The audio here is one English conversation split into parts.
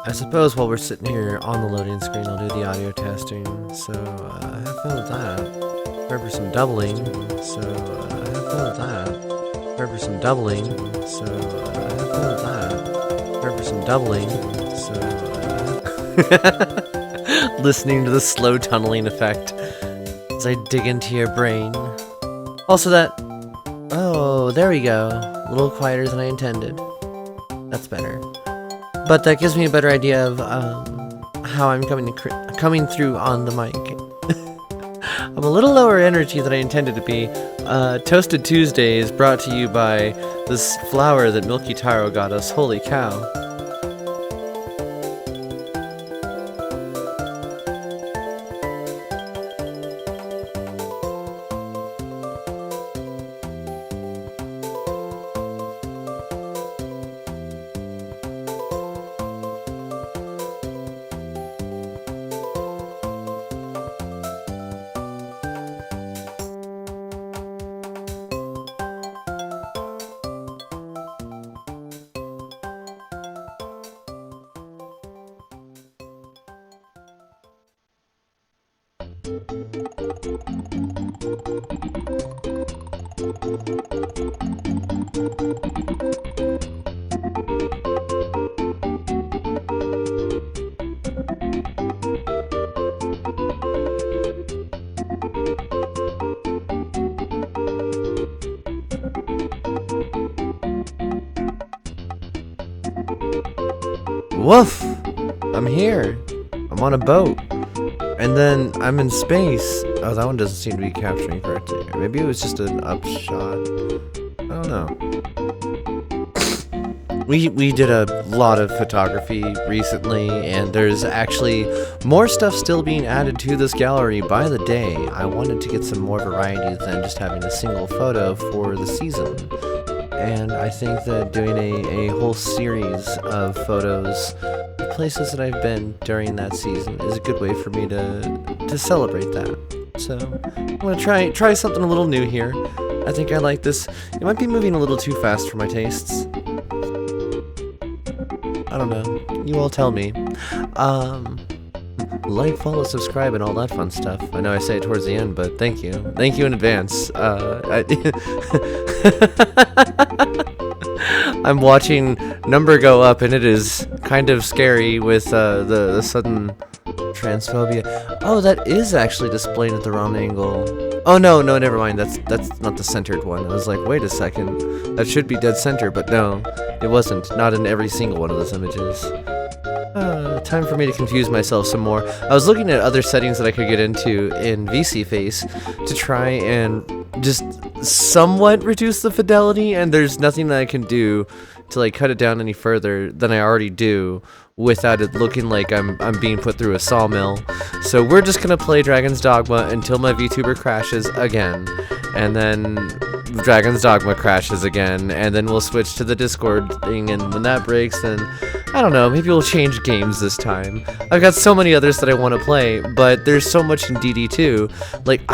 I suppose while we're sitting here on the loading screen, I'll do the audio testing. So, have fun with that. Prepare for some doubling. So, have fun with that. Prepare for some doubling. So, have fun with that. Prepare for some doubling. So, listening to the slow tunneling effect as I dig into your brain. Also that... Oh, there we go. A little quieter than I intended. That's better. But that gives me a better idea of how I'm coming through on the mic. I'm a little lower energy than I intended to be. Toasted Tuesday is brought to you by this flower that Milky Taro got us. Holy cow. Woof! I'm here. I'm on a boat. And then I'm in space. Oh, that one doesn't seem to be capturing correctly. Maybe it was just an upshot. I don't know. We did a lot of photography recently, and there's actually more stuff still being added to this gallery by the day. I wanted to get some more variety than just having a single photo for the season. And I think that doing a whole series of photos of places that I've been during that season is a good way for me to celebrate that. So I'm gonna try something a little new here. I think I like this. It might be moving a little too fast for my tastes. I don't know. You all tell me. Like, follow, subscribe, and all that fun stuff. I know I say it towards the end, but thank you. Thank you in advance. I'm watching number go up, and it is kind of scary with the sudden transphobia. Oh, that is actually displayed at the wrong angle. Oh, no, never mind. That's not the centered one. I was like, wait a second. That should be dead center, but no, it wasn't. Not in every single one of those images. Time for me to confuse myself some more. I was looking at other settings that I could get into in VC Face to try and just somewhat reduce the fidelity, and there's nothing that I can do to like cut it down any further than I already do without it looking like I'm being put through a sawmill. So we're just gonna play Dragon's Dogma until my VTuber crashes again, and then Dragon's Dogma crashes again, and then we'll switch to the Discord thing, and when that breaks, then I don't know, maybe we'll change games this time. I've got so many others that I want to play, but there's so much in DD2. Like,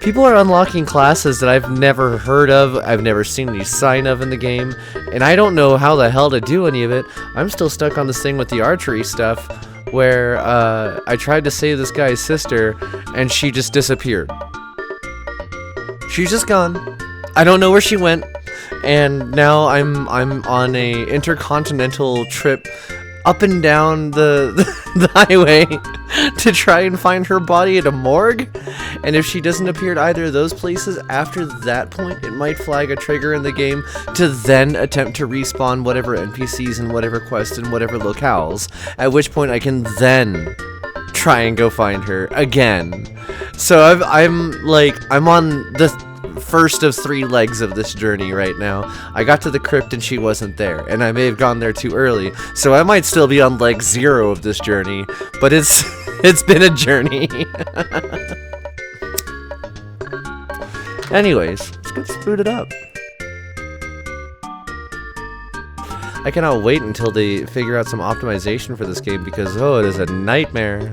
people are unlocking classes that I've never heard of, I've never seen any sign of in the game, and I don't know how the hell to do any of it. I'm still stuck on this thing with the archery stuff, where I tried to save this guy's sister, and she just disappeared. She's just gone. I don't know where she went, and now I'm on a intercontinental trip up and down the highway to try and find her body at a morgue. And if she doesn't appear at either of those places after that point, it might flag a trigger in the game to then attempt to respawn whatever NPCs and whatever quests and whatever locales, at which point I can then try and go find her again. So I'm on the first of 3 legs of this journey right now. I got to the crypt and she wasn't there, and I may have gone there too early, so I might still be on leg 0 of this journey, but it's been a journey. Anyways, let's get spooted up. I cannot wait until they figure out some optimization for this game, because oh, it is a nightmare.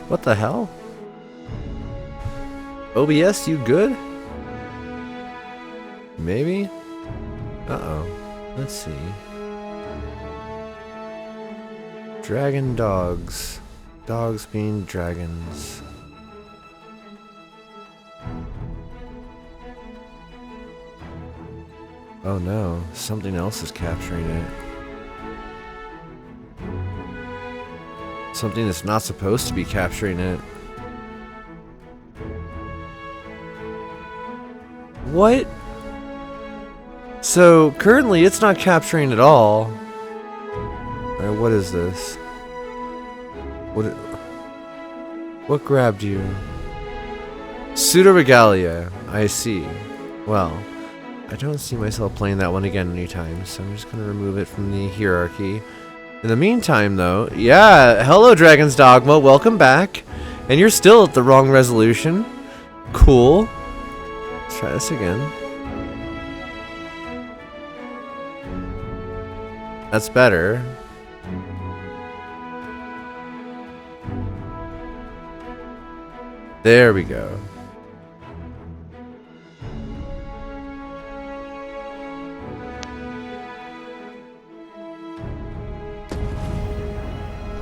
What the hell? OBS, you good? Maybe? Uh-oh. Let's see. Dragon dogs. Dogs being dragons. Oh no, something else is capturing it. Something that's not supposed to be capturing it. What? So, currently it's not capturing at all. Alright, what is this? What grabbed you? Pseudo-regalia. I see. Well, I don't see myself playing that one again anytime, so I'm just gonna remove it from the hierarchy. In the meantime, though, yeah, hello Dragon's Dogma, welcome back. And you're still at the wrong resolution. Cool. Let's try this again. That's better. There we go.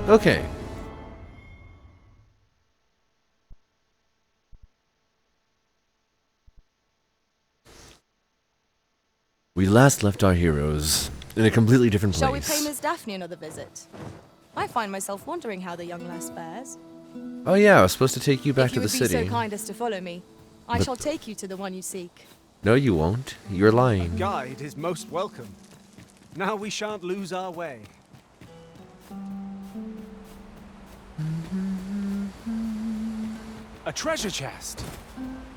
Okay. We last left our heroes in a completely different place. Shall we pay Miss Daphne another visit? I find myself wondering how the young lass fares. Oh yeah, I was supposed to take you back to the city. If you would be so kind as to follow me, I shall take you to the one you seek. No, you won't. You're lying. A guide is most welcome. Now we shan't lose our way. A treasure chest.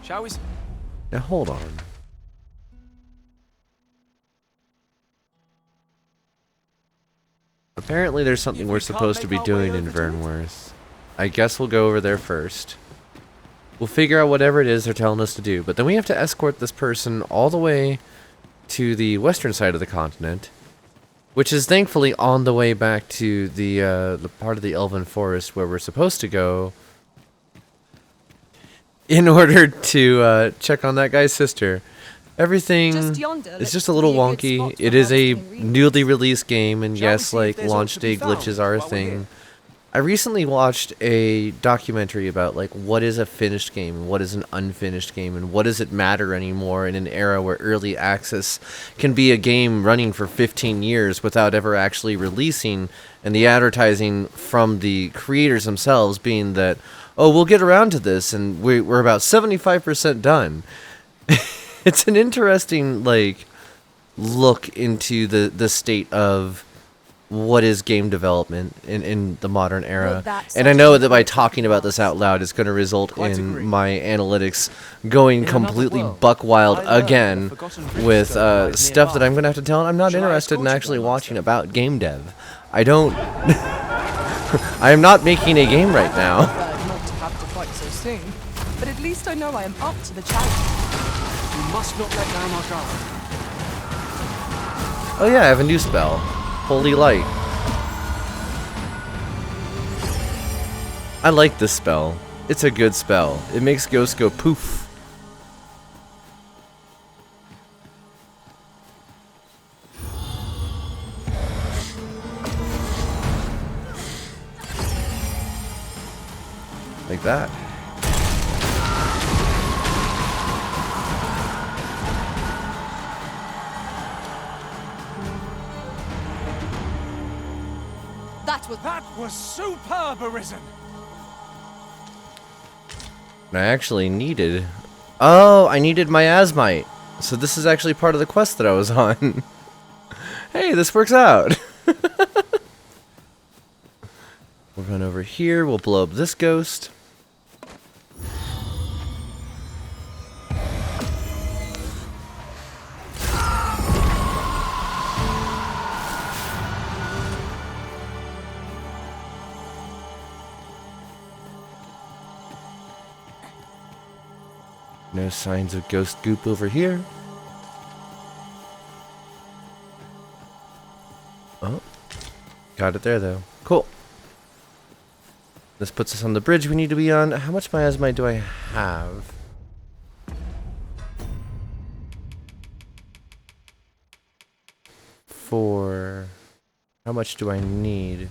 Shall we? Now hold on. Apparently there's something we're supposed to be doing in Vernworth. I guess we'll go over there first. We'll figure out whatever it is they're telling us to do, but then we have to escort this person all the way to the western side of the continent, which is thankfully on the way back to the part of the Elven Forest where we're supposed to go in order to check on that guy's sister. Everything is just a little wonky. It is a newly released game, and yes, like launch day glitches are a thing. I recently watched a documentary about like what is a finished game and what is an unfinished game and what does it matter anymore in an era where early access can be a game running for 15 years without ever actually releasing, and the advertising from the creators themselves being that, oh, we'll get around to this and we're about 75% done. It's an interesting like look into the state of what is game development in the modern era. And I know that by talking about this out loud, it's going to result in my analytics going completely buck wild again with stuff that I'm going to have to tell. I'm not interested in actually watching about game dev. I don't... I am not making a game right now. Not to have to fight so soon, but at least I know I am up to the challenge. We must not let down our guard. Oh yeah, I have a new spell. Holy Light. I like this spell. It's a good spell. It makes ghosts go poof. Like that. That was superb, Arisen. I actually needed... Oh, I needed my Asmite. So this is actually part of the quest that I was on. Hey, this works out. We'll run over here. We'll blow up this ghost. No signs of ghost goop over here. Oh. Got it there, though. Cool. This puts us on the bridge we need to be on. How much miasmite do I have? For how much do I need?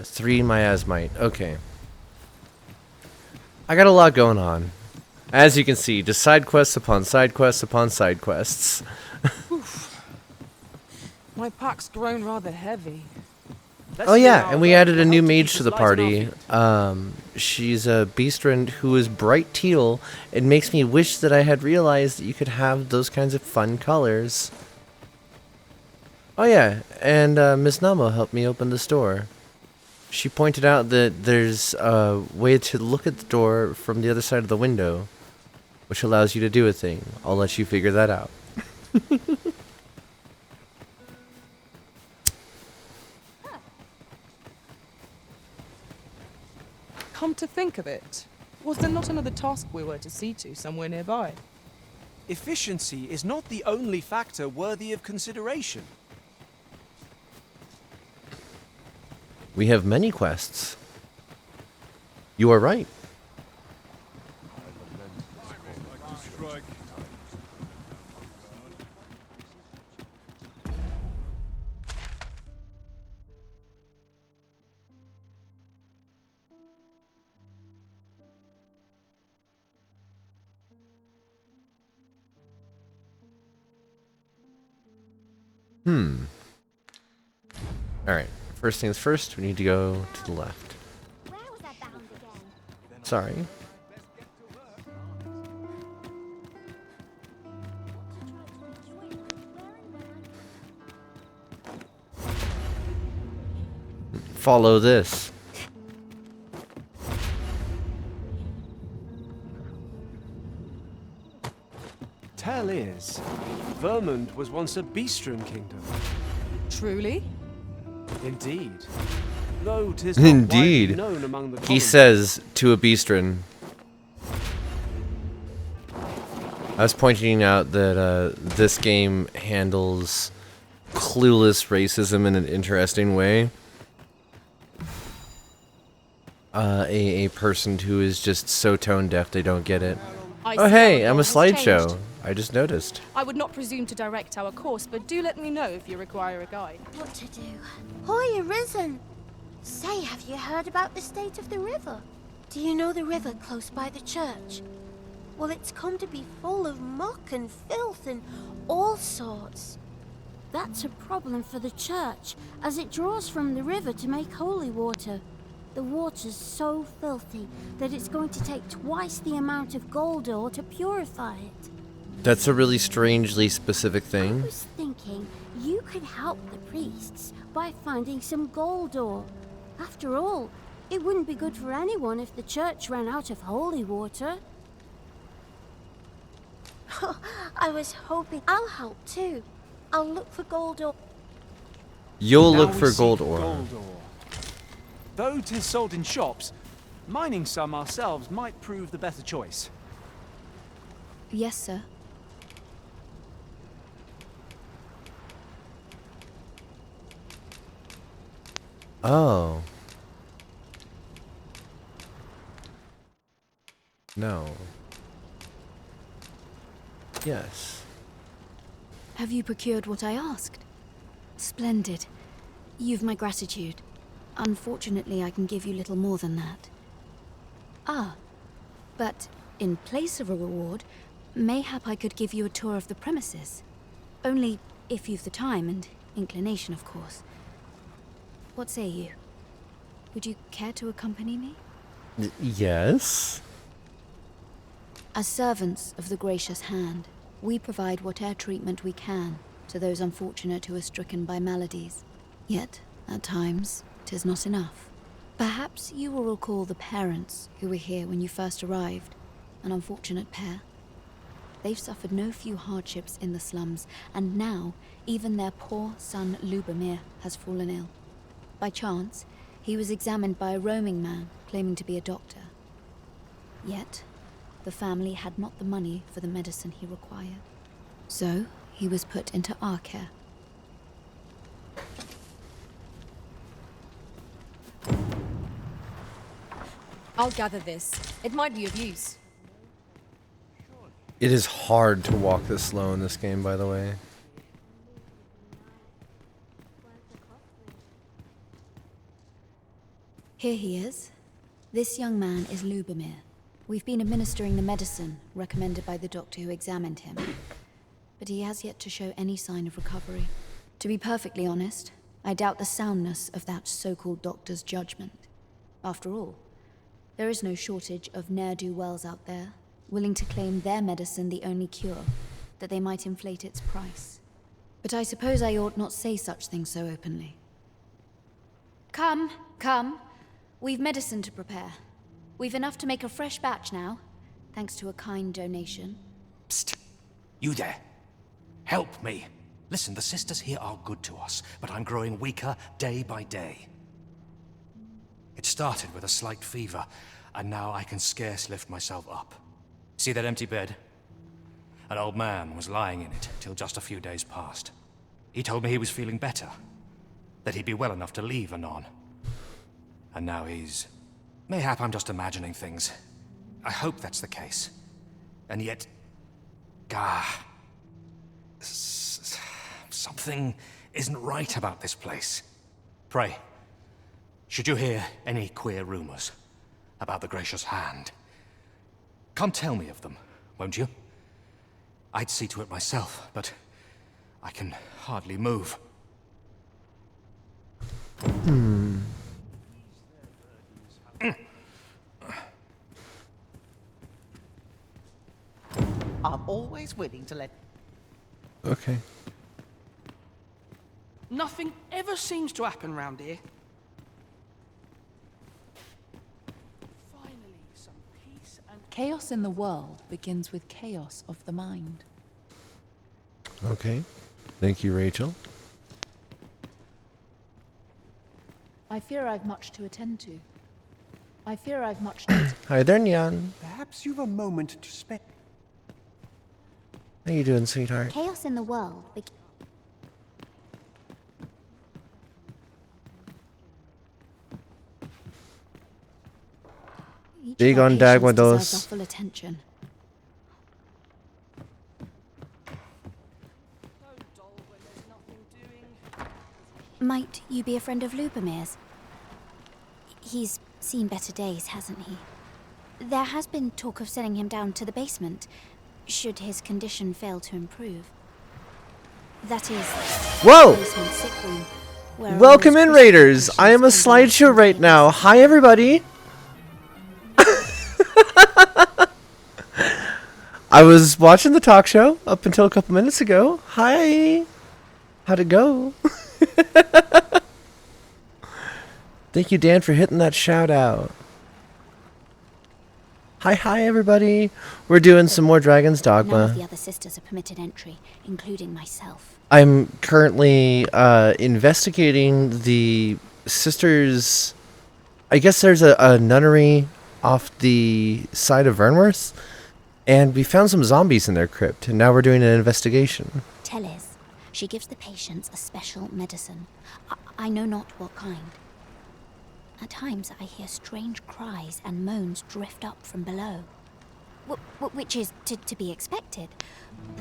Three miasmite. Okay. I got a lot going on. As you can see, just side quests upon side quests upon side quests. My pack's grown rather heavy. Let's Oh see yeah, how and we the added a new help to mage keep to the us light on our party. feet. She's a beastrand who is bright teal. It makes me wish that I had realized that you could have those kinds of fun colors. Oh yeah, and Miss Namo helped me open the door. She pointed out that there's a way to look at the door from the other side of the window, which allows you to do a thing. I'll let you figure that out. Come to think of it, was there not another task we were to see to somewhere nearby? Efficiency is not the only factor worthy of consideration. We have many quests. You are right. Alright, first things first, we need to go to the left. Where was I bound again? Sorry. Follow this. Tell is, Vermund was once a beastren kingdom. Truly? Indeed. Though 'tis not Indeed. widely known among the He common says to a beastren. I was pointing out that this game handles clueless racism in an interesting way. A person who is just so tone deaf they don't get it. I Oh see hey, our I'm a law has slideshow. changed. I just noticed. I would not presume to direct our course, but do let me know if you require a guide. What to do? Hoy, Arisen! Say, have you heard about the state of the river? Do you know the river close by the church? Well, it's come to be full of muck and filth and all sorts. That's a problem for the church, as it draws from the river to make holy water. The water's so filthy that it's going to take twice the amount of gold ore to purify it. That's a really strangely specific I thing. was thinking you could help the priests by finding some gold ore. After all, it wouldn't be good for anyone if the church ran out of holy water. I was hoping I'll help too. I'll look for gold ore. You'll Now look we for seek gold ore. gold ore. Though 'tis sold in shops, mining some ourselves might prove the better choice. Yes, sir. Oh. No. Yes. Have you procured what I asked? Splendid. You've my gratitude. Unfortunately, I can give you little more than that. Ah, but in place of a reward, mayhap I could give you a tour of the premises. Only if you've the time and inclination, of course. What say you? Would you care to accompany me? Yes? As servants of the gracious hand, we provide whatever treatment we can to those unfortunate who are stricken by maladies. Yet, at times, 'tis not enough. Perhaps you will recall the parents who were here when you first arrived, an unfortunate pair. They've suffered no few hardships in the slums, and now even their poor son Lubomir has fallen ill. By chance, He was examined by a roaming man claiming to be a doctor. Yet, the family had not the money for the medicine he required. So, he was put into our care. I'll gather this. It might be of use. It is hard to walk this slow in this game, by the way. Here he is. This young man is Lubomir. We've been administering the medicine recommended by the doctor who examined him, but he has yet to show any sign of recovery. To be perfectly honest, I doubt the soundness of that so-called doctor's judgment. After all, there is no shortage of ne'er-do-wells out there, willing to claim their medicine the only cure, that they might inflate its price. But I suppose I ought not say such things so openly. Come, come. We've medicine to prepare. We've enough to make a fresh batch now, thanks to a kind donation. Psst! You there! Help me! Listen, the sisters here are good to us, but I'm growing weaker day by day. It started with a slight fever, and now I can scarce lift myself up. See that empty bed? An old man was lying in it till just a few days past. He told me he was feeling better, that he'd be well enough to leave anon. And now he's... Mayhap I'm just imagining things. I hope that's the case. And yet... something isn't right about this place. Pray, should you hear any queer rumors about the Gracious Hand, come tell me of them, won't you? I'd see to it myself, but I can hardly move. I'm always willing to let... Okay. Nothing ever seems to happen round here. Finally, some peace and... Chaos in the world begins with chaos of the mind. Okay. Thank you, Rachel. I fear I've much to attend to. I fear I've much to... Hi there, Nyan. Perhaps you've a moment to spare. How you doing, sweetheart? Chaos in the world. Each Big of our on patients Dagmados. deserves our full attention. Might you be a friend of Lubomir's? He's seen better days, hasn't he? There has been talk of sending him down to the basement, should his condition fail to improve. That is, Whoa! the basement sick room, where Welcome all in, those Raiders! Christian I am a patients come down slideshow and right take now. us. Hi, everybody! I was watching the talk show up until a couple minutes ago. Hi! How'd it go? Thank you, Dan, for hitting that shout out. Hi, everybody. We're doing some more Dragon's None of Dogma. the other sisters are permitted entry, including myself. I'm currently investigating the sisters. I guess there's a nunnery off the side of Vernworth, and we found some zombies in their crypt, and now we're doing an investigation. Teles, she gives the patients a special medicine. I know not what kind. At times I hear strange cries and moans drift up from below. Which is to be expected.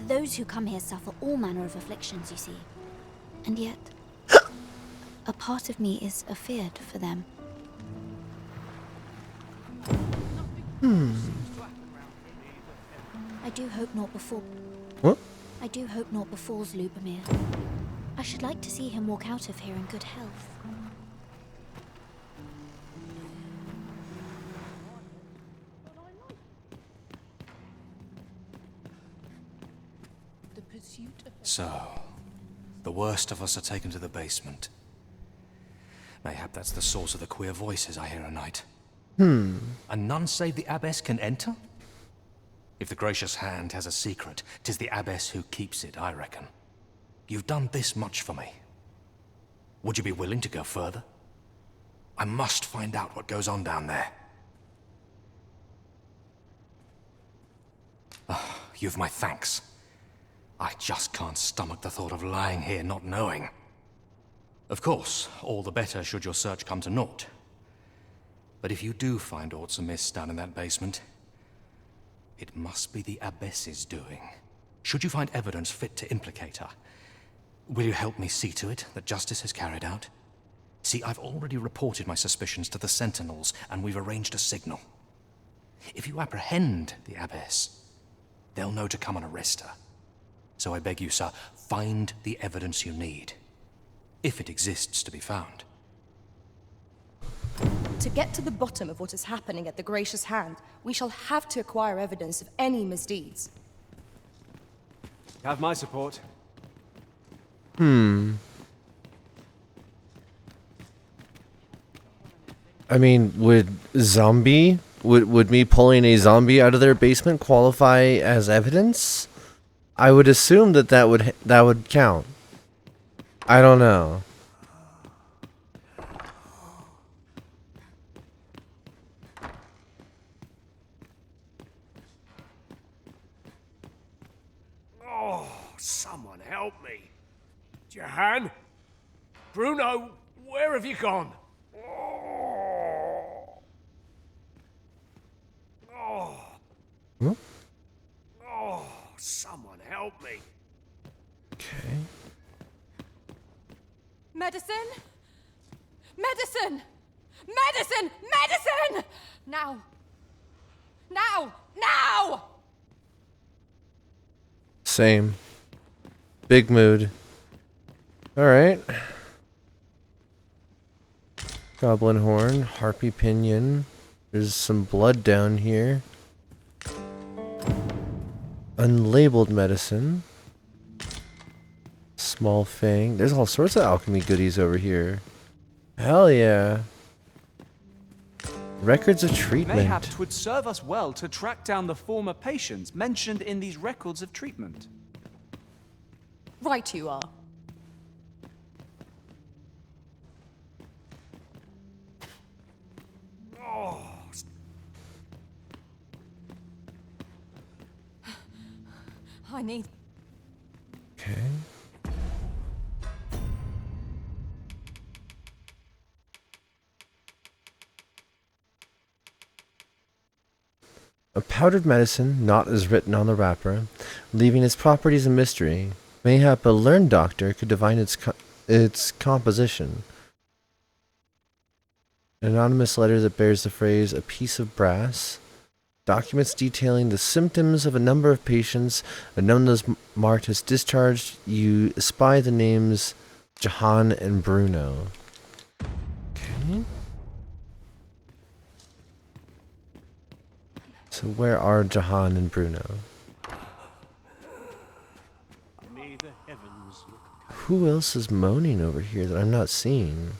Those who come here suffer all manner of afflictions, you see. And yet, a part of me is afeared for them. I do hope not before... What? I do hope not befalls Lubomir. I should like to see him walk out of here in good health. So, the worst of us are taken to the basement. Mayhap that's the source of the queer voices I hear at night. And none save the abbess can enter? If the Gracious Hand has a secret, 'tis the abbess who keeps it, I reckon. You've done this much for me. Would you be willing to go further? I must find out what goes on down there. Oh, you've my thanks. I just can't stomach the thought of lying here not knowing. Of course, all the better should your search come to naught. But if you do find aught amiss down in that basement, it must be the Abbess's doing. Should you find evidence fit to implicate her, will you help me see to it that justice is carried out? See, I've already reported my suspicions to the Sentinels, and we've arranged a signal. If you apprehend the Abbess, they'll know to come and arrest her. So I beg you, sir, find the evidence you need, if it exists to be found. To get to the bottom of what is happening at the Gracious Hand, we shall have to acquire evidence of any misdeeds. You have my support. I mean, would me pulling a zombie out of their basement qualify as evidence? I would assume that would count. I don't know. Oh, someone help me. Jahan? Bruno, where have you gone? Hmm? Oh, someone help me. Okay. Medicine? Medicine! Medicine! Medicine! Now! Now! Now! Same. Big mood. Alright. Goblin horn, harpy pinion. There's some blood down here. Unlabeled medicine. Small fang. There's all sorts of alchemy goodies over here. Hell yeah. Records of treatment. Mayhap 'twould serve us well to track down the former patients mentioned in these records of treatment. Right you are. Oh, I need... Okay. A powdered medicine, not as written on the wrapper, leaving its properties a mystery. Mayhap a learned doctor could divine its composition. An anonymous letter that bears the phrase, "a piece of brass." Documents detailing the symptoms of a number of patients. A note is marked as discharged. You spy the names Jahan and Bruno. Okay. So where are Jahan and Bruno? may the heavens look. Who else is moaning over here that I'm not seeing?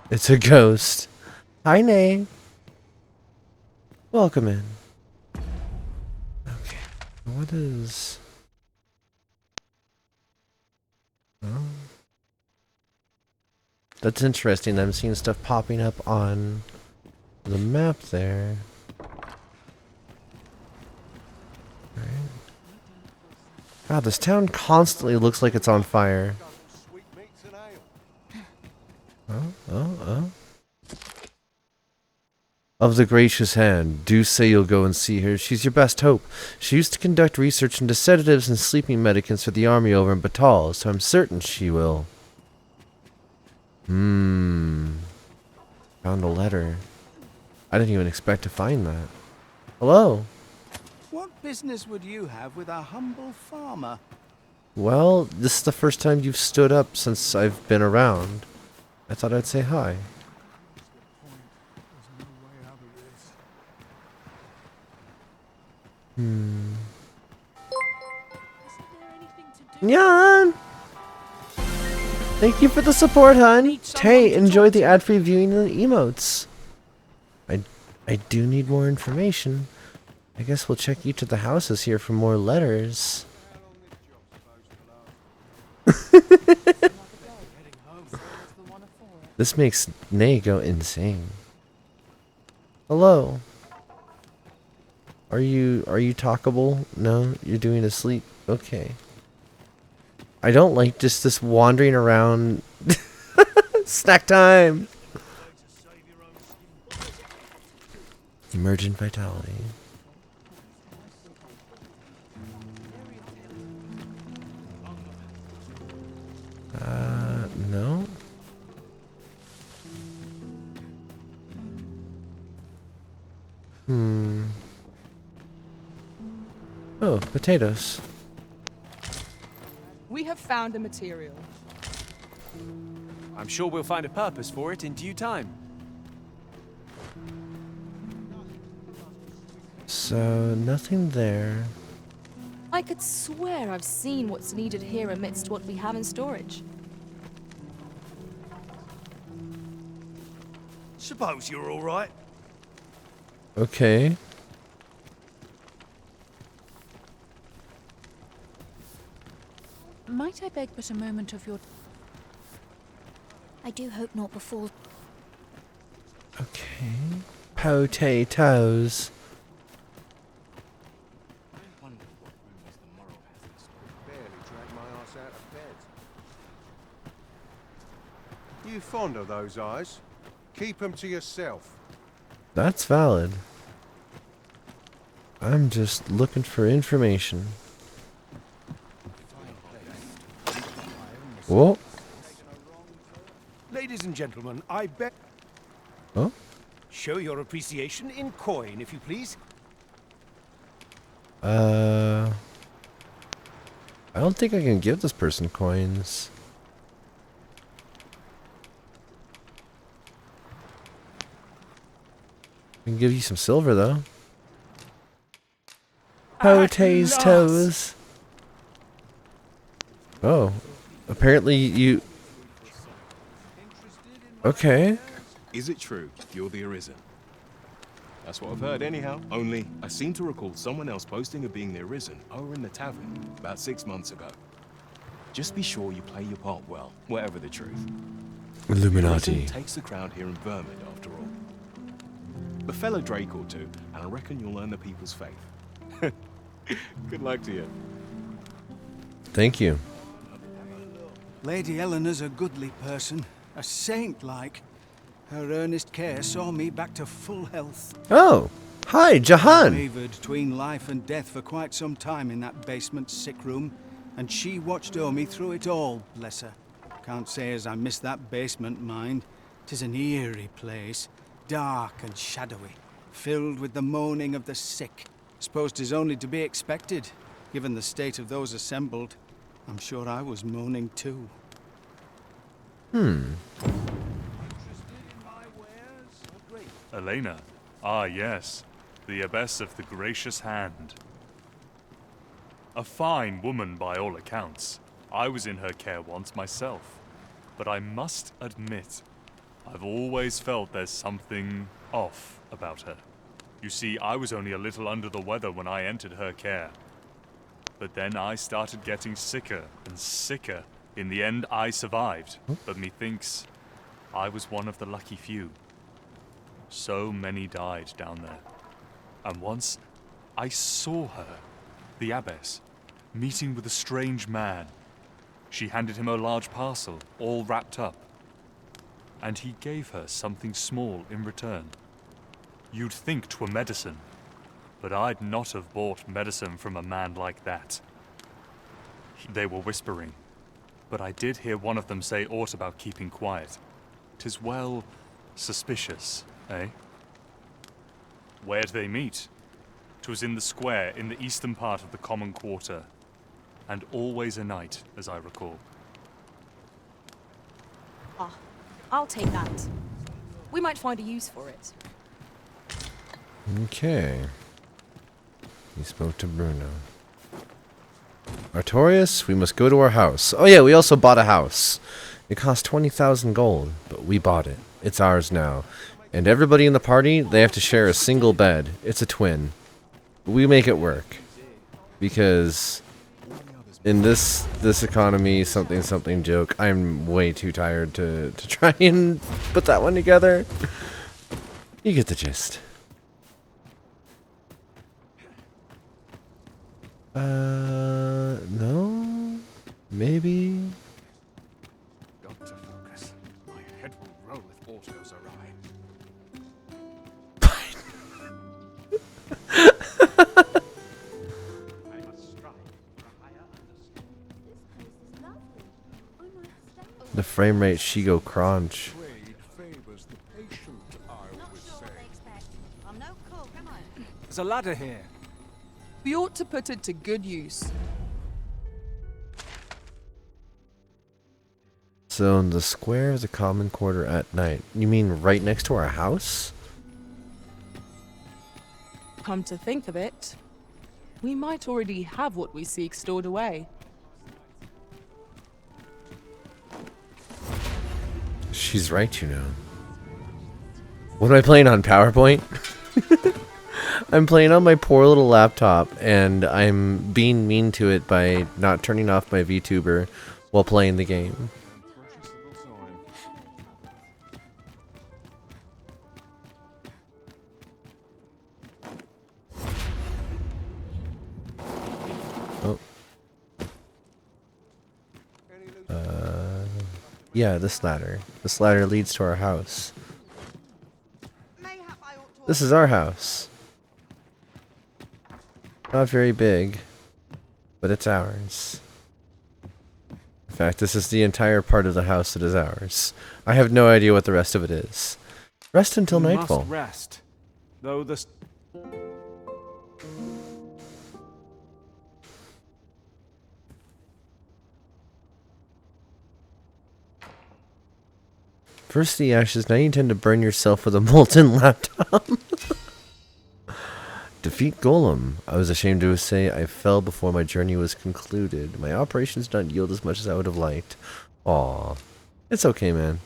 It's a ghost. Hi, Nay. Welcome in. Okay. What is... Oh. That's interesting. I'm seeing stuff popping up on the map there. Right. God, this town constantly looks like it's on fire. Oh. Of the Gracious Hand, do say you'll go and see her. She's your best hope. She used to conduct research into sedatives and sleeping medicaments for the army over in Batal, so I'm certain she will. Found a letter. I didn't even expect to find that. Hello. What business would you have with a humble farmer? Well, this is the first time you've stood up since I've been around. I thought I'd say hi. Jan! Thank you for the support, hon. Hey, enjoy the ad-free viewing of the emotes. I do need more information. I guess we'll check each of the houses here for more letters. This makes Nay go insane. Hello. Are you talkable? No, you're doing a sleep. Okay. I don't like just this wandering around. Snack time. Emergent vitality. No. Oh, potatoes. We have found a material. I'm sure we'll find a purpose for it in due time. So, nothing there. I could swear I've seen what's needed here amidst what we have in storage. Suppose you're all right. Okay. Might I beg but a moment of your... I do hope not before. Okay. Potatoes. You fond of those eyes? Keep them to yourself. That's valid. I'm just looking for information. Whoa. Ladies and gentlemen, I bet. Oh? Show your appreciation in coin, if you please. I don't think I can give this person coins. I can give you some silver though. Potatoes toes. Oh. Apparently you... Okay. Is it true you're the Arisen? That's what I've heard anyhow. Only, I seem to recall someone else posting of being the Arisen over in the tavern about 6 months ago. Just be sure you play your part well, whatever the truth. Illuminati. Arisen takes the crowd here in Vermid, after all. A fellow Drake or two, and I reckon you'll earn the people's faith. Good luck to you. Thank you. Lady Eleanor's a goodly person, a saint-like. Her earnest care saw me back to full health. Oh, hi, I Jahan. wavered between life and death for quite some time in that basement sick room, and she watched o'er me through it all, bless her. Can't say as I miss that basement, mind. 'Tis an eerie place, dark and shadowy, filled with the moaning of the sick. Suppose 'tis only to be expected, given the state of those assembled. I'm sure I was moaning too. Elena. Ah, yes. The abbess of the gracious hand. A fine woman by all accounts. I was in her care once myself. But I must admit, I've always felt there's something off about her. You see, I was only a little under the weather when I entered her care. But then I started getting sicker and sicker. In the end, I survived. But methinks I was one of the lucky few. So many died down there. And once I saw her, the abbess, meeting with a strange man. She handed him a large parcel, all wrapped up. And he gave her something small in return. You'd think 'twere medicine. But I'd not have bought medicine from a man like that. They were whispering, but I did hear one of them say aught about keeping quiet. 'Tis well suspicious, eh? Where'd they meet? 'Twas in the square in the eastern part of the common quarter, and always a night, as I recall. Ah, I'll take that. We might find a use for it. Okay. He spoke to Bruno. Artorias, we must go to our house. Oh yeah, we also bought a house. It cost 20,000 gold, but we bought it. It's ours now. And everybody in the party, they have to share a single bed. It's a twin. we make it work. Because in this economy, something joke, I'm way too tired to try and put that one together. You get the gist. No? Maybe? Got to focus. My head will roll if all goes awry. The frame rate she go crunch. There's a ladder here. We ought to put it to good use. So in the square of the common quarter at night. You mean right next to our house? Come to think of it, we might already have what we seek stored away. She's right, you know. What am I playing on, PowerPoint? I'm playing on my poor little laptop, and I'm being mean to it by not turning off my VTuber while playing the game. Oh. Yeah, this ladder. This ladder leads to our house. This is our house. Not very big, but it's ours. In fact, this is the entire part of the house that is ours. I have no idea what the rest of it is. Rest until We nightfall. must rest. Though the... First the ashes, now you intend to burn yourself with a molten laptop. Defeat Golem. I was ashamed to say I fell before my journey was concluded. My operations did not yield as much as I would have liked. Aw. It's okay, man.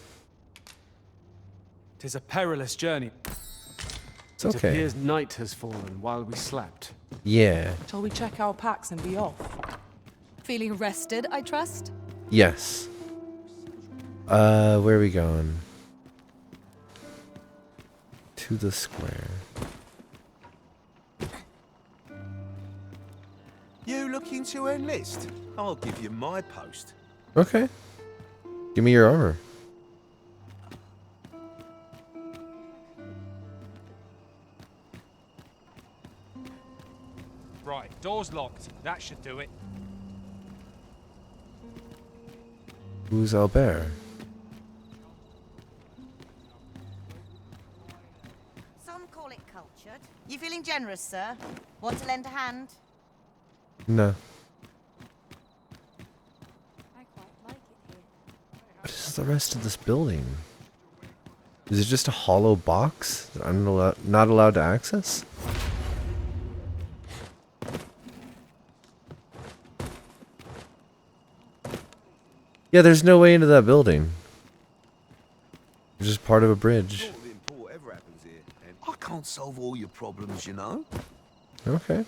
'Tis a perilous journey. It's It okay. appears night has fallen while we slept. Yeah. Shall we check our packs and be off? Feeling rested, I trust? Yes. Where are we going? To the square. You looking to enlist? I'll give you my post. Okay. Give me your armor. Right, door's locked. That should do it. Who's Albert? Some call it cultured. You feeling generous, sir? Want to lend a hand? No. What is the rest of this building? Is it just a hollow box that I'm not allowed to access? Yeah, there's no way into that building. It's just part of a bridge. I can't solve all your problems, you know. Okay.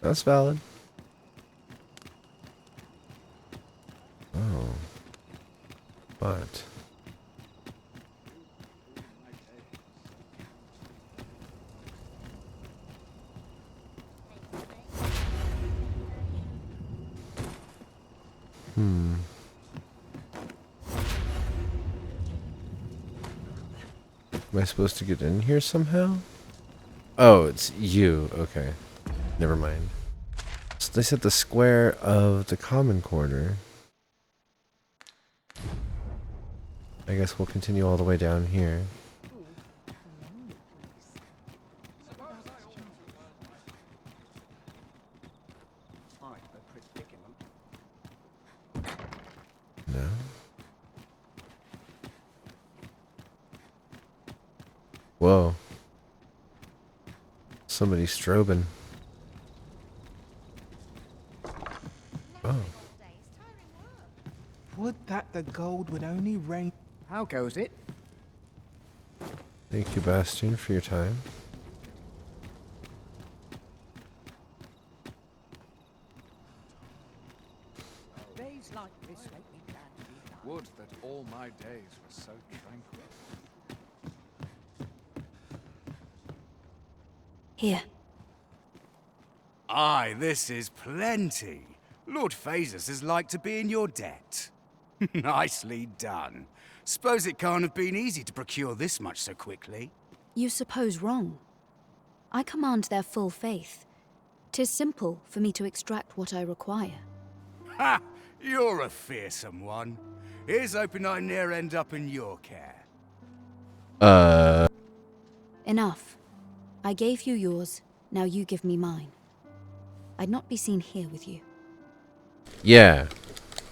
That's valid. Oh. But... Hmm. Am I supposed to get in here somehow? Oh, it's you. Okay. Never mind. So they said the square of the common quarter. I guess we'll continue all the way down here. No. Whoa. Somebody's strobing. Oh. Would that the gold would only rain. How goes it? Thank you, Bastion, for your time. Would that all my days were so tranquil. Here. Aye, this is plenty. Lord Phasus is like to be in your debt. Nicely done. Suppose it can't have been easy to procure this much so quickly. You suppose wrong. I command their full faith. 'Tis simple for me to extract what I require. Ha! You're a fearsome one. Here's hoping I ne'er end up in your care. Enough. I gave you yours, now you give me mine. I'd not be seen here with you. Yeah.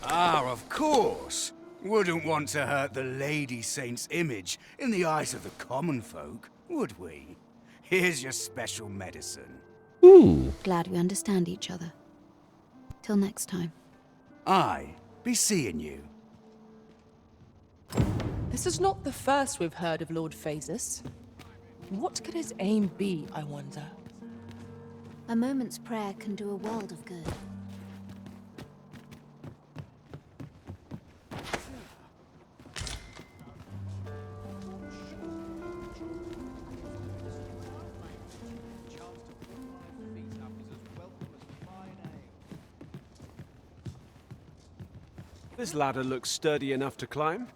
Ah, of course. Wouldn't want to hurt the Lady Saint's image in the eyes of the common folk, would we? Here's your special medicine. Ooh. Glad we understand each other. Till next time. Aye, be seeing you. This is not the first we've heard of Lord Phasus. What could his aim be, I wonder? A moment's prayer can do a world of good. This ladder looks sturdy enough to climb.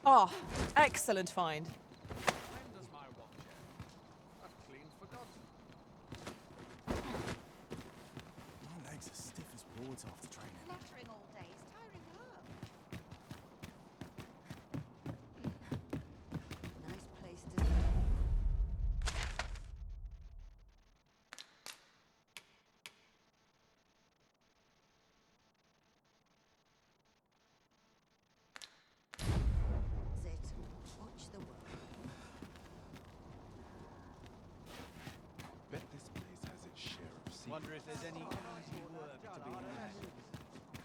Ah, excellent find. My legs are stiff as boards after training. Nattering all day is tiring up. Nice place to watch the world. Bet this place has its share of secrets. Wonder if there's any easy work to be had.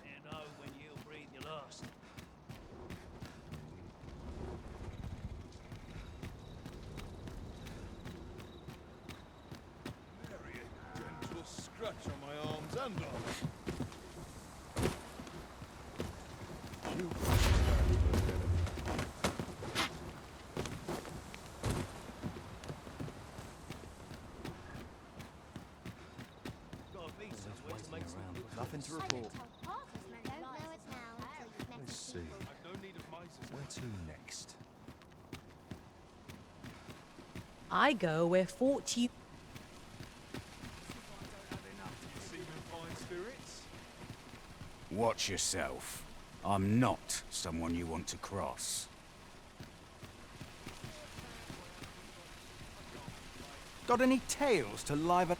You know when you'll breathe your last. Nary a gentle scratch on my arms and arms. You Gotta be somewhere to make some nothing to report. Let's see. Where to next? I go where fortune... Watch yourself. I'm not someone you want to cross. Got any tales to liven...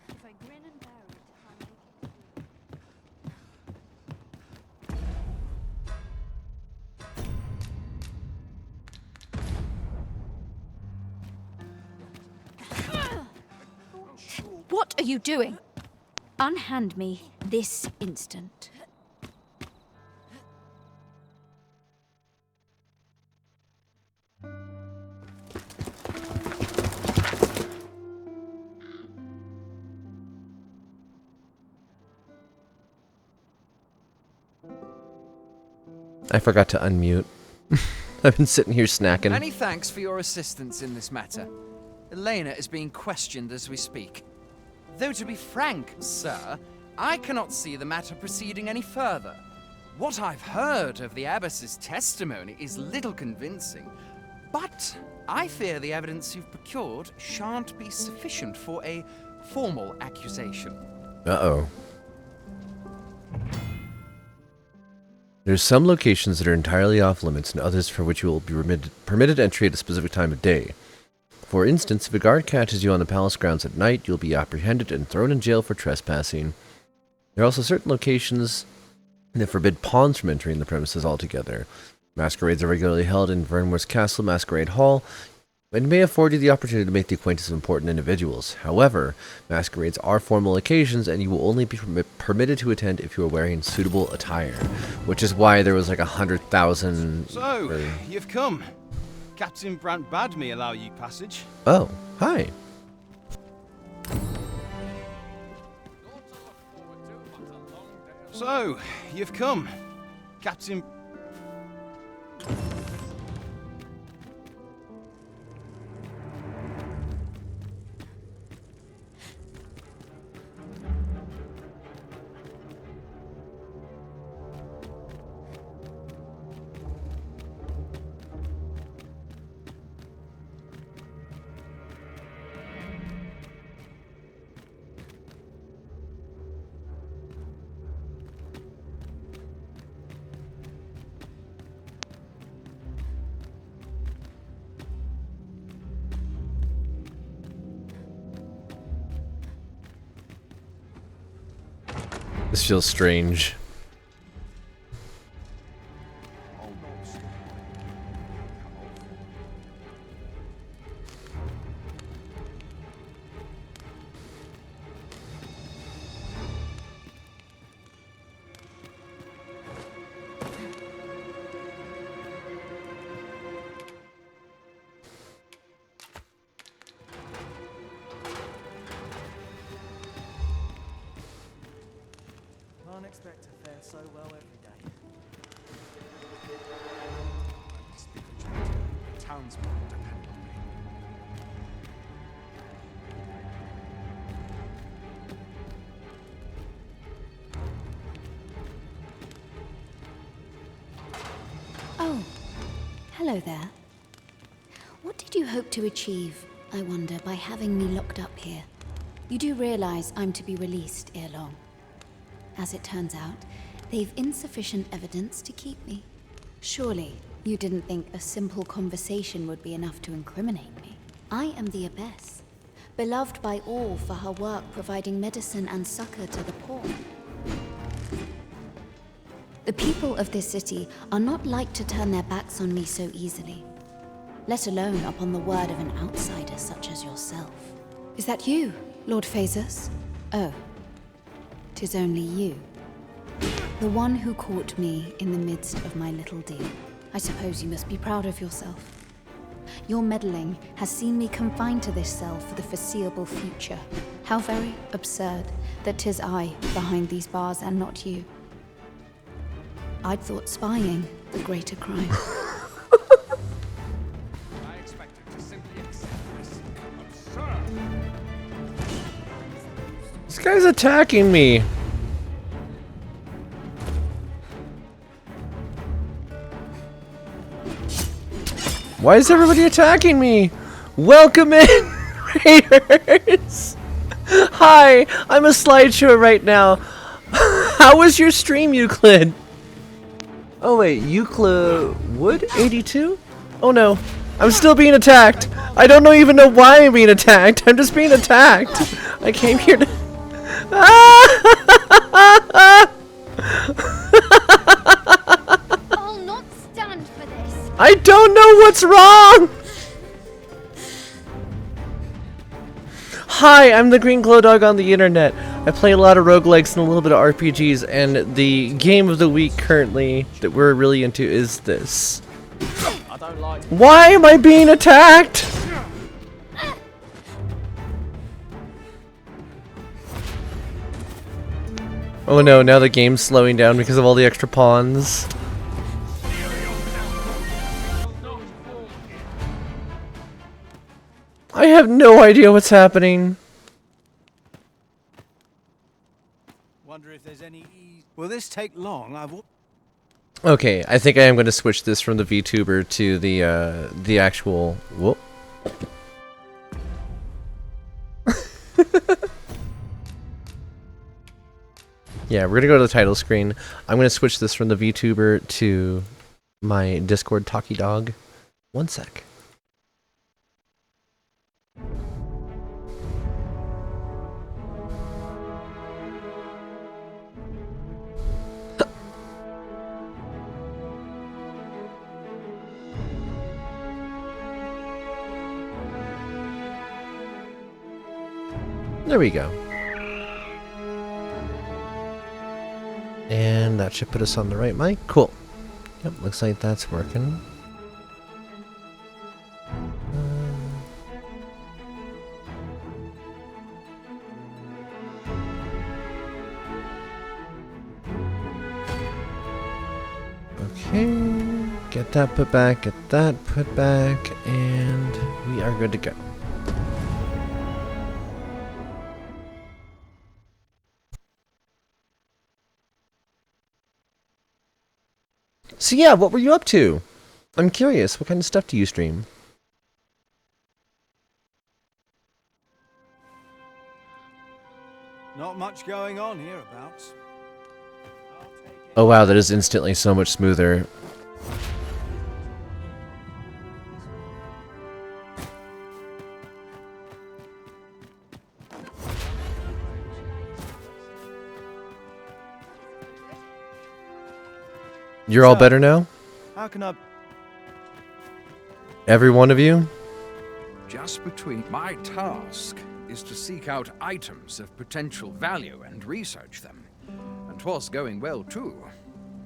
If I grin and bear it, I'll make it. What are you doing? Unhand me this instant. I forgot to unmute. I've been sitting here snacking. Many thanks for your assistance in this matter. Elena is being questioned as we speak. Though to be frank, sir, I cannot see the matter proceeding any further. What I've heard of the abbess's testimony is little convincing, but I fear the evidence you've procured shan't be sufficient for a formal accusation. Uh-oh. There's some locations that are entirely off limits and others for which you will be permitted entry at a specific time of day. For instance, if a guard catches you on the palace grounds at night, you'll be apprehended and thrown in jail for trespassing. There are also certain locations that forbid pawns from entering the premises altogether. Masquerades are regularly held in Vernmoor's Castle Masquerade Hall. It may afford you the opportunity to make the acquaintance of important individuals. However, masquerades are formal occasions, and you will only be permitted to attend if you are wearing suitable attire. Which is why there was like 100,000... So, you've come. Captain Brant bade me allow you passage. Oh, hi. So, you've come. Captain... This feels strange. Can't expect to fare so well every day. Speak the truth. The townsmen depend on me. Oh, hello there. What did you hope to achieve, I wonder, by having me locked up here? You do realize I'm to be released ere long. As it turns out, they've insufficient evidence to keep me. Surely, you didn't think a simple conversation would be enough to incriminate me. I am the Abbess, beloved by all for her work providing medicine and succor to the poor. The people of this city are not like to turn their backs on me so easily, let alone upon the word of an outsider such as yourself. Is that you, Lord Phasus? Oh, 'tis only you. The one who caught me in the midst of my little deal. I suppose you must be proud of yourself. Your meddling has seen me confined to this cell for the foreseeable future. How very absurd that 'tis I behind these bars and not you. I'd thought spying the greater crime. I expected to simply accept this. Absurd! This guy's attacking me. Why is everybody attacking me? Welcome in, Raiders! Hi, I'm a slideshow right now. How was your stream, Euclid? Oh wait, Euclid Wood 82? Oh no, I'm still being attacked. I don't even know why I'm being attacked. I'm just being attacked. I came here to... I'll not stand for this. I don't know what's wrong! Hi, I'm the Green Glow Dog on the internet. I play a lot of roguelikes and a little bit of RPGs, and the game of the week currently that we're really into is this. I don't like... Why am I being attacked? Oh no, now the game's slowing down because of all the extra pawns. I have no idea what's happening. Wonder if there's any ease. Will this take long? Okay, I think I am going to switch this from the VTuber to the actual. Whoop. Yeah, we're gonna go to the title screen. I'm gonna switch this from the VTuber to my Discord talkie dog. One sec. There we go. And that should put us on the right mic. Cool. Yep, looks like that's working. Okay, get that put back, get that put back, and we are good to go. So yeah, what were you up to? I'm curious, what kind of stuff do you stream? Not much going on hereabouts. Oh wow, that is instantly so much smoother. You're all better now? How can I... Every one of you? Just between... My task is to seek out items of potential value and research them. And 'twas going well too,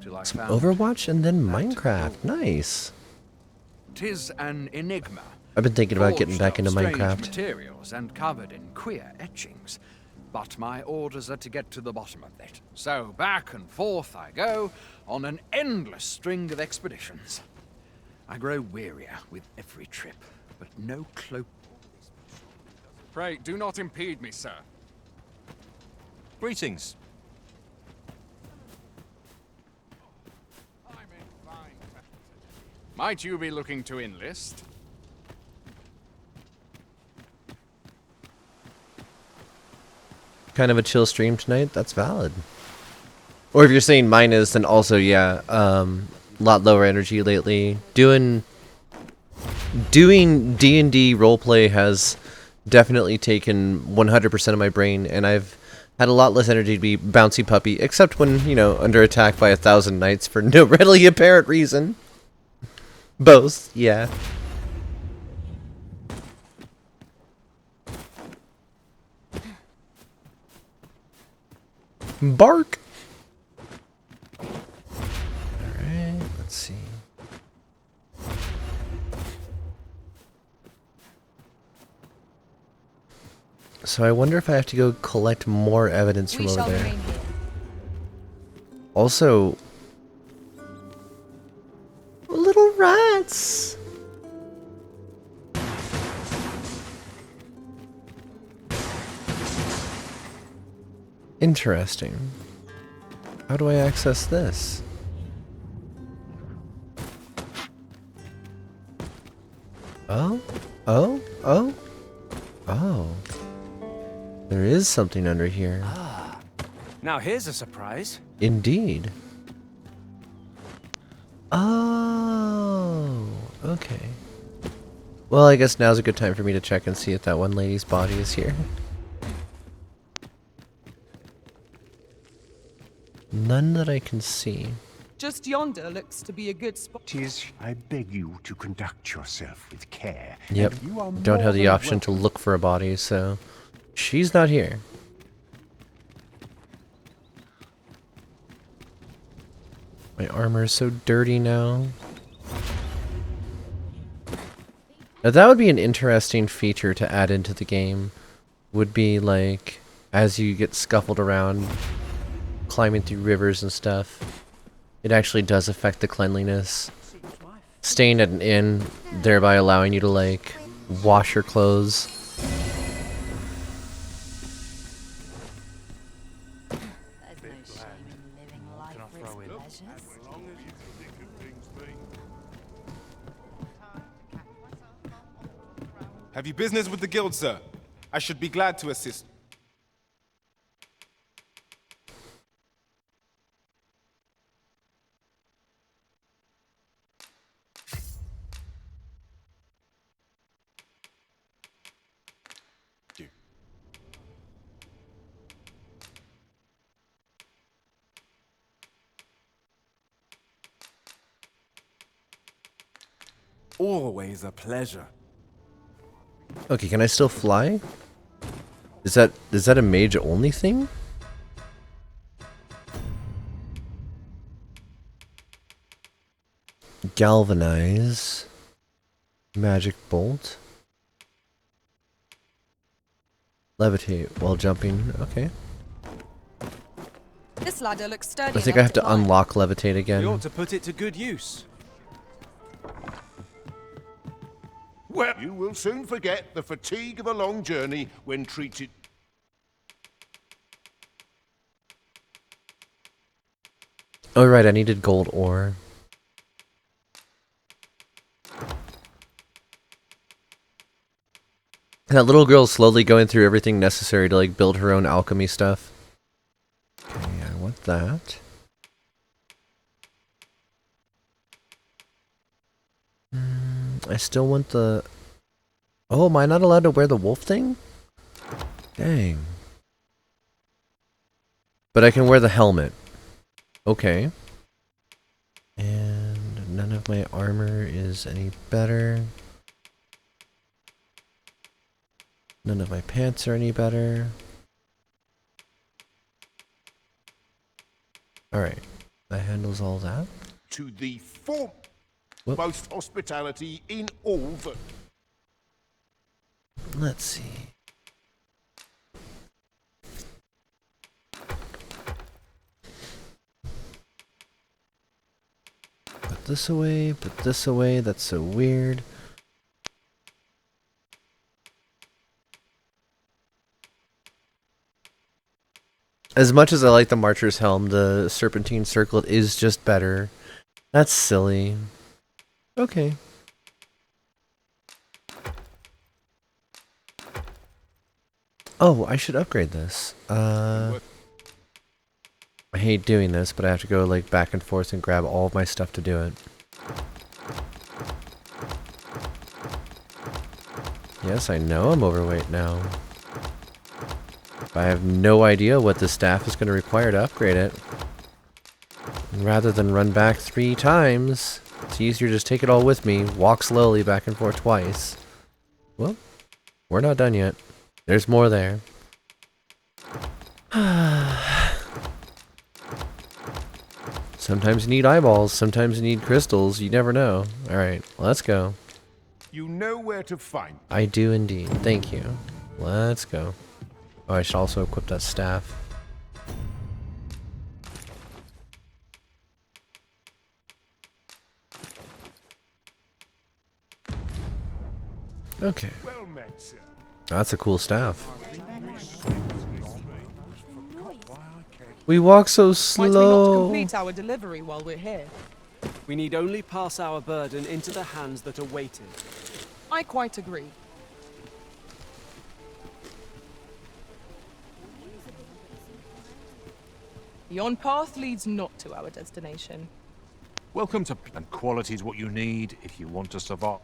till I found... Overwatch and then Minecraft. Nice. 'Tis an enigma. I've been thinking about getting forged back of into strange Minecraft. materials and covered in queer etchings. But my orders are to get to the bottom of it. So back and forth I go on an endless string of expeditions. I grow wearier with every trip, but no cloak. Pray, do not impede me, sir. Greetings. Might you be looking to enlist? Kind of a chill stream tonight, that's valid. Or if you're saying mine is, then also, yeah, lot lower energy lately. Doing D&D roleplay has definitely taken 100% of my brain, and I've had a lot less energy to be bouncy puppy, except when, you know, under attack by 1,000 knights for no readily apparent reason. Both, yeah. Bark! Alright, let's see. So I wonder if I have to go collect more evidence from over there. Also... little rats! Interesting. How do I access this? Oh? Oh? Oh? Oh. There is something under here. Ah. Now here's a surprise. Indeed. Oh. Okay. Well, I guess now's a good time for me to check and see if that one lady's body is here. None that I can see. Just yonder looks to be a good spot. I beg you to conduct yourself with care. Yep. Don't have the option to look for a body, so she's not here. My armor is so dirty now. Now that would be an interesting feature to add into the game. Would be like, as you get scuffled around, climbing through rivers and stuff, it actually does affect the cleanliness. Staying at an inn, thereby allowing you to like wash your clothes. Have you business with the guild, sir? I should be glad to assist. Always a pleasure. Okay, can I still fly? Is that a mage only thing? Galvanize. Magic bolt. Levitate while jumping. Okay. This ladder looks sturdy I think I enough have to climb. unlock levitate We again. ought to put it to good use. Well, you will soon forget the fatigue of a long journey when treated... Oh right, I needed gold ore. And that little girl's slowly going through everything necessary to like build her own alchemy stuff. Okay, I want that. I still want the... Oh, am I not allowed to wear the wolf thing? Dang. But I can wear the helmet. Okay. And none of my armor is any better. None of my pants are any better. Alright. That handles all that. To the foremost hospitality in all the... Let's see. Put this away, put this away, that's so weird. As much as I like the Marcher's Helm, the Serpentine Circlet is just better. That's silly. Okay. Oh, I should upgrade this. I hate doing this, but I have to go like back and forth and grab all of my stuff to do it. Yes, I know I'm overweight now. I have no idea what the staff is going to require to upgrade it. And rather than run back 3 times, it's easier to just take it all with me, walk slowly back and forth twice. Well, we're not done yet. There's more there. Sometimes you need eyeballs, sometimes you need crystals, you never know. Alright, let's go. You know where to find... I do indeed, thank you. Let's go. Oh, I should also equip that staff. Okay. Well met, sir. That's a cool staff. We walk so Might we not slow. complete our delivery while we're here? We need only pass our burden into the hands that are waiting. I quite agree. Yon path leads not to our destination. Welcome to... And quality is what you need if you want to survive.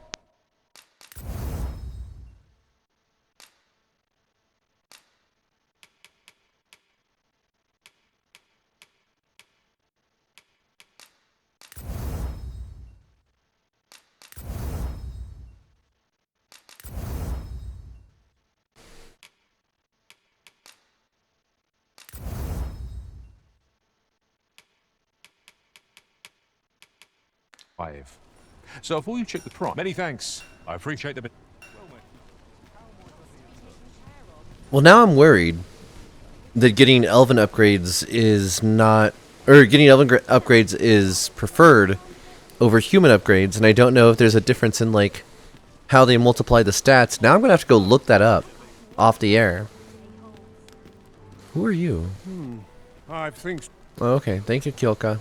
So before you check the price, many thanks. I appreciate the... Well, now I'm worried that getting elven upgrades is not... Or getting elven upgrades is preferred over human upgrades, and I don't know if there's a difference in, like, how they multiply the stats. Now I'm going to have to go look that up off the air. Who are you? I think... Oh, okay, thank you, Kyolka.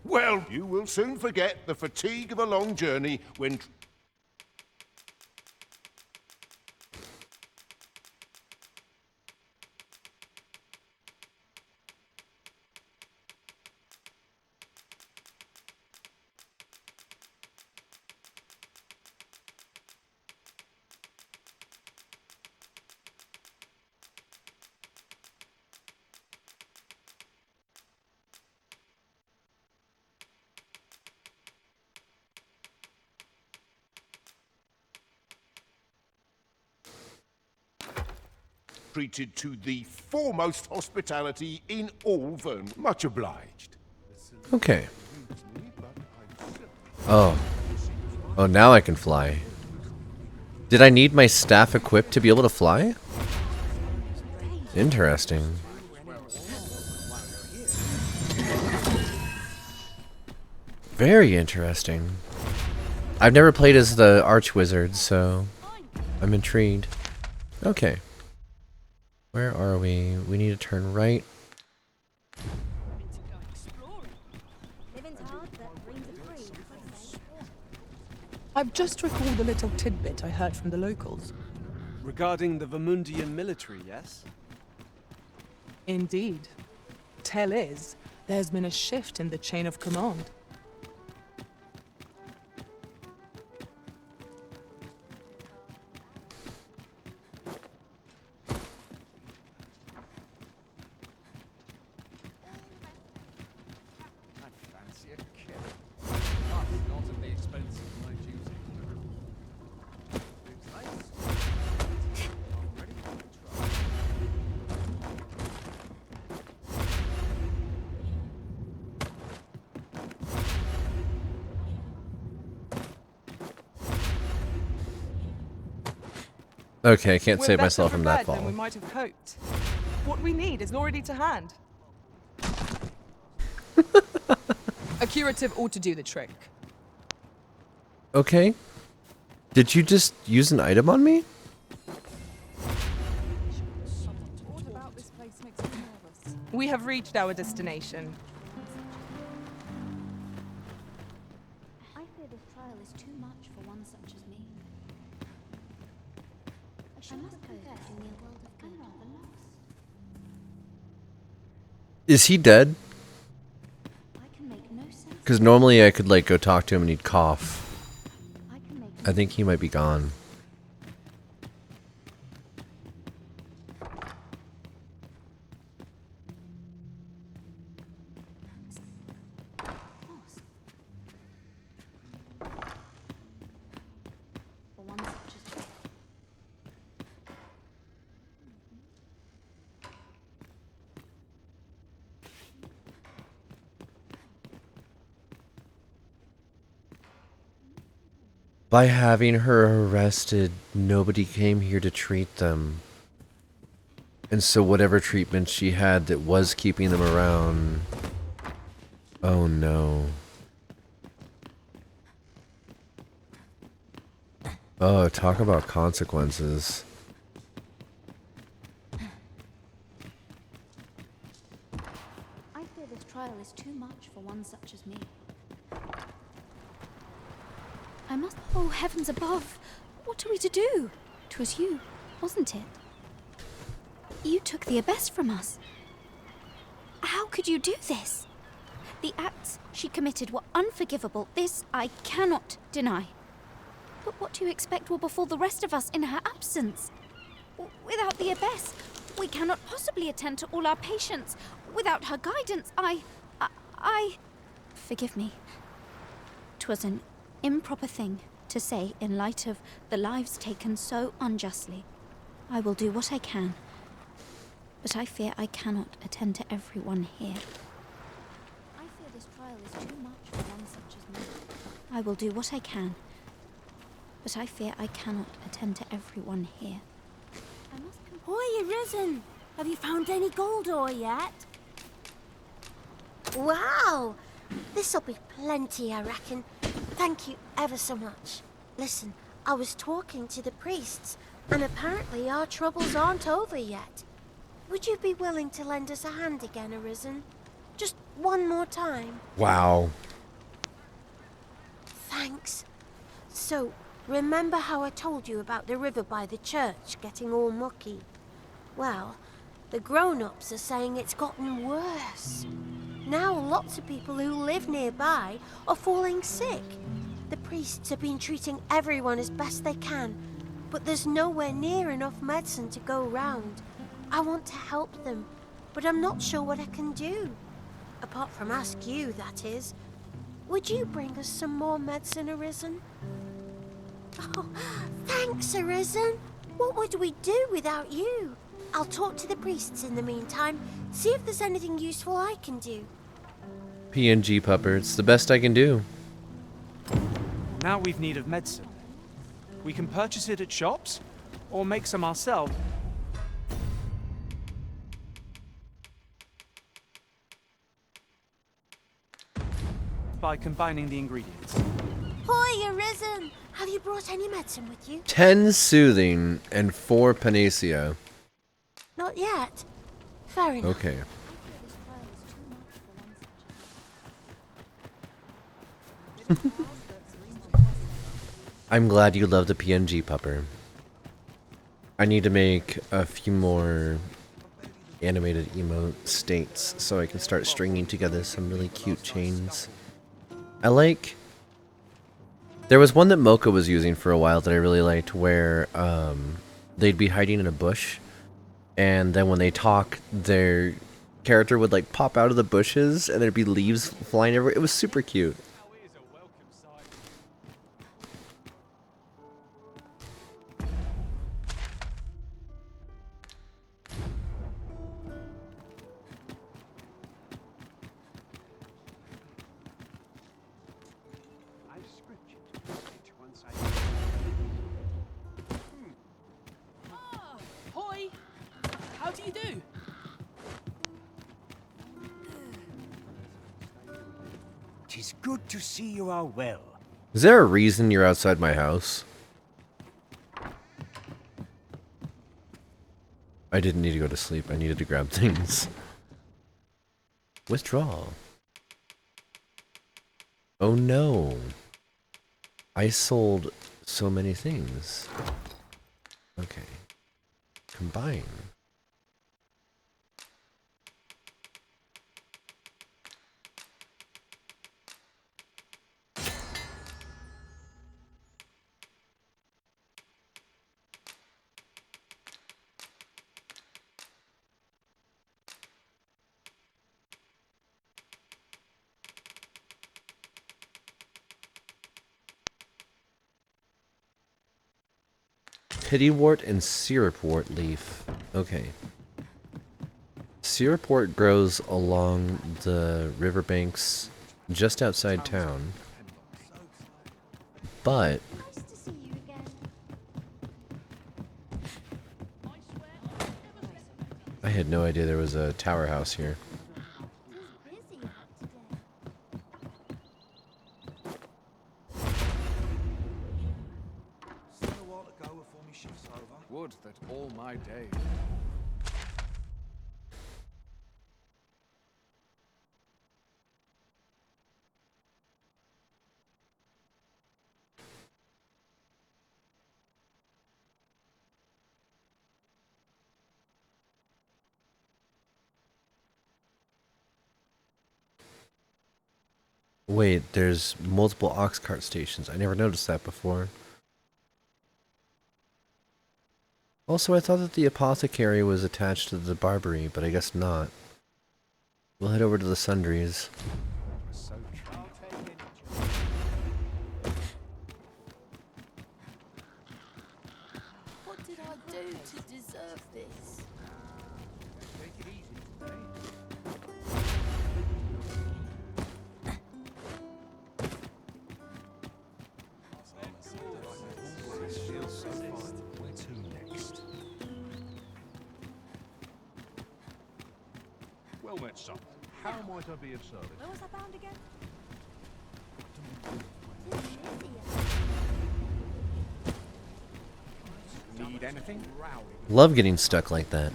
Well, you will soon forget the fatigue of a long journey when... treated to the foremost hospitality in all Vern. Much obliged. Okay. Oh. Oh, now I can fly. Did I need my staff equipped to be able to fly? Interesting. Very interesting. I've never played as the Archwizard, so I'm intrigued. Okay. Where are we? We need to turn right. I've just recalled a little tidbit I heard from the locals. Regarding the Vermundian military, yes? Indeed. Tell is, there's been a shift in the chain of command. Okay, I can't We're save better myself from that prepared than fall. we might have hoped. What we need is already to hand. A curative ought to do the trick. Okay. Did you just use an item on me? We have reached our destination. I fear this trial is too much for one such as me. I must confess, in the world of good, I'm rather lost. Is he dead? I can make no sense. Because normally I could like go talk to him and he'd cough. I think he might be gone. By having her arrested, nobody came here to treat them. And so whatever treatment she had that was keeping them around... Oh no. Oh, talk about consequences. I fear this trial is too much for one such as me. I must... Oh, heavens above! What are we to do? 'Twas you, wasn't it? You took the abyss from us. How could you do this? The acts she committed were unforgivable. This I cannot deny. But what do you expect will befall the rest of us in her absence? Without the abyss, we cannot possibly attend to all our patients. Without her guidance, I... Forgive me. 'Twas an improper thing to say in light of the lives taken so unjustly. I will do what I can, but I fear I cannot attend to everyone here. I fear this trial is too much for one such as me. I will do what I can, but I fear I cannot attend to everyone here. I must... Oi, Arisen! Have you found any gold ore yet? Wow! This'll be plenty, I reckon. Thank you ever so much. Listen, I was talking to the priests, and apparently our troubles aren't over yet. Would you be willing to lend us a hand again, Arisen? Just one more time. Wow. Thanks. So, remember how I told you about the river by the church getting all mucky? Well, the grown-ups are saying it's gotten worse. Now lots of people who live nearby are falling sick. The priests have been treating everyone as best they can, but there's nowhere near enough medicine to go round. I want to help them, but I'm not sure what I can do. Apart from ask you, that is. Would you bring us some more medicine, Arisen? Oh, thanks, Arisen. What would we do without you? I'll talk to the priests in the meantime, see if there's anything useful I can do. PNG pupper, it's the best I can do. Now we've need of medicine. We can purchase it at shops, or make some ourselves. By combining the ingredients. Hoy, Arisen! Have you brought any medicine with you? 10 soothing and 4 panacea. Not yet. Fair enough. Okay. I'm glad you love the PNG pupper. I need to make a few more animated emote states so I can start stringing together some really cute chains. I like... There was one that Mocha was using for a while that I really liked where they'd be hiding in a bush and then when they talk their character would like pop out of the bushes and there'd be leaves flying everywhere. It was super cute. Hoy! How do you do? Tis good to see you are well. Is there a reason you're outside my house? I didn't need to go to sleep. I needed to grab things. Withdraw. Oh no. I sold so many things. Okay. Combine. Pittywort and syrupwort leaf. Okay. Syrupwort grows along the riverbanks just outside town. But I had no idea there was a tower house here. Would that all my days. Wait, there's multiple ox cart stations. I never noticed that before. Also, I thought that the apothecary was attached to the barbery, but I guess not. We'll head over to the sundries. What did I do to deserve this? Well met, son. How might I be of service? Where was I bound again? Need anything? Love getting stuck like that.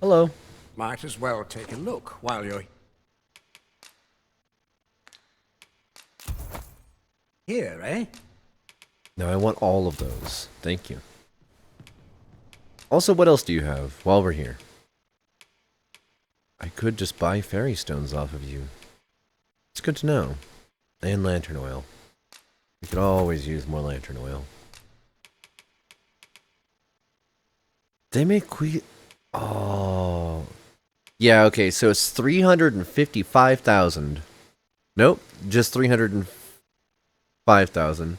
Hello. Might as well take a look while you're here, eh? No, I want all of those. Thank you. Also, what else do you have while we're here? I could just buy fairy stones off of you. It's good to know. And lantern oil. We could always use more lantern oil. They make Oh. Yeah, okay, so it's 355,000. Nope, just 305,000.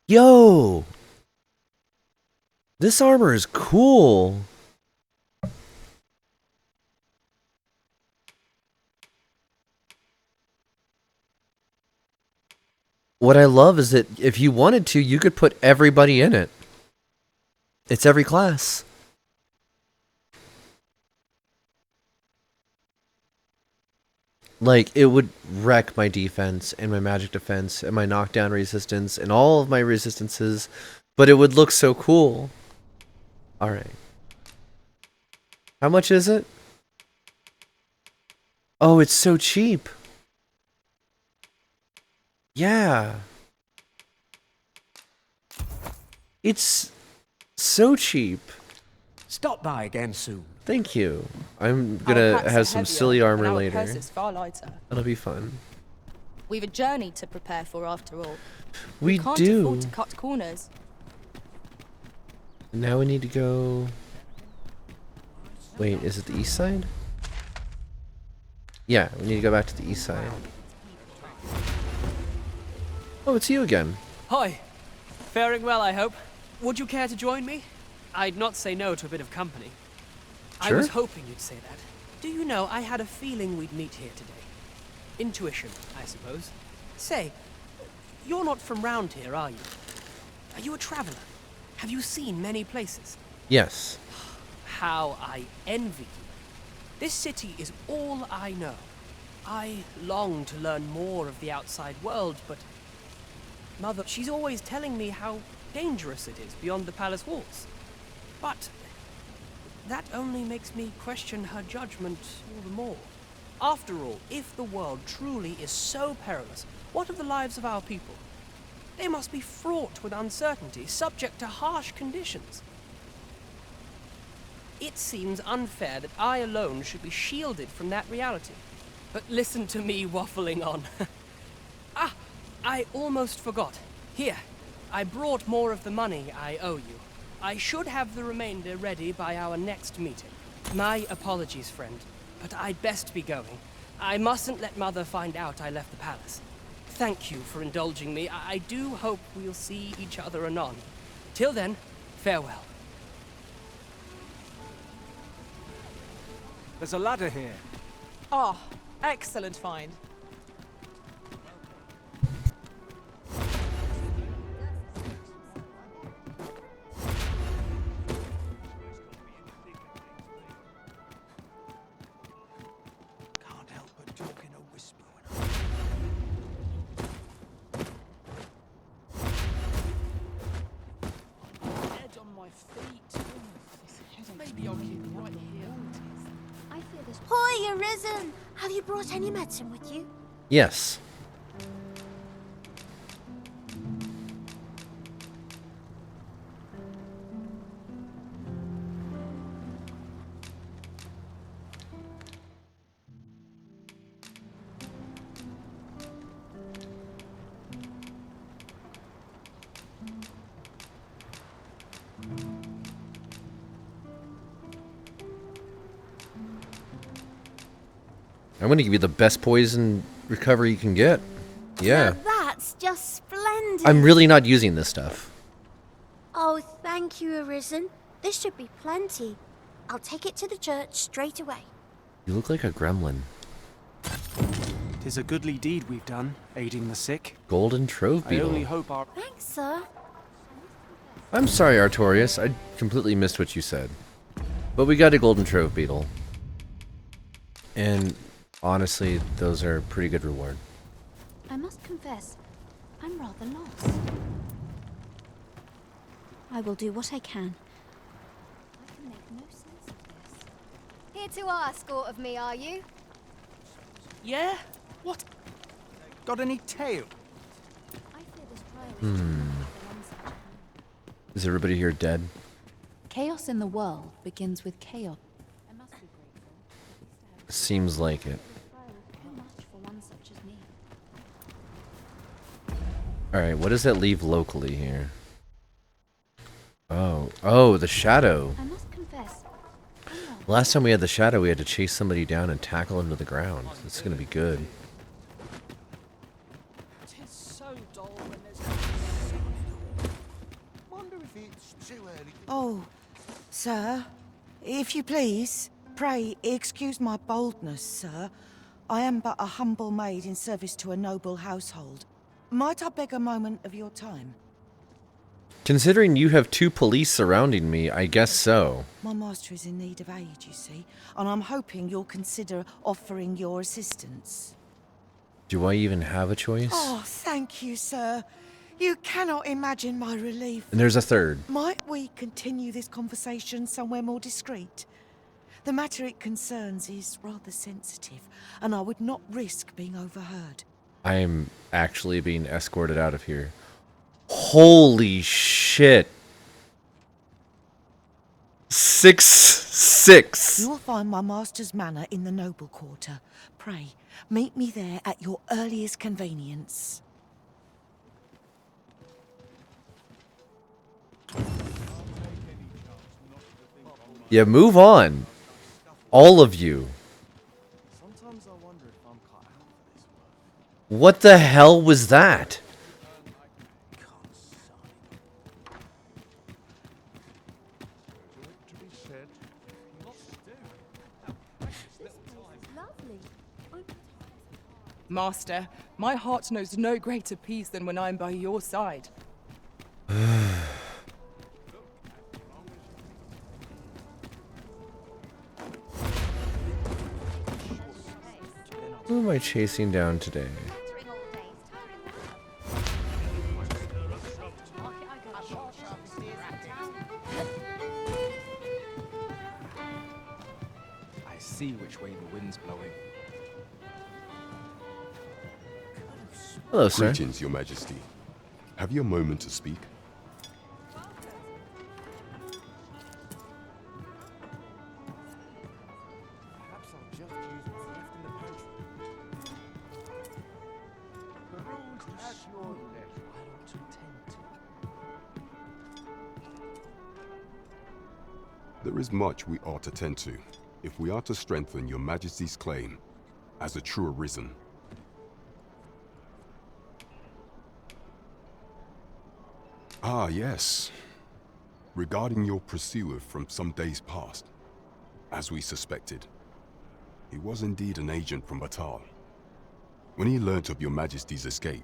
Yo! This armor is cool. What I love is that if you wanted to, you could put everybody in it. It's every class. Like, it would wreck my defense and my magic defense and my knockdown resistance and all of my resistances, but it would look so cool. Alright. How much is it? Oh, it's so cheap. Yeah. It's so cheap. Stop by again soon. Thank you. I'm gonna have some silly armor later. Is far lighter. That'll be fun. We've a journey to prepare for after all. We can't do. afford to cut corners. Now we need to go... Wait, is it the east side? Yeah, we need to go back to the east side. Oh, it's you again. Hi. Faring well, I hope. Would you care to join me? I'd not say no to a bit of company. Sure. I was hoping you'd say that. Do you know, I had a feeling we'd meet here today. Intuition, I suppose. Say, you're not from round here, are you? Are you a traveler? Have you seen many places? Yes. How I envy you. This city is all I know. I long to learn more of the outside world, but Mother, she's always telling me how dangerous it is beyond the palace walls. But that only makes me question her judgment all the more. After all, if the world truly is so perilous, what of the lives of our people? They must be fraught with uncertainty, subject to harsh conditions. It seems unfair that I alone should be shielded from that reality. But listen to me waffling on. Ah, I almost forgot. Here, I brought more of the money I owe you. I should have the remainder ready by our next meeting. My apologies, friend, but I'd best be going. I mustn't let Mother find out I left the palace. Thank you for indulging me. I do hope we'll see each other anon. Till then, farewell. There's a ladder here. Ah, excellent find. Can't help but talk in a whisper Head on my feet. Maybe I'll keep it right here. I fear this. Hoy, Arisen! Have you brought any medicine with you? Yes. I'm gonna give you the best poison recovery you can get. Yeah. Now that's just splendid. I'm really not using this stuff. Oh, thank you, Arisen. This should be plenty. I'll take it to the church straight away. You look like a gremlin. 'Tis a goodly deed we've done, aiding the sick. Golden trove I beetle. only hope our... Thanks, sir. I'm sorry, Artorias. I completely missed what you said. But we got a golden trove beetle. And honestly, those are a pretty good reward. I must confess, I'm rather lost. I will do what I can. I can make no sense of this. Here to ask aught of me, are you? Yeah? What? Got any tail? I fear this trial is Is everybody here dead? Chaos in the world begins with chaos. I must be grateful. Seems like it. Too much for one such as me. Alright, what does that leave locally here? Oh, the shadow. I must confess. Last time we had the shadow, we had to chase somebody down and tackle him to the ground. It's gonna be good. Tis so dull when there's Oh, sir, if you please, pray excuse my boldness, sir. I am but a humble maid in service to a noble household. Might I beg a moment of your time? Considering you have 2 police surrounding me, I guess so. My master is in need of aid, you see, and I'm hoping you'll consider offering your assistance. Do I even have a choice? Oh, thank you, sir. You cannot imagine my relief. And there's a third. Might we continue this conversation somewhere more discreet? The matter it concerns is rather sensitive, and I would not risk being overheard. I am actually being escorted out of here. Holy shit. 6'6". You will find my master's manor in the noble quarter. Pray, meet me there at your earliest convenience. Yeah, move on. All of you. What the hell was that? Master, my heart knows no greater peace than when I am by your side. Who am I chasing down today? I see which way the wind's blowing. Hello, sir. Greetings, Your Majesty. Have you a moment to speak? There is much we ought to tend to, if we are to strengthen Your Majesty's claim as a true arisen. Ah, yes. Regarding your pursuer from some days past, as we suspected, he was indeed an agent from Batal. When he learnt of Your Majesty's escape,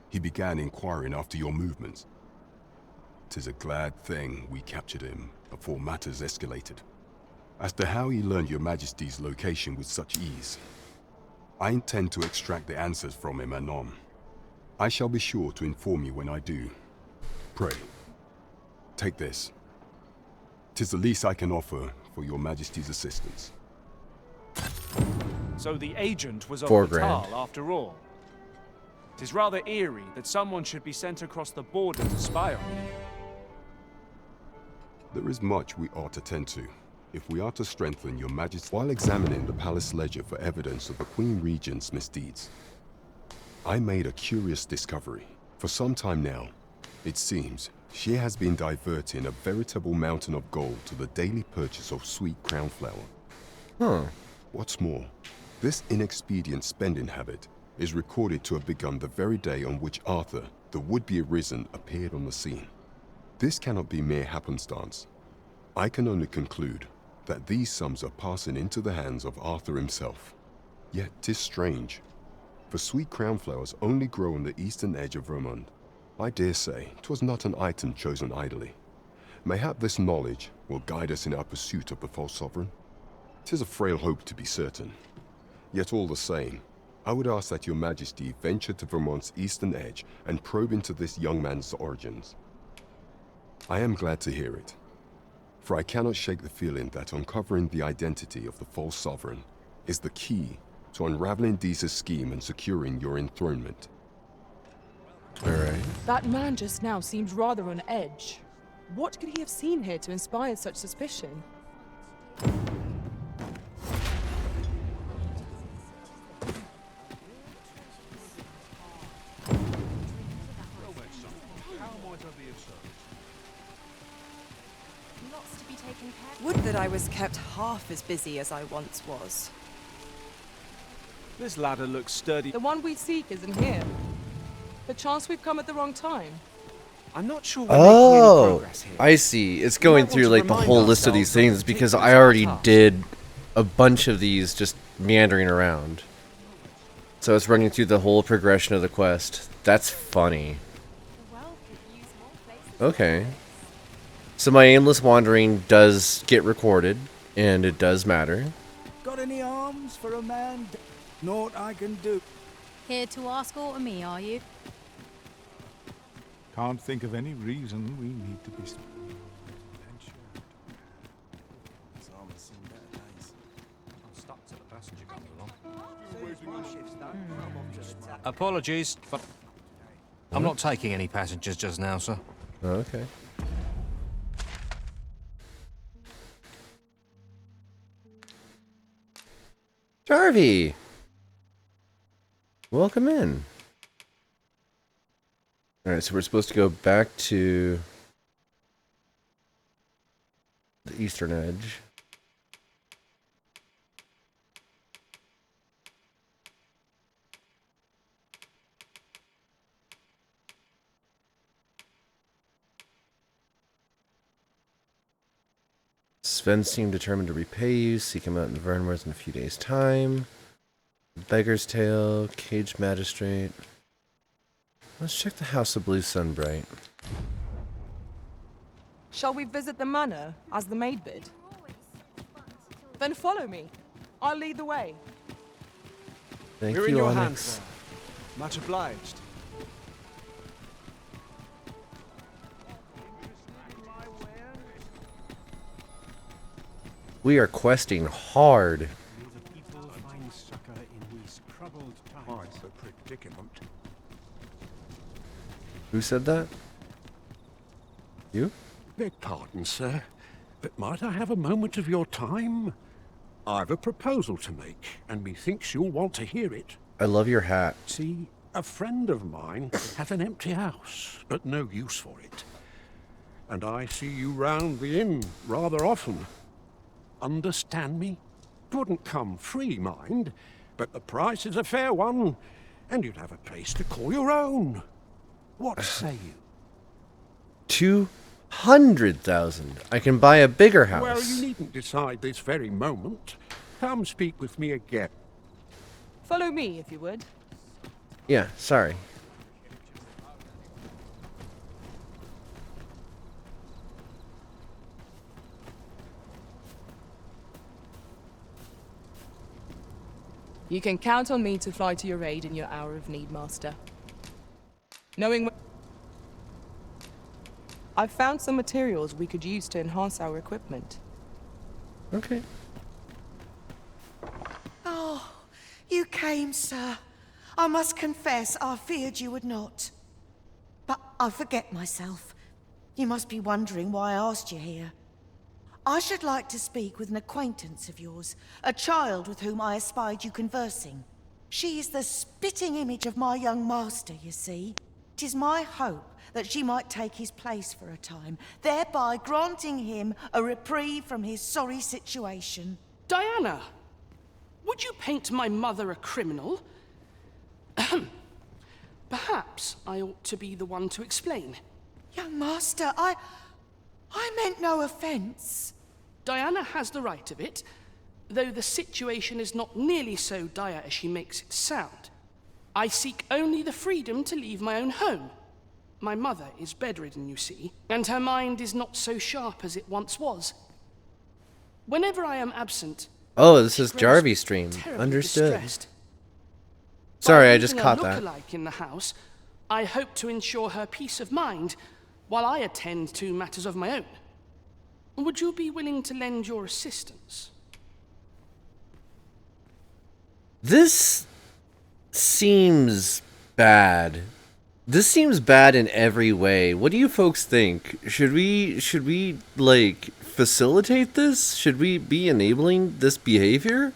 he began inquiring after your movements. 'Tis a glad thing we captured him before matters escalated. As to how he learned Your Majesty's location with such ease, I intend to extract the answers from him anon. I shall be sure to inform you when I do. Pray, take this. 'Tis the least I can offer for Your Majesty's assistance. So the agent was of $4 Batal grand. after all. It is rather eerie that someone should be sent across the border to spy on you. There is much we ought to tend to, if we are to strengthen Your Majesty. While examining the palace ledger for evidence of the Queen Regent's misdeeds, I made a curious discovery. For some time now, it seems she has been diverting a veritable mountain of gold to the daily purchase of sweet crown flower. Huh. What's more, this inexpedient spending habit is recorded to have begun the very day on which Arthur, the would-be arisen, appeared on the scene. This cannot be mere happenstance. I can only conclude that these sums are passing into the hands of Arthur himself. Yet 'tis strange, for sweet crown flowers only grow on the eastern edge of Vermont. I dare say 'twas not an item chosen idly. Mayhap this knowledge will guide us in our pursuit of the false sovereign. 'Tis a frail hope to be certain. Yet all the same, I would ask that Your Majesty venture to Vermont's eastern edge and probe into this young man's origins. I am glad to hear it, for I cannot shake the feeling that uncovering the identity of the false sovereign is the key to unraveling Deeza's scheme and securing your enthronement. Alright. That man just now seems rather on edge. What could he have seen here to inspire such suspicion? Would that I was kept half as busy as I once was. This ladder looks sturdy. The one we seek isn't here. Perchance we've come at the wrong time. I'm not sure we're making any Oh, progress here. I see. It's going want through to like the remind whole list of these ourselves of things because particulars I of our already task. did a bunch of these just meandering around. So it's running through the whole progression of the quest. That's funny. Okay. So my aimless wandering does get recorded, and it does matter. Got any arms for a man? Naught I can do. Here to ask aught of me, are you? Can't think of any reason we need to be. Apologies, but I'm not taking any passengers just now, sir. Okay. Jarvie! Welcome in. Alright, so we're supposed to go back to the eastern edge. Sven seemed determined to repay you. Seek him out in Vernworth in a few days' time. Beggar's Tale, Caged Magistrate. Let's check the House of Blue Sunbright. Shall we visit the manor, as the maid bid? Then follow me. I'll lead the way. Thank We're in you, your Onyx. hands, sir. Much obliged. We are questing hard. Why so predicament? Who said that? You? Beg pardon, sir, but might I have a moment of your time? I've a proposal to make, and methinks you'll want to hear it. I love your hat. See, a friend of mine has an empty house, but no use for it. And I see you round the inn rather often. Understand me? It wouldn't come free, mind, but the price is a fair one, and you'd have a place to call your own. What say you? 200,000. I can buy a bigger house. Well, you needn't decide this very moment. Come speak with me again. Follow me, if you would. Yeah, sorry. You can count on me to fly to your aid in your hour of need, Master. Knowing I've found some materials we could use to enhance our equipment. Okay. Oh, you came, sir. I must confess, I feared you would not. But I forget myself. You must be wondering why I asked you here. I should like to speak with an acquaintance of yours, a child with whom I espied you conversing. She is the spitting image of my young master, you see. 'Tis my hope that she might take his place for a time, thereby granting him a reprieve from his sorry situation. Diana, would you paint my mother a criminal? Perhaps I ought to be the one to explain. Young master, I meant no offense. Diana has the right of it, though the situation is not nearly so dire as she makes it sound. I seek only the freedom to leave my own home. My mother is bedridden, you see, and her mind is not so sharp as it once was. Whenever I am absent... Oh, this is Jarvie stream. terribly Understood. distressed. Sorry, By I just leaving caught a that. look-alike in the house, I hope to ensure her peace of mind while I attend to matters of my own. Would you be willing to lend your assistance? This seems bad. This seems bad in every way. What do you folks think? Should we like facilitate this? Should we be enabling this behavior?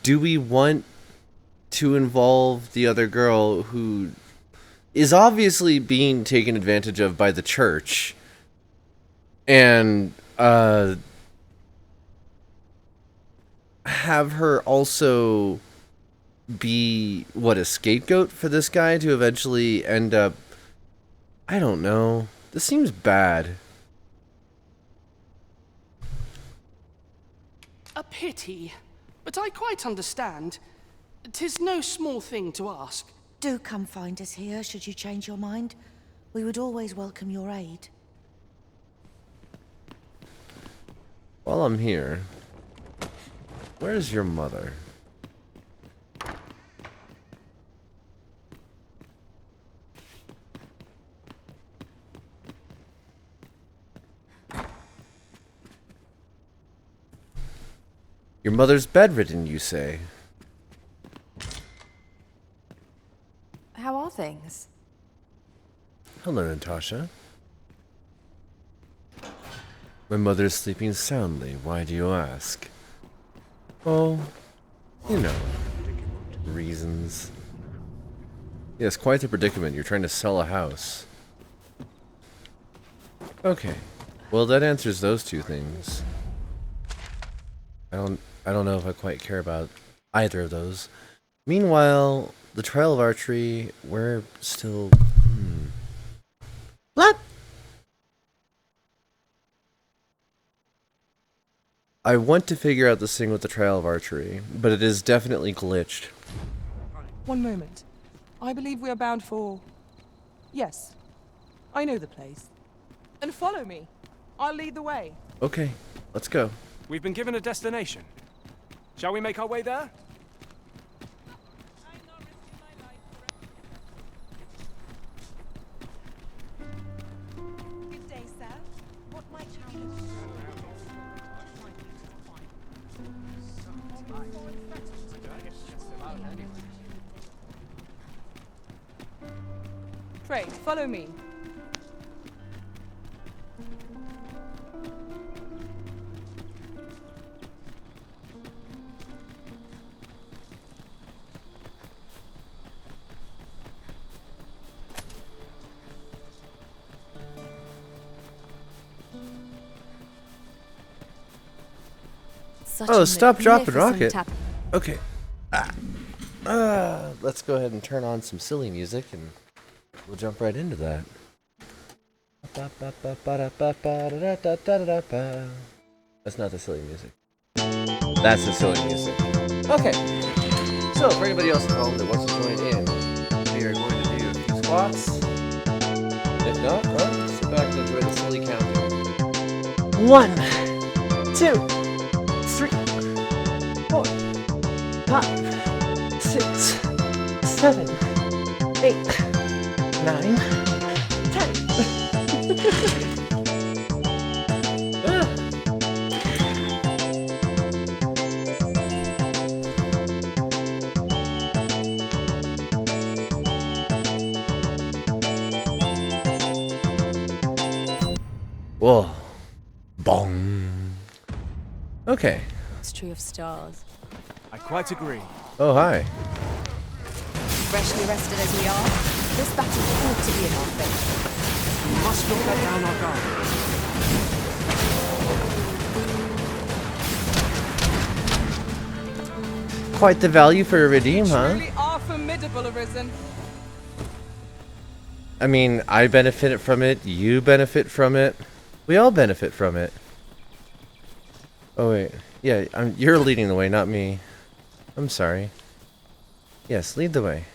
Do we want to involve the other girl who is obviously being taken advantage of by the church and have her also be, what, a scapegoat for this guy to eventually end up I don't know. This seems bad. A pity, but I quite understand. 'Tis no small thing to ask. Do come find us here, should you change your mind. We would always welcome your aid. While I'm here, where's your mother? Your mother's bedridden, you say? How are things? Hello, Natasha. My mother's sleeping soundly. Why do you ask? Oh, you know, reasons. Yes, quite the predicament. You're trying to sell a house. Okay. Well, that answers those two things. I don't know if I quite care about either of those. Meanwhile, the Trial of Archery, we're still... What? I want to figure out this thing with the Trial of Archery, but it is definitely glitched. One moment. I believe we are bound for... Yes. I know the place. And follow me. I'll lead the way. Okay, let's go. We've been given a destination. Shall we make our way there? Good day, sir. What might you... Pray, follow me. Oh, stop, drop, and rocket. Okay. Let's go ahead and turn on some silly music and we'll jump right into that. That's not the silly music. That's the silly music. Okay. So, for anybody else at home that wants to join in, we are going to do a few squats. If not, well, sit back and enjoy the silly counting. 1, 2, 3, 4, 5, 6, 7, 8, 9, 10. Whoa. Bong. Okay. It's true of stars. I quite agree. Oh, hi. Freshly rested as we are, this battle ought to be in our favour. We must not let down our guard. Quite the value for a redeem, huh? Truly are formidable, Arisen. I mean, I benefit from it, you benefit from it, we all benefit from it. Oh wait, yeah, you're leading the way, not me. I'm sorry. Yes, lead the way.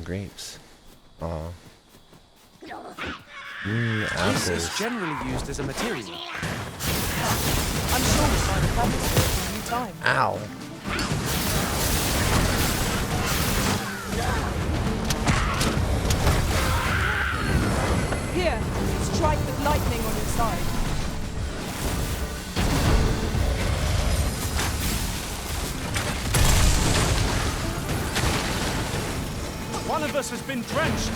Grapes. Aw. This is Apples. generally used as a material. I'm sure we'll find a purpose for it in due time. Ow. Here, strike with lightning on your side. One of us has been drenched.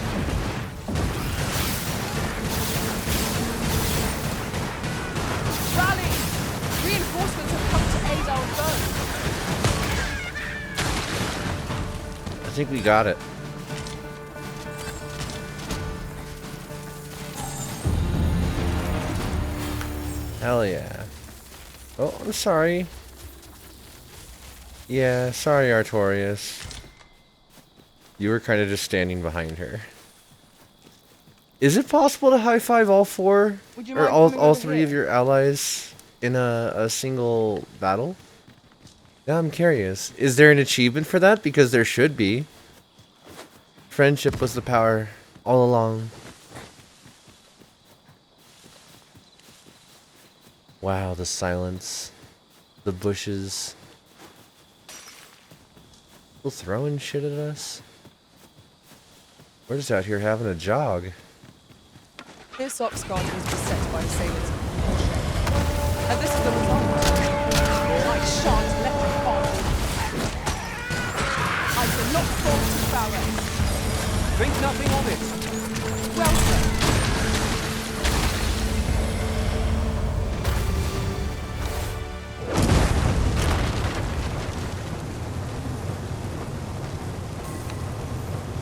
Rally! Reinforcements have come to aid our foe. I think we got it. Hell yeah. Oh, I'm sorry. Yeah, sorry, Artorias. You were kind of just standing behind her. Is it possible to high-five all four, or all three of your allies in a single battle? Now I'm curious. Is there an achievement for that? Because there should be. Friendship was the power all along. Wow, the silence. The bushes. People throwing shit at us. We're just out here having a jog. This ox guard was beset by sailors. And this is the result. I shan't let them pass. I shall not fall to Pharaoh. Think nothing of it. Well, sir.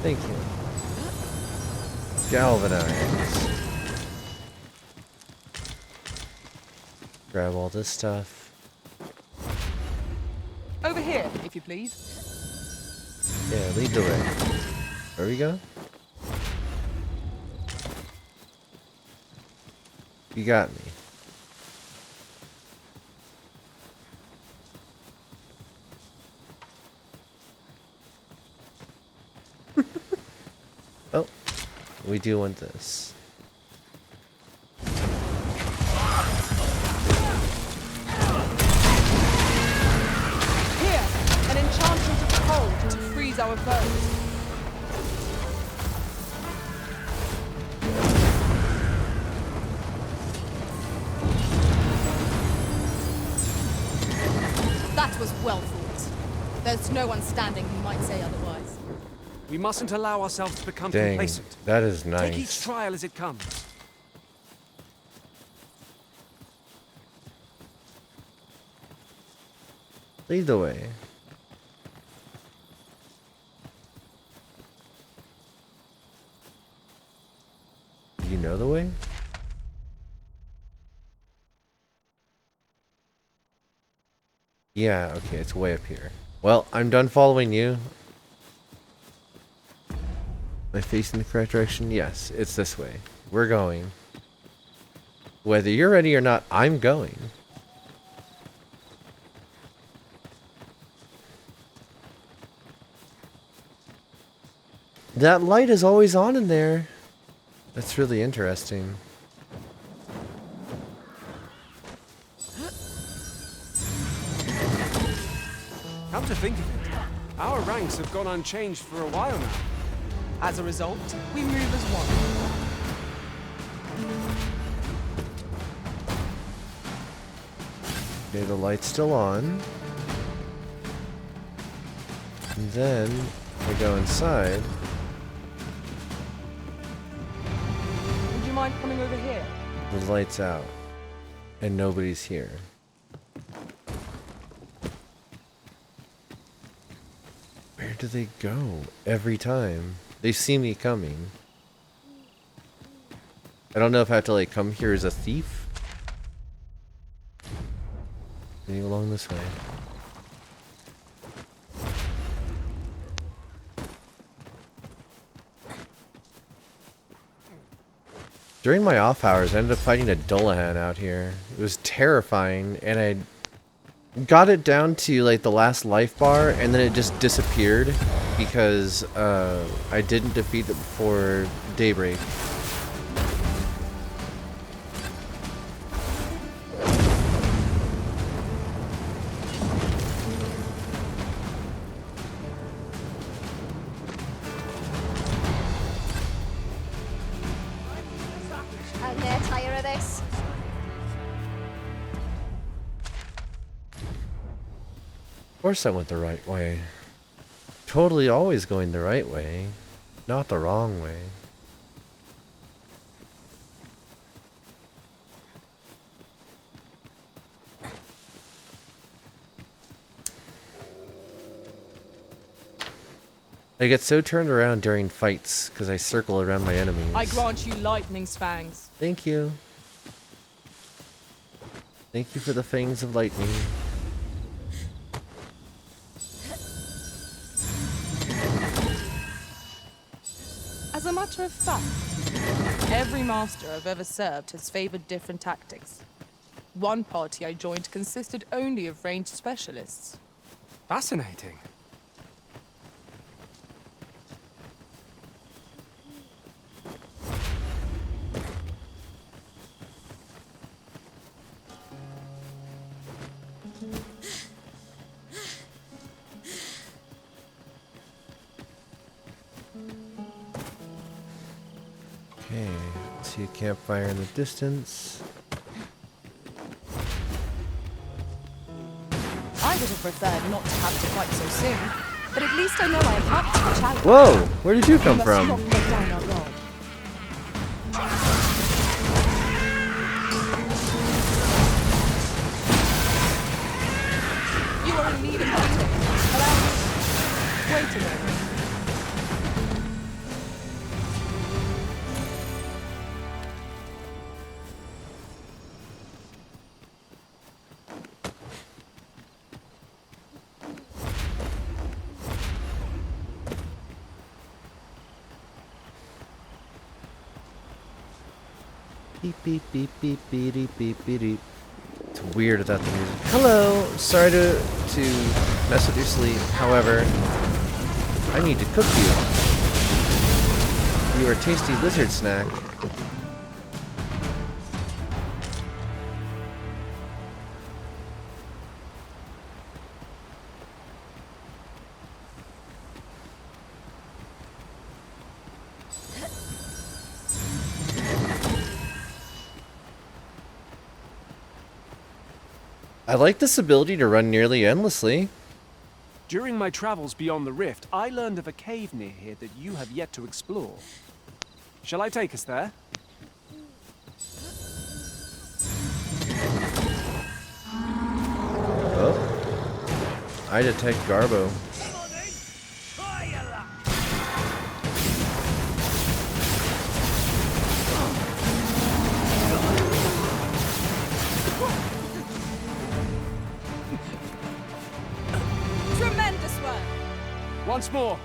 Thank you. Galvanize. Grab all this stuff. Over here, if you please. Yeah, lead the way. Where we go? You got me. Oh, we do want this. Here, an enchantment of cold to freeze our foes. That was well thought. There's no one standing who might say otherwise. We mustn't allow ourselves to become Dang, complacent. that is Take each nice. trial as it comes. Lead the way. You know the way? Yeah, okay, it's way up here. Well, I'm done following you. Am I facing the correct direction? Yes, it's this way. We're going. Whether you're ready or not, I'm going. That light is always on in there. That's really interesting. Come to think of it, our ranks have gone unchanged for a while now. As a result, we move as one. Okay, the light's still on. And then I go inside. Would you mind coming over here? The light's out. And nobody's here. Where do they go every time? They see me coming. I don't know if I have to like come here as a thief. Maybe along this way. During my off hours, I ended up fighting a Dullahan out here. It was terrifying, and I got it down to like the last life bar, and then it just disappeared because I didn't defeat it before daybreak. I'm near tired of this. Of course I went the right way. Totally always going the right way, not the wrong way. I get so turned around during fights because I circle around my enemies. I grant you lightning's fangs. Thank you. Thank you for the fangs of lightning. As a matter of fact, every master I've ever served has favored different tactics. One party I joined consisted only of ranged specialists. Fascinating. Okay, see a campfire in the distance. I would have preferred not to have to quite so soon, but at least I know I am up to the challenge. Whoa! Where did you come We must from? not let down our guard. You are in need of healing. Allow me. Wait a moment. Beep beep beep beep beep beep beep beep beep. It's weird without the music. Hello! Sorry to mess with your sleep. However, I need to cook you. You are a tasty lizard snack. I like this ability to run nearly endlessly. During my travels beyond the rift, I learned of a cave near here that you have yet to explore. Shall I take us there? Oh. I detect Garbo. Tremendous work! Once more.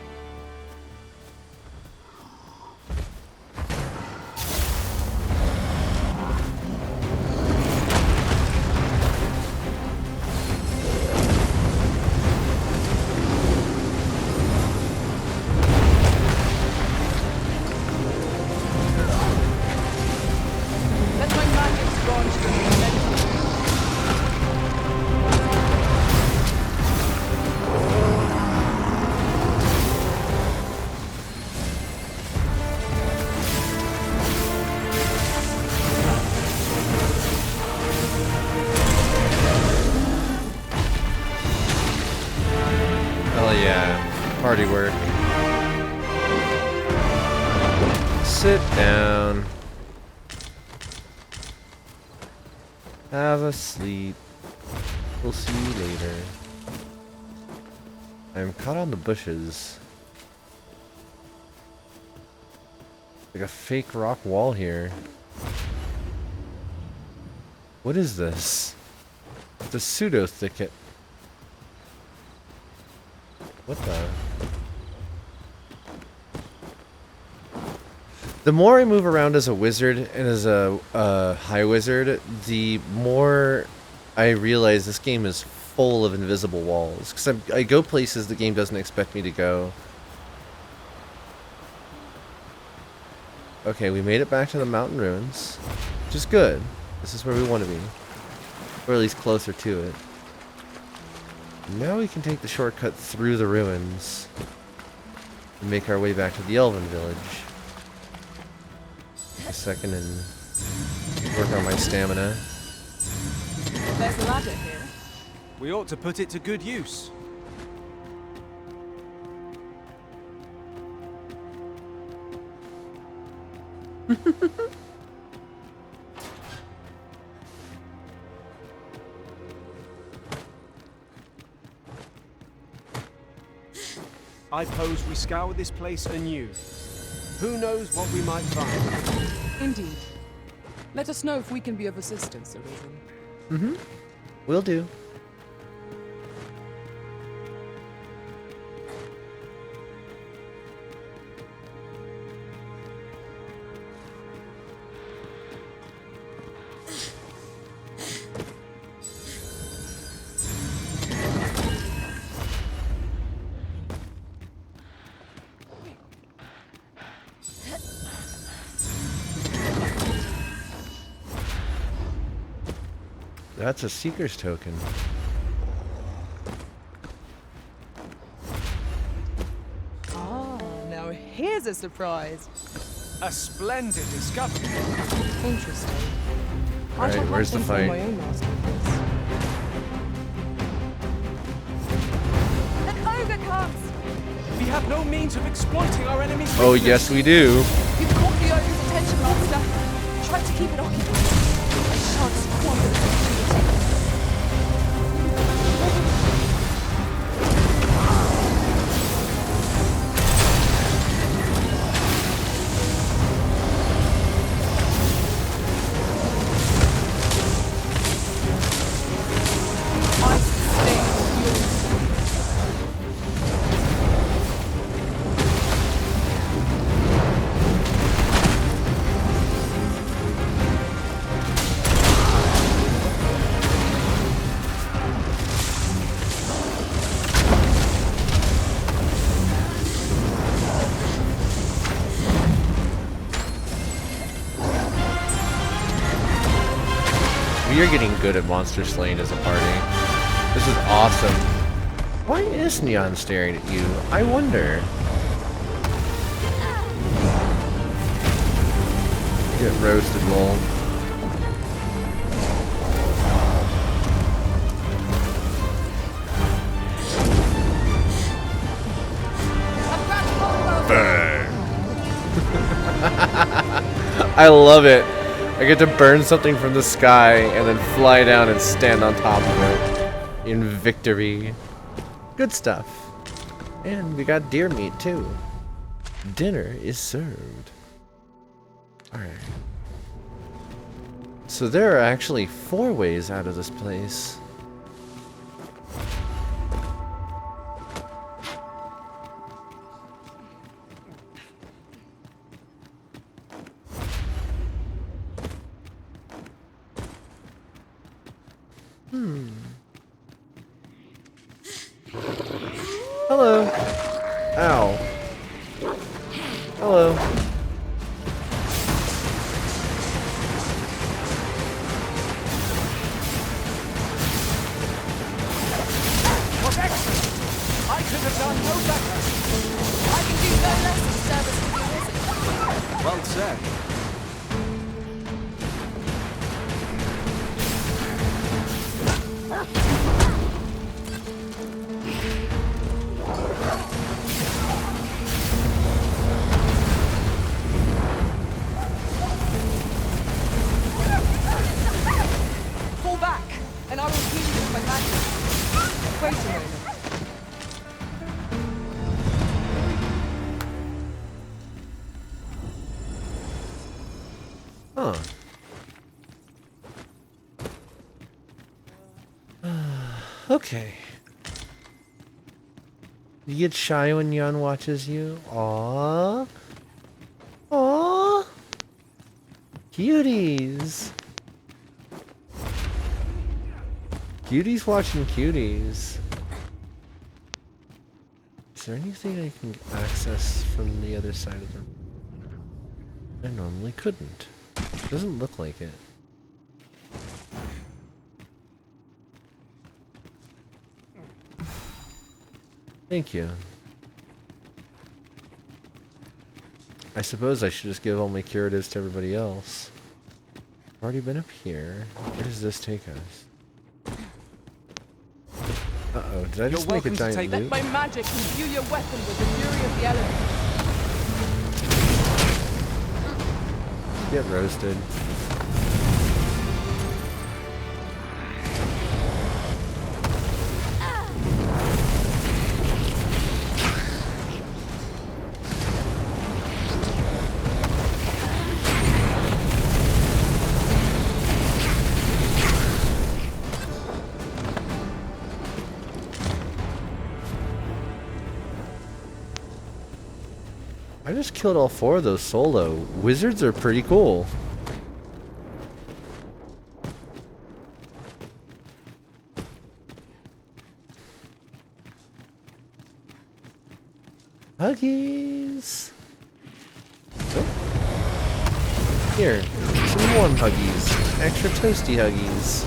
Let my magic launch the momentum. Hell yeah. Party work. Sit down. Have a sleep. We'll see you later. I'm caught on the bushes. Like a fake rock wall here. What is this? It's a pseudo thicket. What the? The more I move around as a wizard and as a high wizard, the more I realize this game is full of invisible walls. Because I go places the game doesn't expect me to go. Okay, we made it back to the mountain ruins, which is good. This is where we want to be. Or at least closer to it. Now we can take the shortcut through the ruins and make our way back to the Elven village. A second and work on my stamina. There's a ladder here. We ought to put it to good use. I pose we scour this place anew. Who knows what we might find? Indeed. Let us know if we can be of assistance, Arisen. Mm-hmm. Will do. That's a Seeker's token. Ah, now here's a surprise. A splendid discovery. Interesting. All right, where's the fight? An ogre comes! We have no means of exploiting our enemy's Oh, weakness. yes, we do. You've caught the ogre's attention, Master. Try to keep it occupied. I shan't squander this opportunity. We are getting good at monster slaying as a party. This is awesome. Why is Neon staring at you? I wonder. Get roasted, lol. Burn. I love it. I get to burn something from the sky and then fly down and stand on top of it in victory. Good stuff. And we got deer meat too. Dinner is served. Alright. So there are actually 4 ways out of this place. Hello. Ow. Hello. What excellent! I could have done no better. I can do no less in service of the wizard. Well said. Fall back, and I will heal you with my magic. Wait a moment. Huh. Okay. You get shy when Yon watches you? Aww. Aww. Cuties. Cuties watching cuties. Is there anything I can access from the other side of the room? I normally couldn't. Doesn't look like it. Thank you. I suppose I should just give all my curatives to everybody else. I've already been up here. Where does this take us? Uh-oh, did I just make a giant loop? Let my magic imbue your weapon with the fury of the elements. Get roasted. just killed all 4 of those solo. Wizards are pretty cool. Huggies! Oh. Here, some warm huggies. Extra toasty huggies.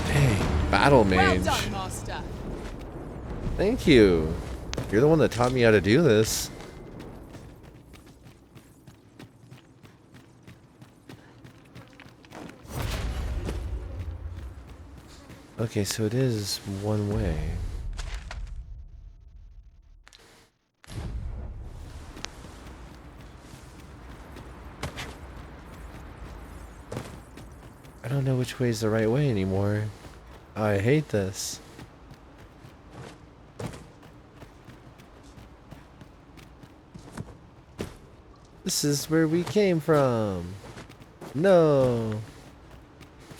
Dang, battle mage. Well done, Master. Thank you. You're the one that taught me how to do this. Okay, so it is one way. I don't know which way is the right way anymore. I hate this. This is where we came from. No.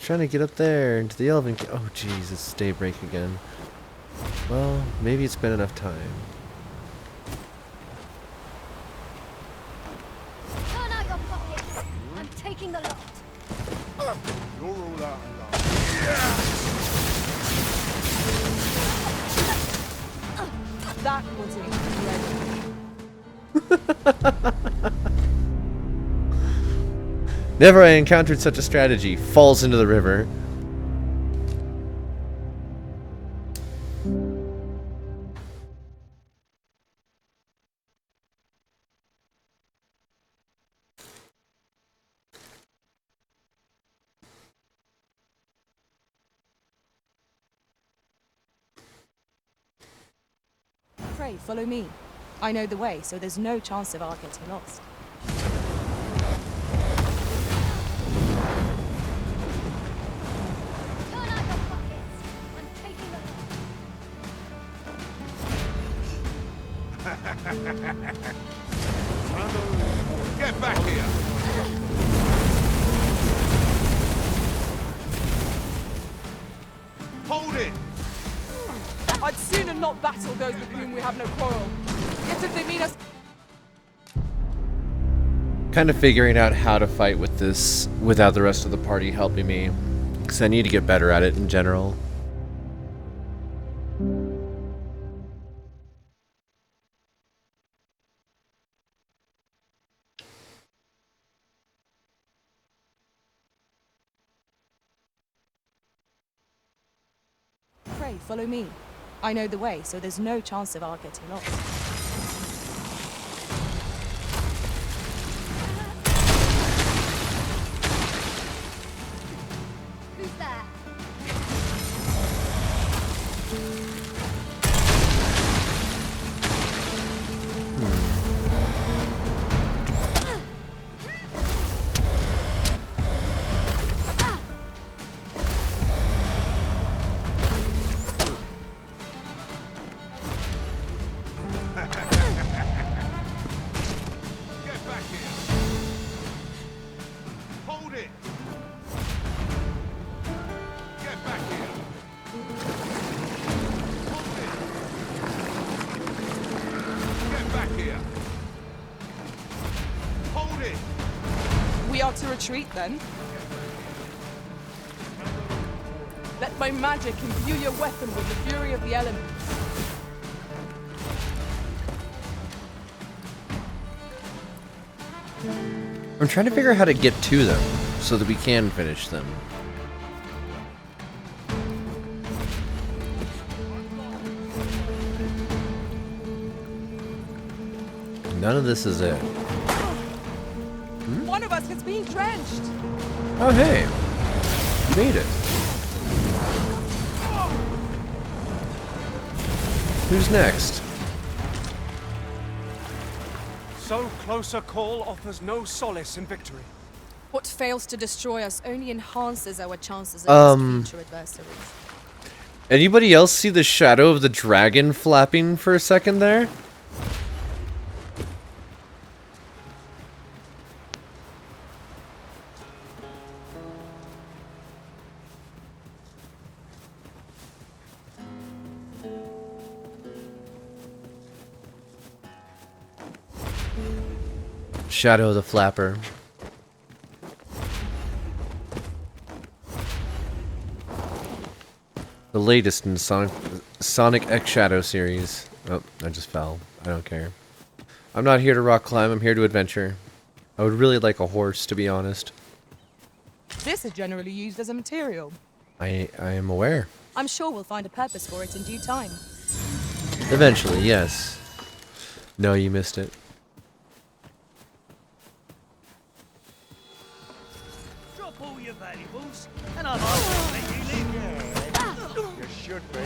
Trying to get up there into the Elven. Oh, jeez, it's daybreak again. Well, maybe it's been enough time. Turn out your pockets. I'm taking the lot. You're all out That was incredible. Never I encountered such a strategy. Falls into the river. Pray, follow me. I know the way, so there's no chance of our getting lost. Turn out your pockets. I'm taking the out. Get back here! Hold it! I'd sooner not battle those with whom we have no quarrel. Yet if they mean us... Kind of figuring out how to fight with this without the rest of the party helping me. Because I need to get better at it in general. Pray, follow me. I know the way, so there's no chance of our getting lost. Who's there? To retreat then. Let my magic imbue your weapon with the fury of the elements. I'm trying to figure out how to get to them so that we can finish them. None of this is it. One of us is being drenched. Oh, hey. You made it. Who's next? So close a call offers no solace in victory. What fails to destroy us only enhances our chances against future adversaries. Anybody else see the shadow of the dragon flapping for a second there? Shadow the Flapper. The latest in Sonic X Shadow series. Oh, I just fell. I don't care. I'm not here to rock climb, I'm here to adventure. I would really like a horse, to be honest. This is generally used as a material. I am aware. I'm sure we'll find a purpose for it in due time. Eventually, yes. No, you missed it. Drop all your valuables, and I'm off to let you live. You should be.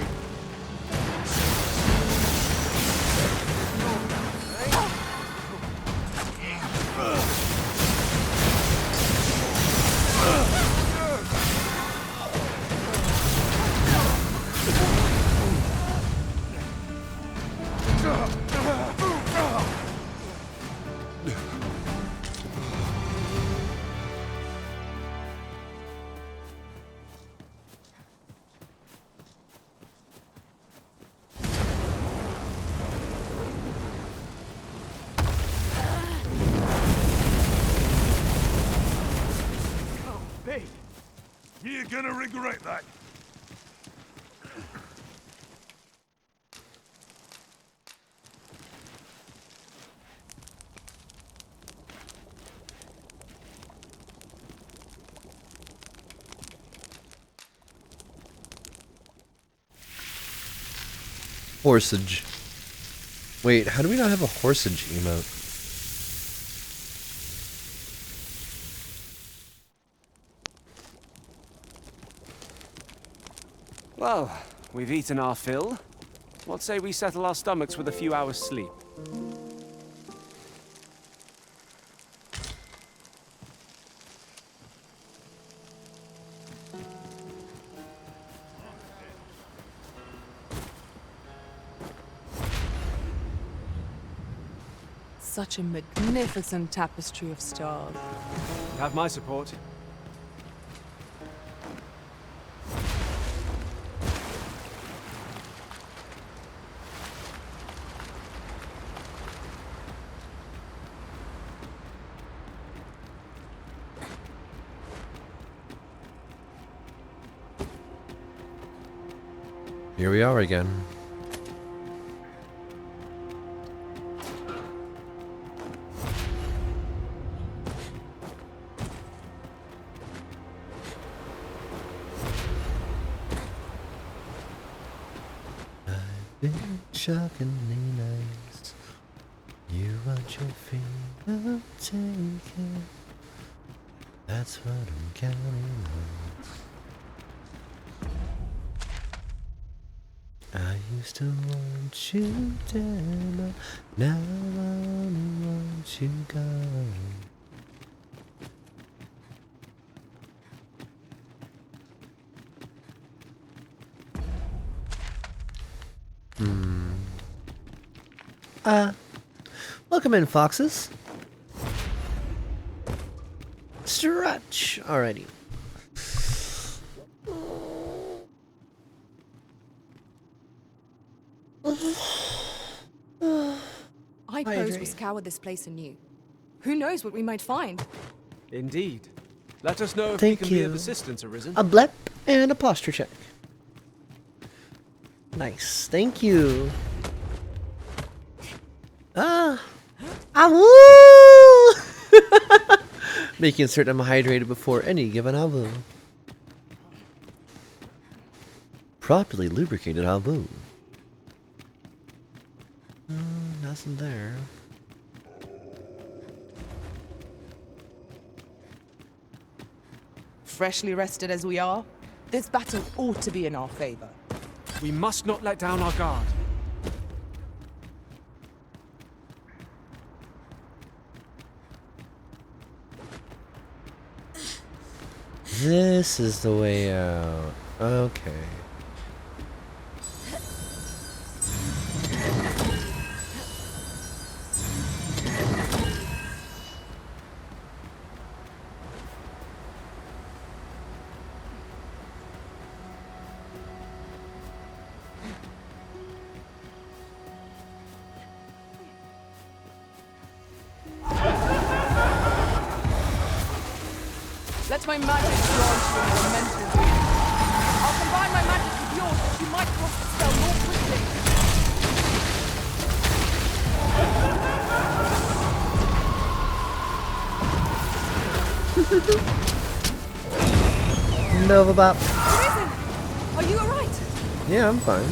You're gonna regret that. Horsage. Wait, how do we not have a horsage emote? Well, we've eaten our fill. What say we settle our stomachs with a few hours' sleep? Such a magnificent tapestry of stars. You have my support. Here we are again. I've been shockingly nice. You want your freedom taken. That's what I'm counting on. I used to want you dead, but now I only want you gone. Welcome in, foxes. Stretch. Alrighty. I pose will scour this place anew. Who knows what we might find? Indeed. Let us know if Thank we can be you. of assistance, Arisen. A blep and a posture check. Nice. Thank you. Awoo! Making certain I'm hydrated before any given avoo. Properly lubricated avoo. Nothing there. Freshly rested as we are, this battle ought to be in our favor. We must not let down our guard. This is the way out. Okay. Let my magic grant you a more mental boon. I'll combine my magic with yours that you might cross the spell more quickly. Nova Bop. Risen, are you alright? Yeah, I'm fine.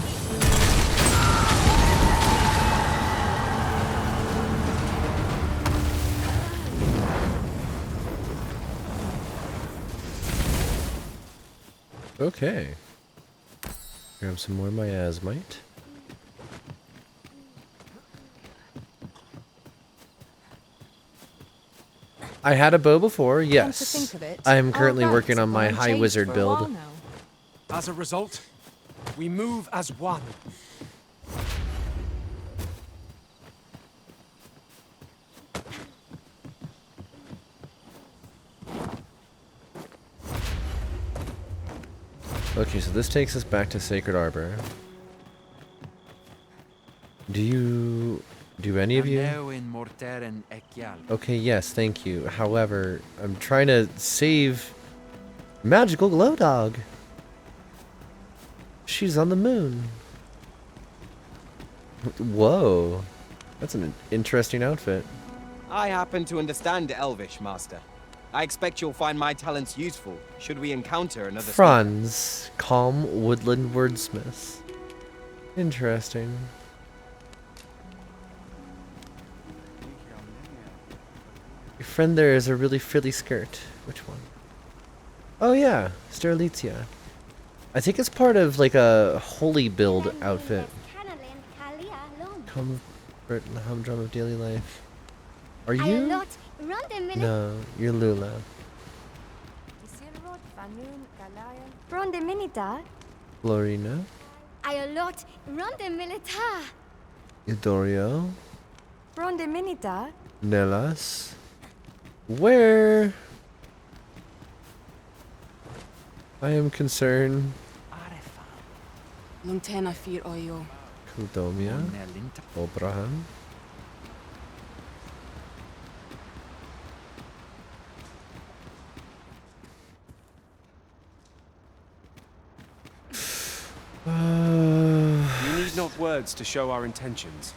Okay. Grab some more miasmite. I had a bow before, yes. I am currently working on my high wizard build. As a result, we move as one. Okay, so this takes us back to Sacred Arbor. Do any of you? Okay, yes, thank you. However, I'm trying to save Magical Glow Dog. She's on the moon. Whoa. That's an interesting outfit. I happen to understand Elvish, Master. I expect you'll find my talents useful should we encounter another Franz, calm woodland wordsmith. Interesting. Your friend there is a really frilly skirt. Which one? Oh yeah, Sterlitzia. I think it's part of like a holy build outfit. Comfort and the humdrum of daily life. Are you? No, you're Lula. Florina. Idorio. Nelas. Where? I am concerned. Kudomia. Obraham. You need not words to show our intentions.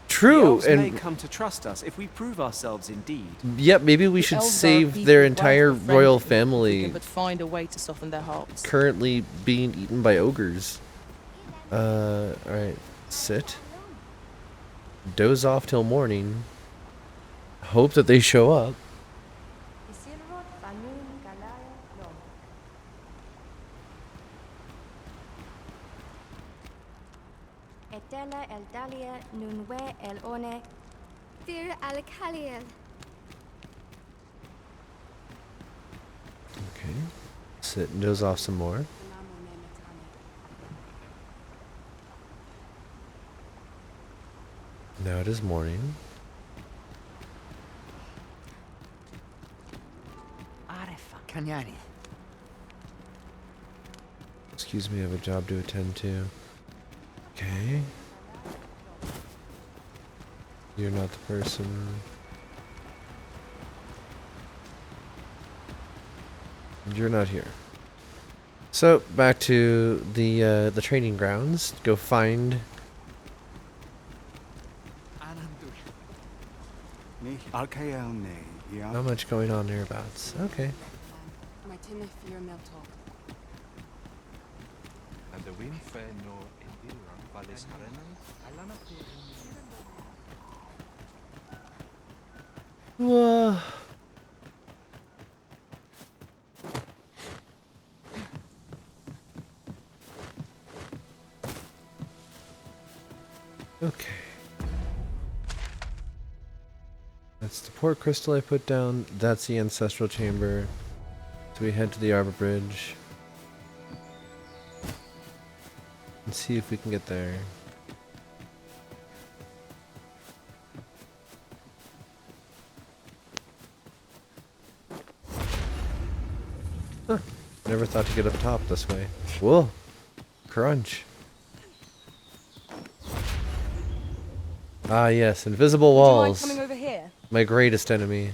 True, The elves and may come to trust us if we prove ourselves indeed. Yep, maybe we should save their entire royal family. But find a way to soften their hearts. Currently being eaten by ogres. Alright. Sit. Doze off till morning. Hope that they show up. Okay. Sit and doze off some more. Now it is morning. Excuse me, I have a job to attend to. Okay. You're not the person. You're not here. So back to the training grounds. Go find. Not much going on thereabouts. Okay. Whoa. Okay. That's the port crystal I put down. That's the ancestral chamber. So we head to the Arbor Bridge. And see if we can get there. Huh. Never thought to get up top this way. Whoa. Crunch. Ah yes, invisible walls. Would you mind coming over here? My greatest enemy.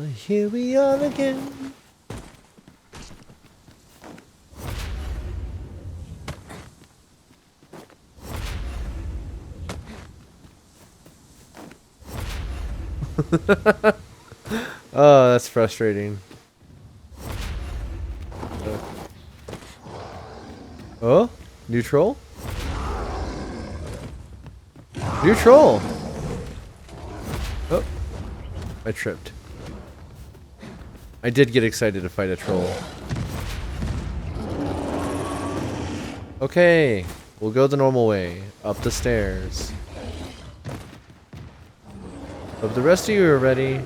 Here we are again. Oh, that's frustrating. Oh, new troll? New troll! Oh, I tripped. I did get excited to fight a troll. Okay, we'll go the normal way, up the stairs. Hope the rest of you are ready.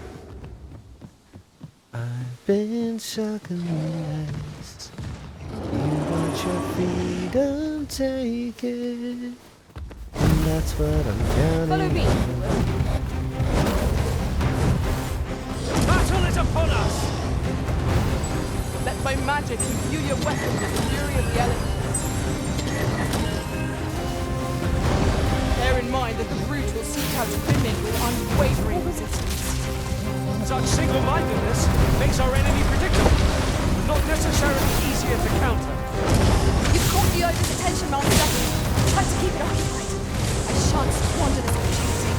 I've been shocking the ice. You want your freedom, take it. And that's what I'm counting. Follow me. Battle is upon us! Let my magic imbue your weapons with the fury of the elements. Bear in mind that the brute will seek out women with unwavering resistance. Such single-mindedness makes our enemy predictable, not necessarily easier to counter. You've caught the Over's attention, Master. Try to keep it occupied. I shan't squander this opportunity.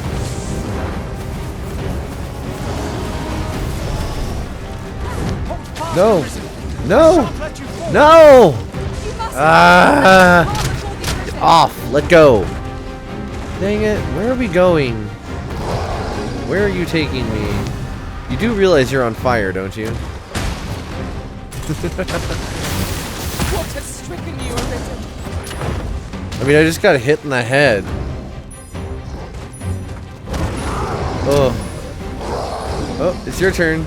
No! No! No! Ah! Get off! Let go! Dang it, where are we going? Where are you taking me? You do realize you're on fire, don't you? What has stricken you, Arisen? I mean, I just got hit in the head. Oh. Oh, it's your turn.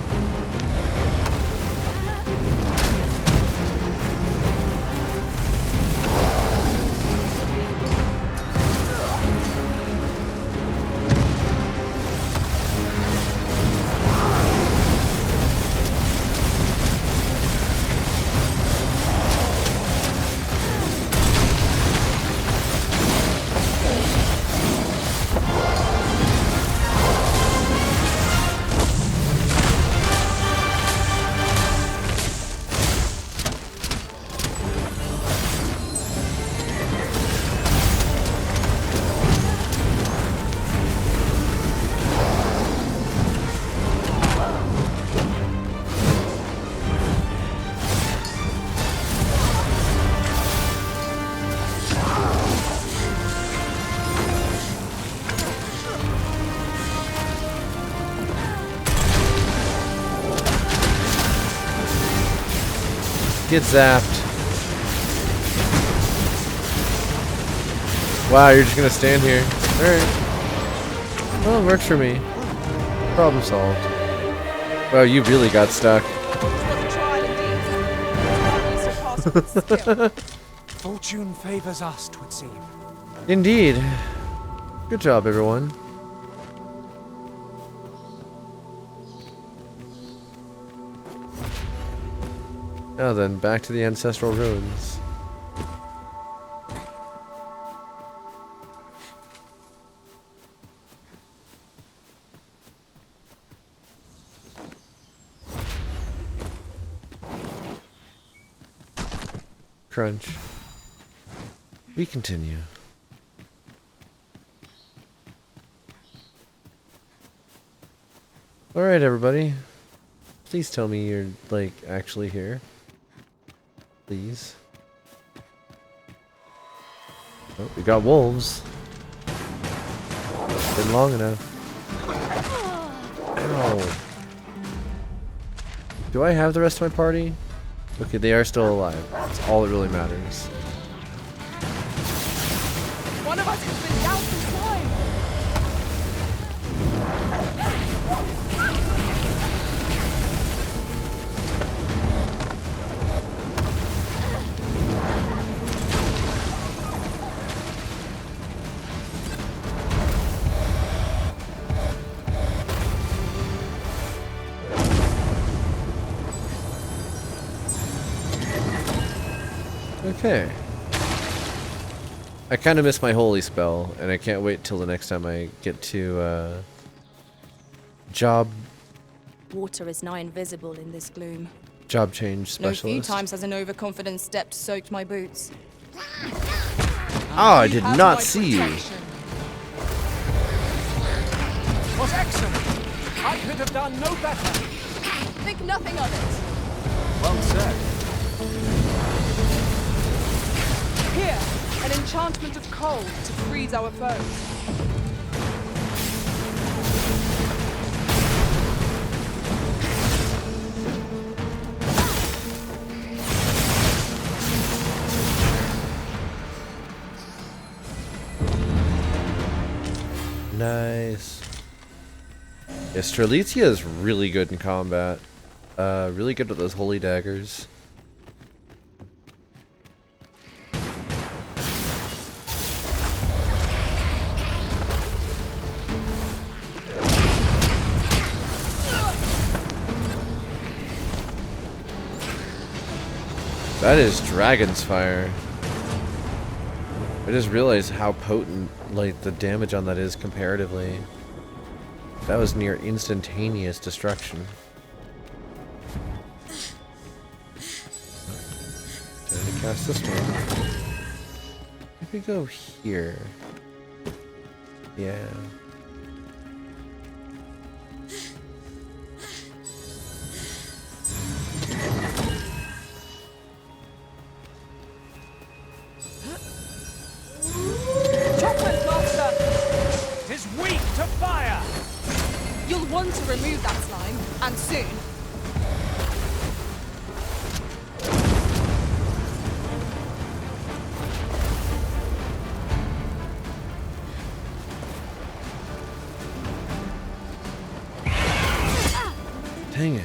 Get zapped. Wow, you're just gonna stand here. Alright. Well, it works for me. Problem solved. Wow, you really got stuck. Fortune favors us, 'twould seem. Indeed. Good job, everyone. Now then, back to the ancestral ruins. Crunch. We continue. Alright, everybody. Please tell me you're, like, actually here. Please. Oh, we got wolves. Been long enough. Ow. Do I have the rest of my party? Okay, they are still alive. That's all that really matters. One of us has been down for time. Okay. I kind of missed my holy spell, and I can't wait till the next time I get to job Water is nigh invisible in this gloom. Job change No specialist. few times has an overconfident step soaked my boots. Oh, I did not see you. Was excellent. I could have done no better. Think nothing of it. Well said. Here, an enchantment of cold to freeze our foes. Nice. Yeah, Strelitzia is really good in combat. Really good with those holy daggers. That is Dragon's Fire. I just realized how potent, like, the damage on that is comparatively. That was near instantaneous destruction. Time to cast this one. If we go here. Yeah. Chocolate Master! 'Tis weak to fire! You'll want to remove that slime, and soon. Dang it.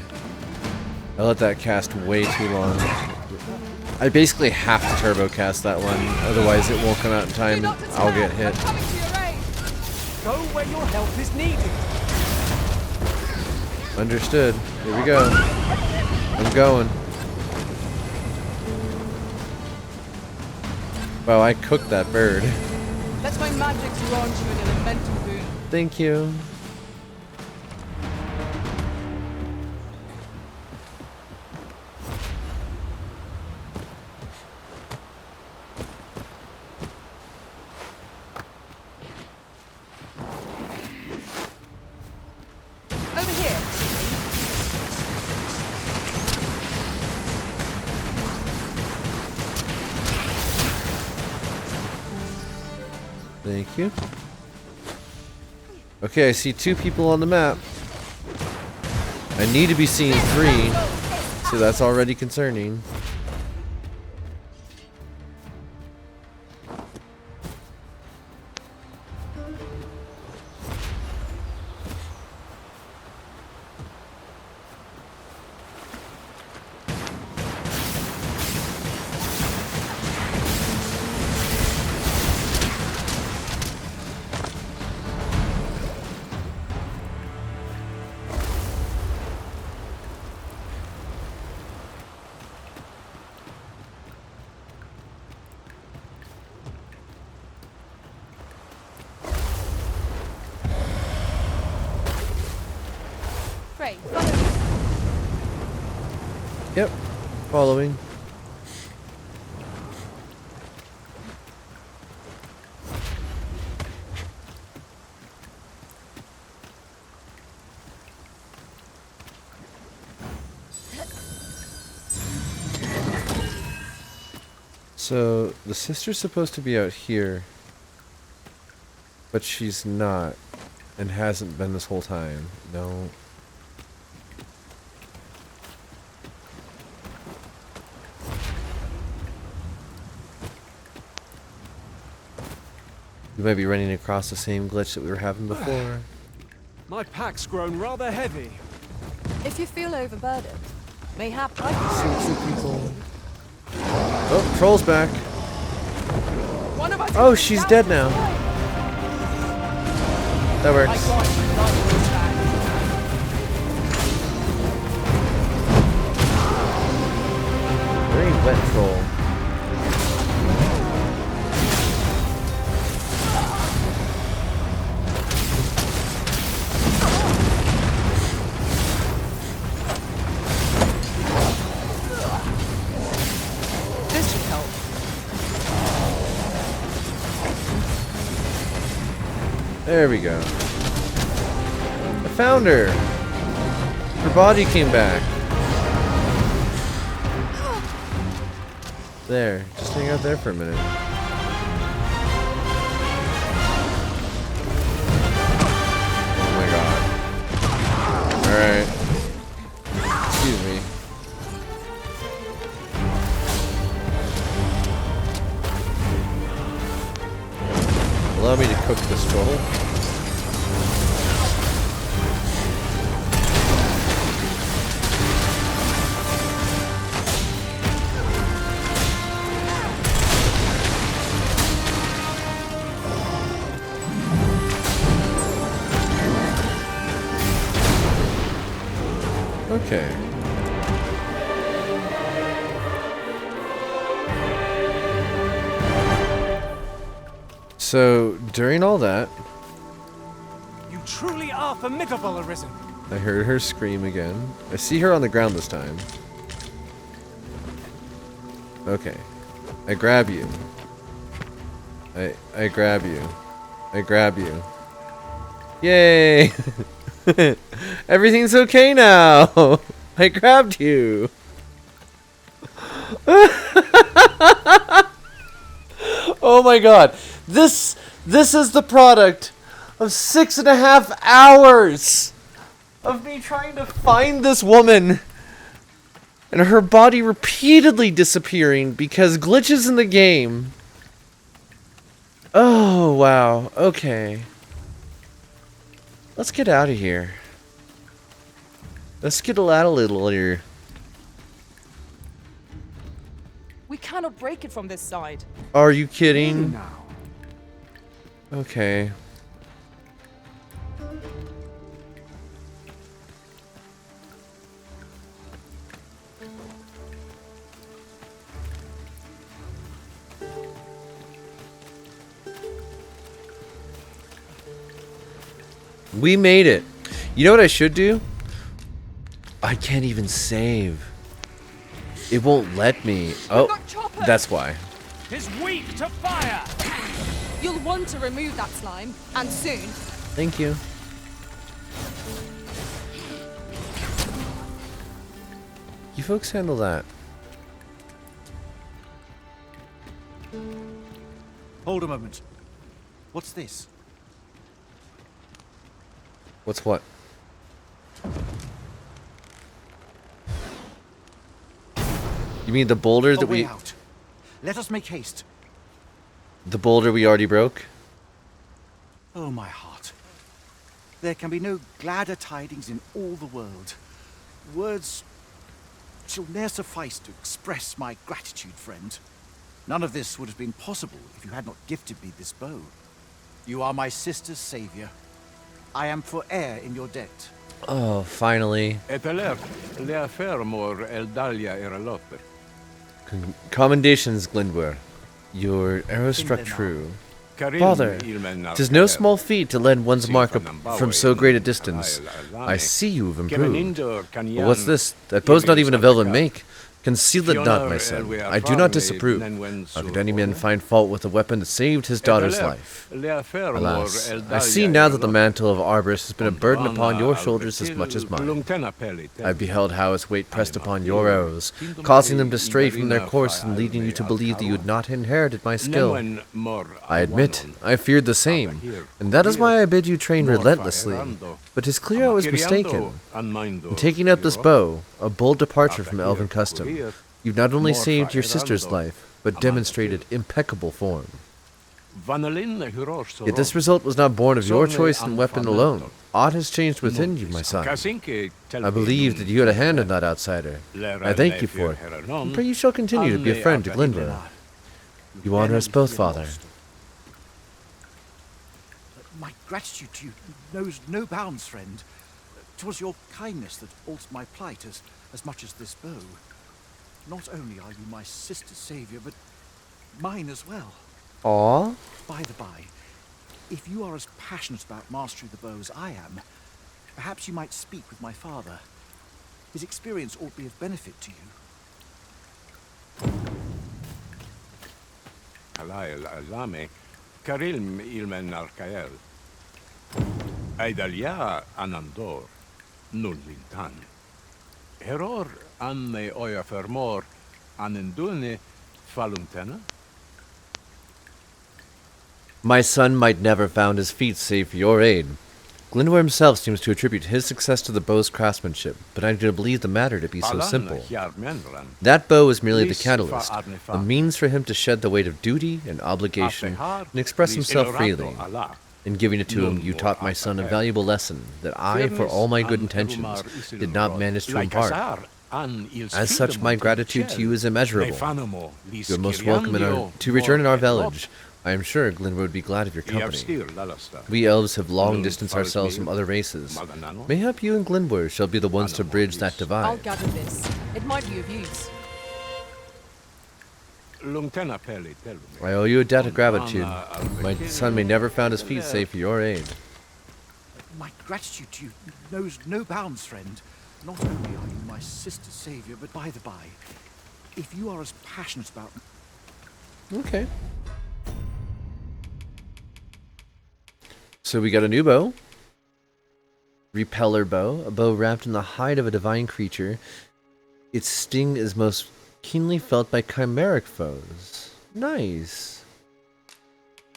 I let that cast way too long. I basically have to turbo cast that one, otherwise it won't come out in time and I'll get hit. Go where your help is needed. Understood. Here we go. I'm going. Wow, I cooked that bird. Let my magic grant you an elemental boon. Thank you. Over here. Thank you. Okay, I see 2 people on the map. I need to be seeing 3, so that's already concerning. Frey, follow me. Yep, following. So, the sister's supposed to be out here, but she's not, and hasn't been this whole time. No. We might be running across the same glitch that we were having before. My pack's grown rather heavy. If you feel overburdened, mayhap I Oh, Troll's back. Oh, she's dead now. That works. Very wet troll. There we go. I found her. Her body came back. There. Just hang out there for a minute. Oh my god. Alright. Excuse me. Allow me to cook this troll. Okay. So, during all that, You truly are formidable, Arisen. I heard her scream again. I see her on the ground this time. Okay. I grab you. I grab you. I grab you. Yay! Everything's okay now! I grabbed you! Oh my god! This is the product of 6.5 hours of me trying to find this woman and her body repeatedly disappearing because glitches in the game. Oh wow, okay. Let's get out of here. Let's get out a little here. We cannot break it from this side. Are you kidding? Okay. We made it. You know what I should do? I can't even save. It won't let me. Oh, that's why. Is weak to fire. You'll want to remove that slime, and soon. Thank you. You folks handle that. Hold a moment. What's this? What's what? You mean the boulder that we... out. Let us make haste. The boulder we already broke? Oh, my heart. There can be no gladder tidings in all the world. Words shall ne'er suffice to express my gratitude, friend. None of this would have been possible if you had not gifted me this bow. You are my sister's savior. I am forever in your debt. Oh, finally. Commendations, Glindwer. Your arrow struck true. Father, 'tis no small feat to lend one's mark from so great a distance. I see you have improved. But what's this? That bow's not even of elven make. Conceal it not, my son. I do not disapprove. How could any man find fault with a weapon that saved his daughter's life? Alas, I see now that the mantle of Arborist has been a burden upon your shoulders as much as mine. I beheld how its weight pressed upon your arrows, causing them to stray from their course and leading you to believe that you had not inherited my skill. I admit, I feared the same, and that is why I bid you train relentlessly. But 'tis clear I was mistaken. In taking up this bow, a bold departure from elven custom, you've not only saved your sister's life, but demonstrated impeccable form. Yet this result was not born of your choice in weapon alone. Aught has changed within you, my son. I believe that you had a hand in that outsider. I thank you for it, and pray you shall continue to be a friend to Glindwer. You honor us both, Father. My gratitude to you knows no bounds, friend. 'Twas your kindness that altered my plight as much as this bow. Not only are you my sister's savior, but mine as well. Aww. By the by, if you are as passionate about mastery of the bow as I am, perhaps you might speak with my father. His experience ought to be of benefit to you. Aidalia anandor, nullintan. Error anne oia fermor, anendune faluntena? My son might never found his feet save for your aid. Glendower himself seems to attribute his success to the bow's craftsmanship, but I do not believe the matter to be so simple. That bow was merely the catalyst, a means for him to shed the weight of duty and obligation and express himself freely. In giving it to him, you taught my son a valuable lesson that I, for all my good intentions, did not manage to impart. As such, my gratitude to you is immeasurable. You are most welcome to return in our village. I am sure Glenwood would be glad of your company. We elves have long distanced ourselves from other races. Mayhap you and Glenwood shall be the ones to bridge that I'll divide. gather this. It might be of use. I owe you a debt of gratitude. My son may never found his feet save for your aid. My gratitude to you knows no bounds, friend. Not only are you my sister's savior, but by the by, if you are as passionate about... Okay. So we got a new bow. Repeller bow. A bow wrapped in the hide of a divine creature. Its sting is most keenly felt by chimeric foes. Nice.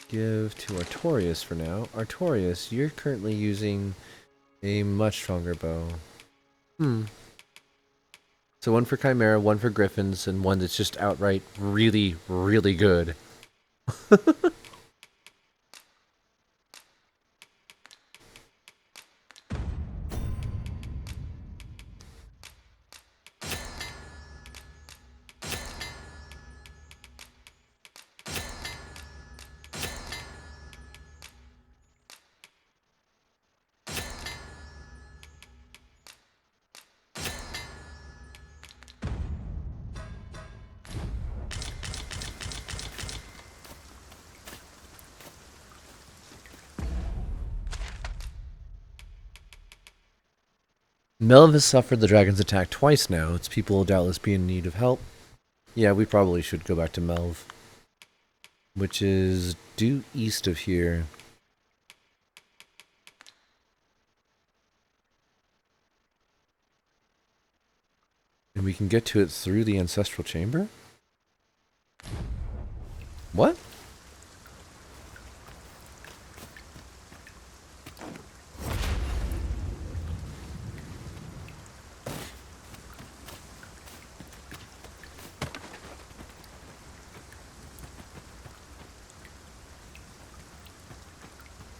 Give to Artorias for now. Artorias, you're currently using a much stronger bow. So one for Chimera, one for Griffins, and one that's just outright really, really good. Melv has suffered the dragon's attack twice now. Its people will doubtless be in need of help. Yeah, we probably should go back to Melv, which is due east of here. And we can get to it through the ancestral chamber? What?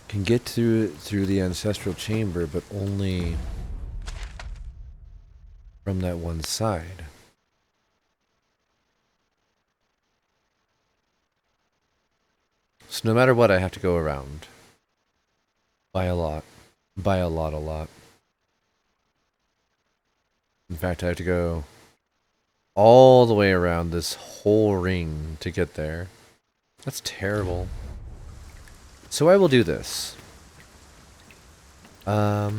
Can get through the ancestral chamber, but only from that one side. So no matter what, I have to go around. By a lot. By a lot. In fact, I have to go all the way around this whole ring to get there. That's terrible. So I will do this. How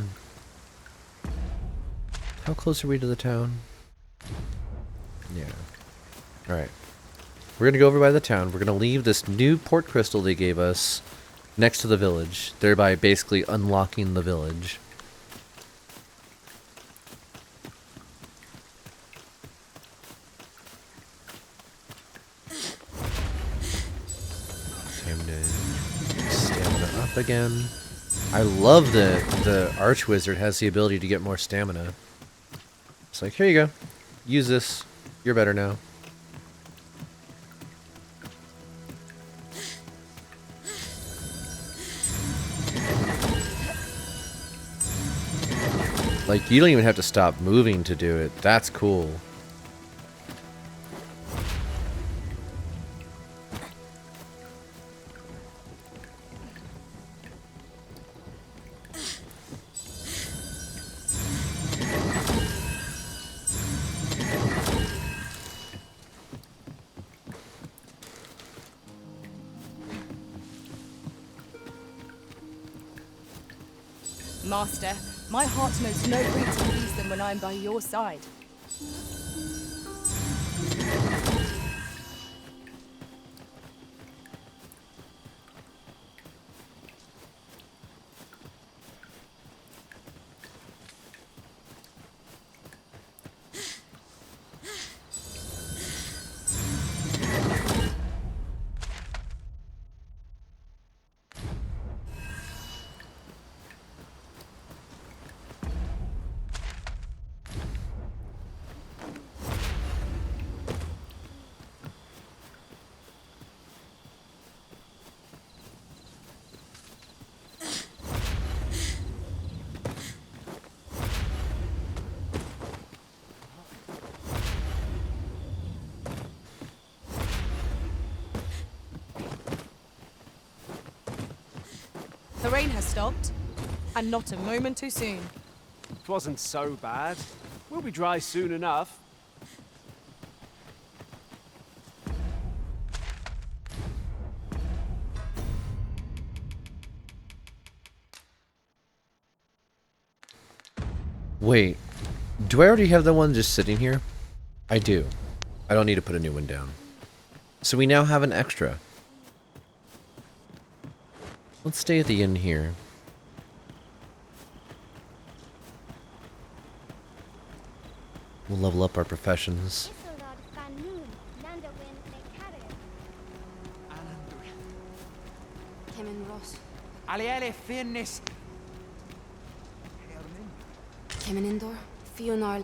close are we to the town? Yeah. Alright. We're gonna go over by the town. We're gonna leave this new port crystal they gave us next to the village, thereby basically unlocking the village. Time to stamina up again. I love that the Archwizard has the ability to get more stamina. It's like, here you go. Use this. You're better now. Like, you don't even have to stop moving to do it. That's cool. Master, my heart knows no greater peace than when I am by your side. The rain has stopped, and not a moment too soon. It wasn't so bad. We'll be dry soon enough. Wait, do I already have the one just sitting here? I do. I don't need to put a new one down. So we now have an extra. Let's stay at the inn here. We'll level up our professions. Aliele Finnis. Kemenindor, Fionar.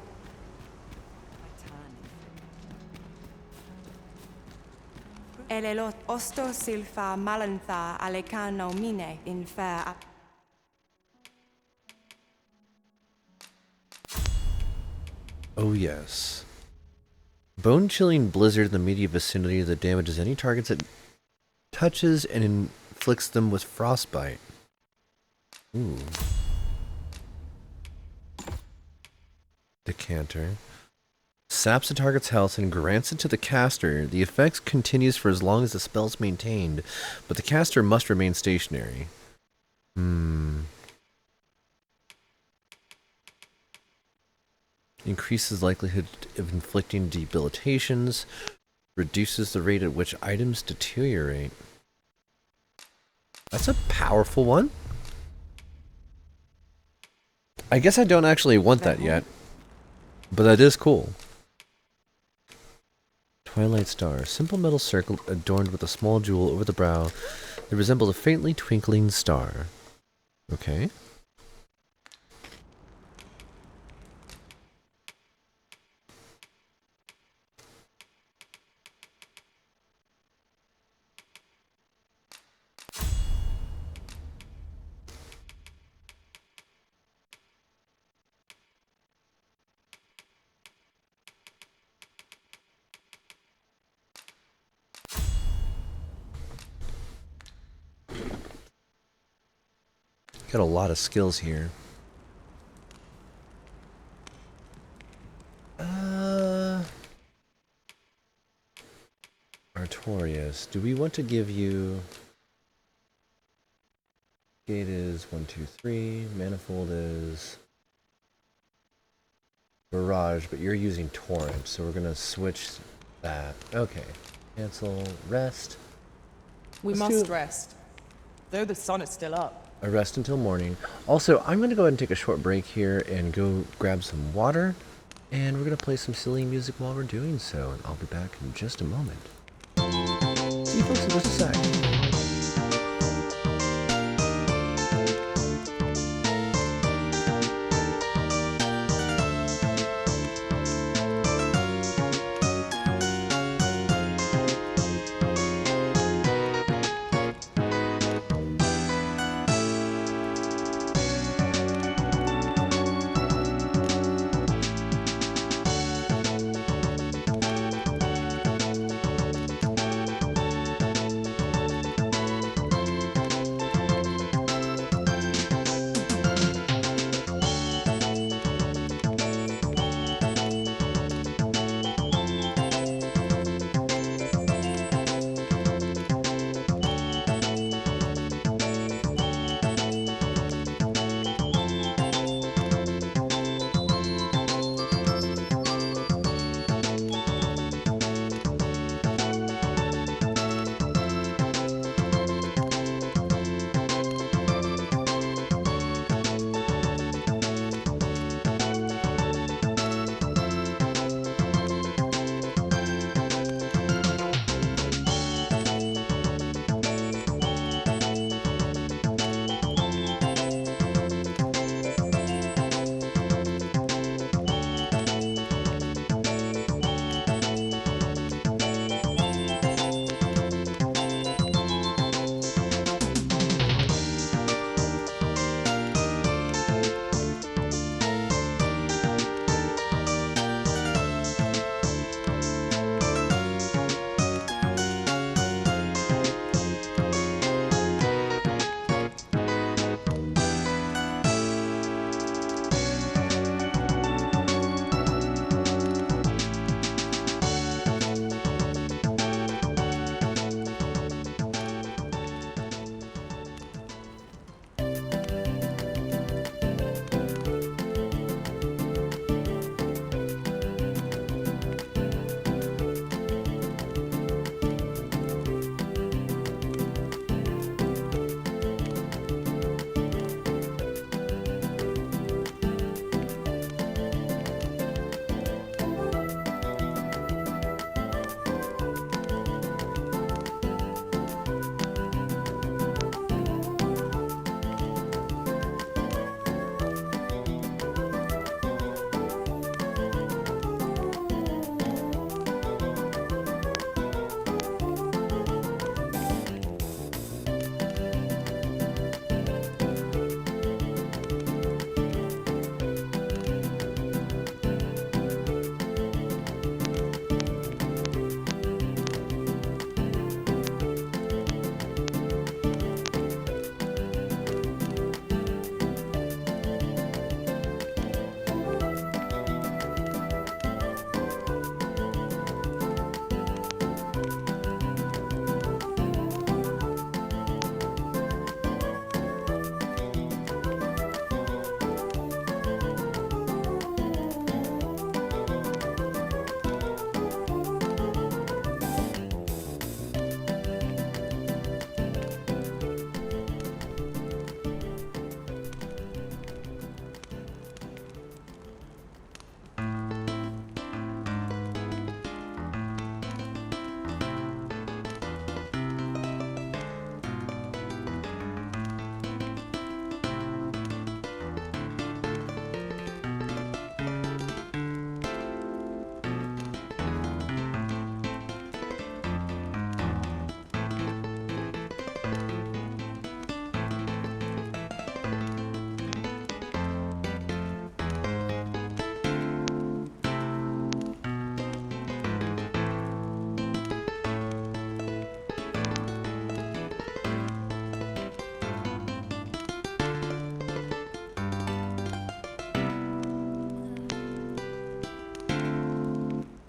Elelot osto silfa malantha alecano mine in fair. Oh yes. Bone-chilling blizzard in the immediate vicinity that damages any targets it touches and inflicts them with frostbite. Ooh. Decanter. Saps the target's health and grants it to the caster. The effect continues for as long as the spell's maintained, but the caster must remain stationary. Increases likelihood of inflicting debilitations. Reduces the rate at which items deteriorate. That's a powerful one. I guess I don't actually want that yet. But that is cool. Twilight Star. Simple metal circle adorned with a small jewel over the brow that resembles a faintly twinkling star. Okay. Got a lot of skills here. Artorias. Do we want to give you... Gate is 1, 2, 3. Manifold is... Barrage, but you're using Torrent, so we're going to switch that. Okay. Cancel. Rest. We must rest, though the sun is still up. A rest until morning. Also, I'm going to go ahead and take a short break here and go grab some water. And we're going to play some silly music while we're doing so. And I'll be back in just a moment. See you folks in just a sec.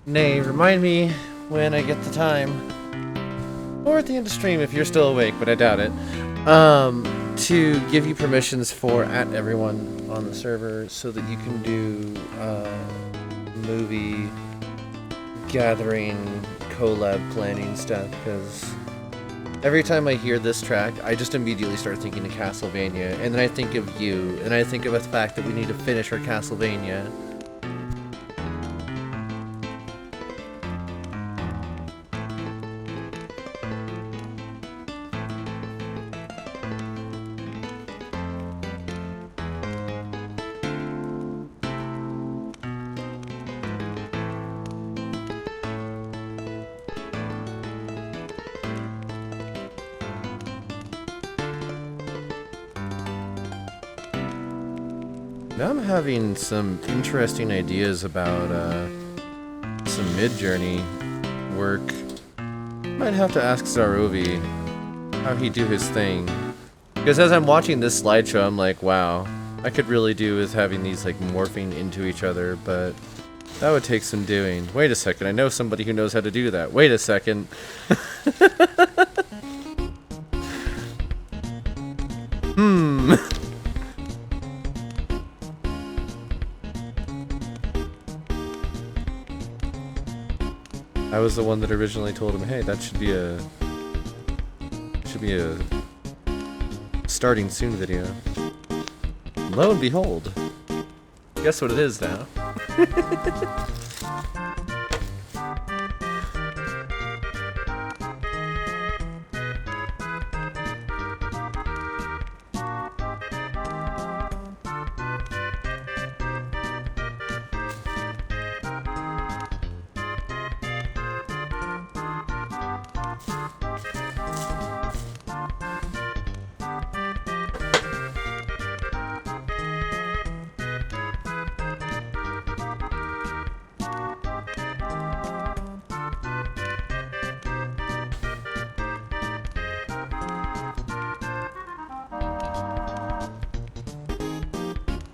Nay, remind me when I get the time. Or at the end of stream if you're still awake, but I doubt it. To give you permissions for @everyone on the server so that you can do movie gathering, collab planning stuff, because every time I hear this track, I just immediately start thinking of Castlevania, and then I think of you, and I think of the fact that we need to finish our Castlevania. Now I'm having some interesting ideas about some mid-journey work. Might have to ask Zarovi how he do his thing. Because as I'm watching this slideshow, I'm like, wow, I could really do with having these like morphing into each other, but that would take some doing. Wait a second, I know somebody who knows how to do that. Wait a second. I was the one that originally told him, hey, that should be a starting soon video. Lo and behold, guess what it is now?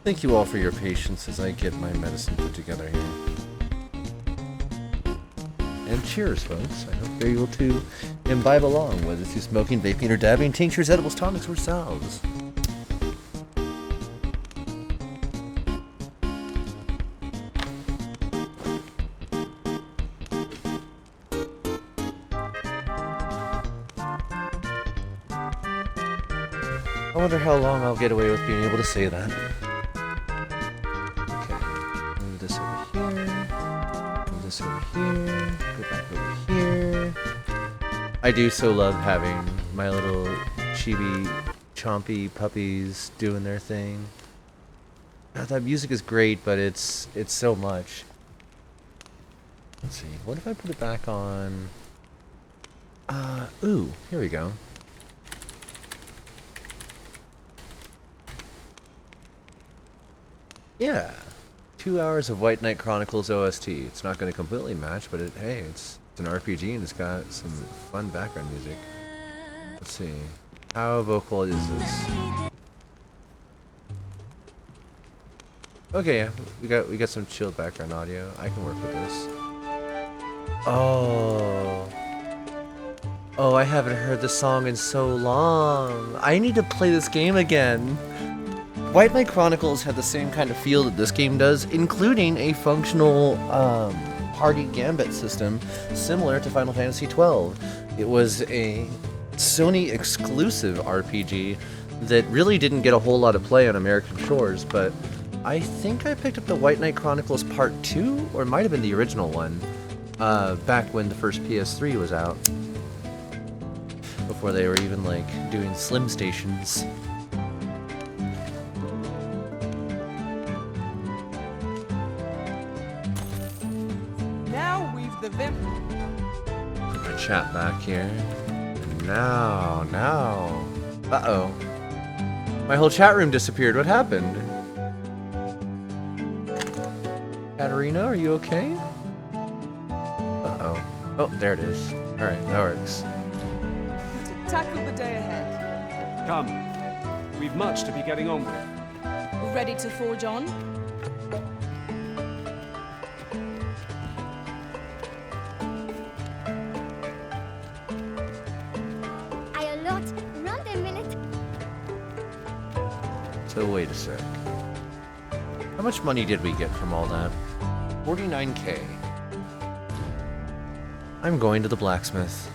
Thank you all for your patience as I get my medicine put together here. And cheers, folks. I hope you're able to imbibe along, whether through smoking, vaping, or dabbing, tinctures, edibles, tonics, or salves. I wonder how long I'll get away with being able to say that. Move this over here. Move this over here. Go back over here. I do so love having my little chibi, chompy puppies doing their thing. God, that music is great, but it's so much. Let's see. What if I put it back on? Ooh, here we go. Yeah, 2 hours of White Knight Chronicles OST. It's not going to completely match, but hey, it's an RPG and it's got some fun background music. Let's see, how vocal is this? Okay, yeah, we got some chilled background audio. I can work with this. Oh, I haven't heard this song in so long. I need to play this game again. White Knight Chronicles had the same kind of feel that this game does, including a functional party gambit system similar to Final Fantasy XII. It was a Sony exclusive RPG that really didn't get a whole lot of play on American shores, but I think I picked up the White Knight Chronicles Part 2, or it might have been the original one, back when the first PS3 was out, before they were even like doing Slim Stations. Put my chat back here. And now. Uh-oh. My whole chat room disappeared. What happened? Katarina, are you okay? Uh-oh. Oh, there it is. Alright, that works. Tackle the day ahead. Come. We've much to be getting on with. Ready to forge on? So wait a sec. How much money did we get from all that? 49k. I'm going to the blacksmith.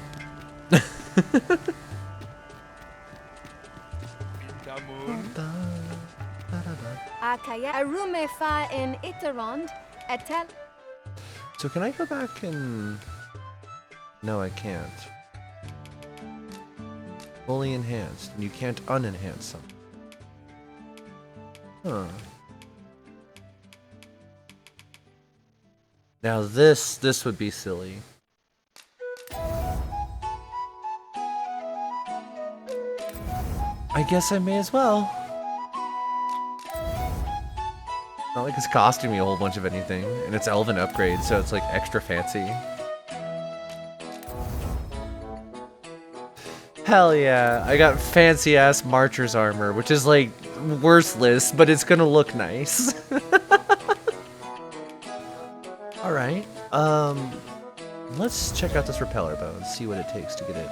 Akaya arume fa in Itarond, etel. So can I go back and... No, I can't. Fully enhanced, and you can't unenhance something. Huh. Now this would be silly. I guess I may as well. Not like it's costing me a whole bunch of anything, and it's elven upgrade, so it's like extra fancy. Hell yeah, I got fancy ass Marcher's armor, which is like worthless, but it's gonna look nice. Alright, let's check out this repeller bow and see what it takes to get it.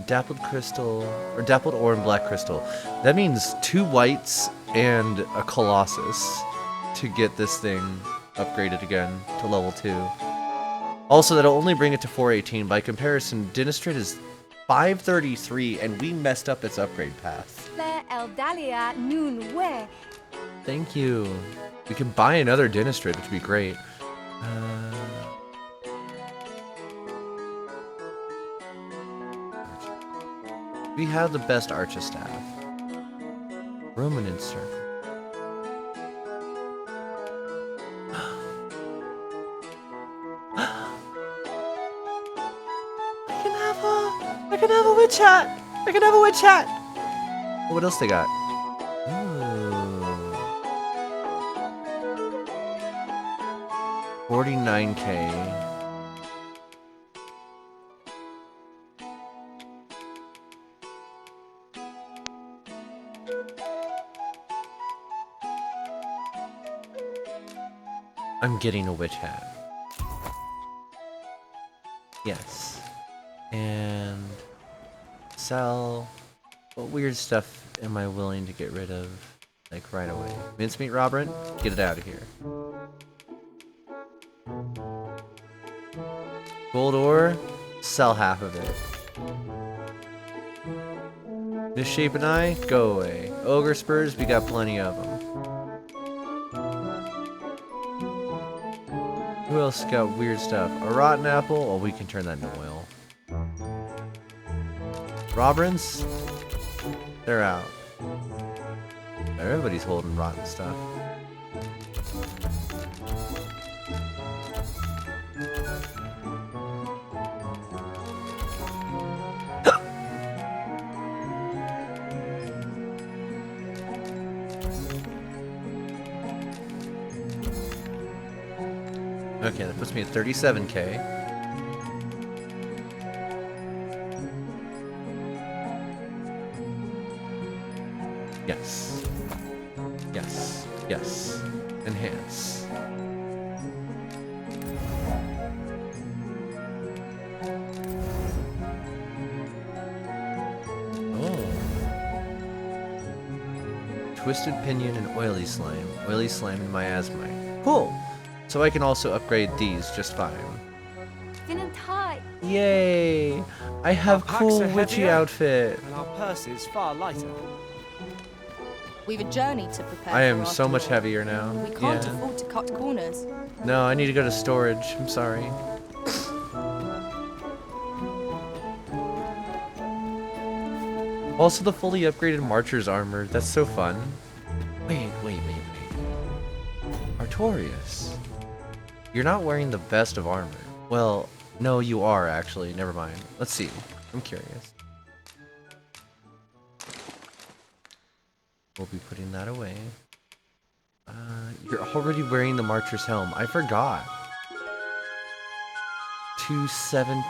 Dappled crystal, or dappled ore and black crystal. That means 2 whites and a colossus to get this thing upgraded again to level 2. Also, that'll only bring it to 418. By comparison, Dinistrate is 533, and we messed up its upgrade path. Thank you. We can buy another Dinistrate, which would be great. We have the best Archer staff. Ruminant circle. I can have a witch hat! I can have a witch hat! What else they got? Ooh. 49k. I'm getting a witch hat. Yes. And sell. What weird stuff am I willing to get rid of, like, right away? Mincemeat, Robert? Get it out of here. Gold ore? Sell half of it. Misshapen eye? Go away. Ogre spurs? We got plenty of them. Who else got weird stuff? A rotten apple? Oh, we can turn that into oil. Roberins? They're out. Everybody's holding rotten stuff. Okay, that puts me at 37k. Yes. Yes. Yes. Enhance. Oh. Twisted Pinion and Oily Slime. Oily Slime and Miasmite. Cool. So I can also upgrade these just fine. Yay! I have cool witchy outfit. And our purses far lighter. We've a journey to prepare. I am so much heavier now. We can't afford to cut corners. No, I need to go to storage. I'm sorry. Also, the fully upgraded Marcher's armor. That's so fun. Wait. Artorias. You're not wearing the best of armor. Well, no, you are actually. Never mind. Let's see. I'm curious. We'll be putting that away. You're already wearing the Marcher's helm. I forgot. 217.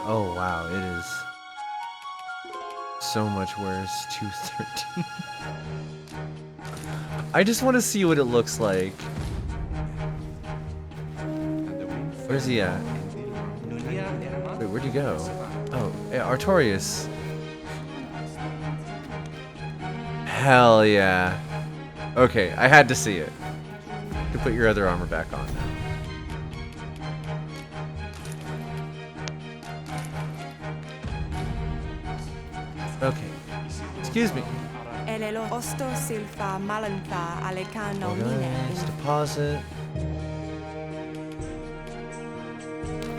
Oh, wow. It is so much worse. 213. I just want to see what it looks like. Where's he at? Wait, where'd he go? Oh, yeah, Artorias. Hell yeah. Okay, I had to see it. You can put your other armor back on now. Okay. Excuse me. Osto silfa malantha alecano Let's deposit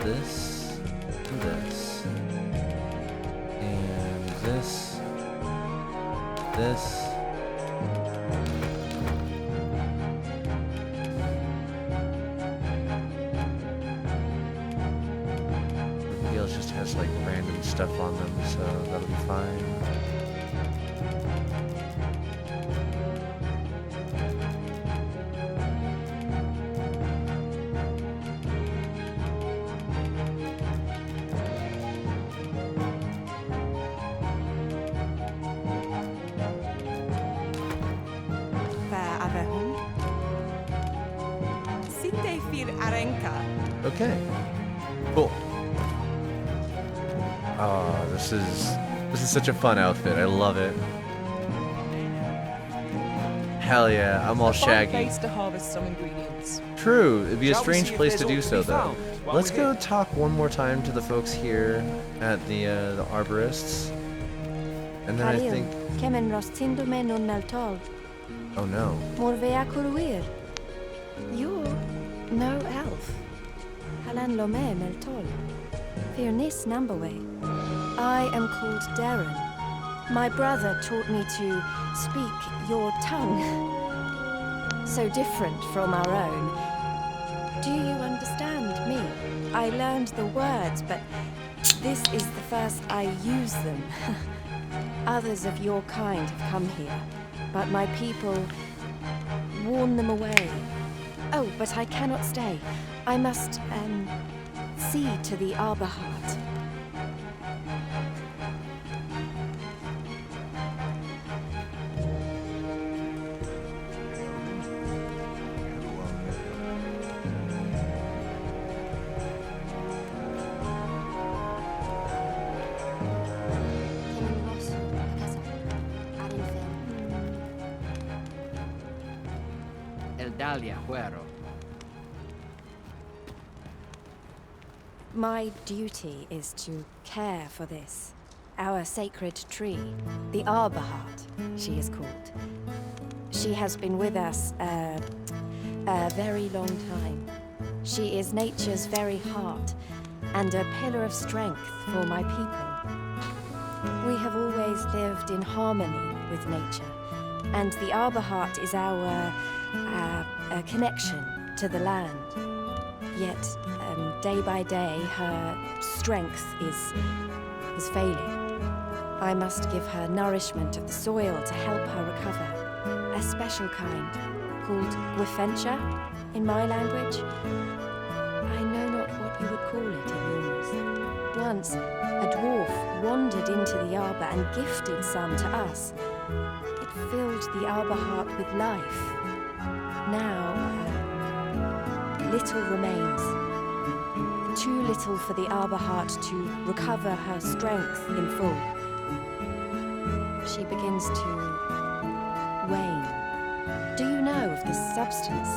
this and this. And this. This. Wheels just has like random stuff on them, so that'll be fine. Okay. Cool. Oh, this is such a fun outfit. I love it. Hell yeah, I'm all shaggy. Place to harvest some ingredients. True, it'd be a Shall we strange see if place there's to do aught so be though. found while Let's we're go here? talk one more time to the folks here at the arborists. And then I think Kemen rostindume non naltol. oh no. Morvea kuruir. You're no elf. Halan lome meltol. Fearnis numberway. I am called Darren. My brother taught me to speak your tongue. So different from our own. Do you understand me? I learned the words, but this is the first I use them. Others of your kind have come here, but my people warn them away. Oh, but I cannot stay. I must, see to the arbor heart. My duty is to care for this, our sacred tree, the arbor heart, she is called. She has been with us a very long time. She is nature's very heart and a pillar of strength for my people. We have always lived in harmony with nature, and the arbor heart is our connection to the land. Yet, day by day, her strength is failing. I must give her nourishment of the soil to help her recover. A special kind, called Griffenture in my language. I know not what you would call it in yours. Once, a dwarf wandered into the arbor and gifted some to us. It filled the arbor heart with life. Now, little remains. Too little for the arbor heart to recover her strength in full. She begins to wane. Do you know of this substance?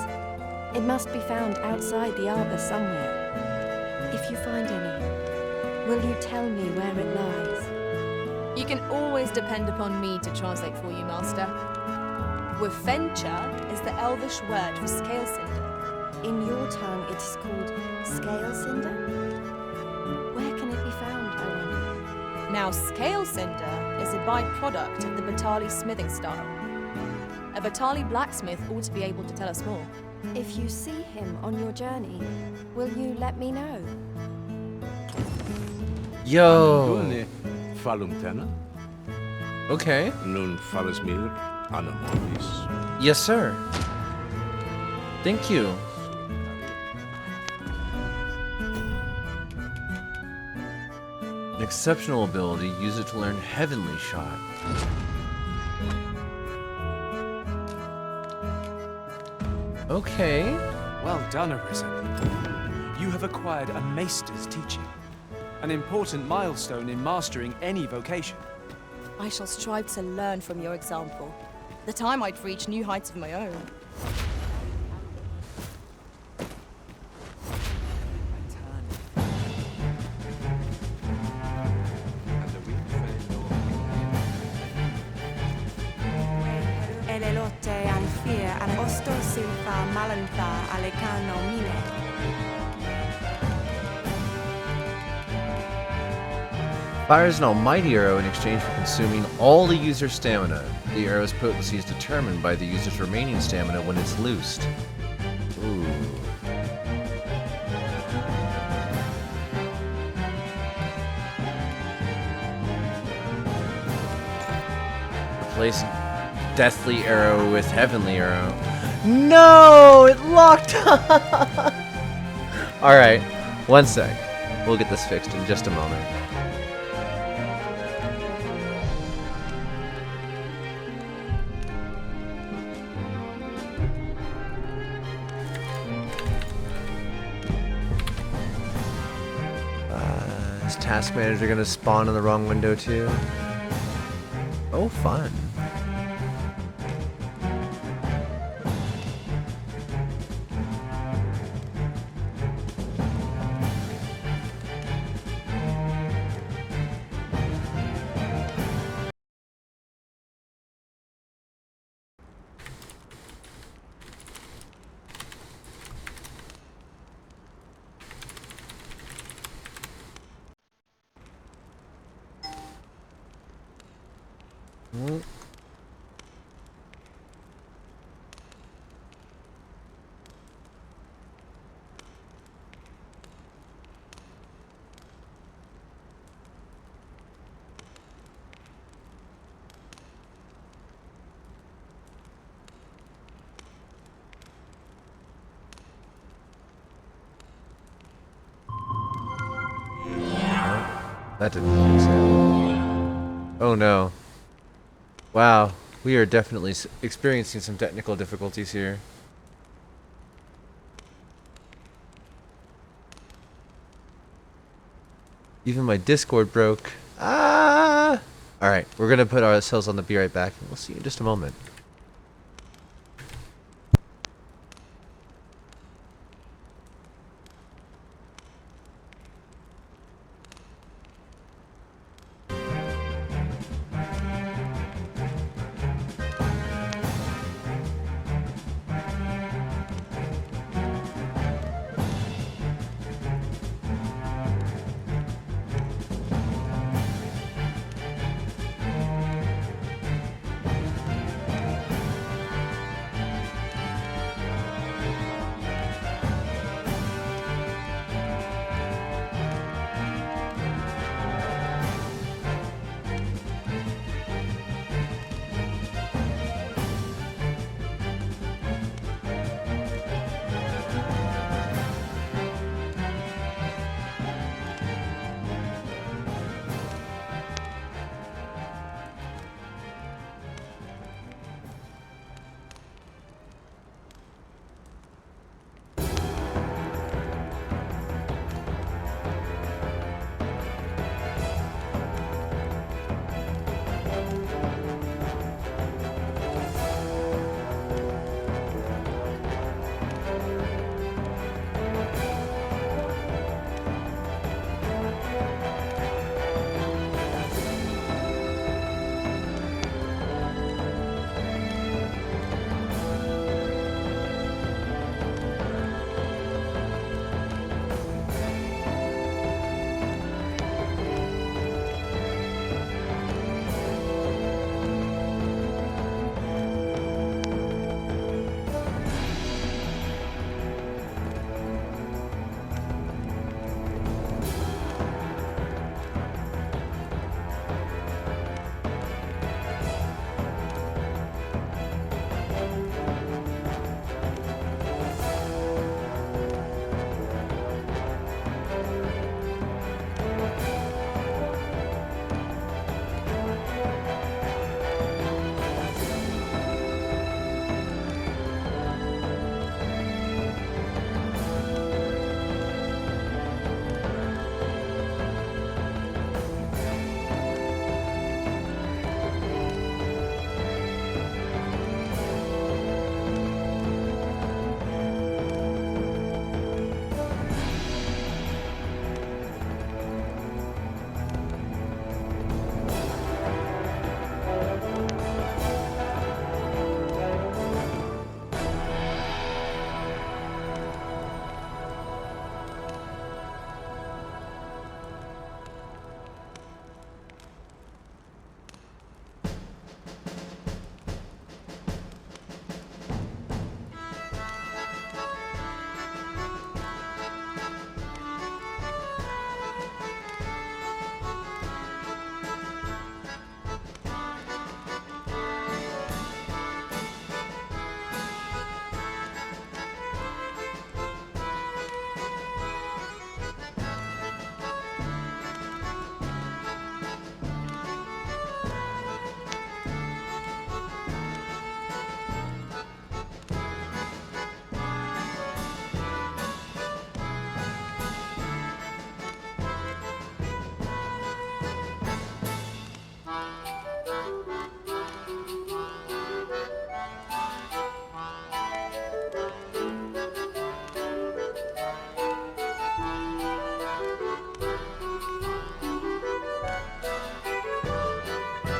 It must be found outside the arbor somewhere. If you find any, will you tell me where it lies? You can always depend upon me to translate for you, Master. Wefencha is the Elvish word for scale cinder. In your tongue, it is called scale cinder? Where can it be found, I wonder? Now, scale cinder is a byproduct of the Batali smithing style. A Batali blacksmith ought to be able to tell us more. If you see him on your journey, will you let me know? Yo. Falumtena. Okay. Nun falasmir anamoris. Yes, sir. Thank you. An exceptional ability. Use it to learn Heavenly Shot. Okay. Well done, Arisen. You have acquired a maester's teaching. An important milestone in mastering any vocation. I shall strive to learn from your example. The time I'd reach new heights of my own. Elelote anfir an osto silfa malantha alecano mine. Fires an almighty arrow in exchange for consuming all the user's stamina. The arrow's potency is determined by the user's remaining stamina when it's loosed. Ooh. Replace Deathly Arrow with Heavenly Arrow. No! It locked up! Alright, one sec. We'll get this fixed in just a moment. Is Task Manager gonna spawn in the wrong window too? Oh, fun. That didn't fix it. Oh no. Wow, we are definitely experiencing some technical difficulties here. Even my Discord broke. Ah! Alright, we're gonna put ourselves on the Be Right Back, and we'll see you in just a moment.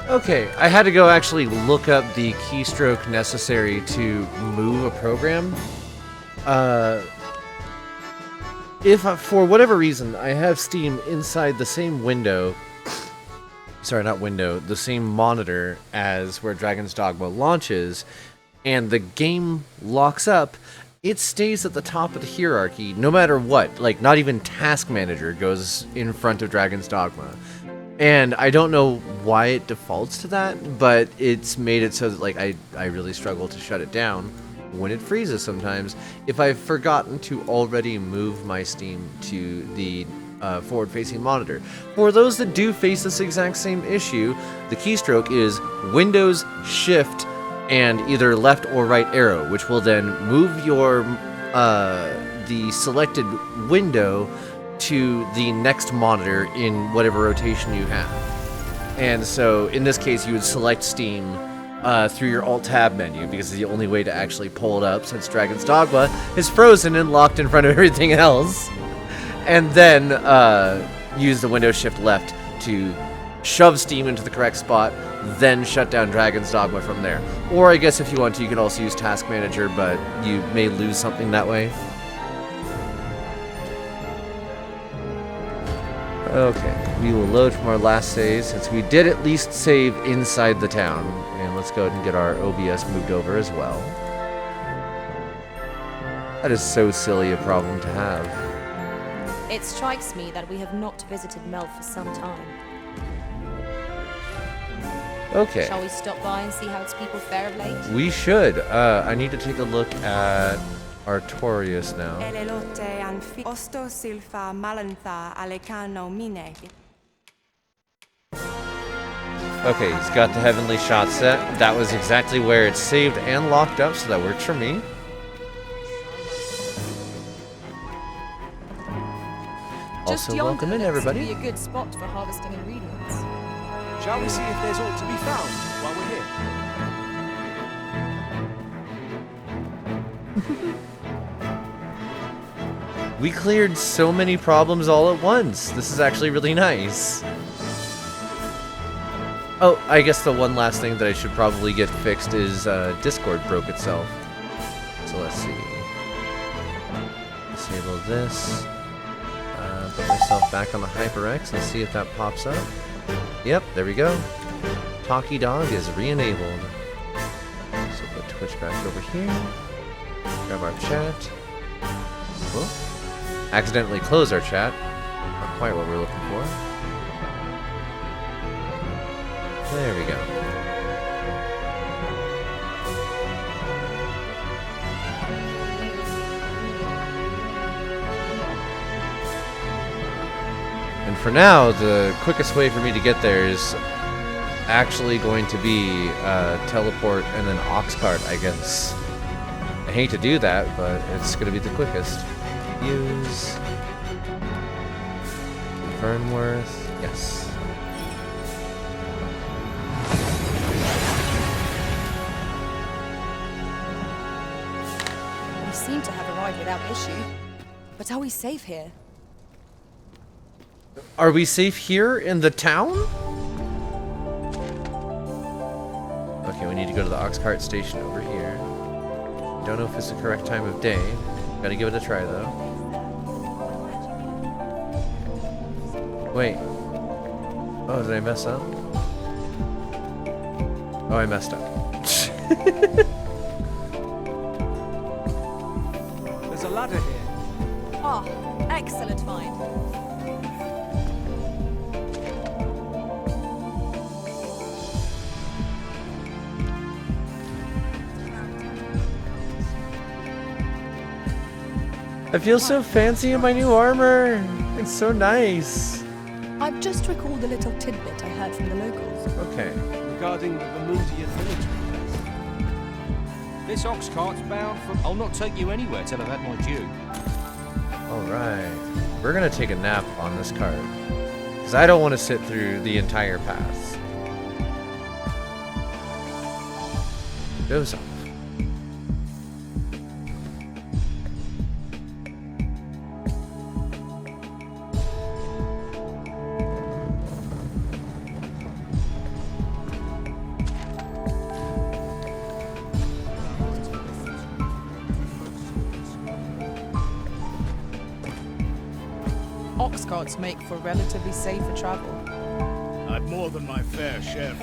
Okay, I had to go actually look up the keystroke necessary to move a program. If for whatever reason I have Steam inside the same window, sorry, not window, the same monitor as where Dragon's Dogma launches, and the game locks up, it stays at the top of the hierarchy no matter what. Like, not even Task Manager goes in front of Dragon's Dogma. And I don't know why it defaults to that, but it's made it so that, like, I really struggle to shut it down when it freezes sometimes if I've forgotten to already move my Steam to the forward-facing monitor. For those that do face this exact same issue, the keystroke is Windows Shift and either left or right arrow, which will then move your the selected window to the next monitor in whatever rotation you have. And so in this case you would select Steam through your Alt-Tab menu, because it's the only way to actually pull it up since Dragon's Dogma is frozen and locked in front of everything else. And then use the Windows Shift left to shove Steam into the correct spot, then shut down Dragon's Dogma from there. Or I guess if you want to, you can also use Task Manager, but you may lose something that way. Okay, we will load from our last save, since we did at least save inside the town. And let's go ahead and get our OBS moved over as well. That is so silly a problem to have. It strikes me that we have not visited Mel for some time. Okay. Shall we stop by and see how its people fare of late? We should. I need to take a look at Artorias now. Okay, he's got the Heavenly Shot set. That was exactly where it's saved and locked up, so that works for me. Just Also, welcome in, everybody. Be a good spot for harvesting ingredients. Shall we see if there's aught to be found while we're here? We cleared so many problems all at once. This is actually really nice. Oh, I guess the one last thing that I should probably get fixed is Discord broke itself. So let's see. Disable this. Put myself back on the HyperX and see if that pops up. Yep, there we go. Talkie Dog is re-enabled. So put Twitch back over here. Grab our chat. Whoa. Accidentally close our chat. Not quite what we're looking for. There we go. And for now, the quickest way for me to get there is actually going to be teleport and then ox cart, I guess. I hate to do that, but it's going to be the quickest. Use Fernworth, yes. We seem to have arrived without issue. But are we safe here? Are we safe here in the town? Okay, we need to go to the ox cart station over here. Don't know if it's the correct time of day. Gotta give it a try though. Wait. Oh, did I mess up? Oh, I messed up. There's a ladder here. Ah, excellent find. I feel so fancy in my new armor. It's so nice. I've just recalled a little tidbit I heard from the locals. Okay. Regarding the Vermundian military. This ox cart's bound for... I'll not take you anywhere till I've had my due. Alright. We're gonna take a nap on this cart. Because I don't want to sit through the entire path. Goes off. ox carts make for relatively safer travel. I've more than my fair share.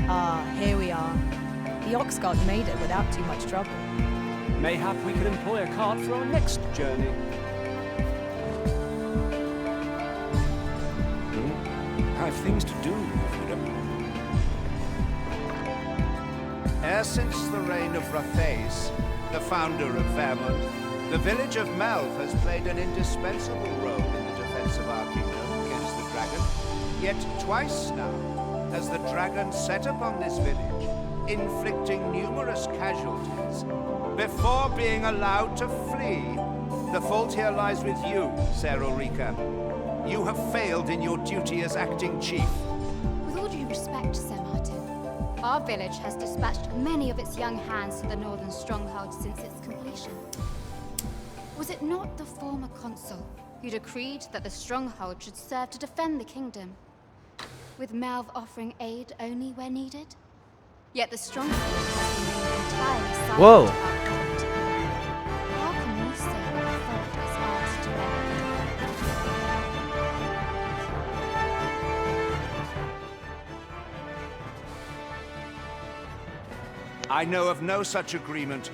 Ah, here we are. The ox cart made it without too much trouble. Mayhap we could employ a cart for our next journey. I have things to do, Freedom. Ever since the reign of Rafface, the founder of Vermont, the village of Melve has played an indispensable role in the defense of our kingdom against the dragon. Yet twice now has the dragon set upon this village, inflicting numerous casualties, before being allowed to flee. The fault here lies with you, Ser Ulrika. You have failed in your duty as acting chief. With all due respect, Sir Martin, our village has dispatched many of its young hands to the northern stronghold since its completion. Was it not the former consul who decreed that the stronghold should serve to defend the kingdom, with Melve offering aid only where needed? Yet the stronghold has remained entirely silent. Whoa. To our court. How can we say that the fault is ours to bear? I know of no such agreement.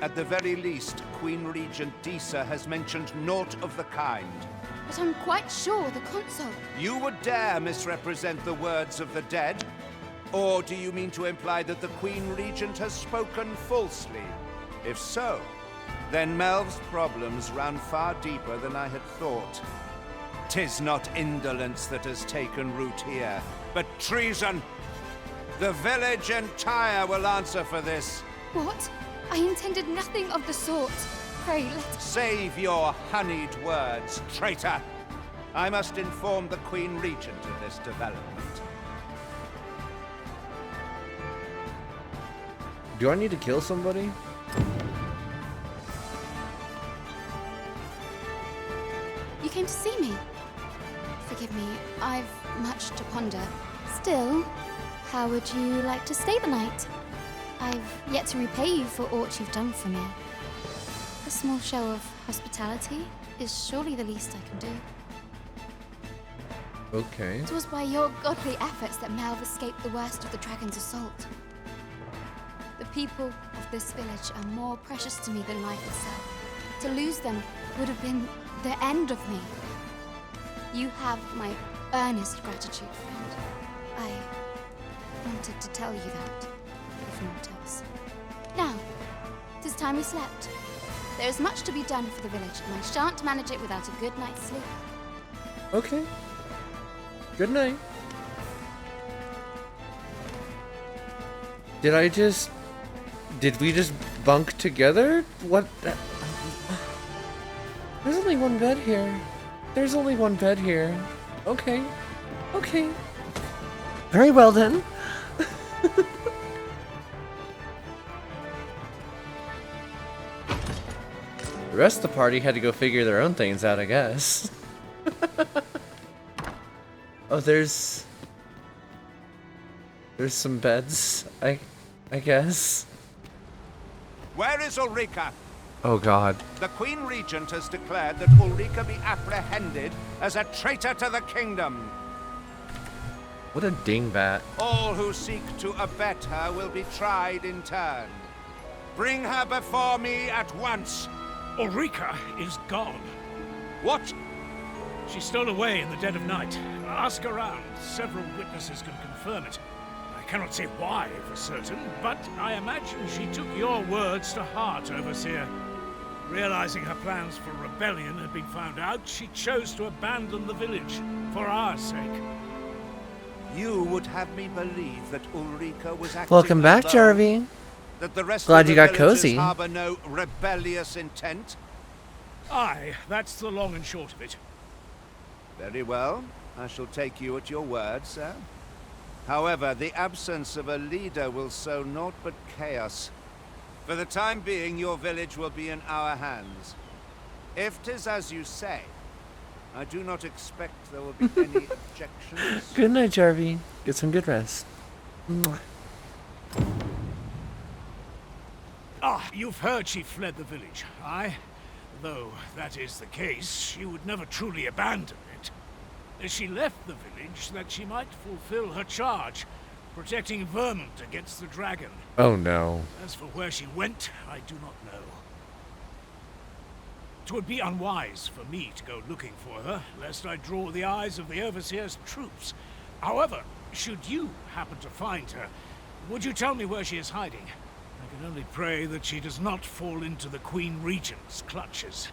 At the very least, Queen Regent Disa has mentioned naught of the kind. But I'm quite sure the consul... You would dare misrepresent the words of the dead? Or do you mean to imply that the Queen Regent has spoken falsely? If so, then Melve's problems run far deeper than I had thought. 'Tis not indolence that has taken root here, but treason. The village entire will answer for this. What? I intended nothing of the sort. Pray, let... Save your honeyed words, traitor. I must inform the Queen Regent of this development. Do I need to kill somebody? You came to see me. Forgive me, I've much to ponder. Still, how would you like to stay the night? I've yet to repay you for aught you've done for me. A small show of hospitality is surely the least I can do. Okay. It was by your godly efforts that Melve escaped the worst of the dragon's assault. The people of this village are more precious to me than life itself. To lose them would have been the end of me. You have my earnest gratitude, friend. I wanted to tell you that, if not else. Now, 'tis time we slept. There is much to be done for the village, and I shan't manage it without a good night's sleep. Okay. Good night. Did we just bunk together? What? There's only one bed here. There's only one bed here. Okay. Okay. Very well then. The rest of the party had to go figure their own things out, I guess. Oh, there's some beds, I guess. Where is Ulrika? Oh God. The Queen Regent has declared that Ulrika be apprehended as a traitor to the kingdom. What a dingbat. All who seek to abet her will be tried in turn. Bring her before me at once. Ulrika is gone. What? She stole away in the dead of night. Ask around. Several witnesses can confirm it. I cannot say why for certain, but I imagine she took your words to heart, Overseer. Realizing her plans for rebellion had been found out, she chose to abandon the village for our sake. You would have me believe that Ulrika was acting Welcome back, alone? Jarvie. That the rest Glad of the you got villagers cozy. harbor no rebellious intent? Aye, that's the long and short of it. Very well. I shall take you at your word, sir. However, the absence of a leader will sow naught but chaos. For the time being, your village will be in our hands. If 'tis as you say, I do not expect there will be any objections. Good night, Jarvie. Get some good rest. Mwah. You've heard she fled the village, aye? Though that is the case, she would never truly abandon it. She left the village that she might fulfill her charge, protecting Vermont against the dragon. Oh no. As for where she went, I do not know. It would be unwise for me to go looking for her, lest I draw the eyes of the Overseer's troops. However, should you happen to find her, would you tell me where she is hiding? I can only pray that she does not fall into the Queen Regent's clutches.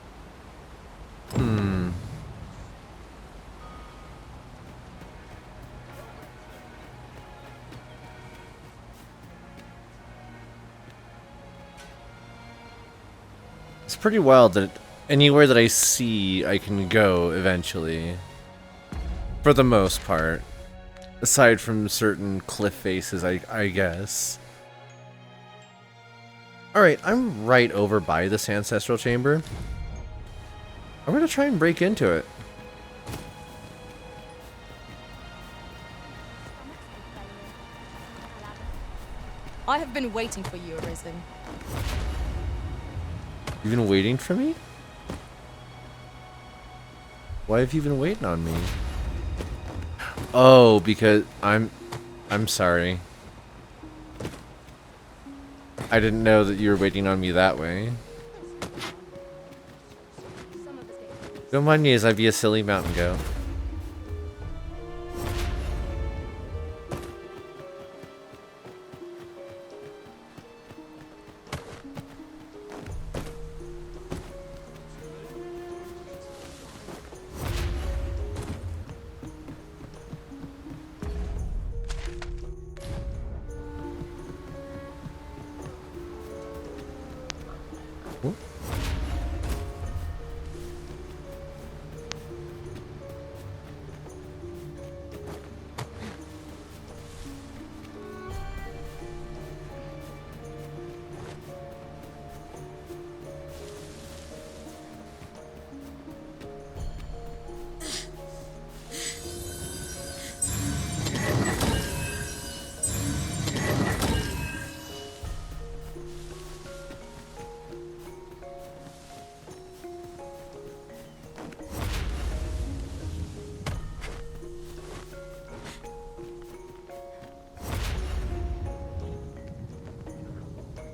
It's pretty wild that anywhere that I see, I can go eventually. For the most part. Aside from certain cliff faces, I guess. Alright, I'm right over by this ancestral chamber. I'm gonna try and break into it. I have been waiting for you, Arisen. You've been waiting for me? Why have you been waiting on me? Oh, because I'm sorry. I didn't know that you were waiting on me that way. Don't mind me as I be a silly mountain goat.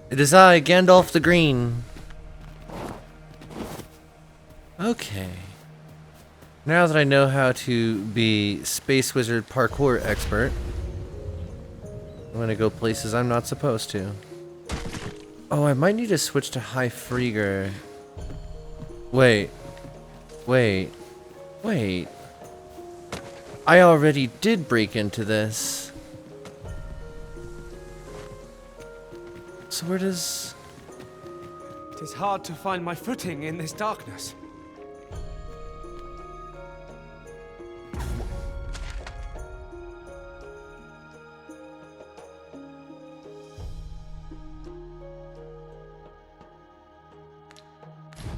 It is I, Gandalf the Green. Okay. Now that I know how to be Space Wizard parkour expert, I'm gonna go places I'm not supposed to. Oh, I might need to switch to High Frieger. Wait. I already did break into this. So where does... It is hard to find my footing in this darkness.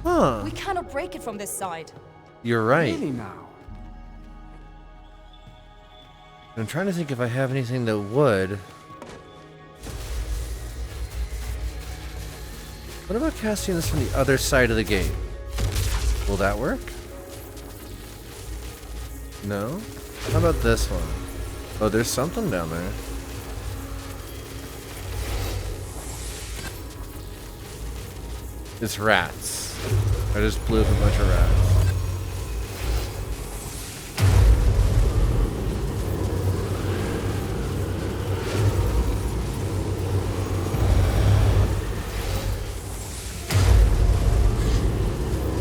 Huh. We cannot break it from this side. You're right. Really now? I'm trying to think if I have anything that would. What about casting this from the other side of the gate? Will that work? No? How about this one? Oh, there's something down there. It's rats. I just blew up a bunch of rats.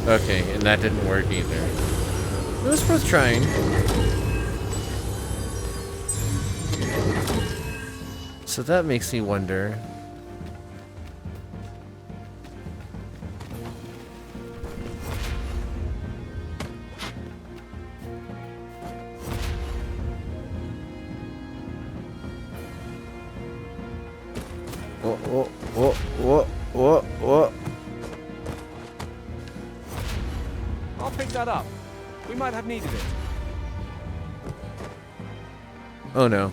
Okay, and that didn't work either. It was worth trying. So that makes me wonder. Whoa. I'll pick that up. We might have needed it. Oh no.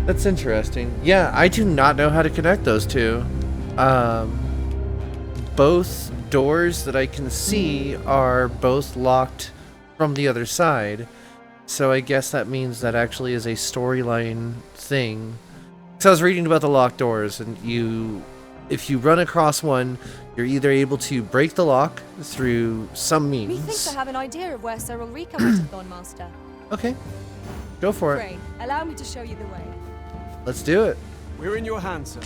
That's interesting. Yeah, I do not know how to connect those two. Both doors that I can see are both locked from the other side. So I guess that means that actually is a storyline thing. So I was reading about the locked doors, and if you run across one, you're either able to break the lock through some means. Methinks I have an idea of where Sir Ulrika might have gone, Master. Okay, go for it. Pray, allow me to show you the way. Let's do it. We're in your hands, sir.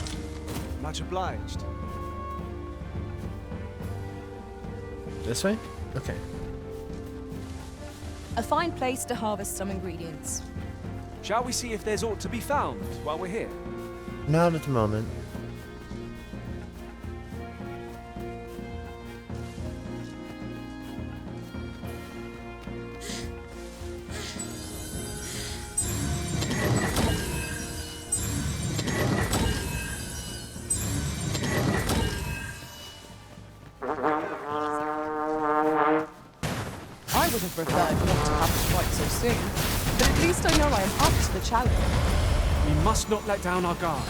Much obliged. This way? Okay. A fine place to harvest some ingredients. Shall we see if there's aught to be found while we're here? Not at the moment. I would have preferred not to have to fight so soon, but at least I know I am up to the challenge. We must not let down our guard.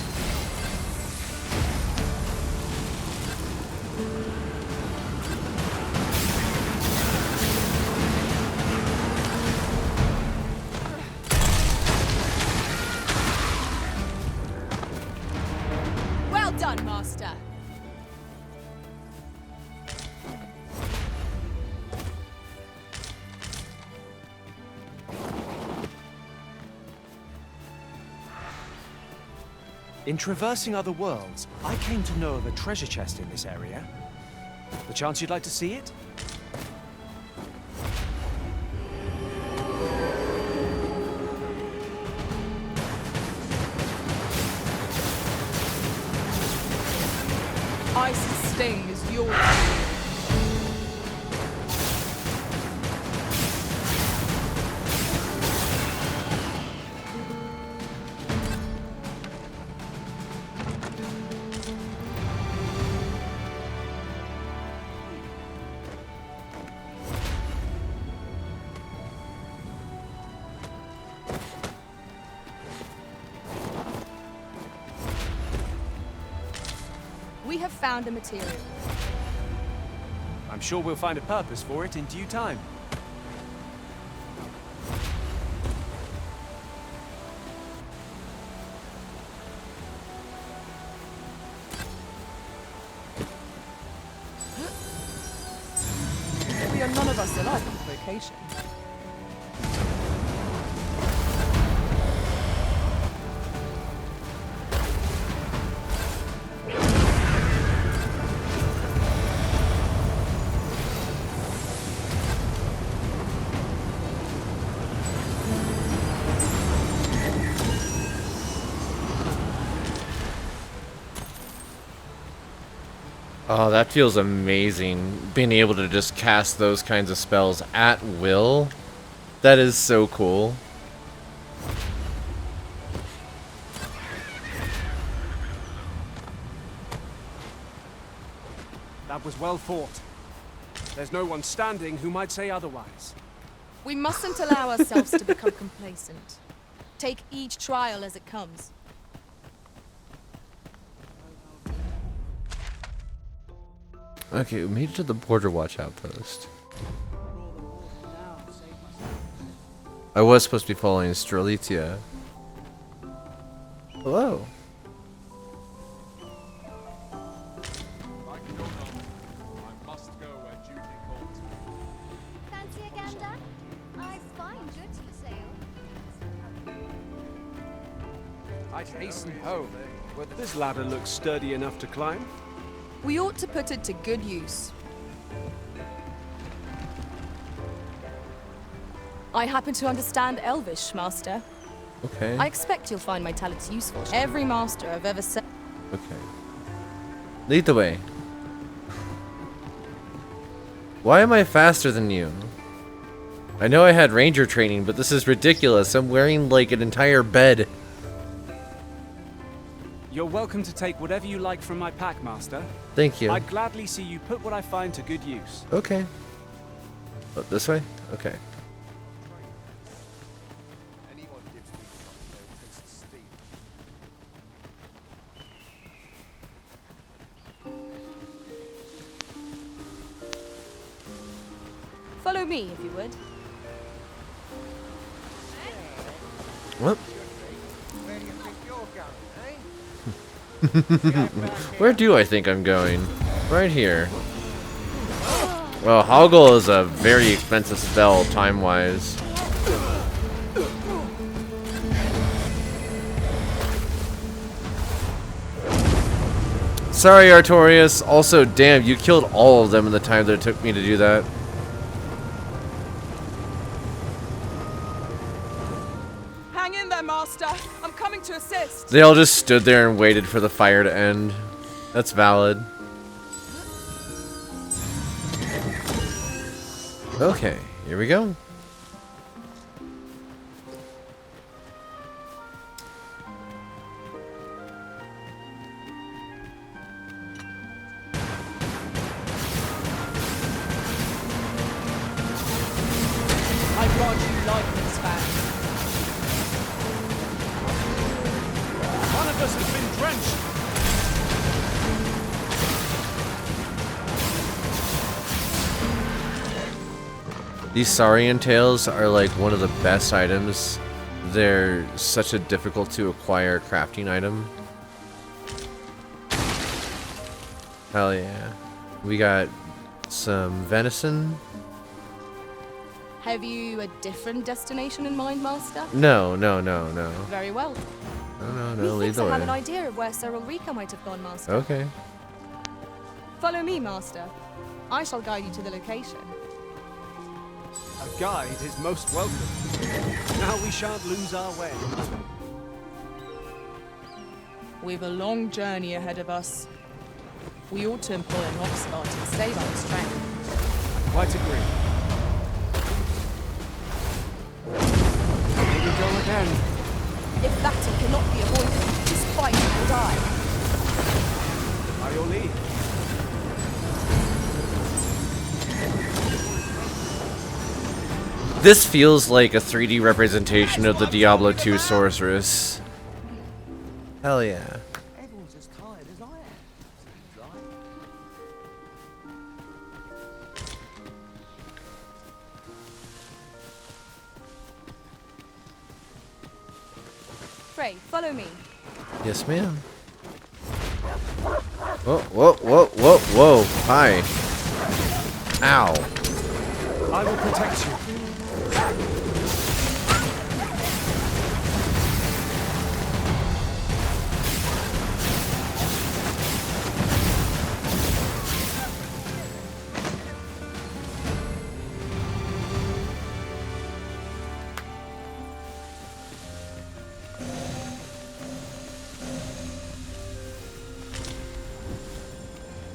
Well done, Master. In traversing other worlds, I came to know of a treasure chest in this area. The chance you'd like to see it? Ice's sting is yours. We have found a material. I'm sure we'll find a purpose for it in due time. We are none of us alike on vocation. Oh, that feels amazing. Being able to just cast those kinds of spells at will. That is so cool. That was well fought. There's no one standing who might say otherwise. We mustn't allow ourselves to become complacent. Take each trial as it comes. Okay, we made it to the Border Watch outpost. I was supposed to be following Strelitzia. Hello. Fancy a gander? I find goods for sale. I'd hasten home, but this ladder looks sturdy enough to climb. We ought to put it to good use. I happen to understand Elvish, Master. Okay. I expect you'll find my talents useful. Every master I've ever served. Okay. Lead the way. Why am I faster than you? I know I had ranger training, but this is ridiculous. I'm wearing like an entire bed. You're welcome to take whatever you like from my pack, Master. Thank you. I'd gladly see you put what I find to good use. Okay. Oh, this way? Okay. me, if you would. What? Where do I think I'm going? Right here. Well, Hoggle is a very expensive spell, time-wise. Sorry, Artorias. Also, damn, you killed all of them in the time that it took me to do that. Hang in there, Master. I'm coming to assist. They all just stood there and waited for the fire to end. That's valid. Okay, here we go. I grant you lightning's fan. One of us has been drenched. These Saurian tails are like one of the best items. They're such a difficult to acquire crafting item. Hell yeah. We got some venison. Have you a different destination in mind, Master? No. Very well. No, lead Methinks the I have an way. idea of where Sir Ulrika might have gone, Master. Okay. Follow me, Master. I shall guide you to the location. A guide is most welcome. Now we shan't lose our way. We've a long journey ahead of us. We ought to employ an ox cart to save our strength. I quite agree. Here we go again. If battle cannot be avoided, this fight will die. By your leave. This feels like a 3D representation of the Diablo 2 Sorceress. Hell yeah. Everyone's as tired as I am. Pray, follow me. Yes, ma'am. Whoa. Hi. Ow. I will protect you.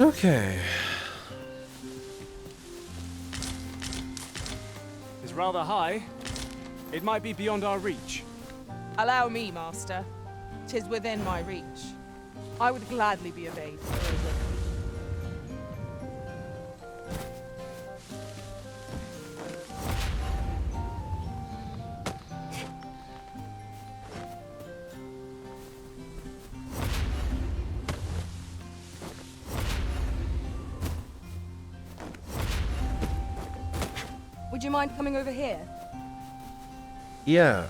Okay. It's rather high. It might be beyond our reach. Allow me, Master. 'Tis within my reach. I would gladly be obeyed. Would you mind coming over here? Yeah,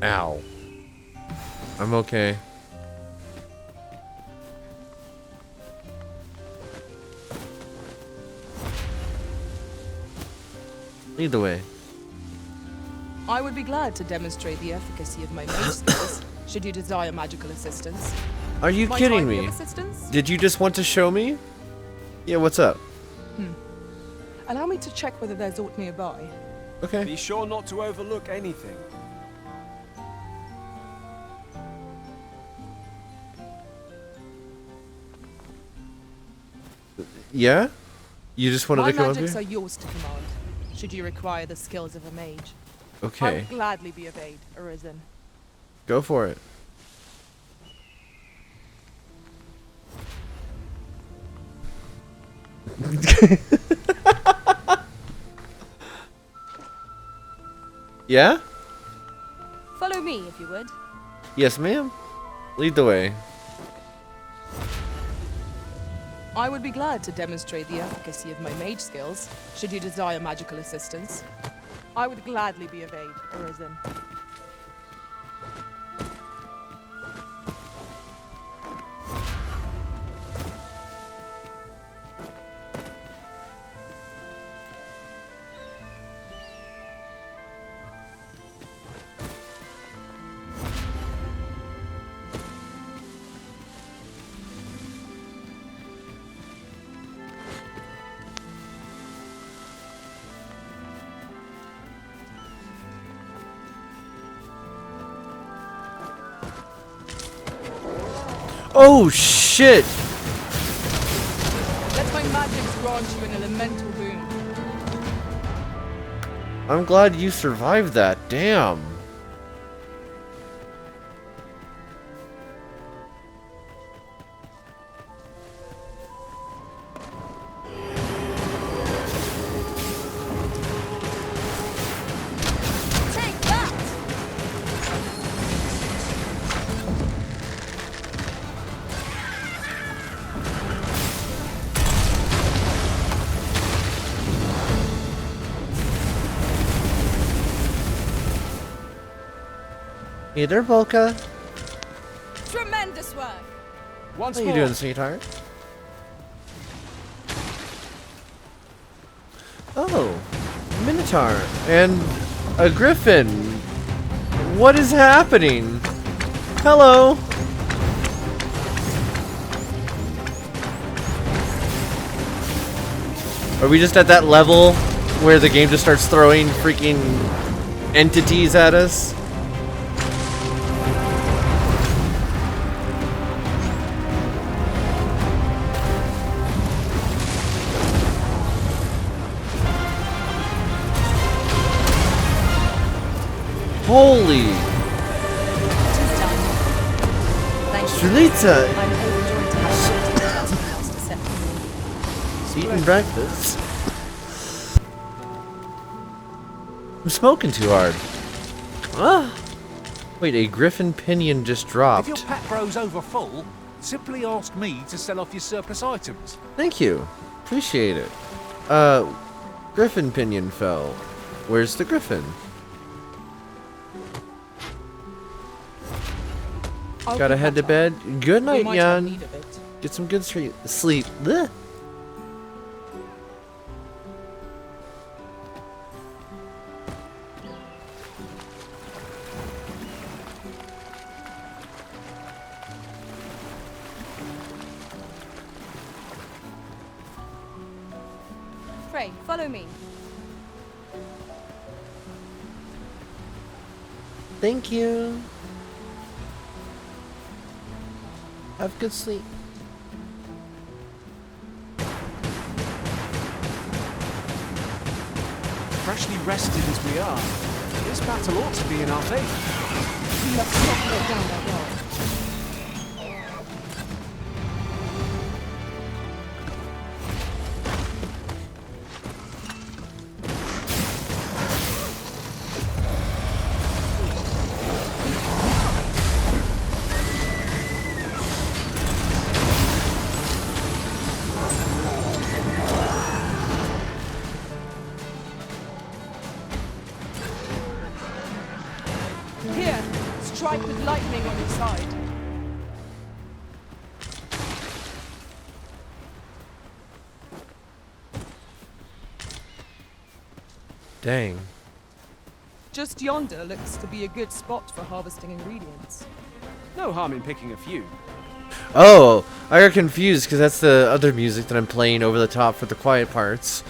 Ow. I'm okay. Lead the way. I would be glad to demonstrate the efficacy of my mage skills, should you desire magical assistance. Are you Might kidding I be me? of assistance? Did you just want to show me? Yeah, what's up? Allow me to check whether there's aught nearby. Okay. Be sure not to overlook anything. Yeah? You just wanted My to come up magics here? are yours to command, should you require the skills of a mage. I Okay. would gladly be obeyed, Arisen. Go for it. Yeah? Follow me, if you would. Yes, ma'am. Lead the way. I would be glad to demonstrate the efficacy of my mage skills, should you desire magical assistance. I would gladly be of aid, Arisen. Oh shit! Let my magics grant you an elemental boon. I'm glad you survived that. Damn. Take that! Hey there, Volka. Tremendous work! Once How you more. doing, sweetheart? Oh, Minotaur and a Griffin. What is happening? Hello. Are we just at that level where the game just starts throwing freaking entities at us? Holy! Strelitsa! I'm overjoyed to have something else to say. Eating breakfast. I'm smoking too hard. Ah! Wait, a griffin pinion just If dropped. your pack grows over full, simply ask me to sell off your surplus items. Thank you. Appreciate it. Griffin pinion fell. Where's the griffin? Gotta head to bed. Good night, might have Jan. need of it. Get some good sleep. Blech. Frey, follow me. Thank you. Have good sleep. Freshly rested as we are, this battle ought to be in our favor. We must not let down our guard. Here, strike with lightning on your side. Dang. Just yonder looks to be a good spot for harvesting ingredients. No harm in picking a few. Oh, I got confused because that's the other music that I'm playing over the top for the quiet parts.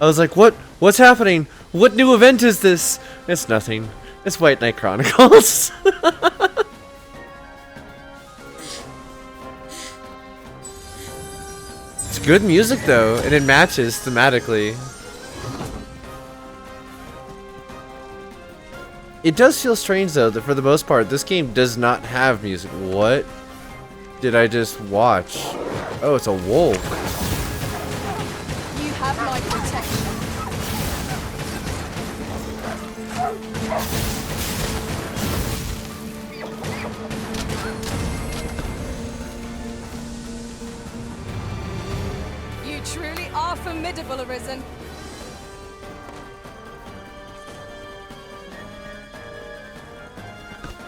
I was like, what's happening? What new event is this? It's nothing. It's White Knight Chronicles. It's good music though, and it matches thematically. It does feel strange though that for the most part this game does not have music. What did I just watch? Oh, it's a wolf. You have my protection. formidable, Arisen.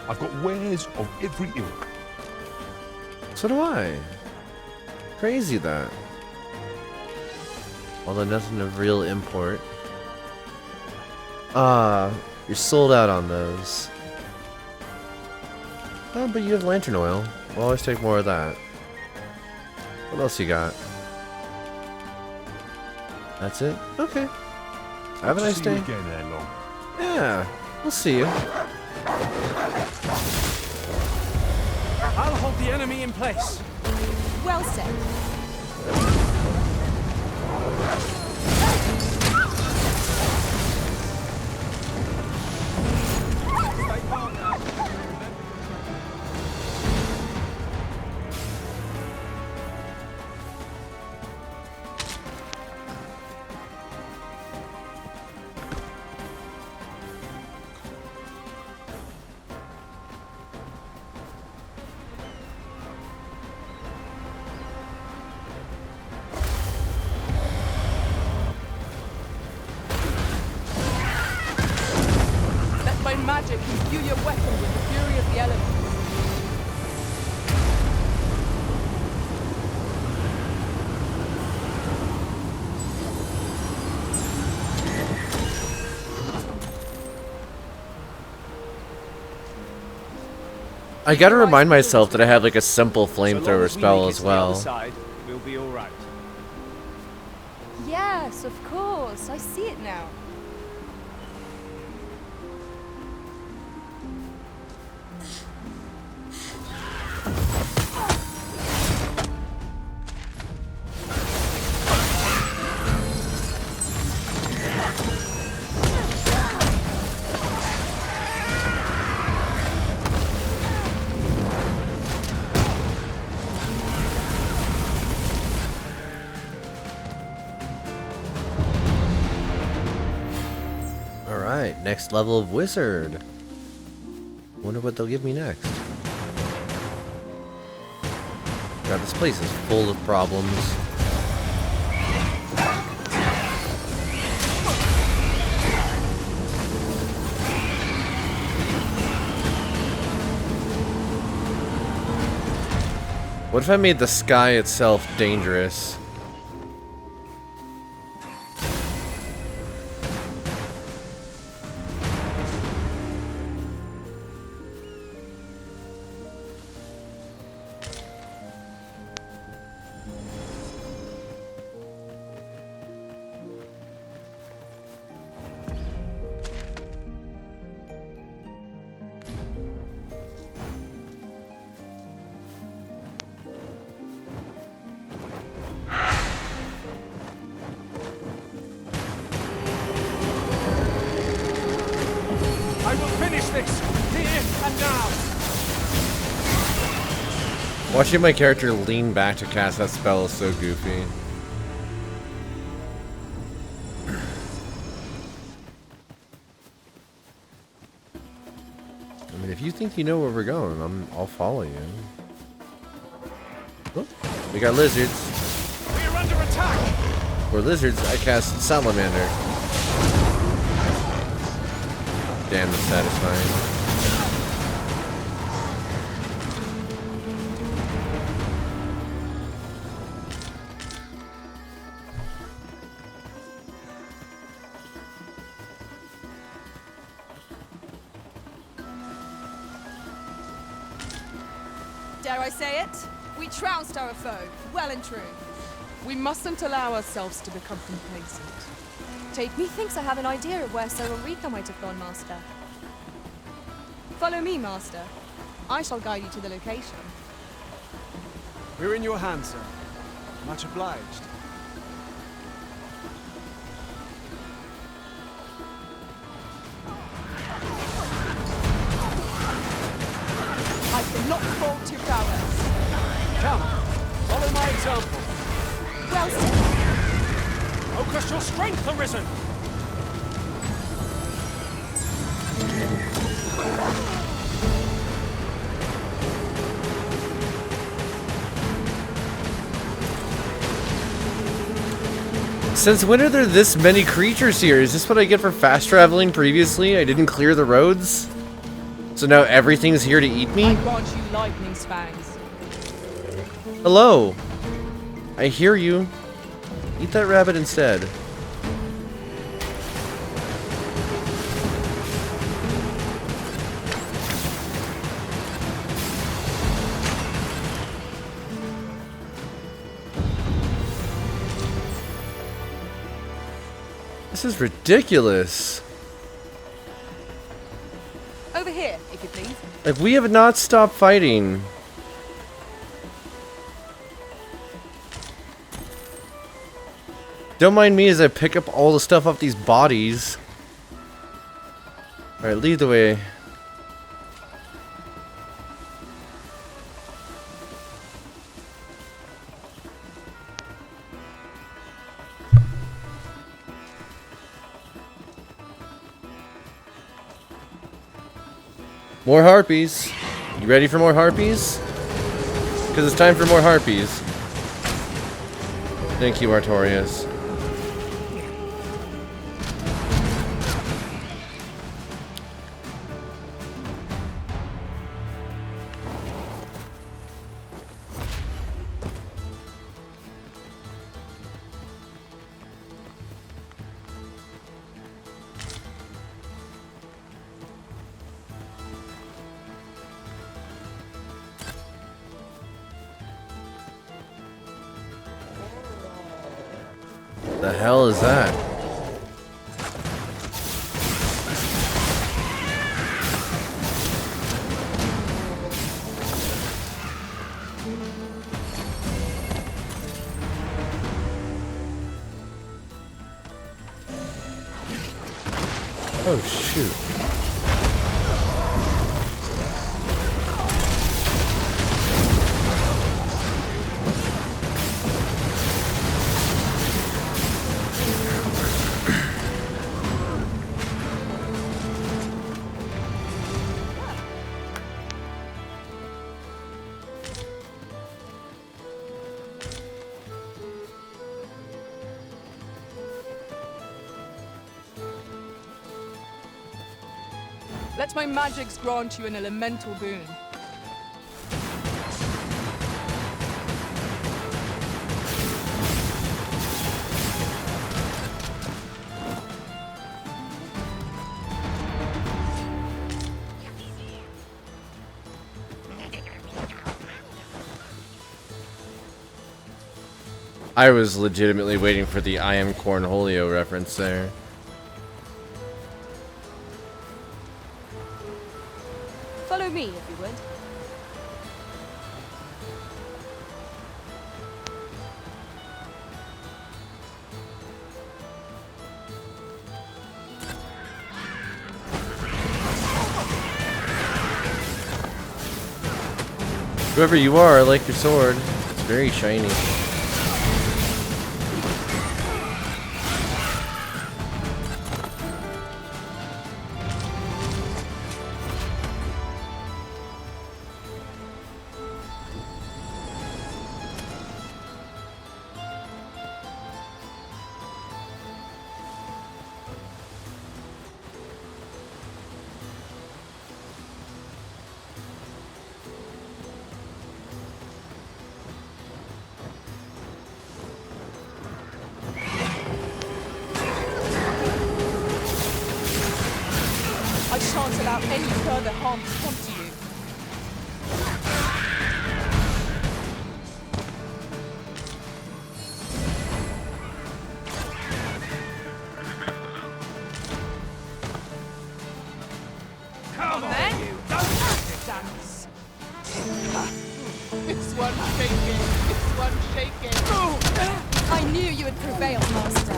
I've got wares of every ilk. So do I. Crazy that. Although nothing of real import. You're sold out on those. Oh, but you have lantern oil. We'll always take more of that. What else you got? That's it? Okay. Have a nice See you day. again, Erlong. Yeah, we'll see you. I'll hold the enemy in place. Well said. Let my magic imbue your weapon with the fury of the elements. I gotta remind myself that I have like a simple flamethrower spell as well. Side, we'll be all right. Yes, of course. I see it now. Alright, next level of wizard. Wonder what they'll give me next. God, this place is full of problems. What if I made the sky itself dangerous? I will finish this here and now. Watching my character lean back to cast that spell is so goofy. I mean, if you think you know where we're going, I'll follow you. Oh, we got lizards. We are under attack. For lizards, I cast Salamander. Damn, that's satisfying. Dare I say it? We trounced our foe, well and true. We mustn't allow ourselves to become complacent. Methinks I have an idea of where Sir Ulrika might have gone, Master. Follow me, Master. I shall guide you to the location. We're in your hands, sir. Much obliged. I cannot fault your prowess. Come, follow my example. Well said. Focus your strength, Arisen. Since when are there this many creatures here? Is this what I get for fast traveling previously? I didn't clear the roads? So now everything's here to eat me? I grant you lightning fangs. Hello. I hear you. Eat that rabbit instead. This is ridiculous. Over here, if you please. Like, we have not stopped fighting. Don't mind me as I pick up all the stuff off these bodies. Alright, lead the way. More harpies. You ready for more harpies? Because it's time for more harpies. Thank you, Artorias. The hell is that? Oh shoot. Let my magics grant you an elemental boon. I was legitimately waiting for the I am Cornholio reference there. Follow me, if you would. Whoever you are, I like your sword. It's very shiny. I shan't allow any further harm to come to you. Come on, then. you don't Dance. This one's shaking. This one's shaking. I knew you would prevail, Master.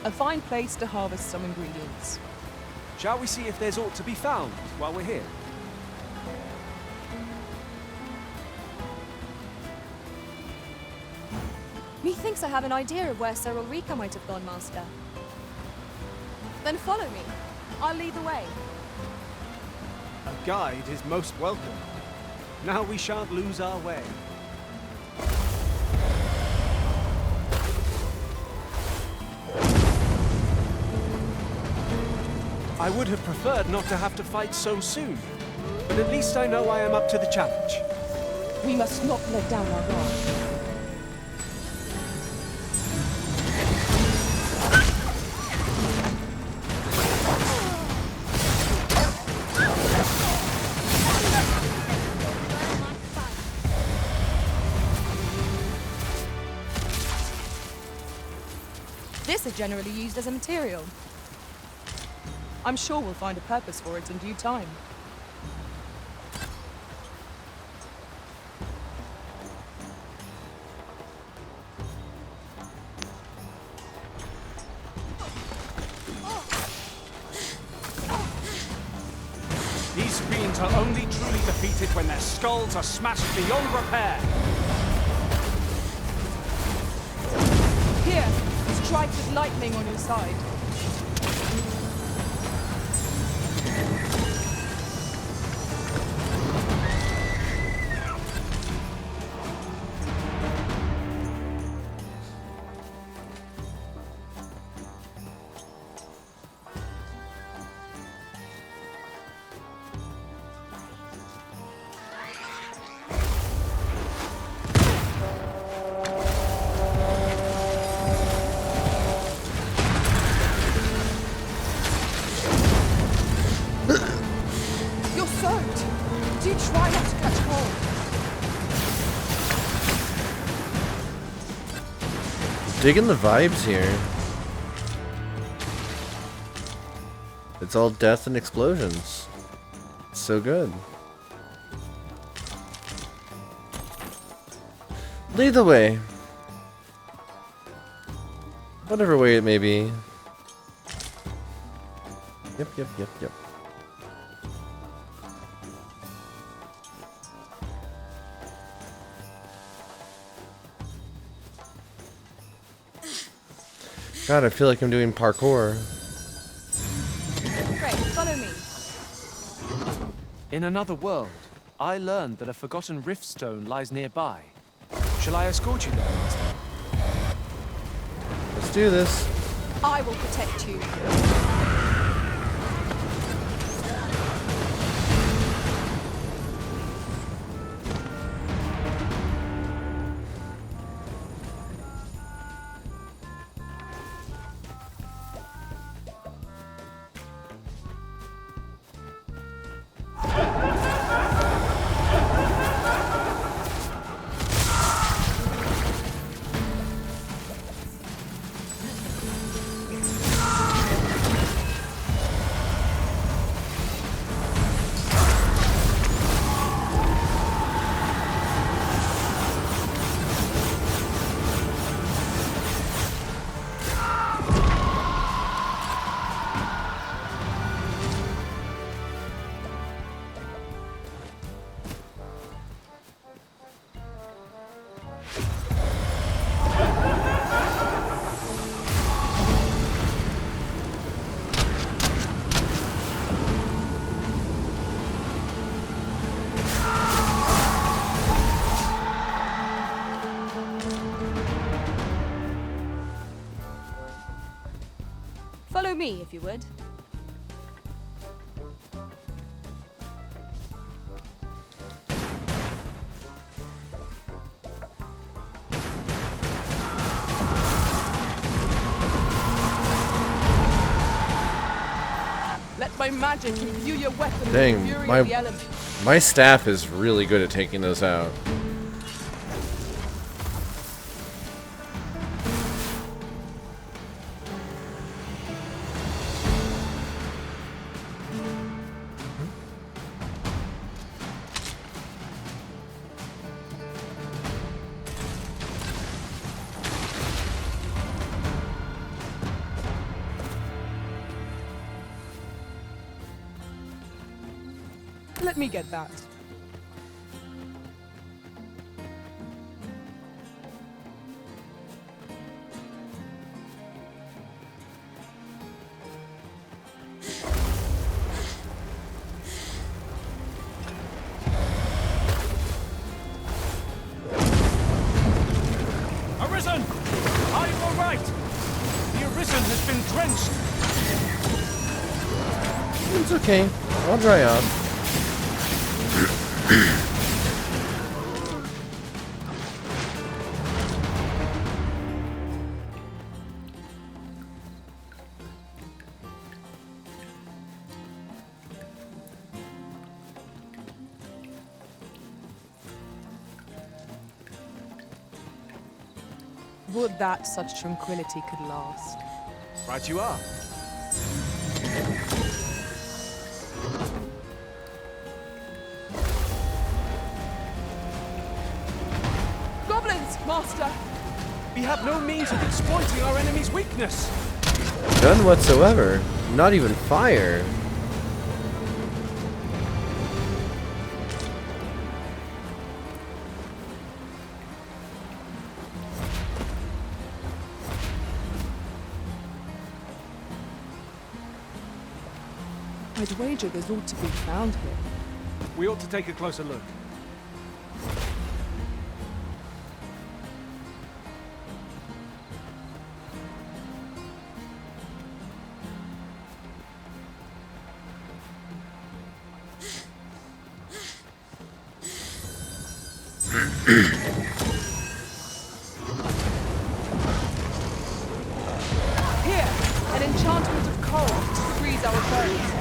A fine place to harvest some ingredients. Shall we see if there's aught to be found while we're here? Methinks I have an idea of where Sir Ulrika might have gone, Master. Then follow me. I'll lead the way. A guide is most welcome. Now we shan't lose our way. I would have preferred not to have to fight so soon, but at least I know I am up to the challenge. We must not let down our guard. This is generally used as a material. I'm sure we'll find a purpose for it in due time. These fiends are only truly defeated when their skulls are smashed beyond repair. Here, strike with lightning on your side. Do try not to catch cold. Digging the vibes here. It's all death and explosions. It's so good. Lead the way. Whatever way it may be. Yep. God, I feel like I'm doing parkour. Great, follow me. In another world, I learned that a forgotten rift stone lies nearby. Shall I escort you there, Master? Let's do this. I will protect you. Follow me, if you would. Let my magic imbue your weapon with the Dang, fury of the elements. my staff is really good at taking those out. Let me get that. prison has been drenched. It's okay. I'll dry out. Would that such tranquility could last. Right you are. Goblins, Master! We have no means of exploiting our enemy's weakness. None whatsoever. Not even fire. I'd wager there's ought to be found here. We ought to take a closer look. Here, an enchantment of cold to freeze our bones.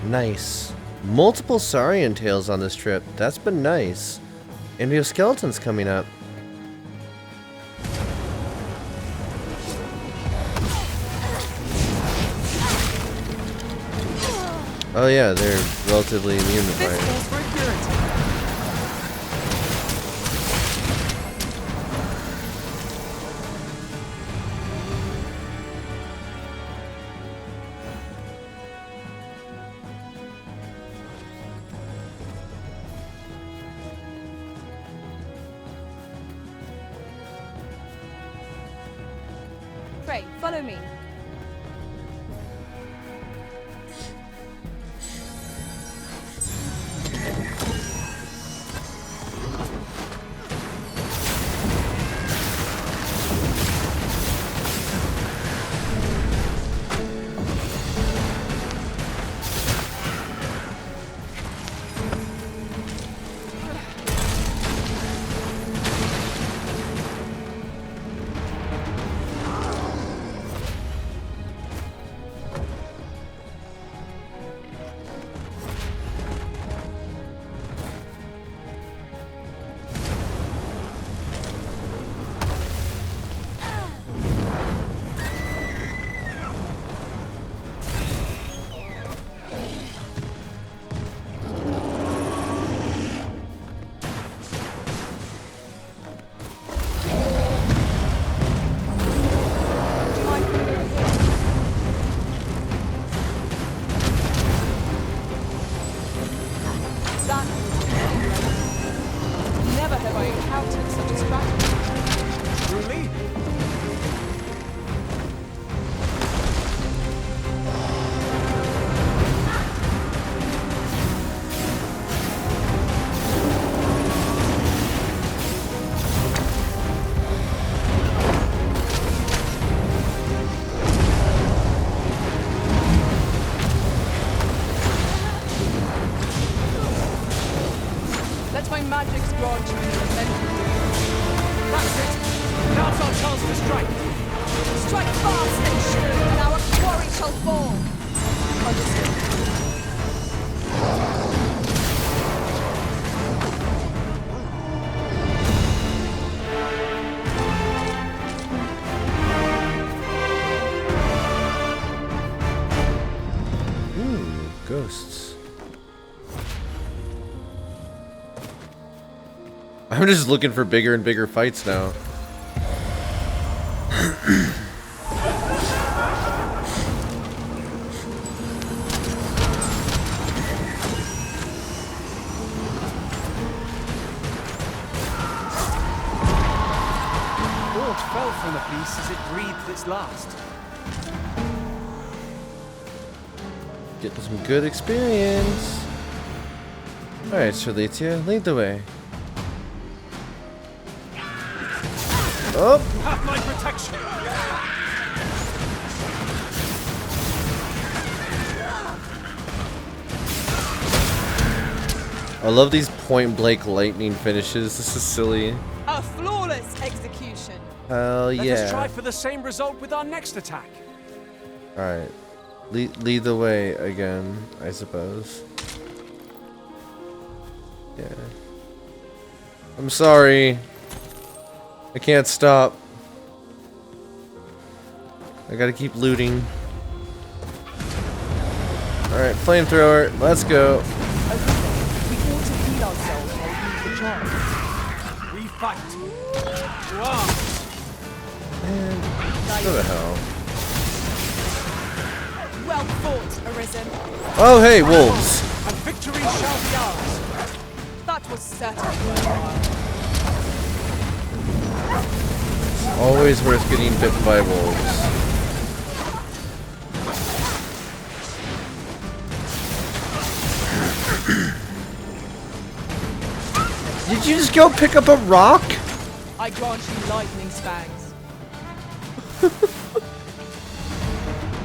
Nice. Multiple Saurian tails on this trip. That's been nice. And we have skeletons coming up. Oh yeah, they're relatively immune to fire. Pray, follow me. Never have I encountered such a strategy. Truly? Let my magics grant you an elemental. That's it! Now's our chance to strike! Strike fast and true, and our quarry shall fall. Understood. Ghosts. I'm just looking for bigger and bigger fights now. what fell from the beast as it breathed its last. Getting some good experience. Alright, Shalitia, lead the way. Oh! You have my protection! I love these point-blank lightning finishes. This is silly. A flawless execution. Hell yeah. Let us try for the same result with our next attack. Alright. Lead the way again, I suppose. Yeah. I'm sorry. I can't stop. I gotta keep looting. Alright, flamethrower, let's go. We ought to heal ourselves while we use the charm. We fight. Wow. Man, go to hell. Well fought, Arisen. Oh, hey, wolves. And victory shall be ours. That was certain. Always worth getting bitten by wolves. Did you just go pick up a rock? I grant you lightning spangs.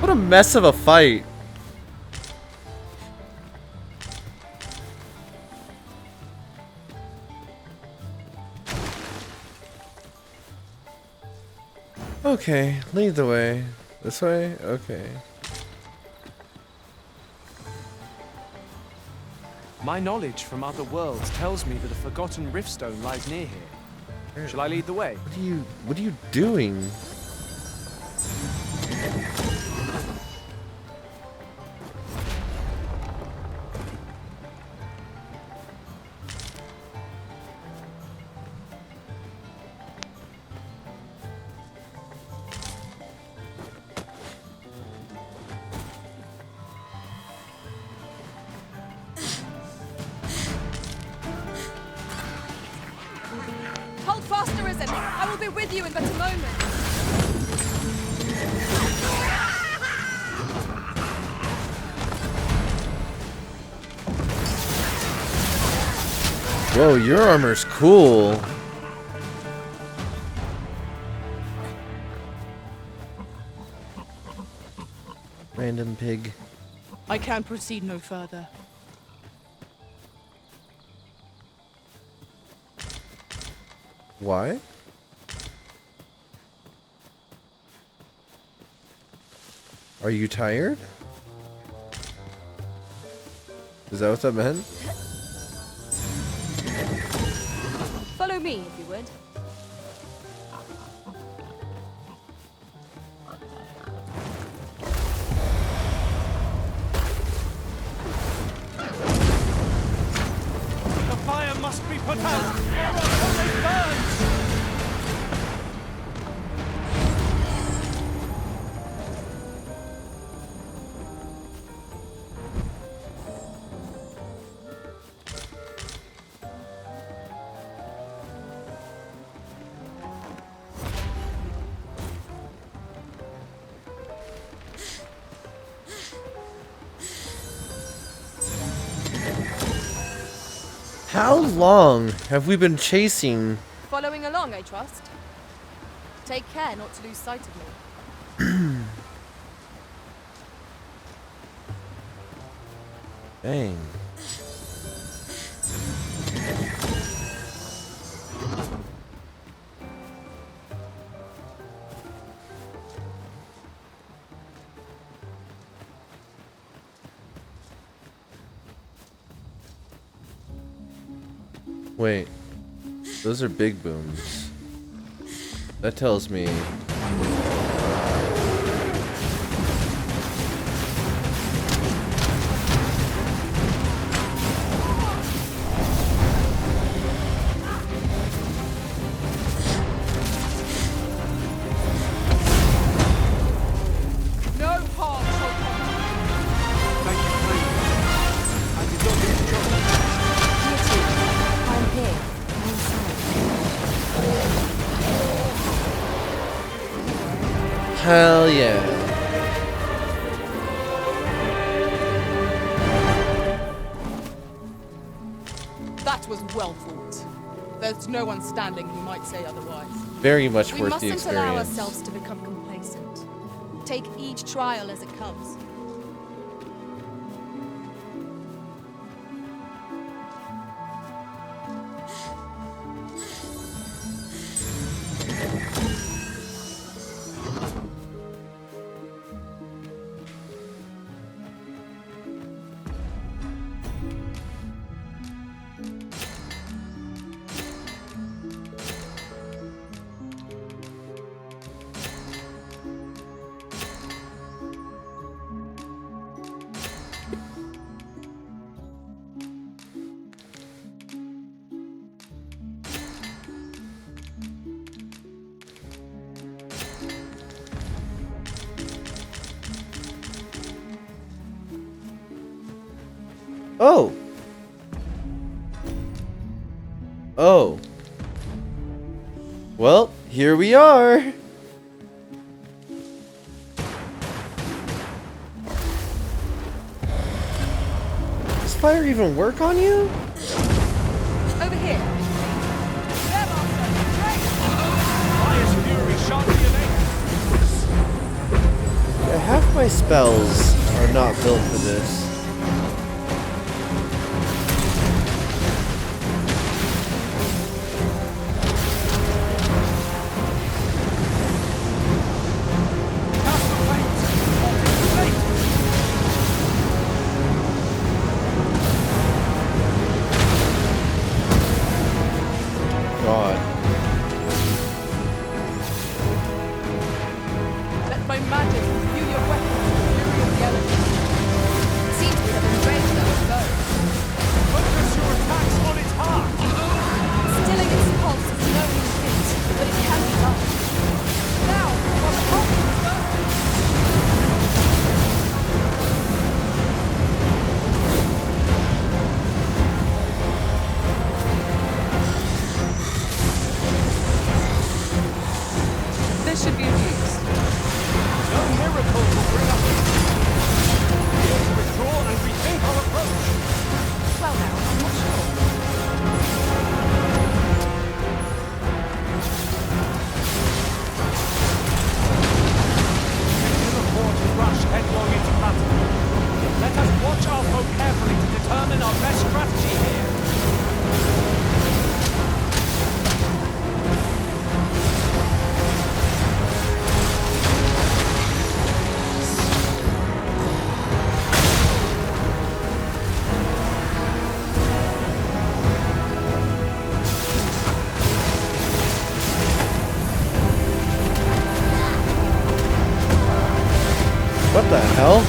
What a mess of a fight. Okay, lead the way. This way? Okay. My knowledge from other worlds tells me that a forgotten riftstone lies near here. Shall I lead the way? What are you doing? Hold fast, Arisen. I will be with you in but a moment. Whoa, your armor's cool. Random pig. I can proceed no further. Why? Are you tired? Is that what that meant? Follow me, if you would. The fire must be put out! Before it burns! How long have we been chasing? Following along, I trust. Take care not to lose sight of me. Dang. Wait, those are big booms. That tells me... No harm shall come to you. Thank you kindly. I did not mean to trouble you. I'm here. I'm sorry. Hell yeah. That was well fought. There's no one standing who might say otherwise. Very much We worth the mustn't allow experience. ourselves to become complacent. Take each trial as it comes. Oh. Oh. Well, here we are. Does fire even work on you? Over here. Fire's fury sharply innate. Yeah, half my spells are not built for this. God. Let my magic imbue your weapons with the fury of the elements. It seems we have been trained that would go. Focus your attacks on its heart. Stilling its pulse is no mean feat, but it can be done. Now, while the pulse is burning. This should be of use. No miracle will bring us here. We ought to withdraw and rethink our approach. Well now, I'm not sure. We can afford to rush headlong into battle. Let us watch our foe carefully to determine our best strategy here. What the hell?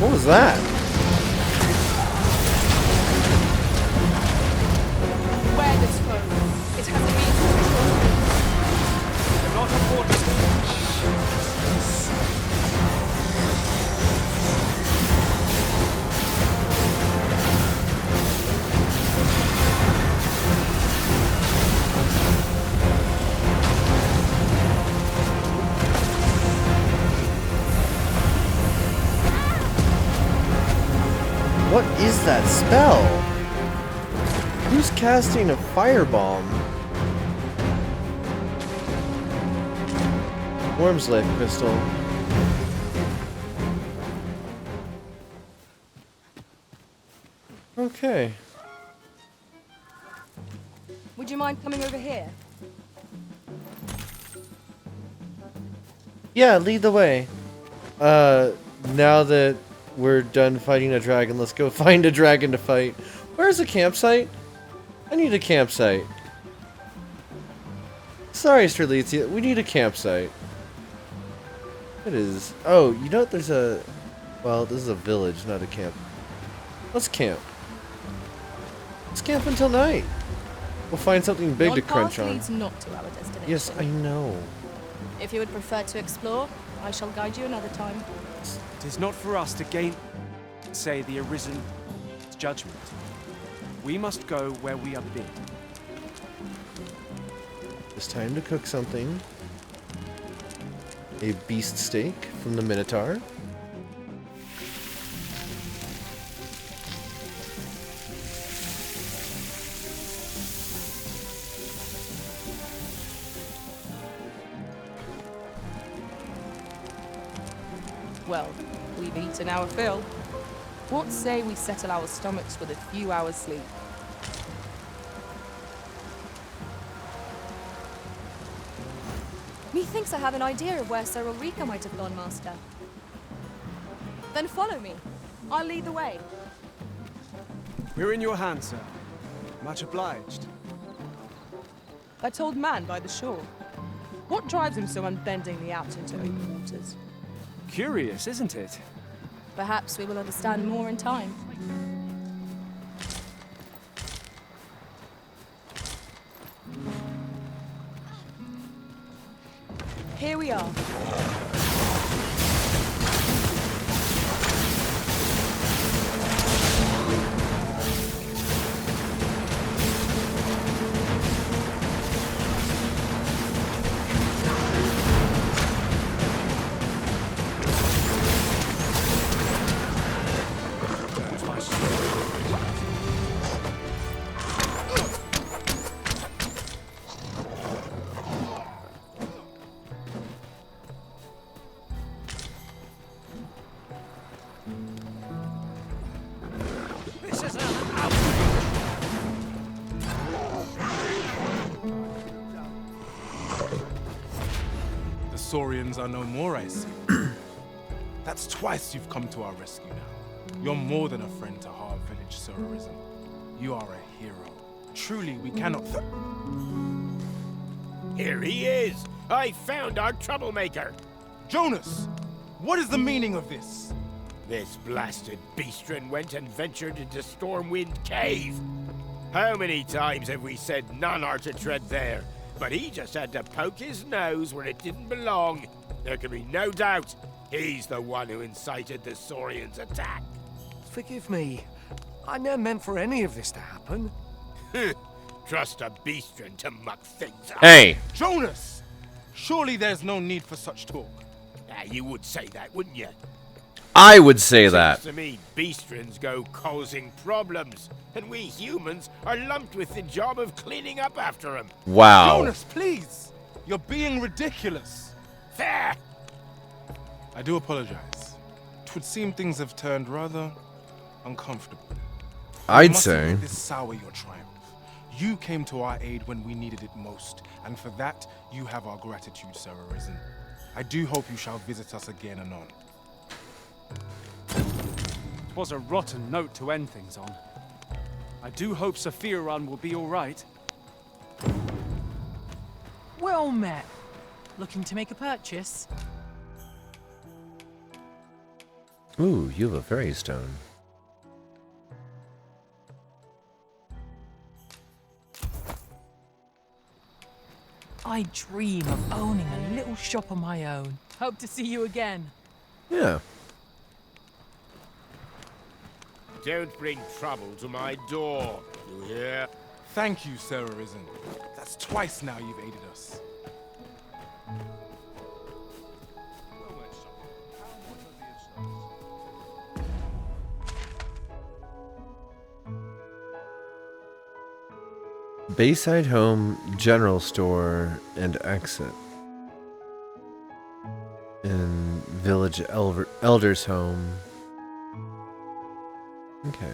What was that? Wear this foe. It has a means to control. Not afford to. What is that spell? Who's casting a firebomb? Worm's Life Crystal. Okay. Would you mind coming over here? Yeah, lead the way. Now that we're done fighting a dragon, let's go find a dragon to fight. Where's a campsite? I need a campsite. Sorry, Strelitzia, we need a campsite. It is. Oh, you know what? There's a. Well, this is a village, not a camp. Let's camp. Let's camp until night. We'll find something big One to crunch path on. leads not to our destination. Yes, I know. If you would prefer to explore, I shall guide you another time. It is not for us to say the arisen judgment. We must go where we are bid. It's time to cook something. a beast steak from the Minotaur. Well, we've eaten our fill. What say we settle our stomachs with a few hours sleep? Methinks I have an idea of where Sir Ulrika might have gone, Master. Then follow me. I'll lead the way. We're in your hands, sir. Much obliged. That old man by the shore. What drives him so unbendingly out into open waters? Curious, isn't it? Perhaps we will understand more in time. Here we are. Saurians are no more, I see. That's twice you've come to our rescue now. You're more than a friend to Harv Village, Sir Arisen. You are a hero. Truly, we cannot Here he is! I found our troublemaker! Jonas! What is the meaning of this? This blasted beastren went and ventured into Stormwind Cave. How many times have we said none are to tread there? But he just had to poke his nose where it didn't belong. There can be no doubt he's the one who incited the Saurians' attack. Forgive me. I never meant for any of this to happen. Trust a beastren to muck things up. Hey! Jonas! Surely there's no need for such talk. You would say that, wouldn't you? I would say that. Seems to me beastrens go causing problems, and we humans are lumped with the job of cleaning up after them. Wow. Jonas, please! You're being ridiculous. Fair! I do apologize. It would seem things have turned rather uncomfortable. I'd You mustn't say. let this sour your triumph. You came to our aid when we needed it most, and for that you have our gratitude, Sir Arisen. I do hope you shall visit us again anon. It was a rotten note to end things on. I do hope Sephiron will be all right. Well met. Looking to make a purchase? Ooh, you have a fairy stone. I dream of owning a little shop of my own. Hope to see you again. Yeah. Don't bring trouble to my door, you hear? Thank you, Sir Arisen. That's twice now you've aided us. Bayside Home, General Store, and Exit. And Village Elder's Home. Okay.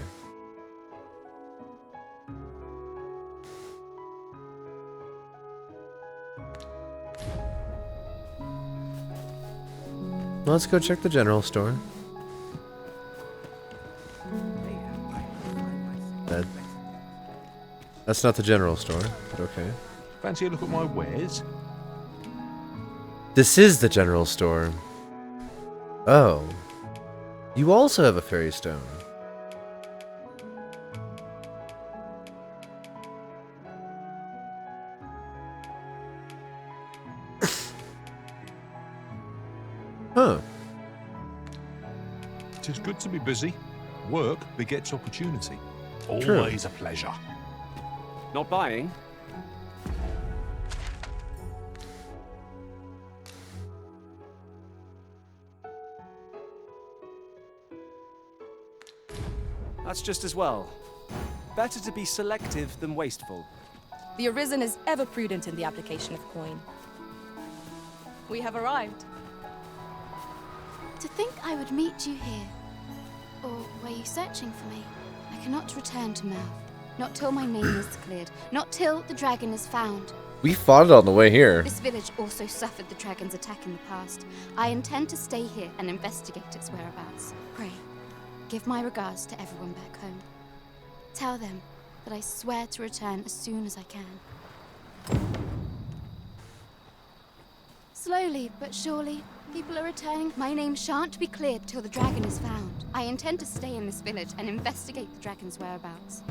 Well, let's go check the general store. That's not the general store, but okay. Fancy a look at my wares? This is the general store. Oh. You also have a fairy stone. Huh. It is good to be busy. Work begets opportunity. True. Always a pleasure. Not buying? That's just as well. Better to be selective than wasteful. The Arisen is ever prudent in the application of coin. We have arrived. To think I would meet you here. Or were you searching for me? I cannot return to Mouth. Not till my name is cleared. Not till the dragon is found. We fought it on the way here. This village also suffered the dragon's attack in the past. I intend to stay here and investigate its whereabouts. Pray, give my regards to everyone back home. Tell them that I swear to return as soon as I can. Slowly but surely, people are returning. My name shan't be cleared till the dragon is found. I intend to stay in this village and investigate the dragon's whereabouts.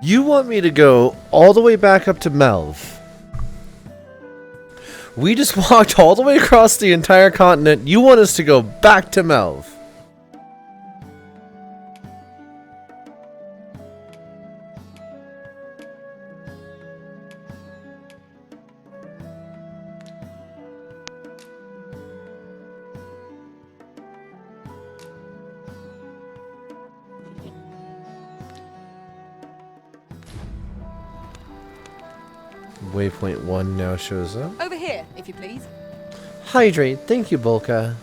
You want me to go all the way back up to Melv? We just walked all the way across the entire continent. You want us to go back to Melv? Waypoint 1 now shows up. Over here, if you please. Hydrate. Thank you, Bolka.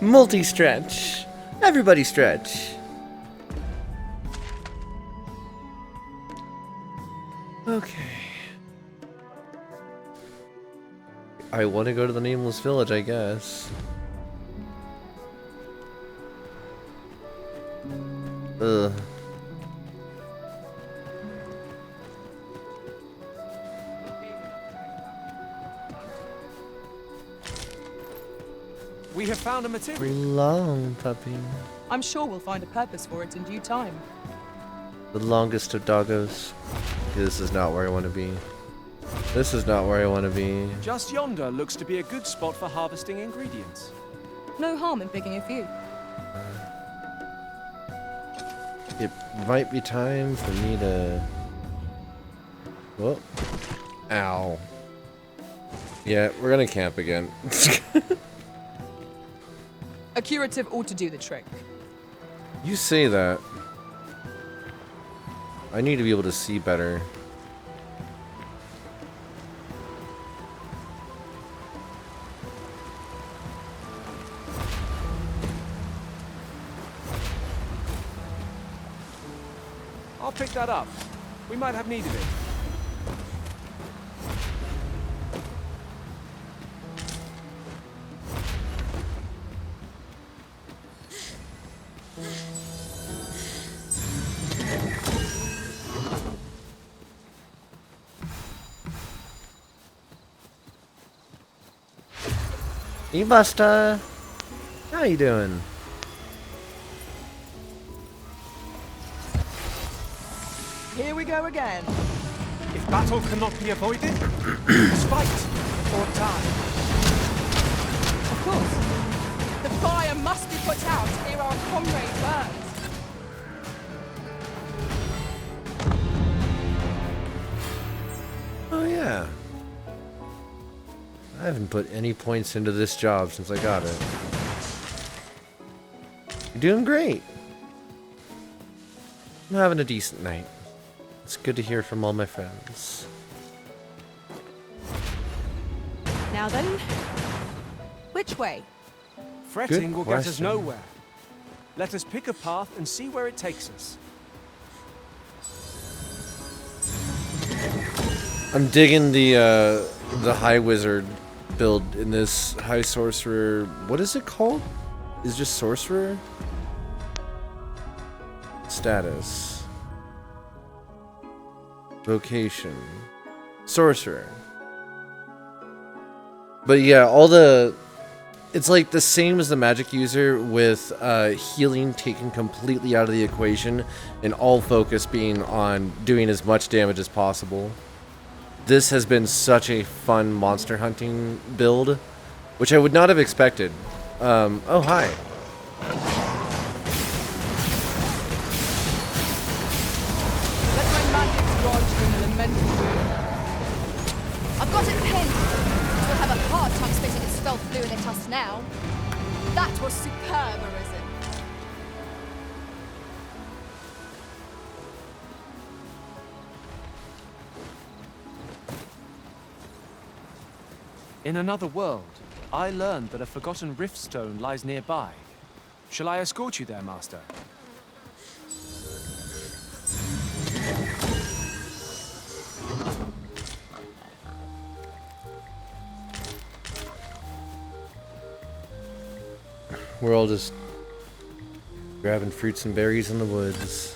Multi-stretch. Everybody stretch. Okay. I want to go to the Nameless Village, I guess. Ugh. We have found a material. Long puppy. I'm sure we'll find a purpose for it in due time. The longest of doggos. This is not where I want to be. This is not where I want to be. Just yonder looks to be a good spot for harvesting ingredients. No harm in picking a few. It might be time for me to... Whoa. Ow. Yeah, we're gonna camp again. A curative ought to do the trick. You say that. I need to be able to see better. I'll pick that up. We might have needed it. Hey Buster! How you doing? Here we go again. If battle cannot be avoided, fight or die. Of course. The fire must be put out ere our comrade burns. Oh yeah. I haven't put any points into this job since I got it. You're doing great. I'm having a decent night. It's good to hear from all my friends. Now then, which way? Fretting Good will get us question. nowhere. Let us pick a path and see where it takes us. I'm digging the High Wizard build in this High Sorcerer. What is it called? Is it just Sorcerer? Status. Vocation. Sorcerer. But yeah, it's like the same as the magic user, with healing taken completely out of the equation and all focus being on doing as much damage as possible. This has been such a fun monster hunting build, which I would not have expected. Oh, hi. Let my magic lodge you in an elemental wound. I've got it pinned. We'll have a hard time spitting its spell fluid at us now. That was superb, Arisen. In another world, I learned that a forgotten rift stone lies nearby. Shall I escort you there, Master? We're all just grabbing fruits and berries in the woods.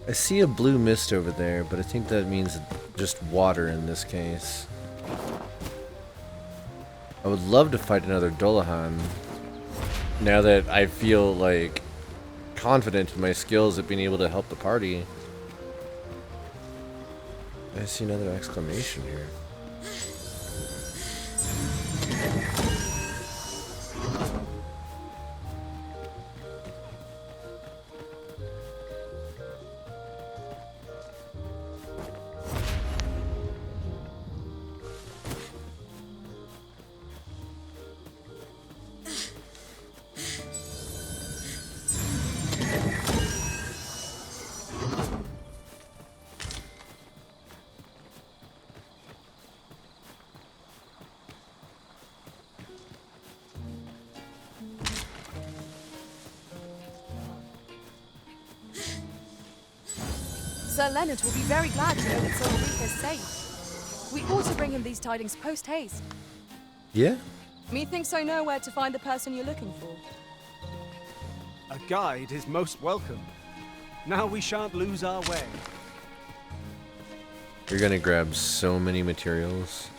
I see a blue mist over there, but I think that means just water in this case. I would love to fight another Dullahan, now that I feel like confident in my skills at being able to help the party. I see another exclamation here. Sir Leonard will be very glad to know that Sir Ulrich is safe. We ought to bring him these tidings post-haste. Yeah? Methinks I know where to find the person you're looking for. A guide is most welcome. Now we shan't lose our way. You're gonna grab so many materials.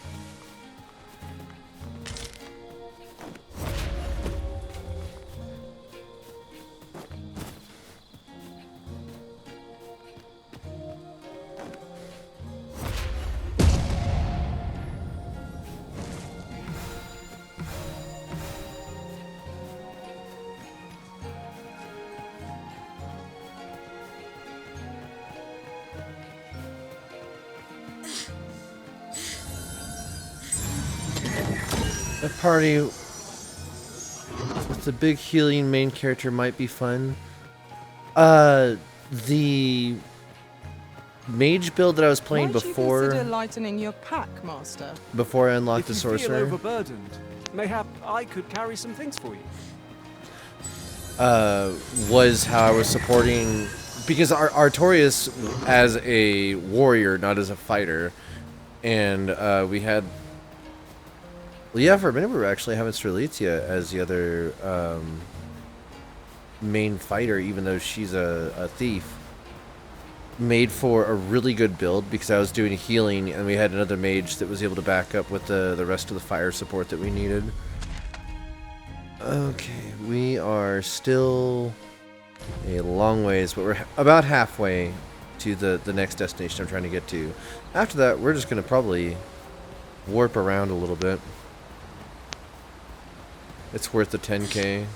A party with the big healing main character might be fun. The mage build that I was playing Might you before consider lightening your pack, Master? before I unlocked the If you feel sorcerer overburdened, mayhap I could carry some things for you. was how I was supporting, because Artorias as a warrior, not as a fighter, and we had. Well, yeah, for a minute we were actually having Strelitzia as the other main fighter, even though she's a thief. Made for a really good build because I was doing healing, and we had another mage that was able to back up with the rest of the fire support that we needed. Okay, we are still a long ways, but we're about halfway to the next destination I'm trying to get to. After that, we're just going to probably warp around a little bit. it's worth the 10k.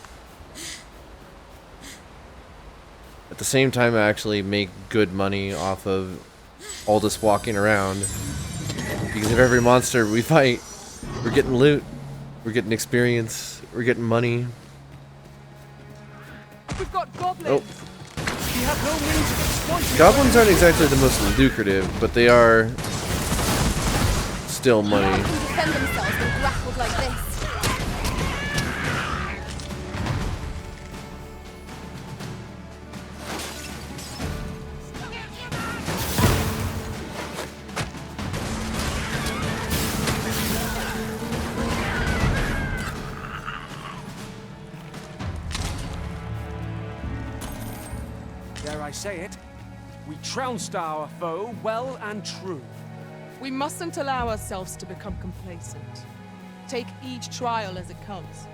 At the same time, I actually make good money off of all this walking around. Because of every monster we fight, we're getting loot, we're getting experience, we're getting money. We've got goblins. Oh. We have no means of exploiting. Goblins aren't exactly the most lucrative, but they are still money. How can defend themselves when grappled like this? Dare I say it? We trounced our foe well and true. We mustn't allow ourselves to become complacent. Take each trial as it comes.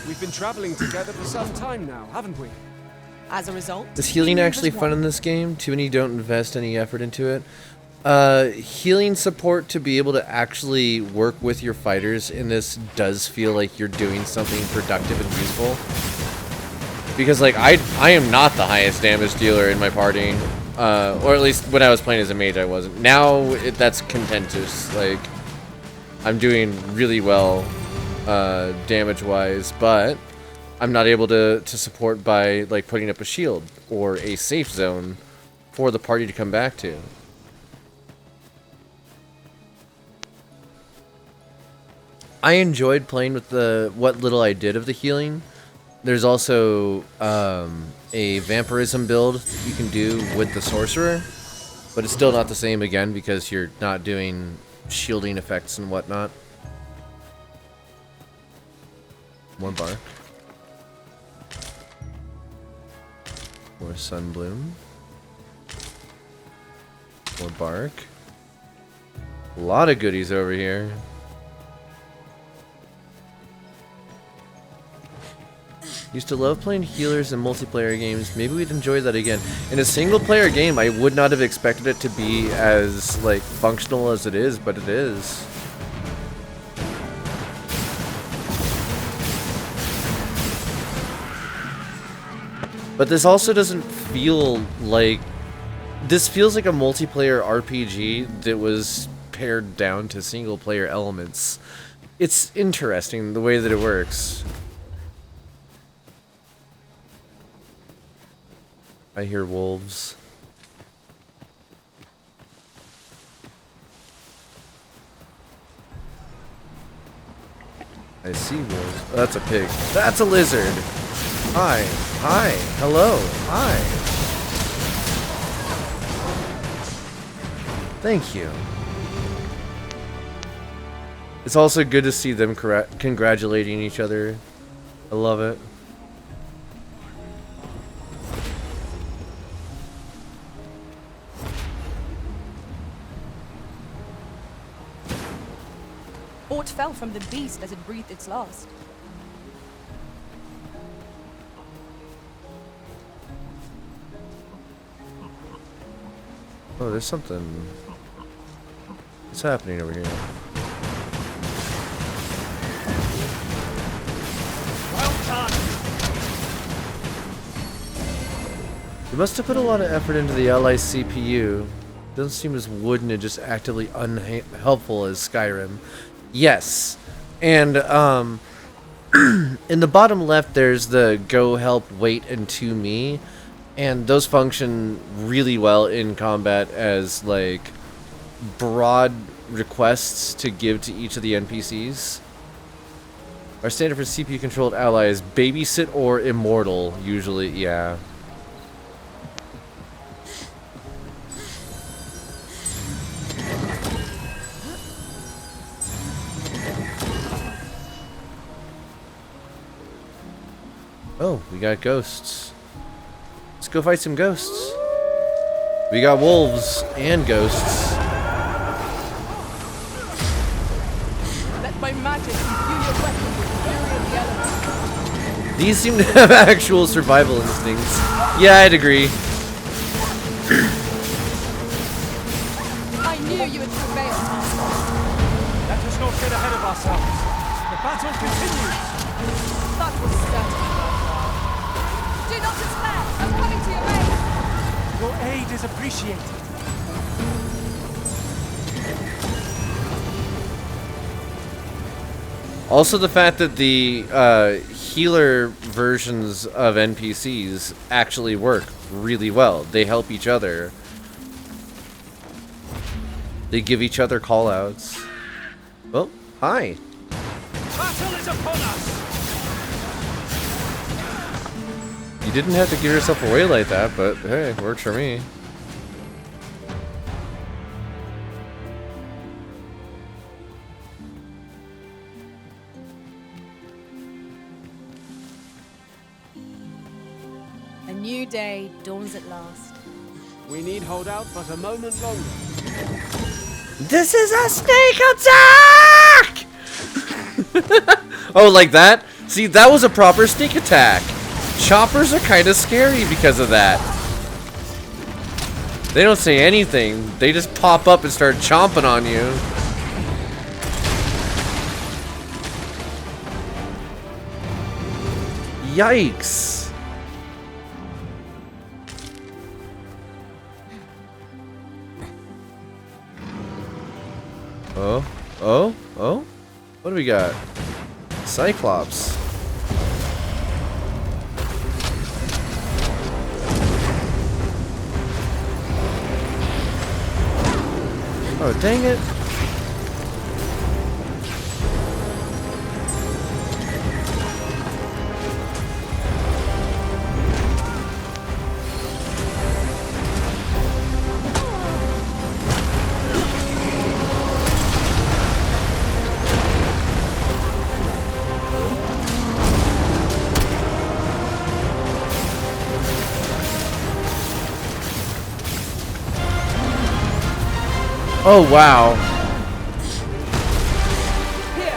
We've been traveling together for some time now, haven't we? As a result, Is healing actually fun in this game? Too many don't invest any effort into it. Healing support to be able to actually work with your fighters in this does feel like you're doing something productive and useful. Because like I am not the highest damage dealer in my party, or at least when I was playing as a mage I wasn't. Now that's contentious. Like I'm doing really well damage wise, but I'm not able to support by like putting up a shield or a safe zone for the party to come back to. I enjoyed playing with what little I did of the healing. There's also a vampirism build you can do with the Sorcerer, but it's still not the same again because you're not doing shielding effects and whatnot. More bark. More sunbloom. More bark. A lot of goodies over here. Used to love playing healers in multiplayer games. Maybe we'd enjoy that again. In a single player game, I would not have expected it to be as like functional as it is, but it is. But this also doesn't feel like... This feels like a multiplayer RPG that was pared down to single player elements. It's interesting the way that it works. I hear wolves. I see wolves. Oh, that's a pig. That's a lizard! Hi. Hi. Hello. Hi. Thank you. It's also good to see them congratulating each other. I love it. Aught fell from the beast as it breathed its last. Oh, there's something... What's happening over here? Well done. You must have put a lot of effort into the ally CPU. Doesn't seem as wooden and just actively unhelpful as Skyrim. Yes. And, in the bottom left, there's the go help wait and to me. And those function really well in combat as, like, broad requests to give to each of the NPCs. Our standard for CPU-controlled ally is babysit or immortal, usually, yeah. Oh, we got ghosts. Let's go fight some ghosts. We got wolves and ghosts. Let my magic imbue your weapon with fury of the elements. These seem to have actual survival instincts. Yeah, I'd agree. I knew you would prevail, Master. Let us not get ahead of ourselves. The battle continues. That was certainly worthwhile. Do not despair. I'm coming to your aid. Your aid is appreciated. Also, the fact that the healer versions of NPCs actually work really well. They help each other. They give each other callouts. Oh, hi. Battle is upon us. You didn't have to give yourself away like that, but hey, works for me. A new day dawns at last. We need hold out but a moment longer. This is a snake attack! Oh, like that? See, that was a proper sneak attack. Choppers are kind of scary because of that. They don't say anything. They just pop up and start chomping on you. Yikes. Oh, oh, oh. What do we got? Cyclops. Oh, dang it. Oh, wow. Here,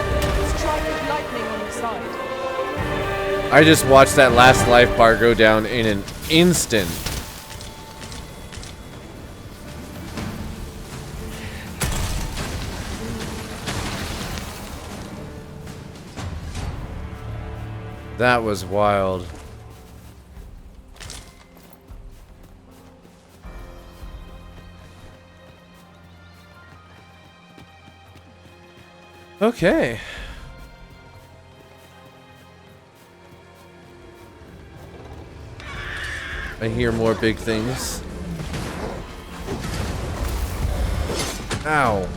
strike with lightning on the side. I just watched that last life bar go down in an instant. That was wild. Okay. I hear more big things. Ow.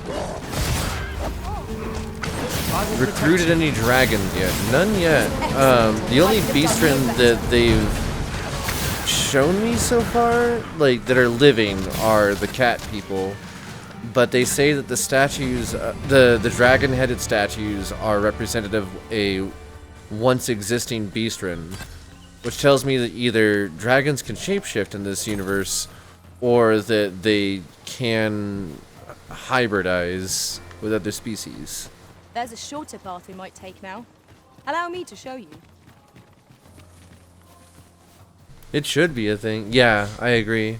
Recruited any dragons yet? None yet. The only beastren that they've shown me so far, like, that are living, are the cat people. But they say that the statues, the dragon-headed statues, are representative of a once existing beastren, which tells me that either dragons can shapeshift in this universe, or that they can hybridize with other species. There's a shorter path we might take now. Allow me to show you. It should be a thing. Yeah, I agree.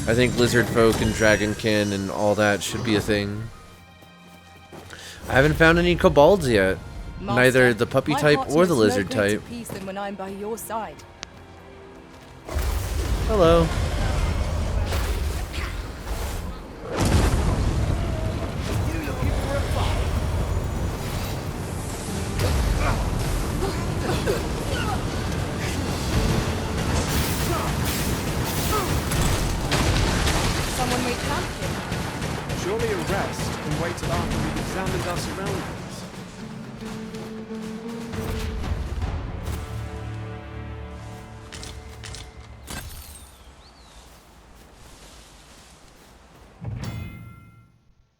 I think lizard folk and dragonkin and all that should be a thing. I haven't found any kobolds yet. Master, Neither the puppy my type heart or the knows lizard no greater type. peace than when I'm by your side. Hello. Someone may camp here. Surely a rest can wait till after we've examined our surroundings.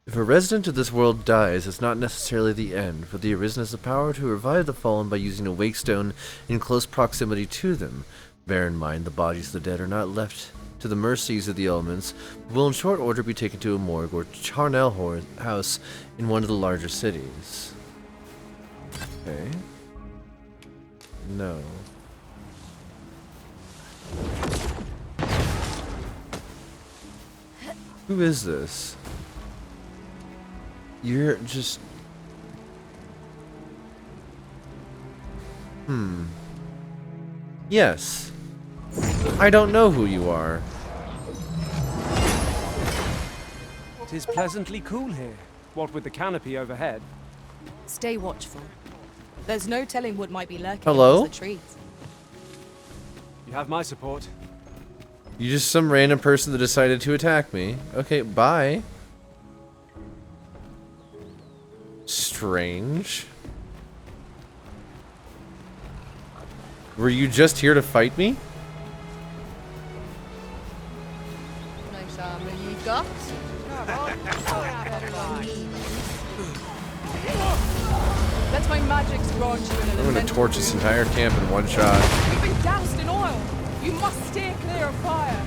If a resident of this world dies, it's not necessarily the end, for the Arisen has the power to revive the fallen by using a wake stone in close proximity to them. Bear in mind, the bodies of the dead are not left to the mercies of the elements, but will in short order be taken to a morgue or charnel house in one of the larger cities. Okay. No. Who is this? You're just... Yes. I don't know who you are. Tis pleasantly cool here, what with the canopy overhead. Stay watchful. There's no telling what might be lurking Hello? in the trees. You have my support. You're just some random person that decided to attack me. Okay, bye. Strange. Were you just here to fight me? Nice armor you got. Let my magics grant you an I'm gonna elemental torch this boon. entire camp in one shot. You've been doused in oil. You must steer clear of fire.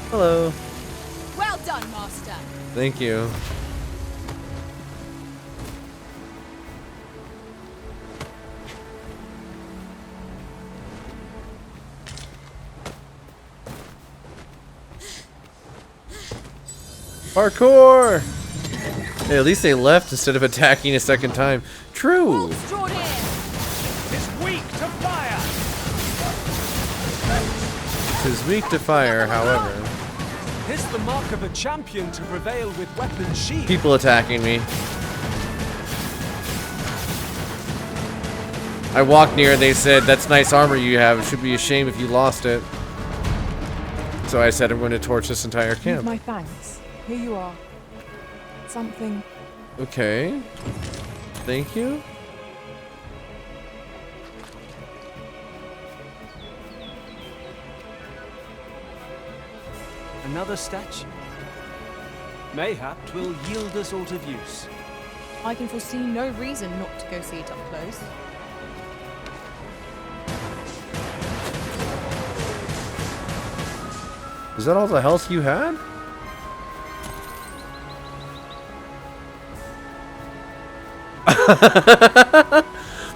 Hello. Well done, Master. Thank you. Parkour! Hey, at least they left instead of attacking a second time. True. Is weak to fire. Tis weak to fire, however. It's the mark of a champion to prevail with weapons sheathed. People attacking me. I walked near and they said, "That's nice armor you have. It should be a shame if you lost it." So I said, "I'm going to torch this entire camp." My thanks. Here you are. Something. Okay. Thank you. Another statue. Mayhap 'twill yield us aught of use. I can foresee no reason not to go see it up close. Is that all the health you had?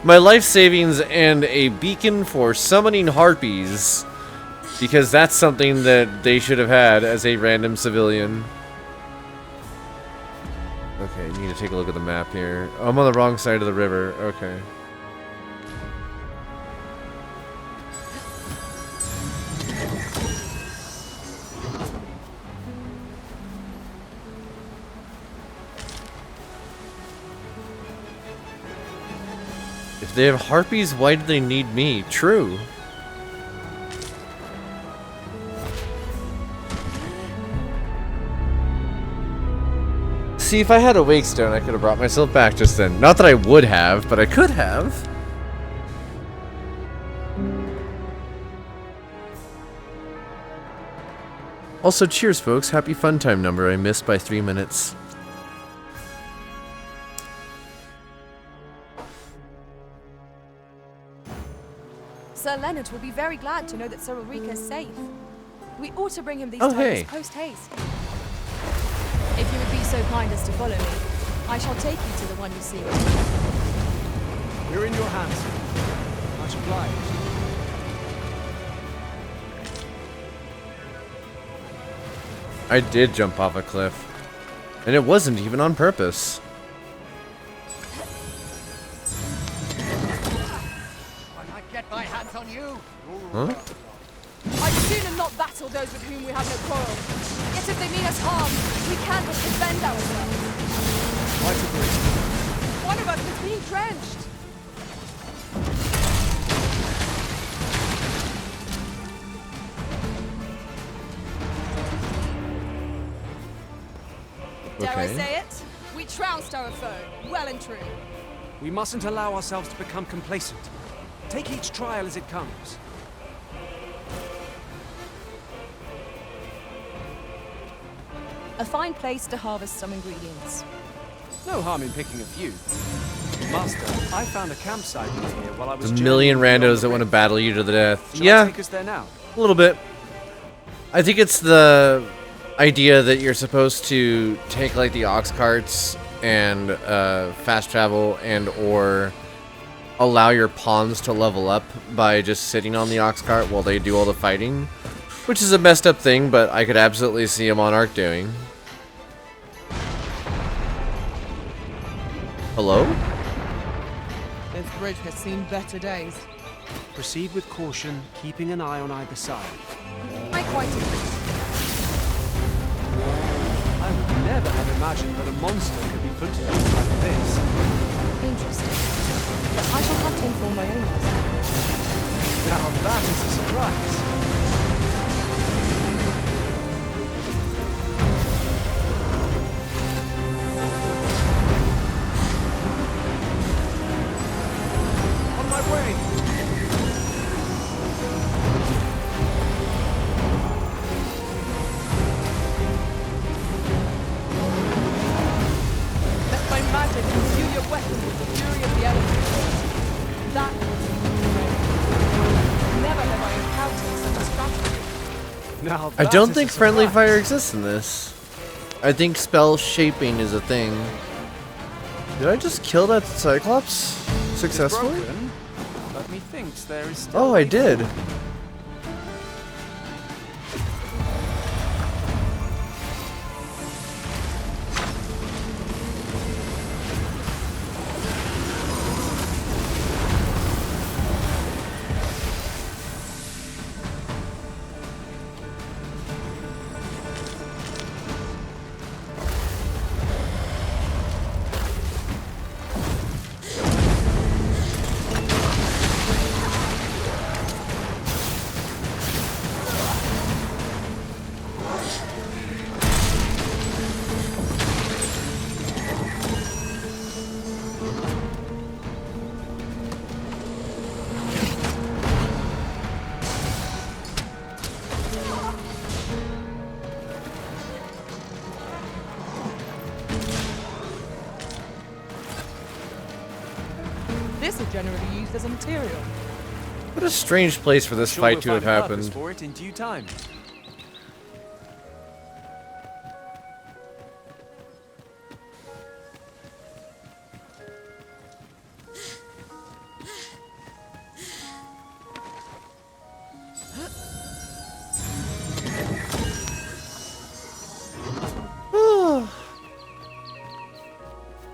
My life savings and a beacon for summoning harpies. Because that's something that they should have had as a random civilian. Okay, I need to take a look at the map here. Oh, I'm on the wrong side of the river. Okay. If they have harpies, why do they need me? True. See, if I had a wake stone, I could have brought myself back just then. Not that I would have, but I could have. Also, cheers, folks. Happy fun time number. I missed by 3 minutes. Sir Leonard will be very glad to know that Sir Ulrika is safe. We ought to bring him these Oh, tidings hey. post-haste. If you would be so kind as to follow me, I shall take you to the one you seek. We're in your hands. Much obliged. I did jump off a cliff. And it wasn't even on purpose. When I get my hands on you. Huh? I'd sooner not battle those with whom we have no quarrel. Yet if they mean us harm, we can but defend ourselves. Quite agreed. One of us is being drenched. Dare I Okay. say it? We trounced our foe, well and true. We mustn't allow ourselves to become complacent. Take each trial as it comes. A fine place to harvest some ingredients. No harm in picking a few. Master, I found a campsite near here while I was There's a million journeying beyond randos that want to battle you to the death. Shall I Yeah, take us there now? a little bit. I think it's the idea that you're supposed to take like the ox carts and fast travel and or allow your pawns to level up by just sitting on the ox cart while they do all the fighting, which is a messed up thing, but I could absolutely see a monarch doing. Hello? This bridge has seen better days. Proceed with caution, keeping an eye on either side. I quite agree. I would never have imagined that a monster could be put to use like this. Interesting. But I shall have to inform my own husband. Now that is a surprise. On my way. Let my magic imbue your weapon with the fury of the elements. That never have I encountered such a strategy. Now I don't think friendly fire exists in this. I think spell shaping is a thing. Did I just kill that Cyclops successfully? But methinks there is still Oh, I did. This is generally used as a material. What a strange place for this Sure fight we'll to have find a purpose happened. for it in due time.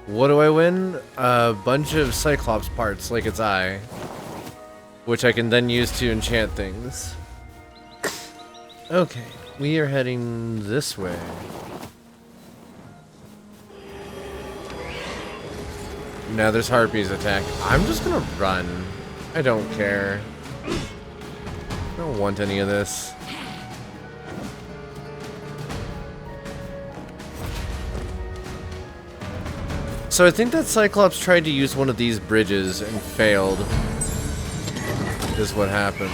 What do I win? A bunch of Cyclops parts, like its eye, which I can then use to enchant things. Okay, we are heading this way. Now there's Harpy's attack. I'm just gonna run. I don't care. I don't want any of this. So I think that Cyclops tried to use one of these bridges and failed. Is what happened.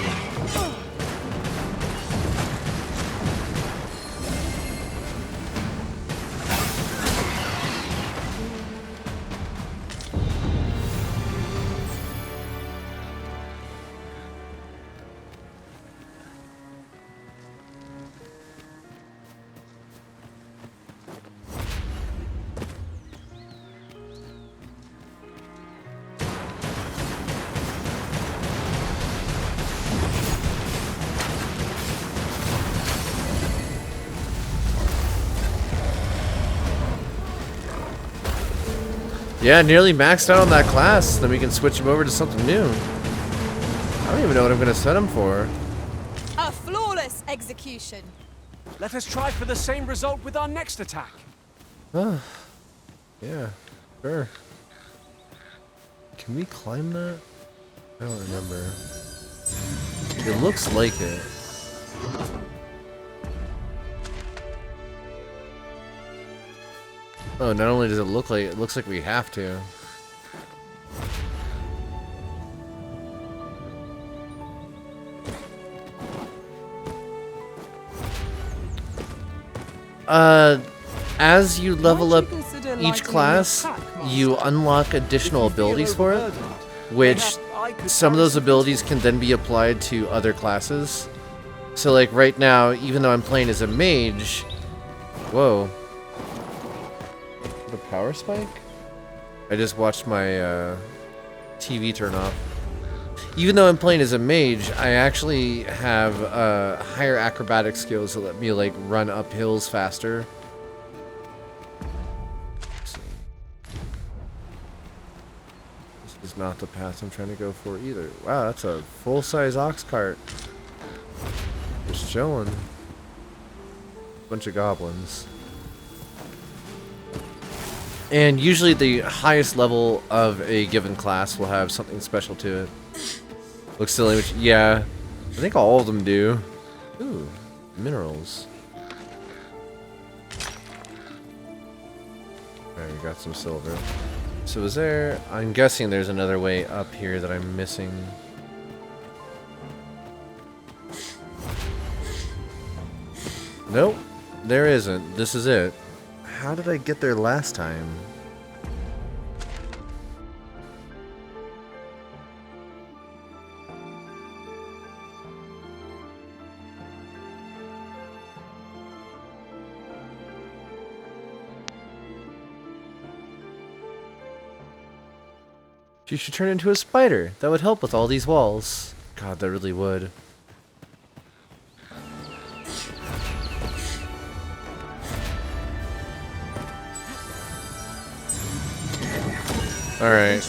Yeah, nearly maxed out on that class. Then we can switch him over to something new. I don't even know what I'm going to set him for. A flawless execution. Let us try for the same result with our next attack. Yeah, sure. Can we climb that? I don't remember. It looks like it. Oh, not only does it look like it looks like we have to. As you level up each class, you unlock additional abilities for it, which some of those abilities can then be applied to other classes. So like right now, even though I'm playing as a mage, Whoa. The power spike? I just watched my TV turn off. Even though I'm playing as a mage, I actually have higher acrobatic skills that let me like run up hills faster. Let's see. This is not the path I'm trying to go for either. Wow, that's a full-size ox cart. Just chilling. Bunch of goblins. And usually the highest level of a given class will have something special to it. Looks silly, which, yeah, I think all of them do. Ooh, minerals. Alright, we got some silver. So is there... I'm guessing there's another way up here that I'm missing. Nope, there isn't. This is it. How did I get there last time? She should turn into a spider. That would help with all these walls. God, that really would. Alright.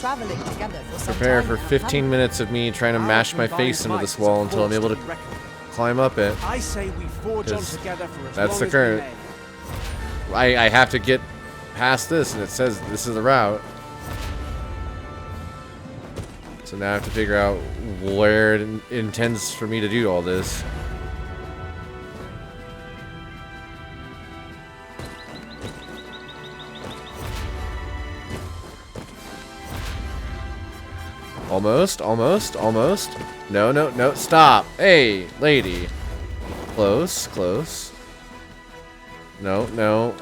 Prepare for 15 minutes of me trying to mash my face into this wall until I'm able to climb up it. I say we forge on together for as that's long the as current. we may. I have to get past this, and it says this is the route. So now I have to figure out where it intends for me to do all this. Almost, almost, almost. No, no, no, stop. Hey, lady. Close, close. No, no.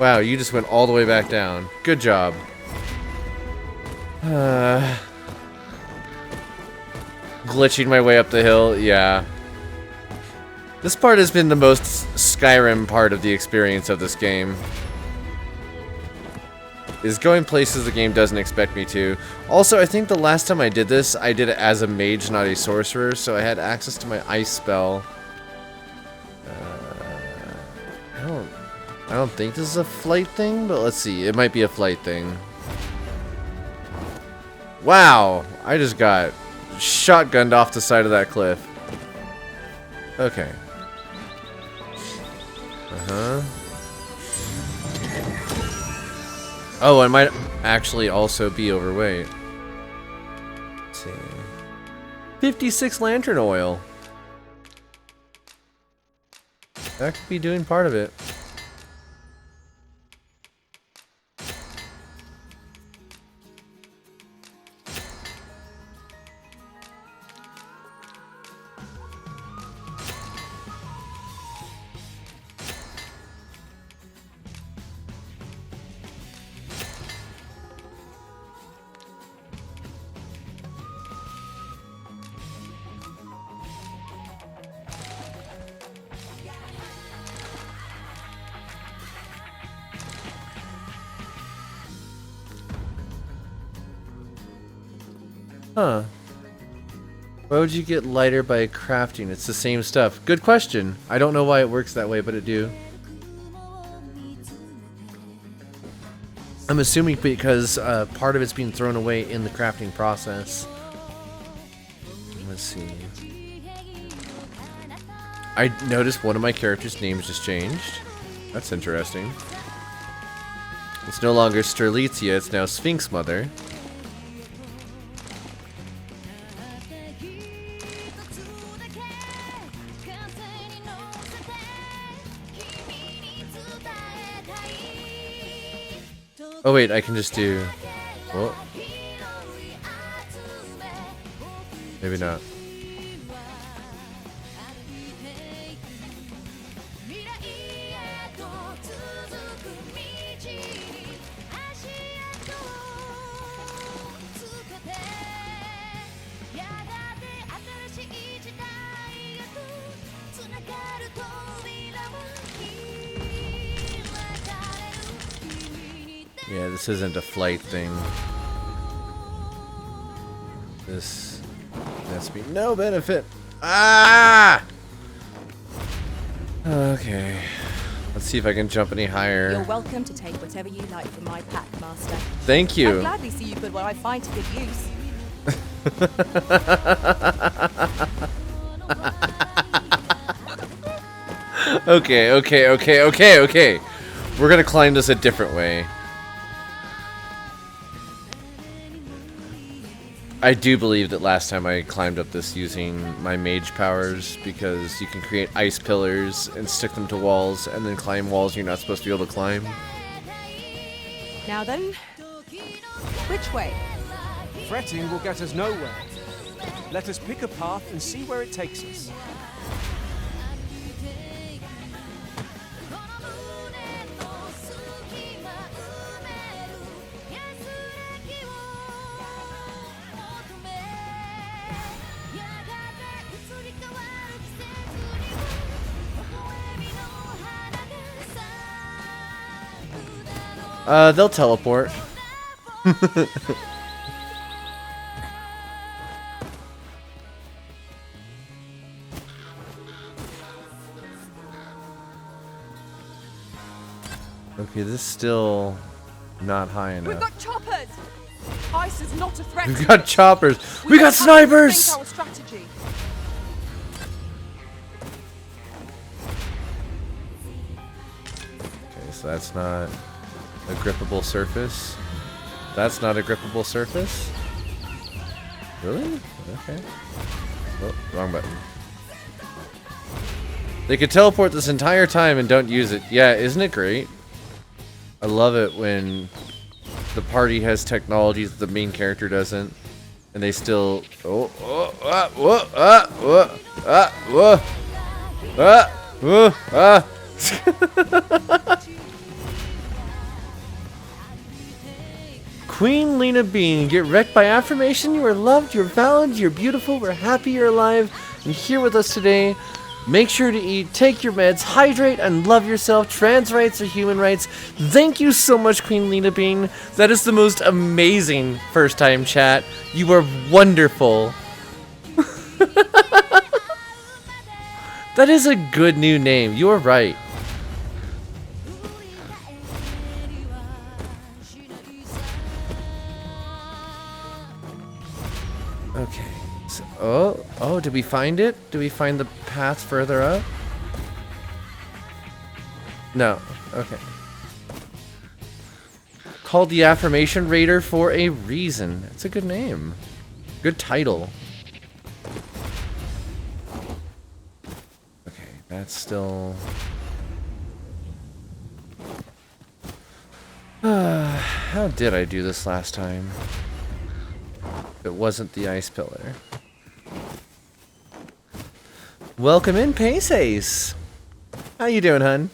Wow, you just went all the way back down. Good job. Glitching my way up the hill, yeah. This part has been the most Skyrim part of the experience of this game. Is going places the game doesn't expect me to. Also, I think the last time I did this, I did it as a mage, not a sorcerer, so I had access to my ice spell. I don't think this is a flight thing, but let's see. It might be a flight thing. Wow, I just got shotgunned off the side of that cliff. Okay. Oh, I might actually also be overweight. Let's see. 56 lantern oil. That could be doing part of it. Huh. Why would you get lighter by crafting? It's the same stuff. Good question. I don't know why it works that way, but it do. I'm assuming because part of it's being thrown away in the crafting process. Let's see. I noticed one of my characters' names just changed. That's interesting. It's no longer Sterlitzia, it's now Sphinx Mother. Oh wait, I can just do... Oh. Maybe not. Yeah, this isn't a flight thing. This has to be no benefit. Ah! Okay. Let's see if I can jump any higher. You're welcome to take whatever you like from my pack, Master. Thank you. I'd gladly see you put what I find to good use. Okay. We're gonna climb this a different way. I do believe that last time I climbed up this using my mage powers, because you can create ice pillars and stick them to walls and then climb walls you're not supposed to be able to climb. Now then, which way? Fretting will get us nowhere. Let us pick a path and see where it takes us. They'll teleport. Okay, this is still not high enough. We've got choppers! Ice is not a threat. We've got choppers. We got snipers! Our strategy. Okay, so that's not a grippable surface. That's not a grippable surface? Really? Okay. Oh, wrong button. They could teleport this entire time and don't use it. Yeah, isn't it great? I love it when the party has technology that the main character doesn't, and they still. Queen Lena Bean, get wrecked by affirmation. You are loved, you're valid, you're beautiful, we're happy you're alive, and here with us today. Make sure to eat, take your meds, hydrate, and love yourself. Trans rights are human rights. Thank you so much, Queen Lena Bean. That is the most amazing first time chat. You are wonderful. That is a good new name. You are right. Okay. So, oh, did we find it? Did we find the path further up? No. Okay. Called the Affirmation Raider for a reason. It's a good name. Good title. Okay, that's still... How did I do this last time? It wasn't the ice pillar. Welcome in, Pace Ace. How you doing, hun?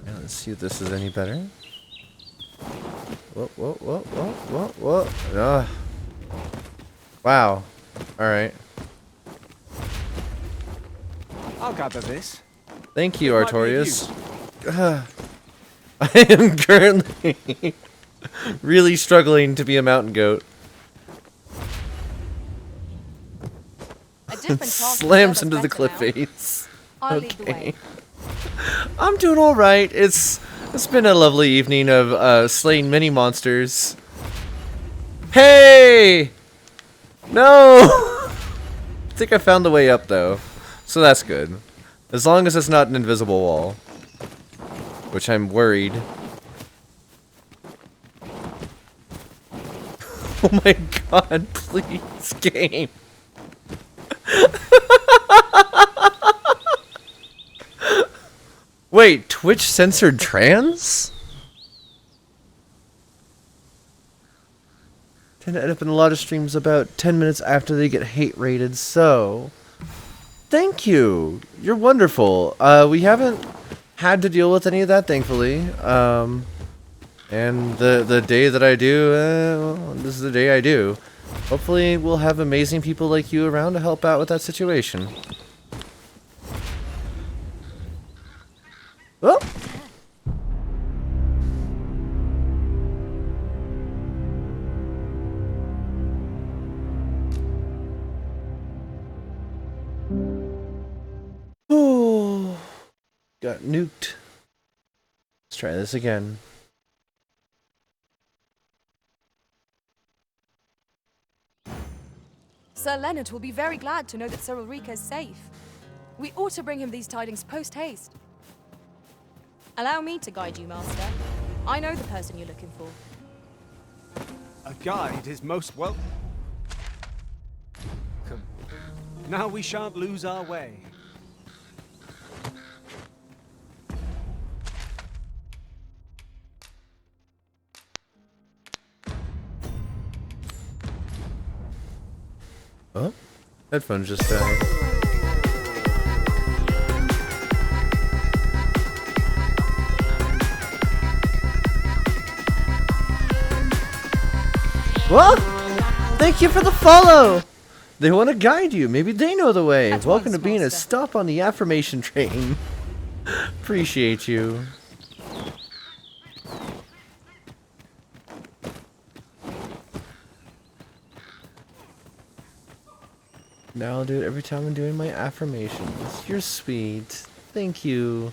Yeah, let's see if this is any better. Whoa. Wow. Alright. I'll gather this. Thank you, Artorias. I am currently really struggling to be a mountain goat. Slams into the cliff face. Okay. I'm doing all right. It's been a lovely evening of slaying many monsters. Hey! No! I think I found the way up though, so that's good. As long as it's not an invisible wall, which I'm worried. Oh my god! Please, game. Wait, Twitch censored trans? Tend to end up in a lot of streams about 10 minutes after they get hate rated, so... Thank you! You're wonderful. We haven't had to deal with any of that, thankfully. And the day that I do, well, this is the day I do. Hopefully we'll have amazing people like you around to help out with that situation. Oh! got nuked. Let's try this again. Sir Leonard will be very glad to know that Sir Ulrika is safe. We ought to bring him these tidings post-haste. Allow me to guide you, Master. I know the person you're looking for. A guide is most welcome. Now we shan't lose our way. Oh, headphones just died. Well, thank you for the follow. They want to guide you. Maybe they know the way. Welcome to being a stop on the affirmation train. Appreciate you. Now I'll do it every time I'm doing my affirmations. You're sweet. Thank you.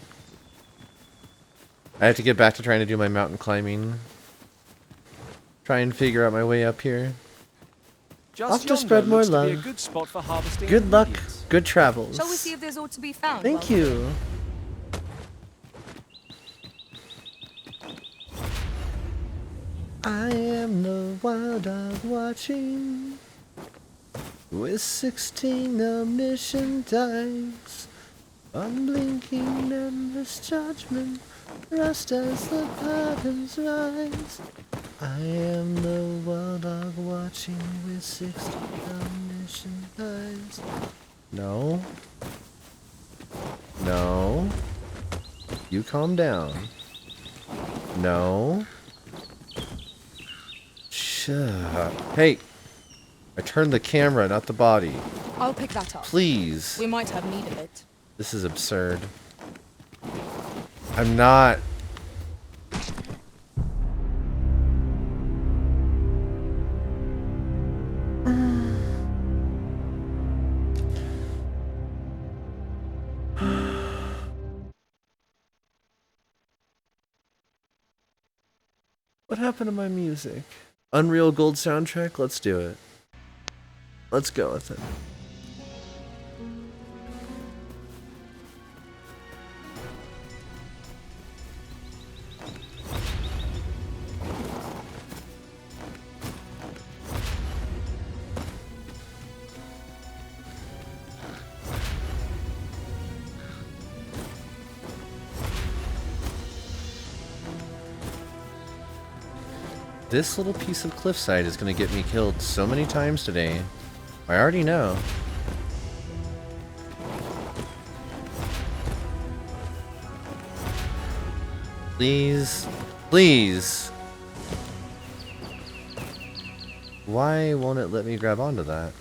I have to get back to trying to do my mountain climbing. Try and figure out my way up here. Off to spread more love. Good spot for harvesting. Good luck. Good travels. Shall we see if there's aught to be found? Thank you. I am the wild dog watching. With 16 omniscient eyes, unblinking endless judgment, rust as the patterns rise. I am the wild dog watching with 16 omniscient eyes. No. No. You calm down. No. Shut up. Hey. I turned the camera, not the body. I'll pick that up. Please. We might have need of it. This is absurd. I'm not. What happened to my music? Unreal Gold soundtrack? Let's do it. Let's go with it. This little piece of cliffside is going to get me killed so many times today. I already know. Please. Please. Why won't it let me grab onto that?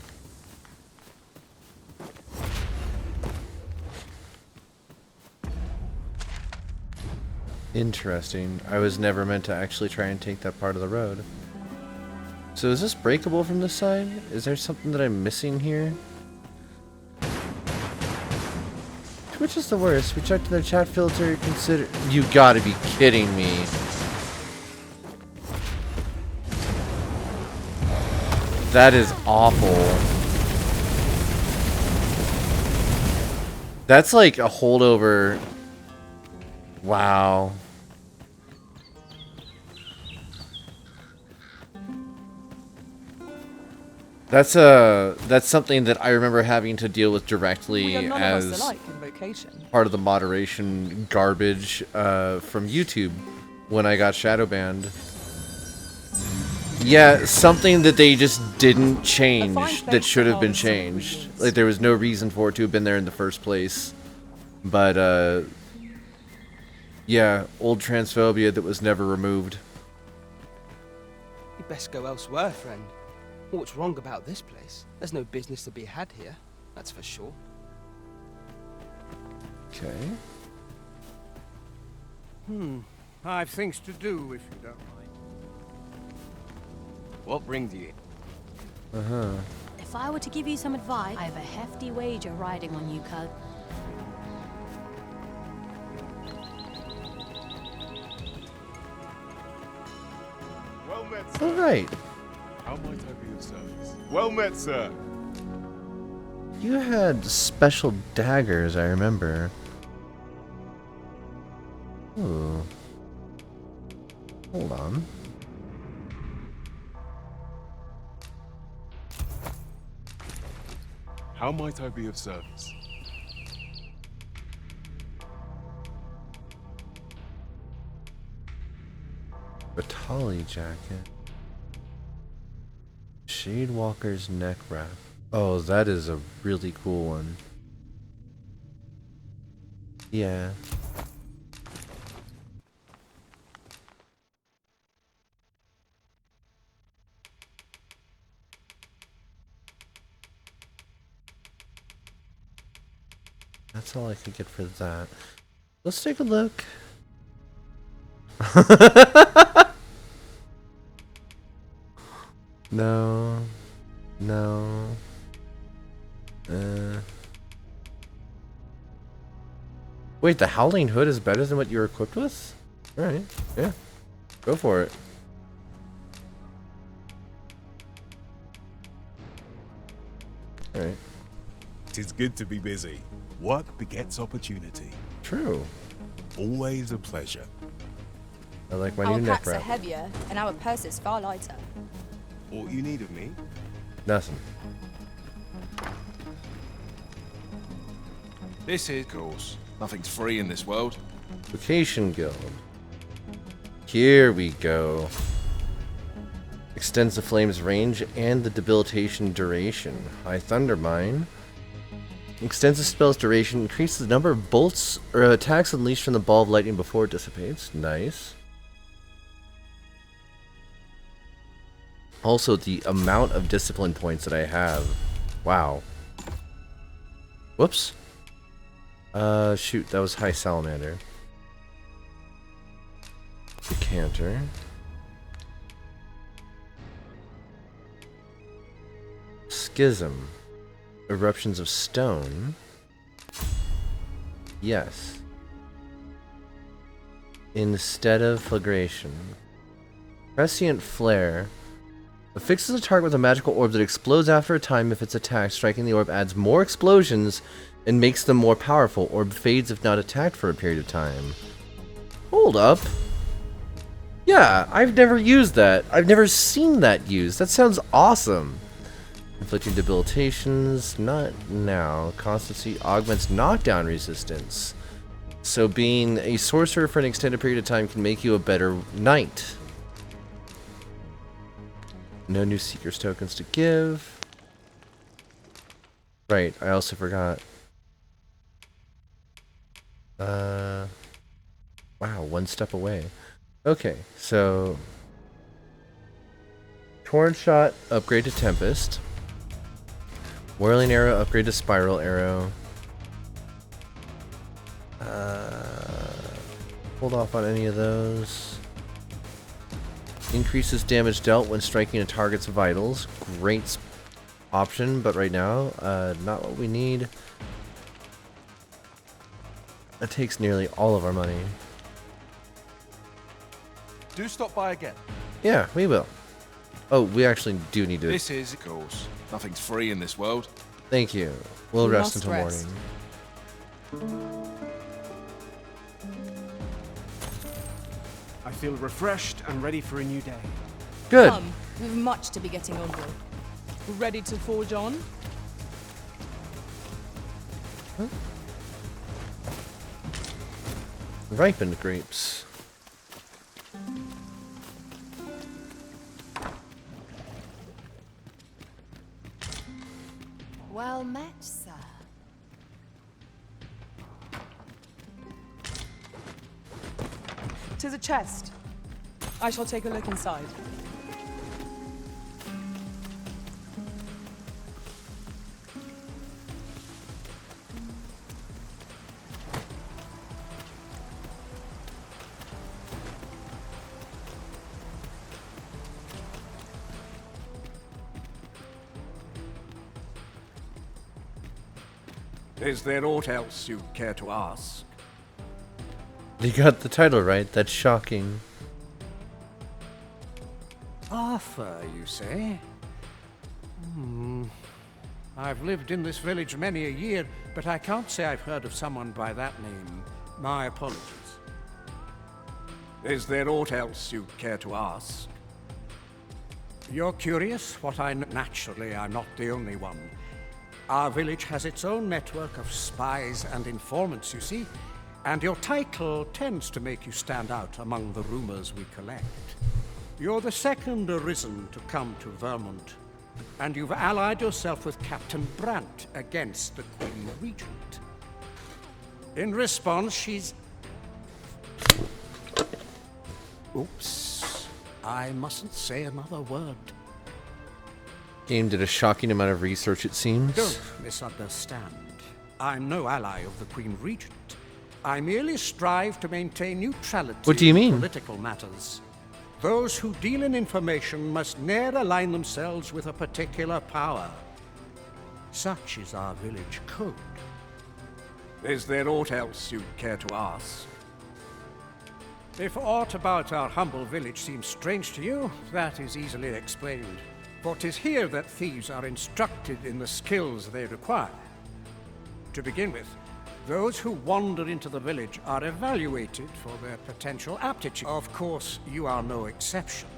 Interesting. I was never meant to actually try and take that part of the road. So is this breakable from this side? Is there something that I'm missing here? Which is the worst? Reach out to their chat filter, consider... You gotta be kidding me. That is awful. That's like a holdover. Wow. That's something that I remember having to deal with directly as part of the moderation garbage from YouTube when I got shadow banned. Yeah, something that they just didn't change that should have been changed. Like there was no reason for it to have been there in the first place. But yeah, old transphobia that was never removed. You'd best go elsewhere, friend. What's wrong about this place? There's no business to be had here, that's for sure. Okay. I've things to do, if you don't mind. What brings you? Uh-huh. If I were to give you some advice, I have a hefty wager riding on you, cuz. Well met, sir. All right. How might I be of service? Well met, sir. You had special daggers, I remember. Ooh. Hold on. How might I be of service? Batali jacket. Shadewalker's neck wrap. Oh, that is a really cool one. Yeah. That's all I could get for that. Let's take a look. No. No. Wait, the Howling Hood is better than what you're equipped with? Alright, yeah. Go for it. Alright. Tis good to be busy. Work begets opportunity. True. Always a pleasure. I like my Our new neck packs are wrap. heavier, and our purses far lighter. All you need of me? Nothing. This is, of course, nothing's free in this world. Vacation Guild. Here we go. Extends the flame's range and the debilitation duration. High Thunder Mine. Extends the spell's duration, increases the number of bolts or attacks unleashed from the ball of lightning before it dissipates. Nice. Also, the amount of discipline points that I have. Wow. Whoops. Shoot, that was High Salamander. Decanter. Schism. Eruptions of Stone. Yes. Instead of Flagration. Prescient Flare. Affixes a target with a magical orb that explodes after a time if it's attacked. Striking the orb adds more explosions and makes them more powerful. Orb fades if not attacked for a period of time. Hold up. Yeah, I've never used that. I've never seen that used. That sounds awesome. Inflicting debilitations, not now. Constancy augments knockdown resistance. So being a sorcerer for an extended period of time can make you a better knight. No new Seeker's tokens to give. Right, I also forgot. Wow, one step away. Okay, so Torn Shot, upgrade to Tempest. Whirling Arrow, upgrade to Spiral Arrow. Hold off on any of those. Increases damage dealt when striking a target's vitals. Great option, but right now, not what we need. That takes nearly all of our money. Do stop by again. Yeah, we will. Oh, we actually do need to... This is, of course, nothing's free in this world. Thank you. We'll We rest must until rest. morning. I feel refreshed and ready for a new day. Good. Come, we've much to be getting on with. Ready to forge on? Ripened grapes. Well met, sir. Tis a chest. I shall take a look inside. Is there aught else you care to ask? You got the title right. That's shocking. Arthur, you say? I've lived in this village many a year, but I can't say I've heard of someone by that name. My apologies. Is there aught else you care to ask? You're curious? Naturally, I'm not the only one. Our village has its own network of spies and informants, you see, and your title tends to make you stand out among the rumors we collect. You're the second Arisen to come to Vermont, and you've allied yourself with Captain Brant against the Queen Regent. In response, she's... Oops. I mustn't say another word. Game did a shocking amount of research, it seems. Don't misunderstand. I'm no ally of the Queen Regent. I merely strive to maintain neutrality What do you mean? in political matters. Those who deal in information must ne'er align themselves with a particular power. Such is our village code. Is there aught else you'd care to ask? If aught about our humble village seems strange to you, that is easily explained. For 'tis here that thieves are instructed in the skills they require. To begin with, those who wander into the village are evaluated for their potential aptitude. Of course, you are no exception.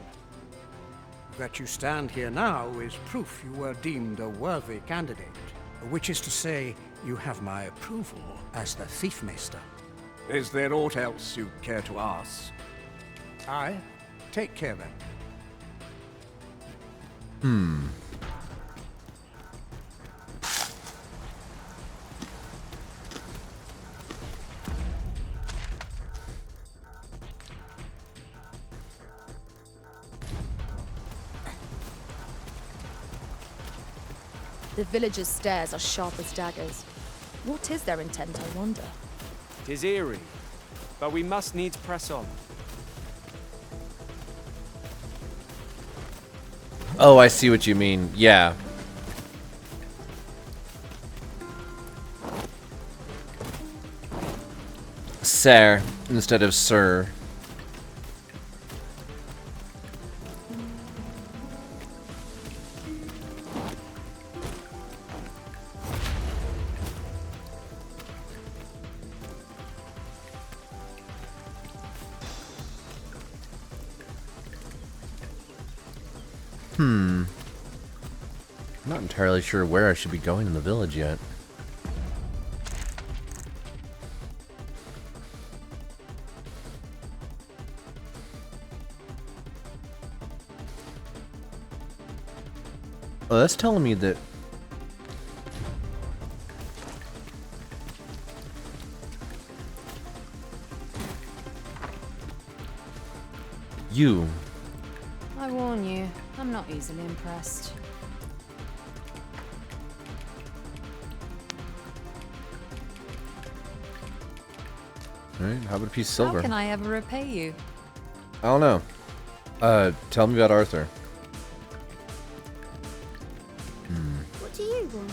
That you stand here now is proof you were deemed a worthy candidate, which is to say, you have my approval as the Thiefmeister. Is there aught else you care to ask? Aye. Take care then. The villagers' stares are sharp as daggers. What is their intent, I wonder? 'Tis eerie, but we must needs press on. Oh, I see what you mean. Yeah. Sir instead of sir. I'm not entirely sure where I should be going in the village yet. Oh, that's telling me that you. I warn you, I'm not easily impressed. Alright, how about a piece of silver? How can I ever repay you? I don't know. Tell me about Arthur. What do you want?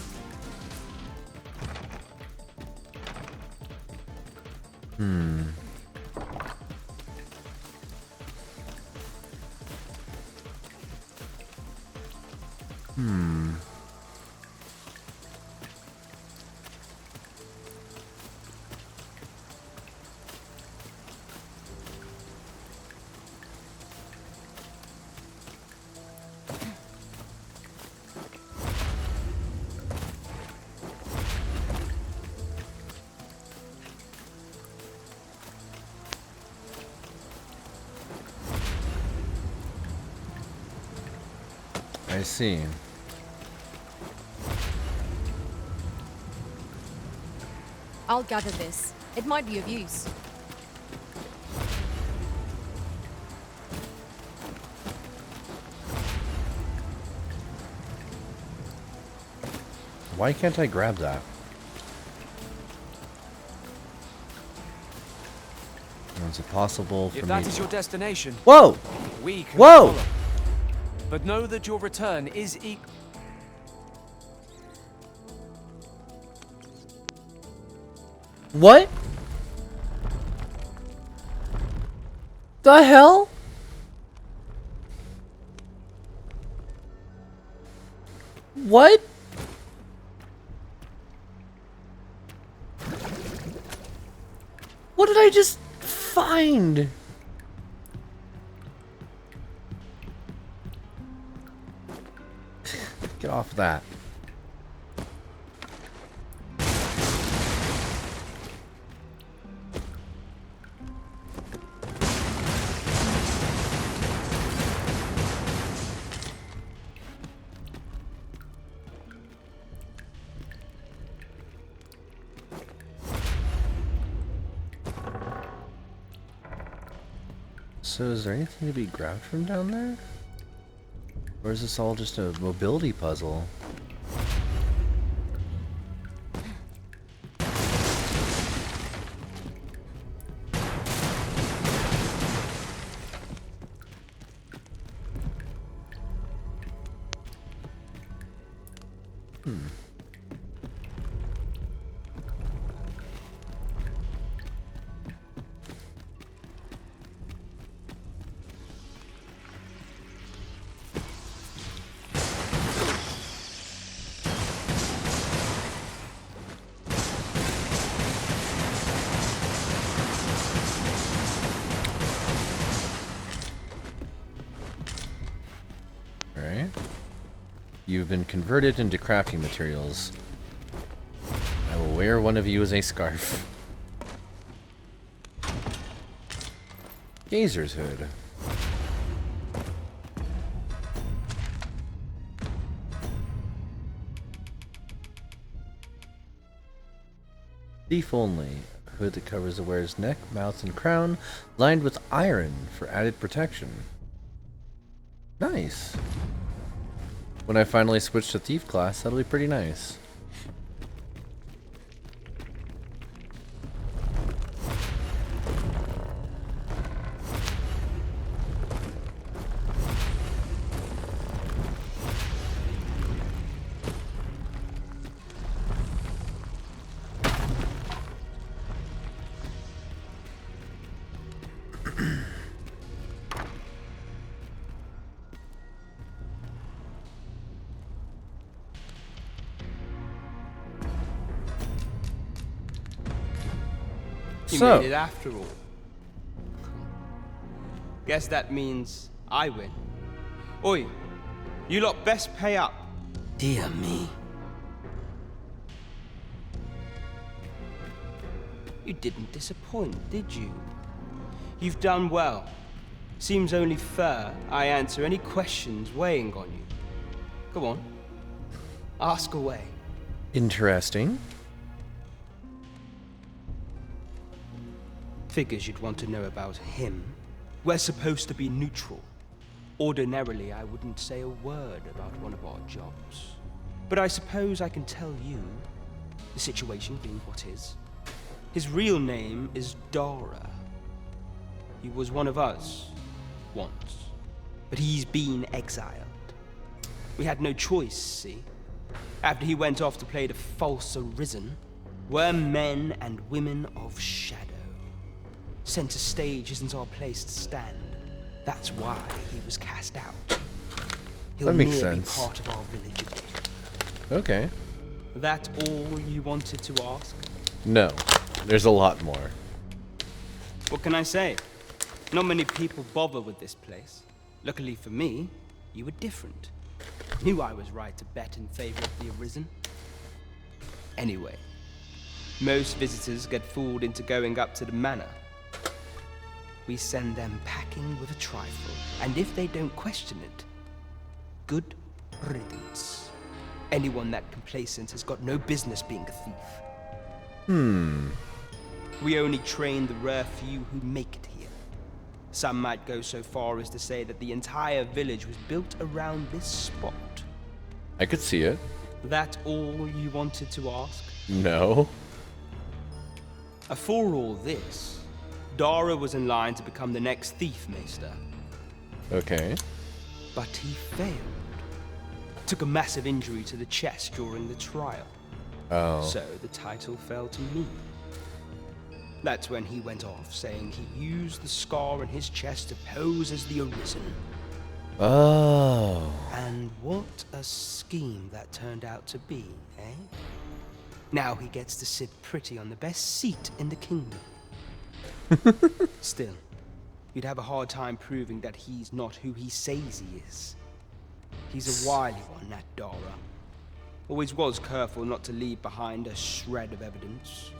I see. I'll gather this. It might be of use. Why can't I grab that? Is it possible for If me that to... is your destination, Whoa! we can Whoa! follow. But know that your return is What? The hell? What? What did I just find? Get off that. So is there anything to be grabbed from down there? Or is this all just a mobility puzzle? You've been converted into crafting materials. I will wear one of you as a scarf. Gazer's hood. Thief only. A hood that covers the wearer's neck, mouth, and crown, lined with iron for added protection. Nice. When I finally switch to thief class, that'll be pretty nice. You made it after all. Guess that means I win. Oi, you lot best pay up. Dear me. You didn't disappoint, did you? You've done well. Seems only fair I answer any questions weighing on you. Go on. Ask away. Interesting. Figures you'd want to know about him. We're supposed to be neutral. Ordinarily, I wouldn't say a word about one of our jobs. But I suppose I can tell you, the situation being what is. His real name is Dara. He was one of us, once. But he's been exiled. We had no choice, see? After he went off to play the false arisen, we're men and women of shadow. Center stage isn't our place to stand. That's why he was cast out. He'll that makes never sense. Be part of our village again. Okay. That all you wanted to ask? No, there's a lot more. What can I say? Not many people bother with this place. Luckily for me, you were different. Knew I was right to bet in favor of the Arisen. Anyway, most visitors get fooled into going up to the manor. We send them packing with a trifle, and if they don't question it, good riddance. Anyone that complacent has got no business being a thief. We only train the rare few who make it here. Some might go so far as to say that the entire village was built around this spot. I could see it. That all you wanted to ask? No. For all this, Dara was in line to become the next thief maester. Okay. But he failed. Took a massive injury to the chest during the trial. Oh. So the title fell to me. That's when he went off, saying he used the scar in his chest to pose as the Arisen. Oh. And what a scheme that turned out to be, eh? Now he gets to sit pretty on the best seat in the kingdom. Still, you'd have a hard time proving that he's not who he says he is. He's a wily one, that Dara. Always was careful not to leave behind a shred of evidence.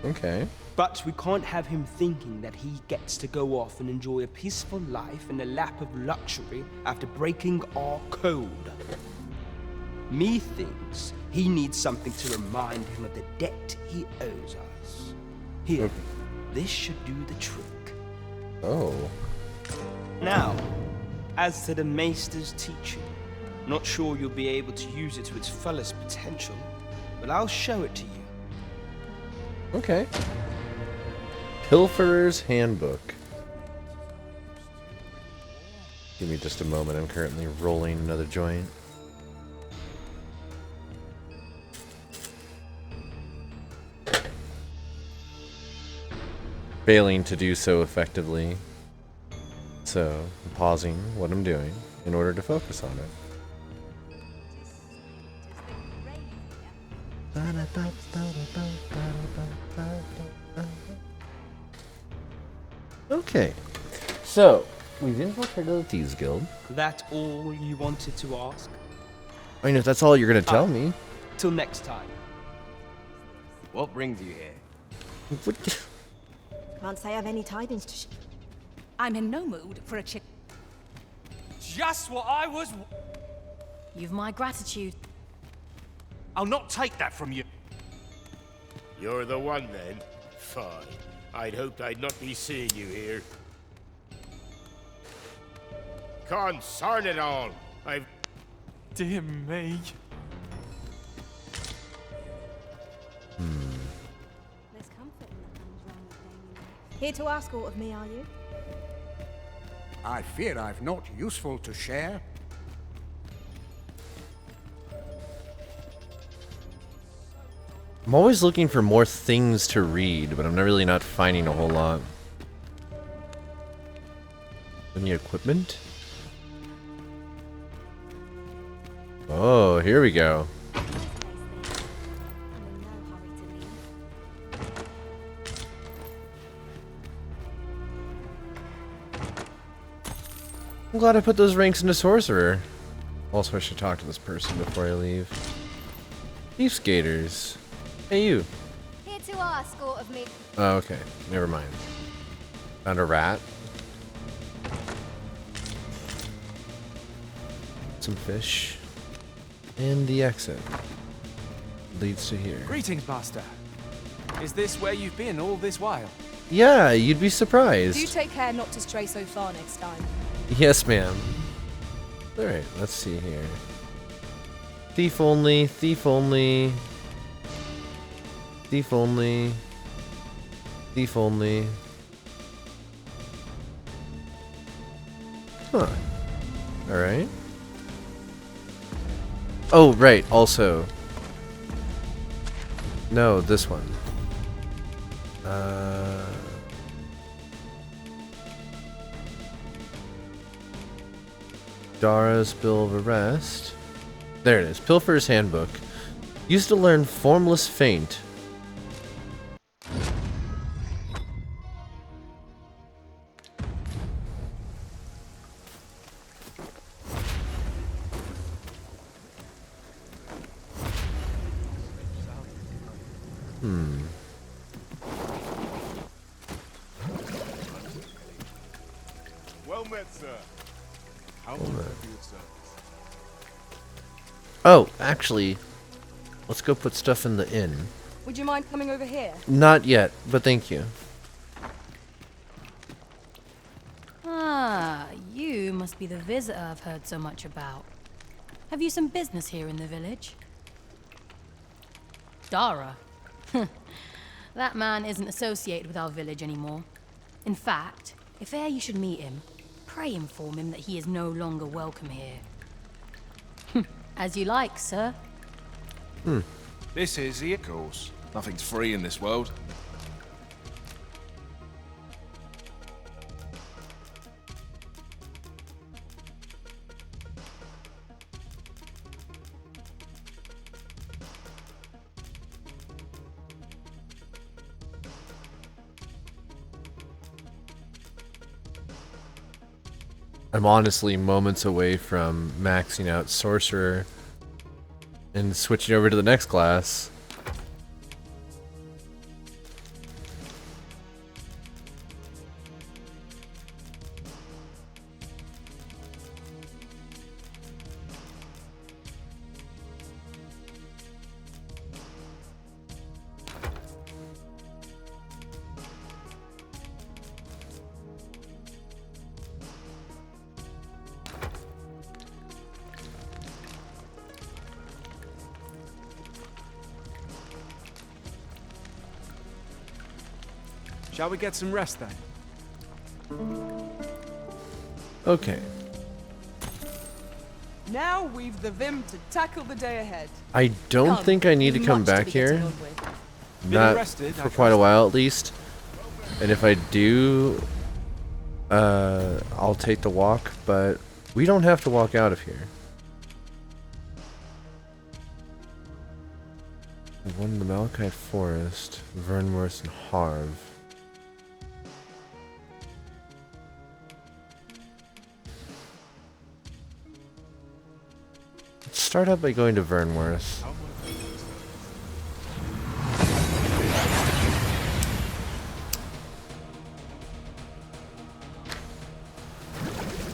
Okay. But we can't have him thinking that he gets to go off and enjoy a peaceful life in a lap of luxury after breaking our code. Methinks he needs something to remind him of the debt he owes us. Here, this should do the trick. Oh. Now, as to the Maester's teaching, not sure you'll be able to use it to its fullest potential, but I'll show it to you. Okay. Pilferer's Handbook. Give me just a moment. I'm currently rolling another joint. Failing to do so effectively. So, I'm pausing what I'm doing in order to focus on it. Okay, so we've infiltrated the Thieves Guild. That all you wanted to ask? I mean, if that's all you're gonna tell me. Till next time. What brings you here? Can't say I've any tidings to share. I'm in no mood for a chick. Just what I was. You've my gratitude. I'll not take that from you. You're the one then? Fine. I'd hoped I'd not be seeing you here. Concern it all! I've... Dear me. There's comfort in the comes round with Here to ask aught of me, are you? I fear I've not useful to share. I'm always looking for more things to read, but I'm really not finding a whole lot. Any equipment? Oh, here we go. I'm glad I put those ranks into Sorcerer. Also, I should talk to this person before I leave. Thief Skaters. Hey, you. Here to ask aught of me. Oh, okay. Never mind. Found a rat. Some fish. And the exit leads to here. Greetings, Master. Is this where you've been all this while? Yeah, you'd be surprised. Do take care not to stray so far next time. Yes, ma'am. Alright, let's see here. Thief only, thief only. Thief only. Thief only. Huh. Alright. Oh, right, also. No, this one. Dara's Bill of Arrest. There it is. Pilferer's Handbook. Used to learn Formless Feint. Well met, sir. How Well may I met. be of service? Oh, actually, let's go put stuff in the inn. Would you mind coming over here? Not yet, but thank you. Ah, you must be the visitor I've heard so much about. Have you some business here in the village? Dara? That man isn't associated with our village anymore. In fact, if e'er you should meet him, pray inform him that he is no longer welcome here. As you like, sir. This is the course. Nothing's free in this world. I'm honestly moments away from maxing out Sorcerer and switching over to the next class. Shall we get some rest then? Okay. Now we've the vim to tackle the day ahead. I don't Come, think I need to we've come much to back be getting here. on with. Not rested, for I quite a trust. while at least. And if I do, I'll take the walk, but we don't have to walk out of here. One in the Malachite Forest, Vernworth and Harv. Let's start out by going to Vernworth.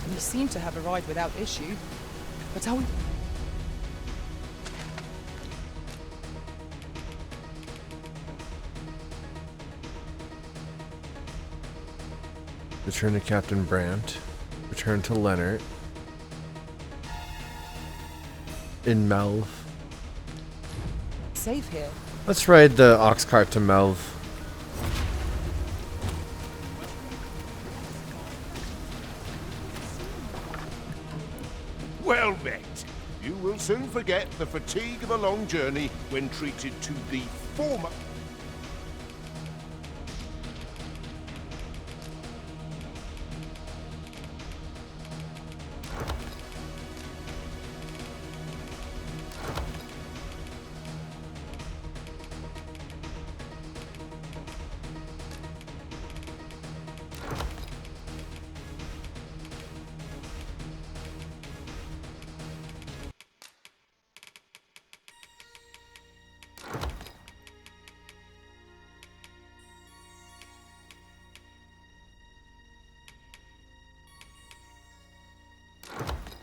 We seem to have arrived without issue. But are we... Return to Captain Brandt. Return to Leonard. In Melv. safe here? Let's ride the ox cart to Melv. Well met. You will soon forget the fatigue of a long journey when treated to the former...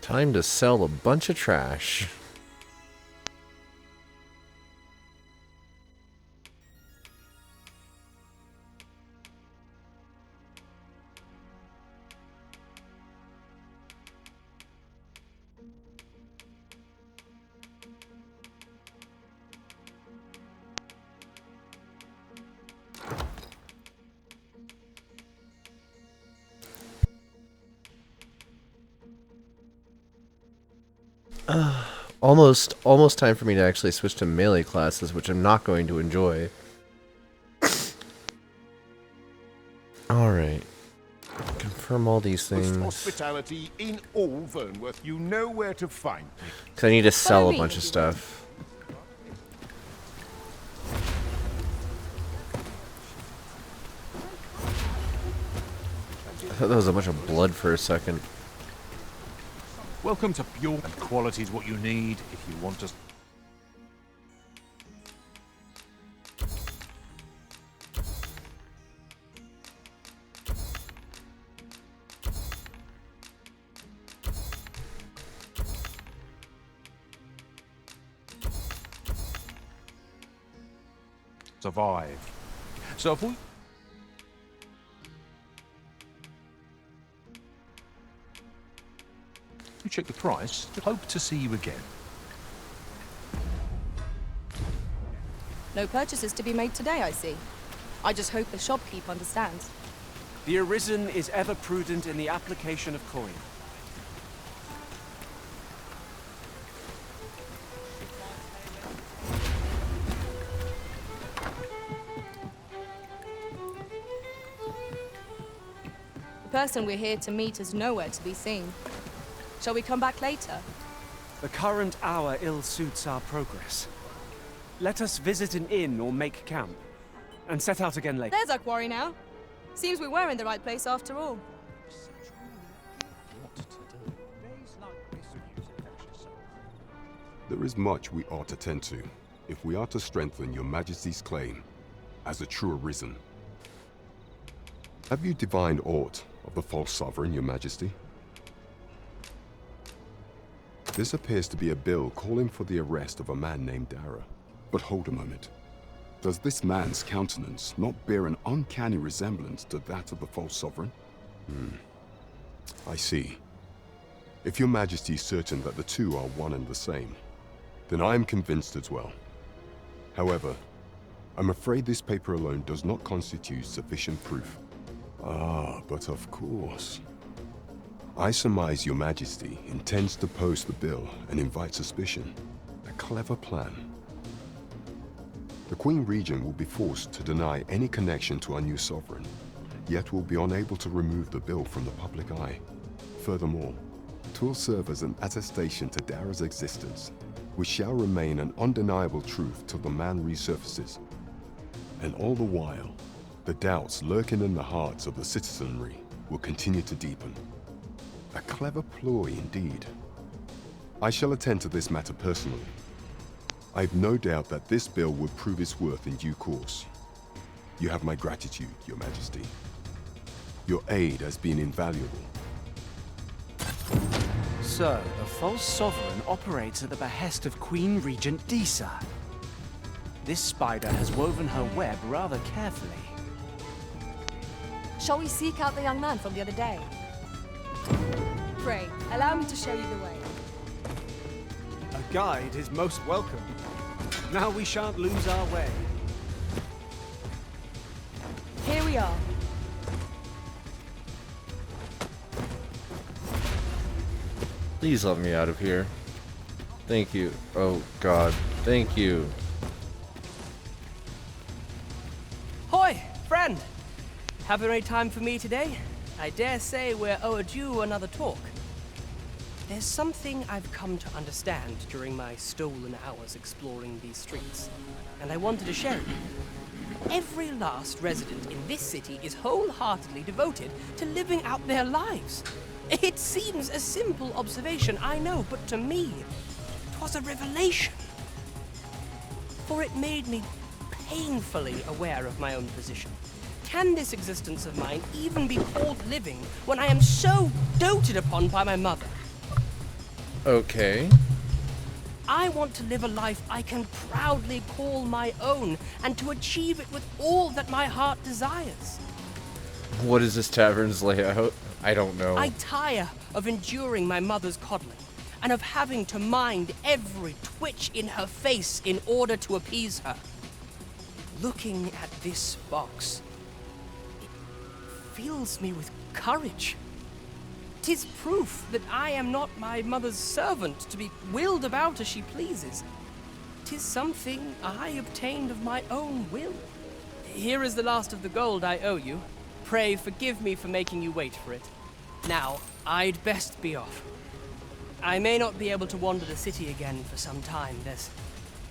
Time to sell a bunch of trash. Almost time for me to actually switch to melee classes, which I'm not going to enjoy. Alright. Confirm all these Most things. hospitality in all Vernworth. You know where to find me. Because I need to sell a bunch of stuff. I thought that was a bunch of blood for a second. Welcome to Pure, and quality is what you need if you want to. Survive. So if we... You check the price. Hope to see you again. No purchases to be made today, I see. I just hope the shopkeep understands. The Arisen is ever prudent in the application of coin. The person we're here to meet is nowhere to be seen. Shall we come back later? The current hour ill suits our progress. Let us visit an inn or make camp, and set out again later. There's our quarry now. Seems we were in the right place after all. What There is much we ought to tend to, if we are to strengthen your Majesty's claim as a true Arisen. Have you divined aught of the false sovereign, your Majesty? This appears to be a bill calling for the arrest of a man named Dara. But hold a moment. Does this man's countenance not bear an uncanny resemblance to that of the false sovereign? I see. If your Majesty is certain that the two are one and the same, then I am convinced as well. However, I'm afraid this paper alone does not constitute sufficient proof. Ah, but of course. I surmise your Majesty intends to post the bill and invite suspicion. A clever plan. The Queen Regent will be forced to deny any connection to our new sovereign, yet will be unable to remove the bill from the public eye. Furthermore, it will serve as an attestation to Dara's existence, which shall remain an undeniable truth till the man resurfaces. And all the while, the doubts lurking in the hearts of the citizenry will continue to deepen. A clever ploy indeed. I shall attend to this matter personally. I've no doubt that this bill will prove its worth in due course. You have my gratitude, Your Majesty. Your aid has been invaluable. So, the false sovereign operates at the behest of Queen Regent Disa. This spider has woven her web rather carefully. Shall we seek out the young man from the other day? Pray, allow me to show you the way. A guide is most welcome. Now we shan't lose our way. Here we are. Please let me out of here. Thank you. Oh God. Thank you. Hoi, friend! Have any time for me today? I dare say we're overdue another talk. There's something I've come to understand during my stolen hours exploring these streets, and I wanted to share it with you. Every last resident in this city is wholeheartedly devoted to living out their lives. It seems a simple observation, I know, but to me, 'twas a revelation. For it made me painfully aware of my own position. Can this existence of mine even be called living when I am so doted upon by my mother? Okay. I want to live a life I can proudly call my own, and to achieve it with all that my heart desires. What is this tavern's layout? I don't know. I tire of enduring my mother's coddling, and of having to mind every twitch in her face in order to appease her. Looking at this box, it fills me with courage. 'Tis proof that I am not my mother's servant to be willed about as she pleases. 'Tis something I obtained of my own will. Here is the last of the gold I owe you. Pray forgive me for making you wait for it. Now, I'd best be off. I may not be able to wander the city again for some time. There's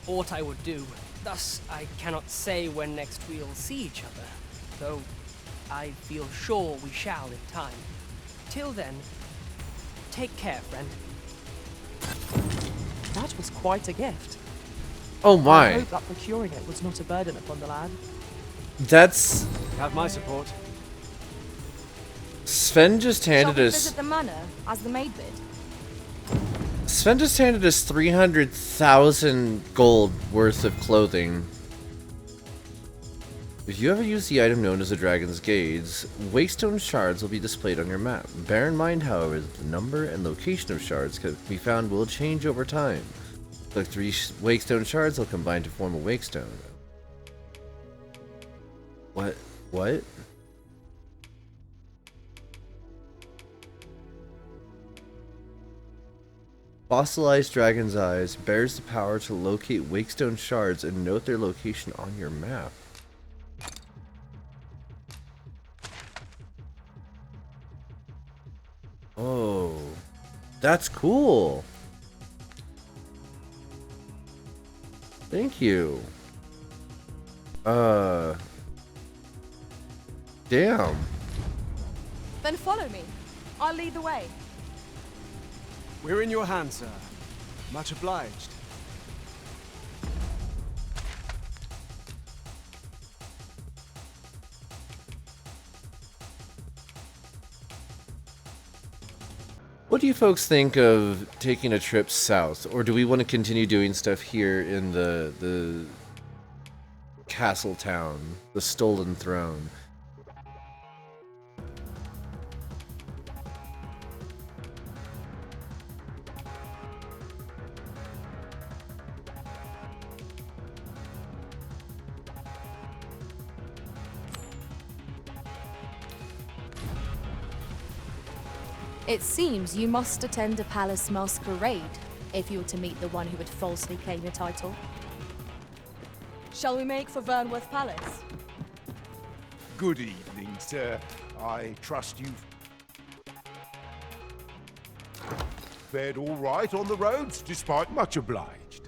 aught I would do. Thus, I cannot say when next we'll see each other, though I feel sure we shall in time. Till then, take care, friend. That was quite a gift. Oh my. I hope that procuring it was not a burden upon the lad. That's... Have my support. Sven just handed Shall we us... visit the manor, as the maid bid? Sven just handed us 300,000 gold worth of clothing. If you ever use the item known as the Dragon's Gaze, Wakestone shards will be displayed on your map. Bear in mind, however, that the number and location of shards can be found will change over time. The 3 Wakestone shards will combine to form a Wakestone. What? What? Fossilized Dragon's Eyes bears the power to locate Wakestone shards and note their location on your map. Oh, that's cool. Thank you. Damn. Then follow me. I'll lead the way. We're in your hands, sir. Much obliged. what do you folks think of taking a trip south, or do we want to continue doing stuff here in the castle town, the Stolen Throne? It seems you must attend a palace masquerade if you were to meet the one who would falsely claim your title. Shall we make for Vernworth Palace? Good evening, sir. I trust you've fared all right on the roads, despite much obliged.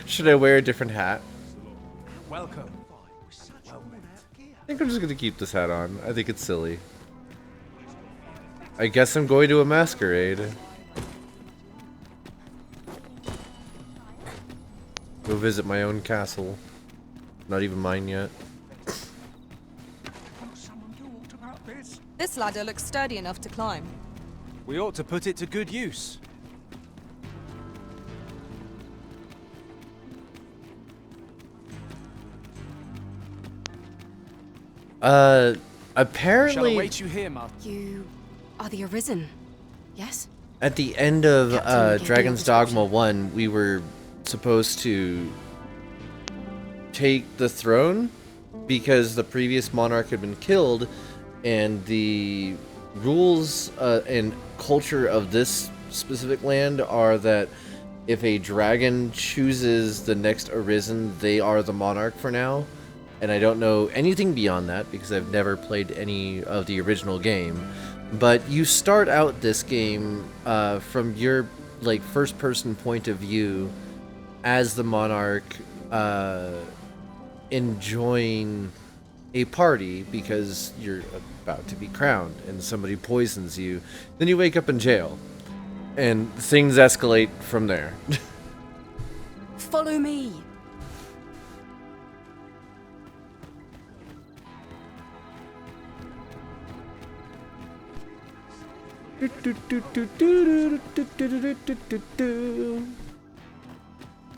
Should I wear a different hat? Welcome. I think I'm just gonna keep this hat on. I think it's silly. I guess I'm going to a masquerade. Go visit my own castle. Not even mine yet. This ladder looks sturdy enough to climb. We ought to put it to good use. Apparently... Shall await you here, Master. You are the Arisen, yes? At the end of Captain, Dragon's Dogma 1, we were supposed to take the throne because the previous monarch had been killed, and the rules and culture of this specific land are that if a dragon chooses the next Arisen, they are the monarch for now. And I don't know anything beyond that because I've never played any of the original game. But you start out this game from your first person point of view as the monarch, enjoying a party because you're about to be crowned and somebody poisons you. Then you wake up in jail and things escalate from there. Follow me.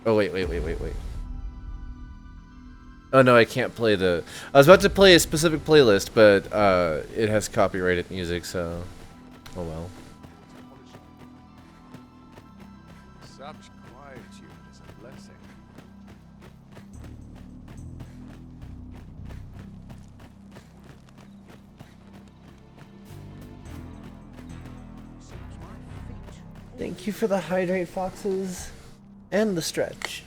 Oh, wait. Oh, no, I can't play the... I was about to play a specific playlist, but it has copyrighted music, so... Oh, well. Such quietude is a blessing. Thank you for the hydrate, foxes. And the stretch.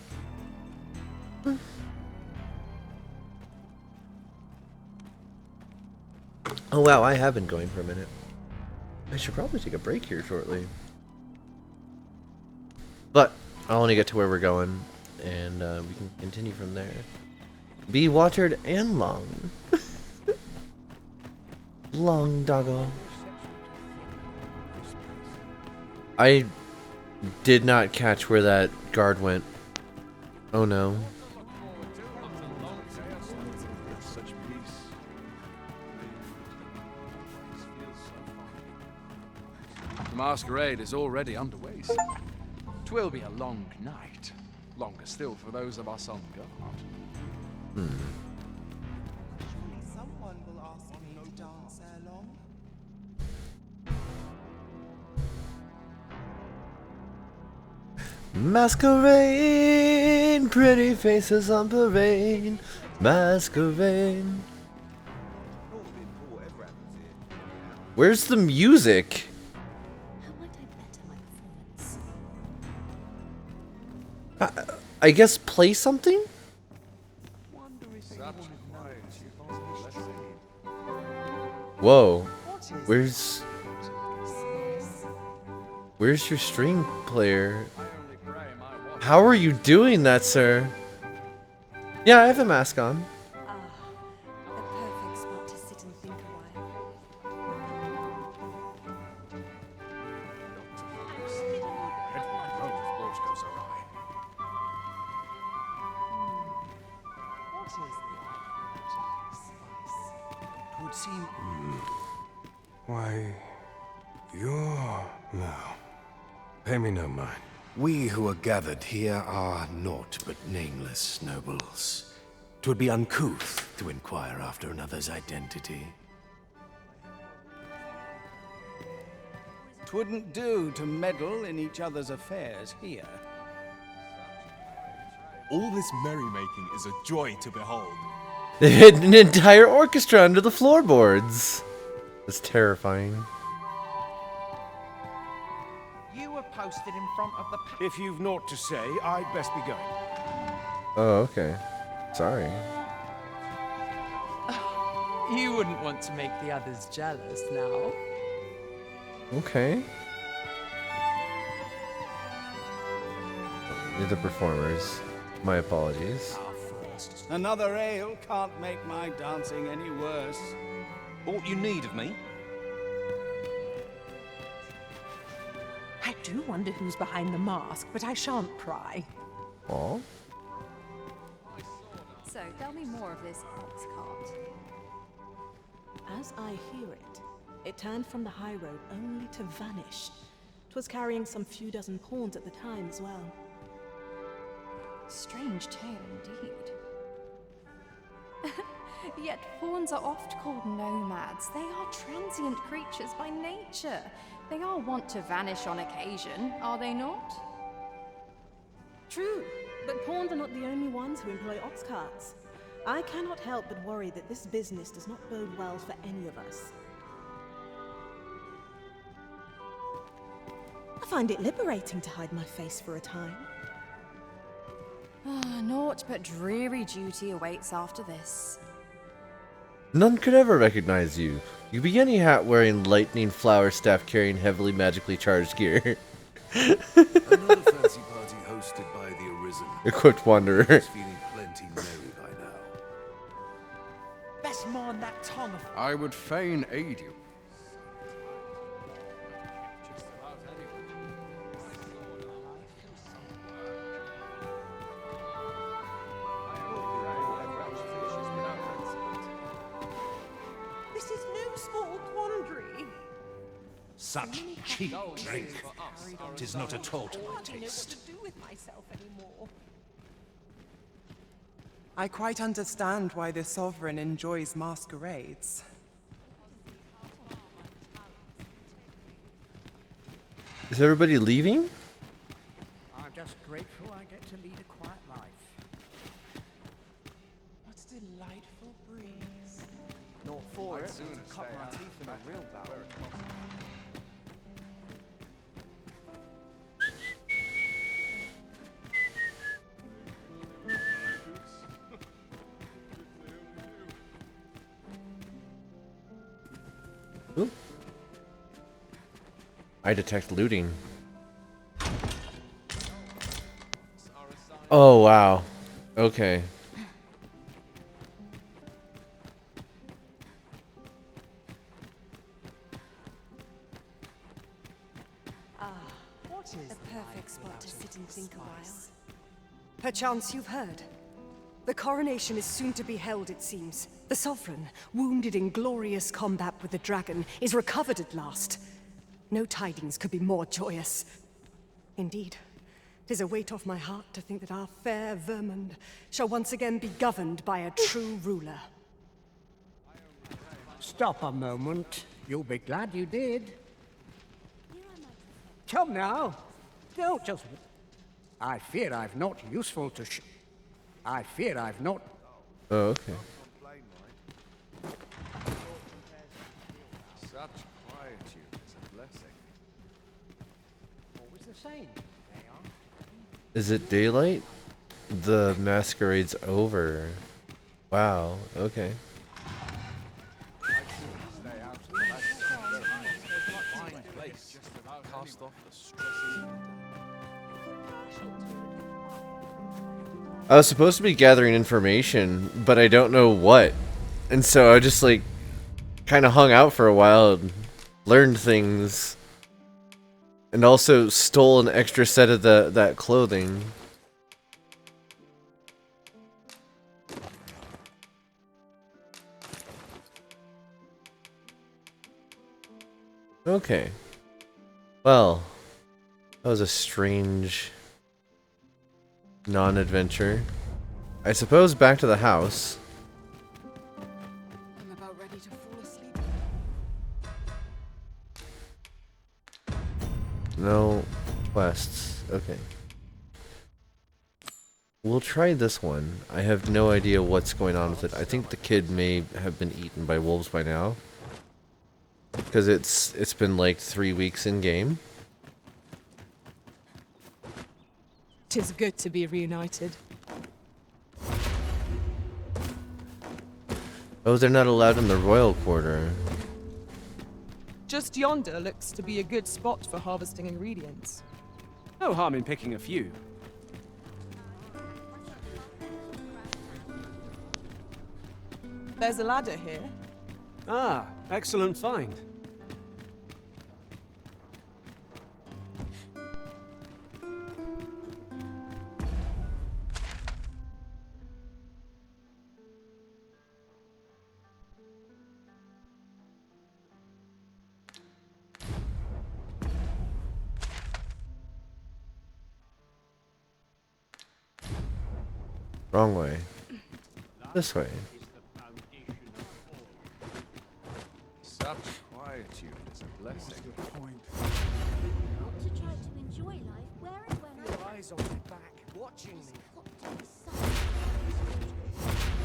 Oh wow, I have been going for a minute. I should probably take a break here shortly. But I'll only get to where we're going, and we can continue from there. Be watered and long. Long doggo. I did not catch where that guard went. Oh no. The masquerade is already underway. Twill be a long night. Longer still for those of us on guard. Someone will ask me to dance ere long. Masquerade, pretty faces on parade. Masquerade. Where's the music? I guess play something? Whoa. Where's your string player? How are you doing that, sir? Yeah, I have a mask on. The perfect spot to sit and think a while. seem... Why, you're... No. Pay me no mind. We who are gathered here are naught but nameless nobles. 'Twould be uncouth to inquire after another's identity. 'Twouldn't do to meddle in each other's affairs here. All this merrymaking is a joy to behold. They hid an entire orchestra under the floorboards. That's terrifying. You were posted in front of the... If you've naught to say, I'd best be going. Oh, okay. Sorry. You wouldn't want to make the others jealous now. Okay. You're the performers. My apologies. Another ale can't make my dancing any worse. Aught you need of me? I do wonder who's behind the mask, but I shan't pry. Aw. So, tell me more of this ox cart. As I hear it, it turned from the high road only to vanish. 'Twas carrying some few dozen pawns at the time as well. Strange tale indeed. Yet fawns are oft called nomads. They are transient creatures by nature. They are wont to vanish on occasion, are they not? True, but pawns are not the only ones who employ ox carts. I cannot help but worry that this business does not bode well for any of us. I find it liberating to hide my face for a time. Naught but dreary duty awaits after this. None could ever recognize you. You be any hat wearing lightning flower staff carrying heavily magically charged gear. Another fancy party hosted by the Arisen. Equipped wanderer. He's feeling plenty merry by now. Best mind that tongue of... I would fain aid you. This is no small quandary. Such cheap drink. 'Tis not at all to my I don't know what taste. to do with myself anymore. I quite understand why the Sovereign enjoys masquerades. Is everybody leaving? I'm just grateful I get to lead a quiet life. What a delightful breeze. Not for I'd it. sooner Cut stay my out teeth in a real battle. Ooh. I detect looting. Oh, wow. Okay. What is a perfect spot to sit and think a while? Perchance you've heard. The coronation is soon to be held, it seems. The Sovereign, wounded in glorious combat with the dragon, is recovered at last. No tidings could be more joyous. Indeed, 'tis a weight off my heart to think that our fair Vermund shall once again be governed by a true ruler. Stop a moment. You'll be glad you did. Come now. Don't just... I fear I've not useful to I fear I've not... Oh, okay. Such quietude is a blessing. What was the saying? Is it daylight? The masquerade's over. Wow, okay. Cast off the stresses. I was supposed to be gathering information, but I don't know what. And so I just like kind of hung out for a while and learned things. And also stole an extra set of that clothing. Okay. Well, that was a strange non-adventure. I suppose back to the house. I'm about ready to fall asleep. No quests. Okay. We'll try this one. I have no idea what's going on with it. I think the kid may have been eaten by wolves by now. Because it's been like 3 weeks in game. 'Tis good to be reunited. Oh, they're not allowed in the royal quarter. Just yonder looks to be a good spot for harvesting ingredients. No harm in picking a few. There's a ladder here. Ah, excellent find. Wrong way. This way. Such quietude is a blessing. Good point. Want to try to enjoy life where and when I Eyes on my back, watching me.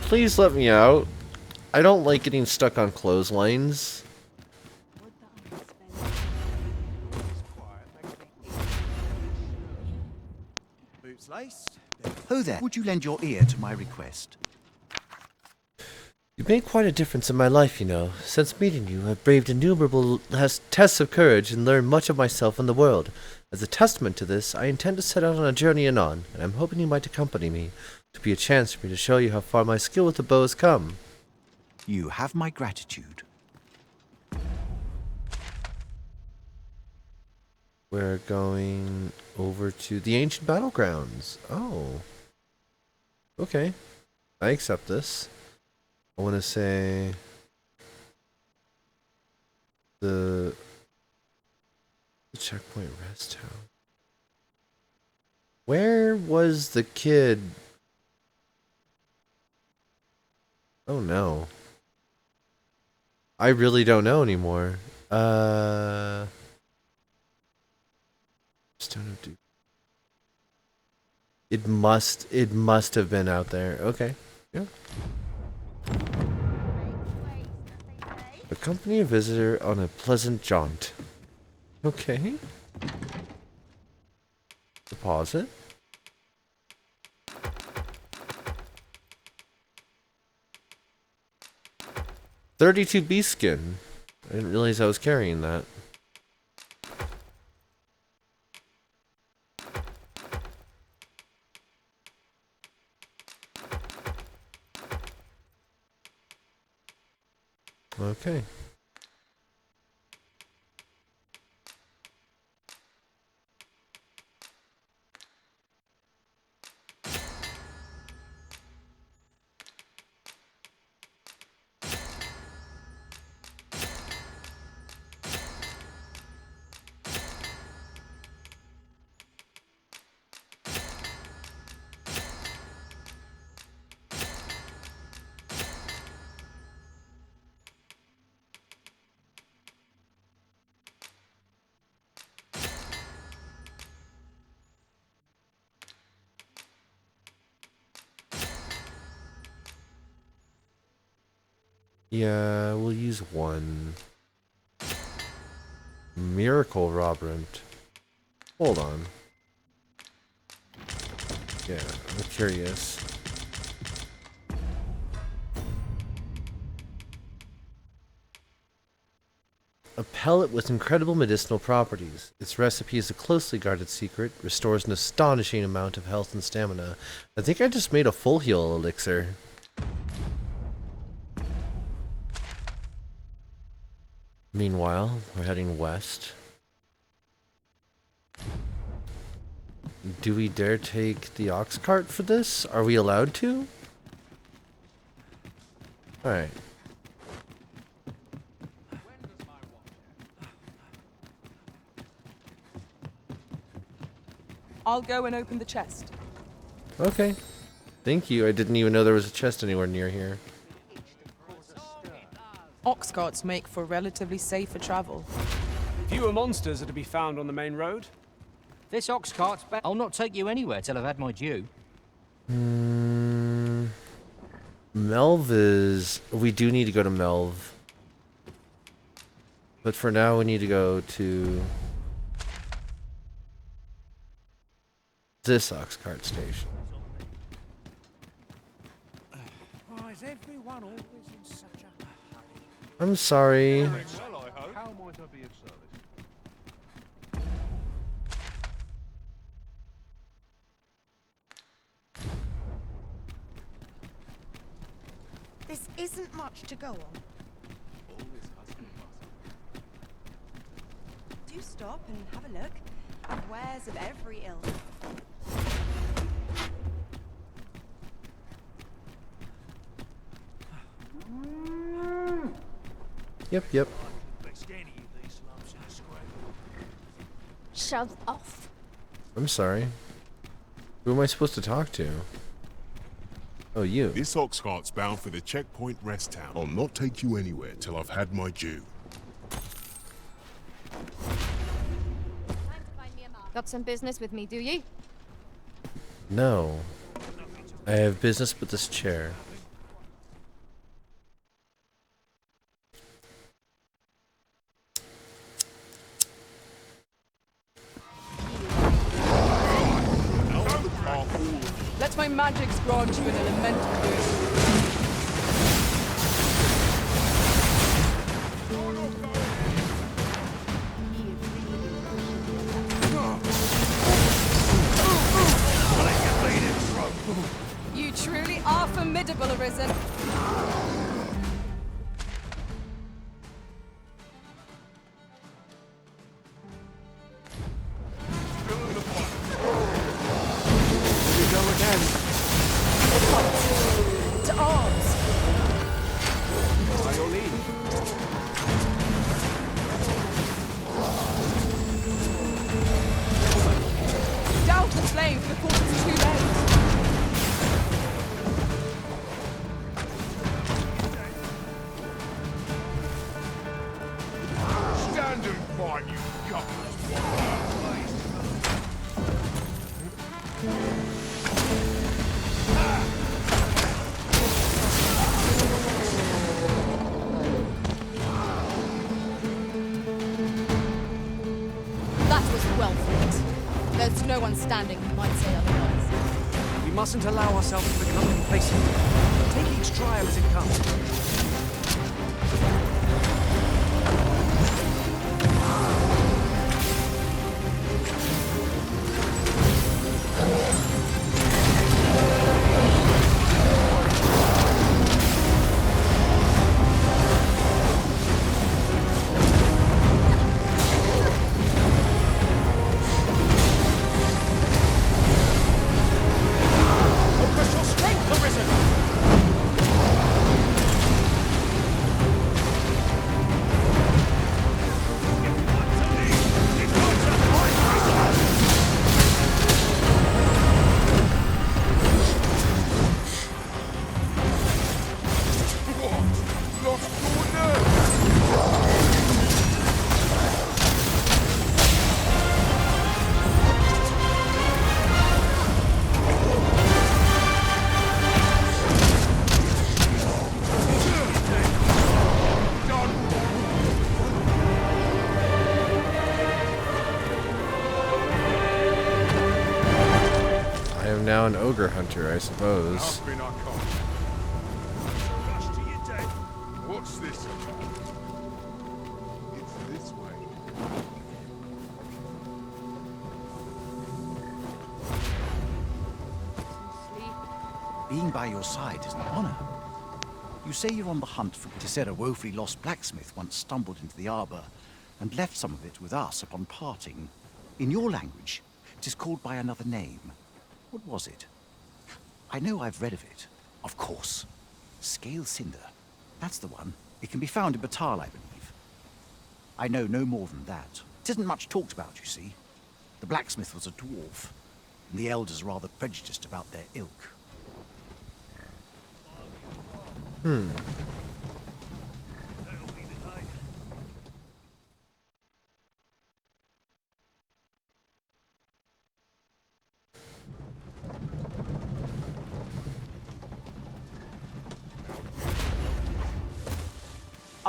Please let me out. I don't like getting stuck on clotheslines. Boots laced. Ho there. Would you lend your ear to my request? You've made quite a difference in my life, you know. Since meeting you, I've braved innumerable tests of courage and learned much of myself and the world. As a testament to this, I intend to set out on a journey anon, and I'm hoping you might accompany me, to be a chance for me to show you how far my skill with the bow has come. You have my gratitude. We're going over to the ancient battlegrounds. Oh. Okay. I accept this. I want to say the checkpoint rest house. Where was the kid? Oh no. I really don't know anymore. Stone of Duke. It must have been out there. Okay. Yeah. Accompany a visitor on a pleasant jaunt. Okay. Deposit. $32 beast skin. I didn't realize I was carrying that. Okay. Yeah, we'll use one. Miracle Robrant. Hold on. Yeah, I'm curious. A pellet with incredible medicinal properties. Its recipe is a closely guarded secret, restores an astonishing amount of health and stamina. I think I just made a full heal elixir. Meanwhile, we're heading west. Do we dare take the ox cart for this? Are we allowed to? Alright. I'll go and open the chest. Okay. Thank you. I didn't even know there was a chest anywhere near here. Ox carts make for relatively safer travel. Fewer monsters are to be found on the main road. This ox cart's back. I'll not take you anywhere till I've had my due. Melv is... We do need to go to Melv. But for now, we need to go to... this ox cart station. Why is everyone always in such a hurry? I'm sorry. Well, I hope. How might I be of service? This isn't much to go on. Do stop and have a look. Wares of every ilk. Yep. Shove off. I'm sorry. Who am I supposed to talk to? Oh, you. This ox cart's bound for the checkpoint rest town. I'll not take you anywhere till I've had my due. Got some business with me, do ye? No. I have business with this chair. Let my magics grant you an elemental boon. You truly are formidable, Arisen. To arms! By your leave. Douse the flame before it's too late! Stand and fight, you gutless That was well fought. There's no one standing who might say otherwise. We mustn't allow ourselves to become complacent. Take each trial as it comes. Now an ogre hunter, I suppose. What's this? It's this way. Being by your side is an honor. You say you're on the hunt for... 'Tis said a woefully lost blacksmith once stumbled into the arbor and left some of it with us upon parting. In your language, 'tis called by another name. What was it? I know I've read of it. Of course. Scale Cinder. That's the one. It can be found in Batal, I believe. I know no more than that. It isn't much talked about, you see. The blacksmith was a dwarf. and the elders are rather prejudiced about their ilk.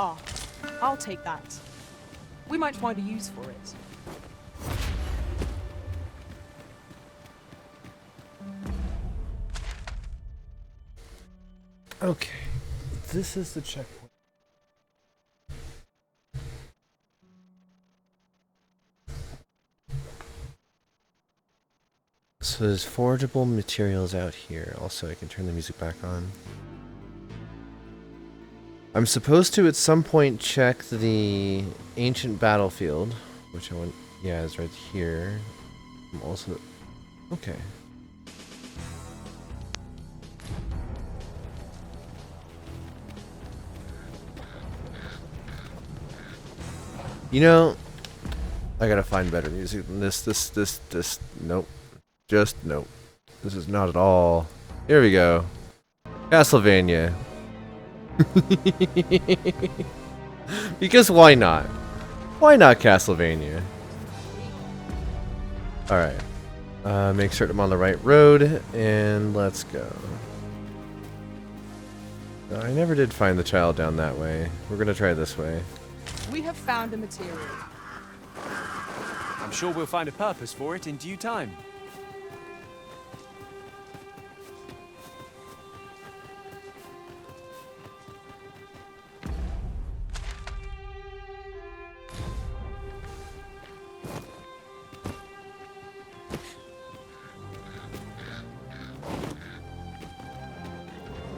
Ah, I'll take that. We might find a use for it. Okay, this is the checkpoint. So there's forgeable materials out here. Also, I can turn the music back on. I'm supposed to at some point check the ancient battlefield, which I want. Yeah, it's right here. I'm also okay. You know, I gotta find better music than this. Nope. Just nope. This is not at all. Here we go. Castlevania. Because why not? Why not Castlevania? Alright. Make certain I'm on the right road, and let's go. I never did find the child down that way. We're gonna try this way. We have found a material. I'm sure we'll find a purpose for it in due time.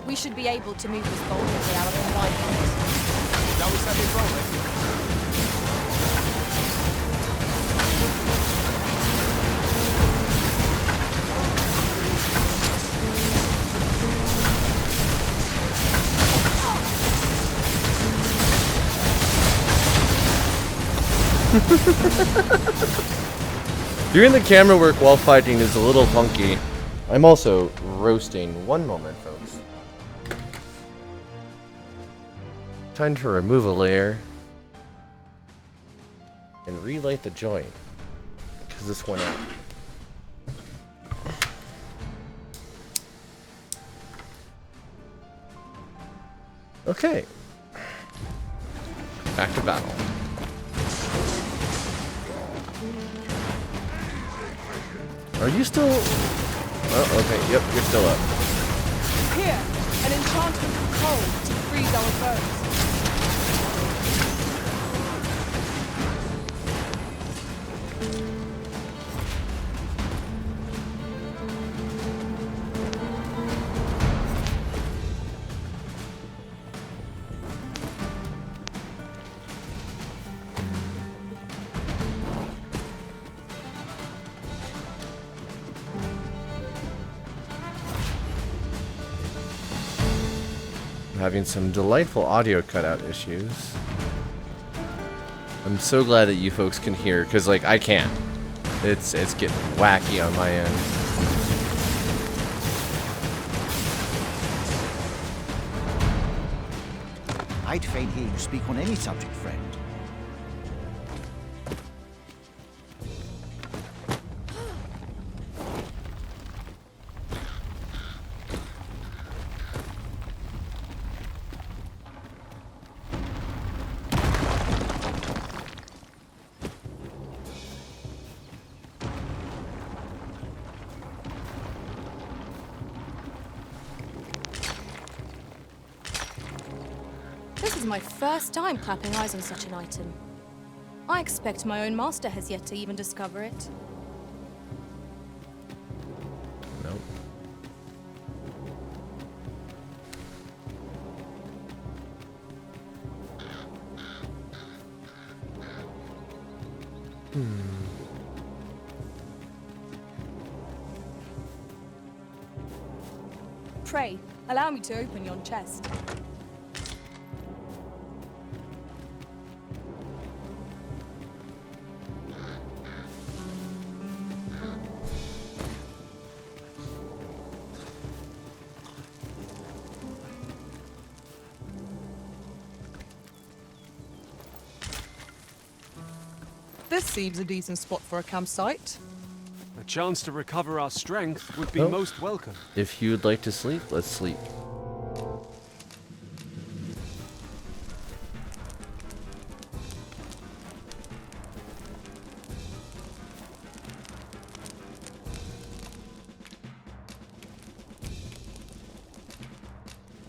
We should be able to move this boulder out of the line. Shall we set it rolling? Doing the camera work while fighting is a little funky. I'm also roasting. One moment, folks. Time to remove a layer and relight the joint because this went out. Okay. Back to battle. Are you still... Oh, okay. Yep, you're still up. Here, an enchantment of cold to freeze our foes. Having some delightful audio cutout issues. I'm so glad that you folks can hear, because like I can't. It's getting wacky on my end. I'd fain hear you speak on any subject, friend. This is my first time clapping eyes on such an item. I expect my own master has yet to even discover it. Nope. Pray, allow me to open yon chest. This seems a decent spot for a campsite. A chance to recover our strength would be most welcome. If you'd like to sleep, let's sleep.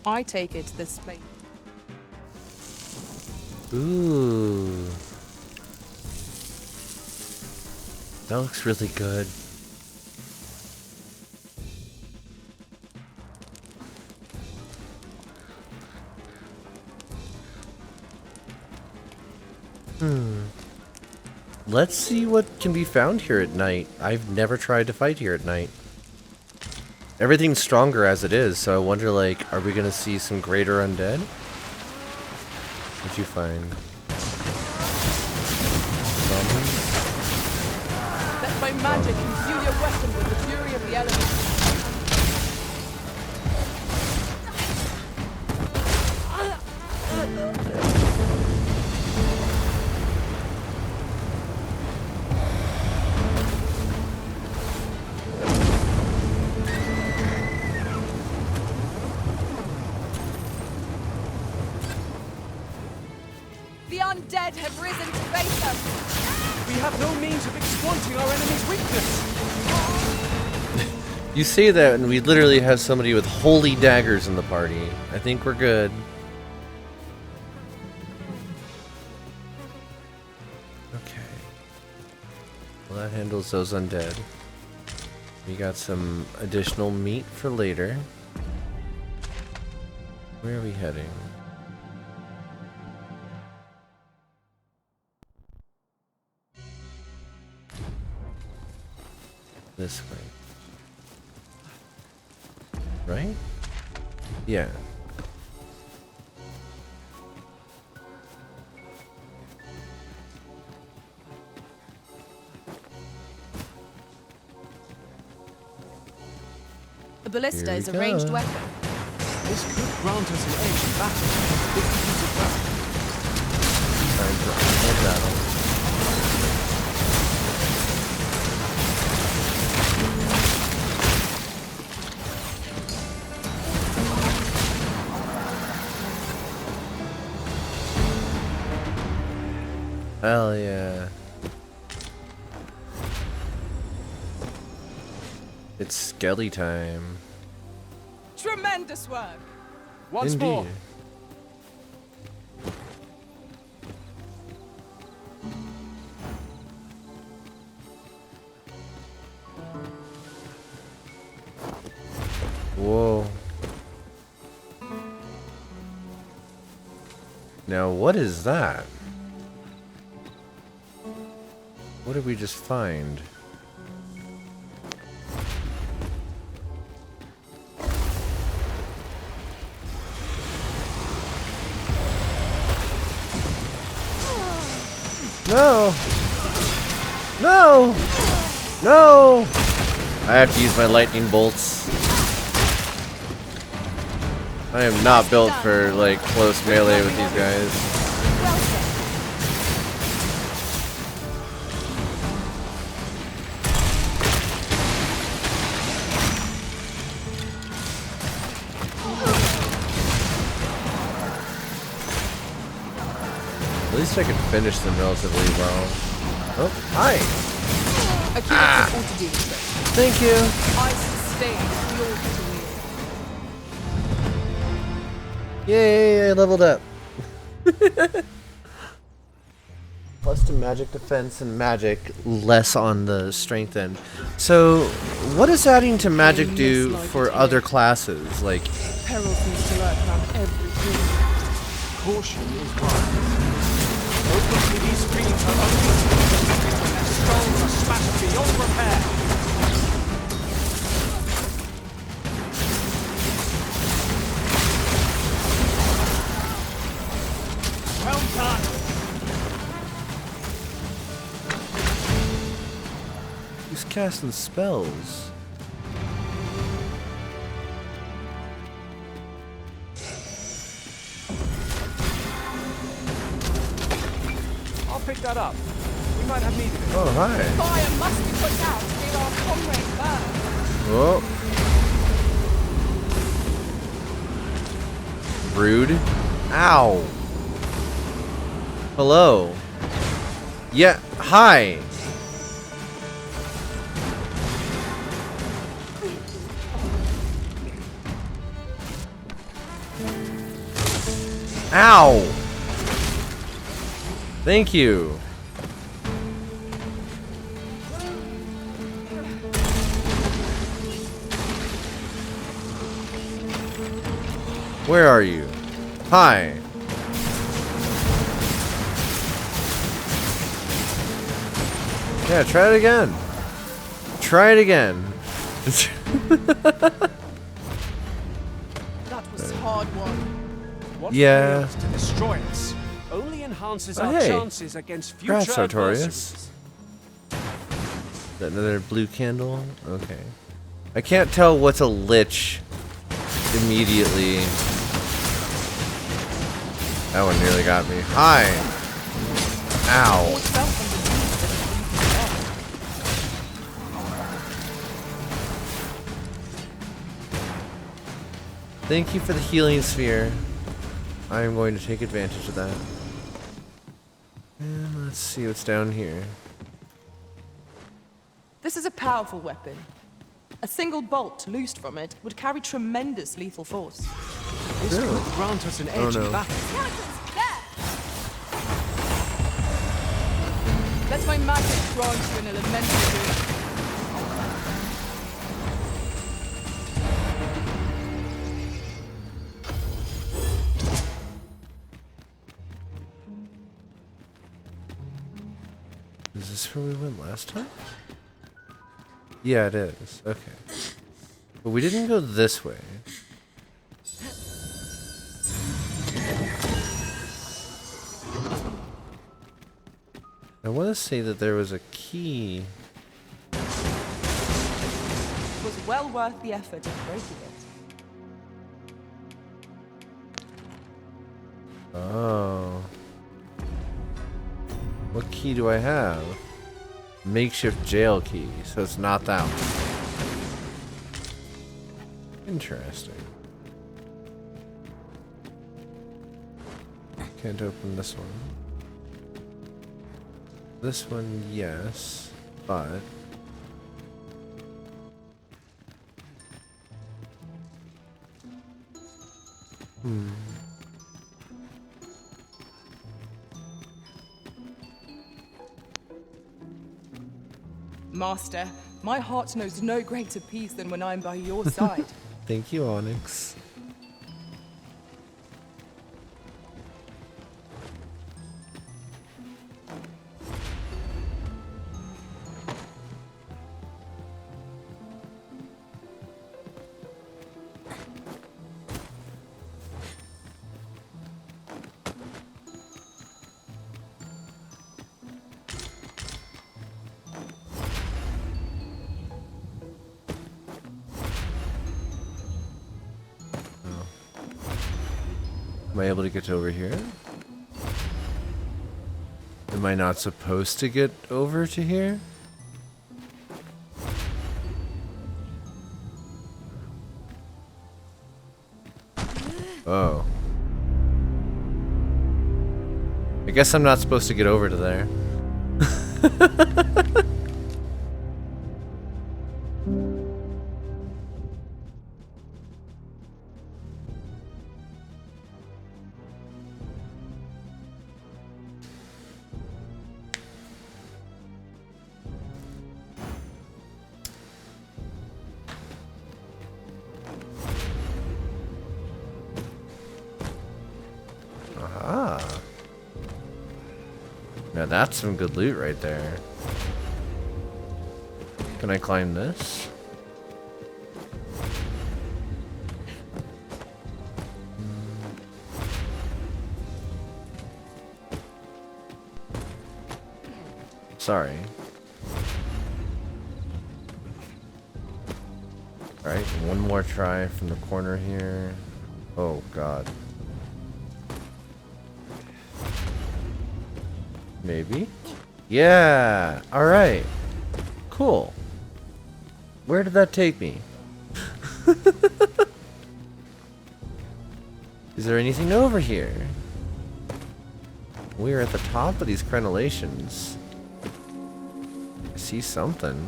I take it this place. Ooh. That looks really good. Let's see what can be found here at night. I've never tried to fight here at night. Everything's stronger as it is, so I wonder, like, are we gonna see some greater undead? What'd you find? Zombies? Let my magic imbue your weapon with the fury of the elements. The undead have risen to face us. We have no means of exploiting our enemy's weakness. You say that, and we literally have somebody with holy daggers in the party. I think we're good. Okay. Well, that handles those undead. We got some additional meat for later. Where are we heading? This way. Right? Yeah. The ballista Here is a we ranged go. weapon. This could grant us an edge in battle if we use it well. Time for a battle. Hell yeah. It's skelly time. Tremendous work. Once Indeed. more. Whoa. Now what is that? What did we just find? No! No! No! I have to use my lightning bolts. I am not built for, like, close melee with these guys. At least I can finish them relatively well. Oh, hi! Thank you! I sustain the Yay, I leveled up. Plus to magic defense and magic, less on the strength end. So, what does adding to magic do for other classes? Like, perils need to lurk around every corner. Caution is wise. Hopefully these screens are only when their skulls are smashed beyond repair. Well done. who's casting spells? I'll pick that up. We might have need of it. Oh, hi. Fire must be put out to give our comrade burn. Whoa. Rude. Ow. Hello. Yeah, hi. Ow. Thank you. Where are you? Hi. Yeah, try it again. Try it again. That was hard one. What Yeah. fails to destroy us only enhances Oh, our hey. chances against future Congrats, Sartorius. adversaries. Is that another blue candle? Okay. I can't tell what's a lich immediately. That one nearly got me. Hi. Ow. Thank you for the healing sphere. I am going to take advantage of that. And let's see what's down here. This is a powerful weapon. A single bolt loosed from it would carry tremendous lethal force. This could grant us an edge in battle. Let my magic grant you an elemental boon. Is this where we went last time? Yeah, it is. Okay. But we didn't go this way. I want to say that there was a key. It was well worth the effort of breaking it. Oh. What key do I have? Makeshift jail key, so it's not that one. Interesting. Can't open this one. This one, yes, but... Master, my heart knows no greater peace than when I'm by your side. Thank you, Onyx. Am I able to get over here? Am I not supposed to get over to here? Oh. I guess I'm not supposed to get over to there. Aha. Now that's some good loot right there. Can I climb this? Sorry. Alright, one more try from the corner here. Oh god. Maybe? Yeah. All right. Cool. Where did that take me? Is there anything over here? We're at the top of these crenellations. I see something.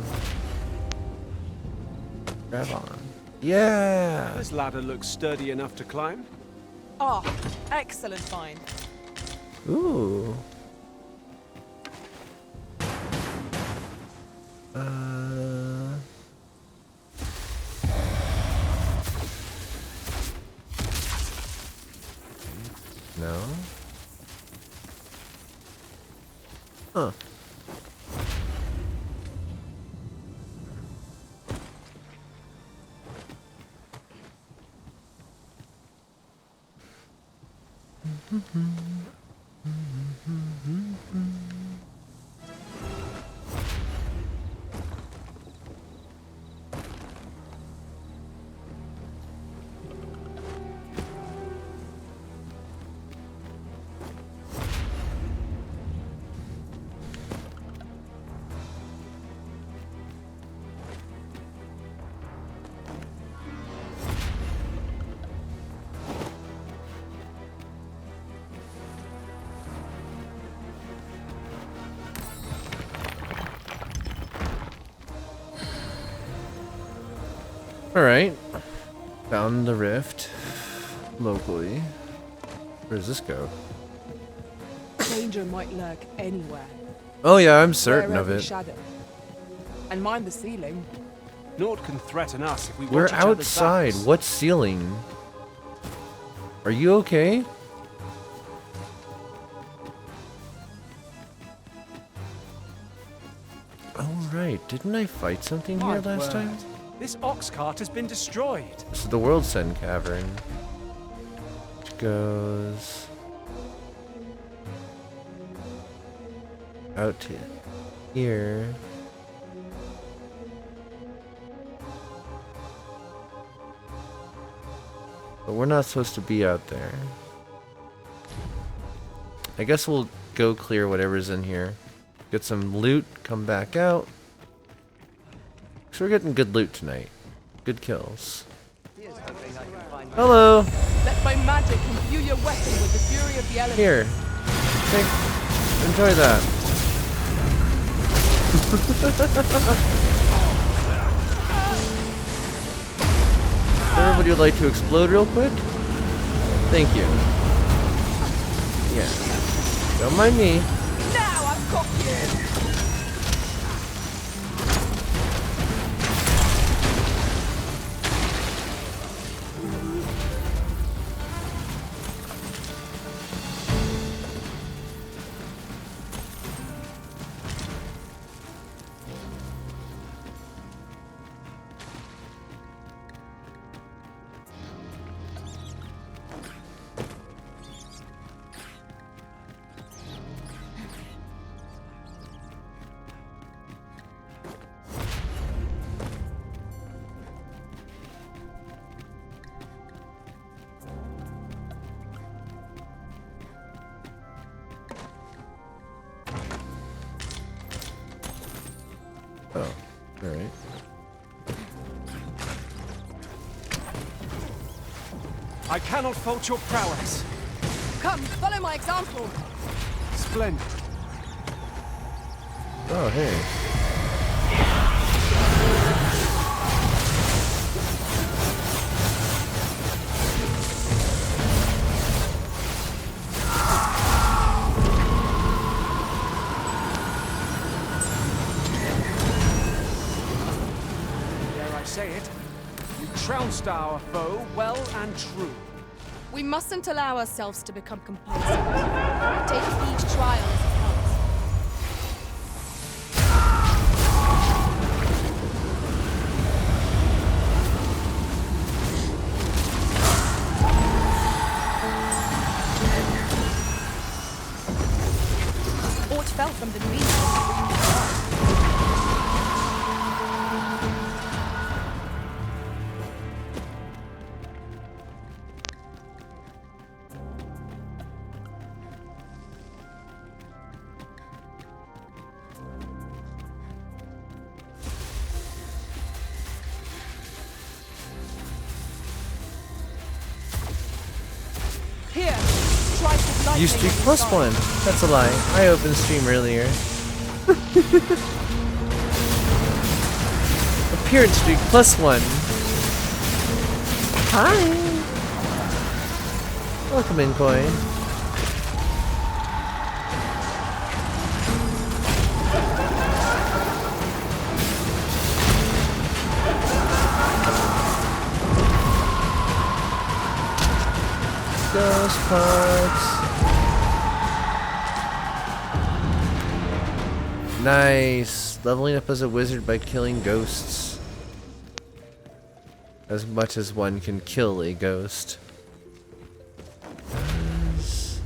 Grab on. Yeah! This ladder looks sturdy enough to climb. Ah, excellent find. Ooh. No. Huh. Alright. Found the rift. Locally. Where does this go? Danger might lurk anywhere. Oh yeah, I'm certain of Wherever it. shadow. And mind the ceiling. Naught can threaten us if we We're watch each other's outside. backs. What ceiling? Are you okay? Oh right, didn't I fight something My here last time? word. This ox cart has been destroyed. This is the World's End Cavern. Which goes out to here. But we're not supposed to be out there. I guess we'll go clear whatever's in here. Get some loot, come back out. So we're getting good loot tonight. Good kills. Hello! Let my magic imbue your weapon with the fury of the elements. Here. Take, enjoy that. Everybody would like to explode real quick? Thank you. Yeah. Don't mind me. Now I've got you! Oh, alright. I cannot fault your prowess. Come, follow my example. Splendid. Oh, hey. Dare I say it? You trounced our foe well and true. We mustn't allow ourselves to become complacent. Take each trial as it comes. Aught fell from the green. You streak +1. That's a lie. I opened stream earlier. Appearance streak +1. Hi. Welcome in, Koi. Ghost parts. Nice. Leveling up as a wizard by killing ghosts. As much as one can kill a ghost. Nice.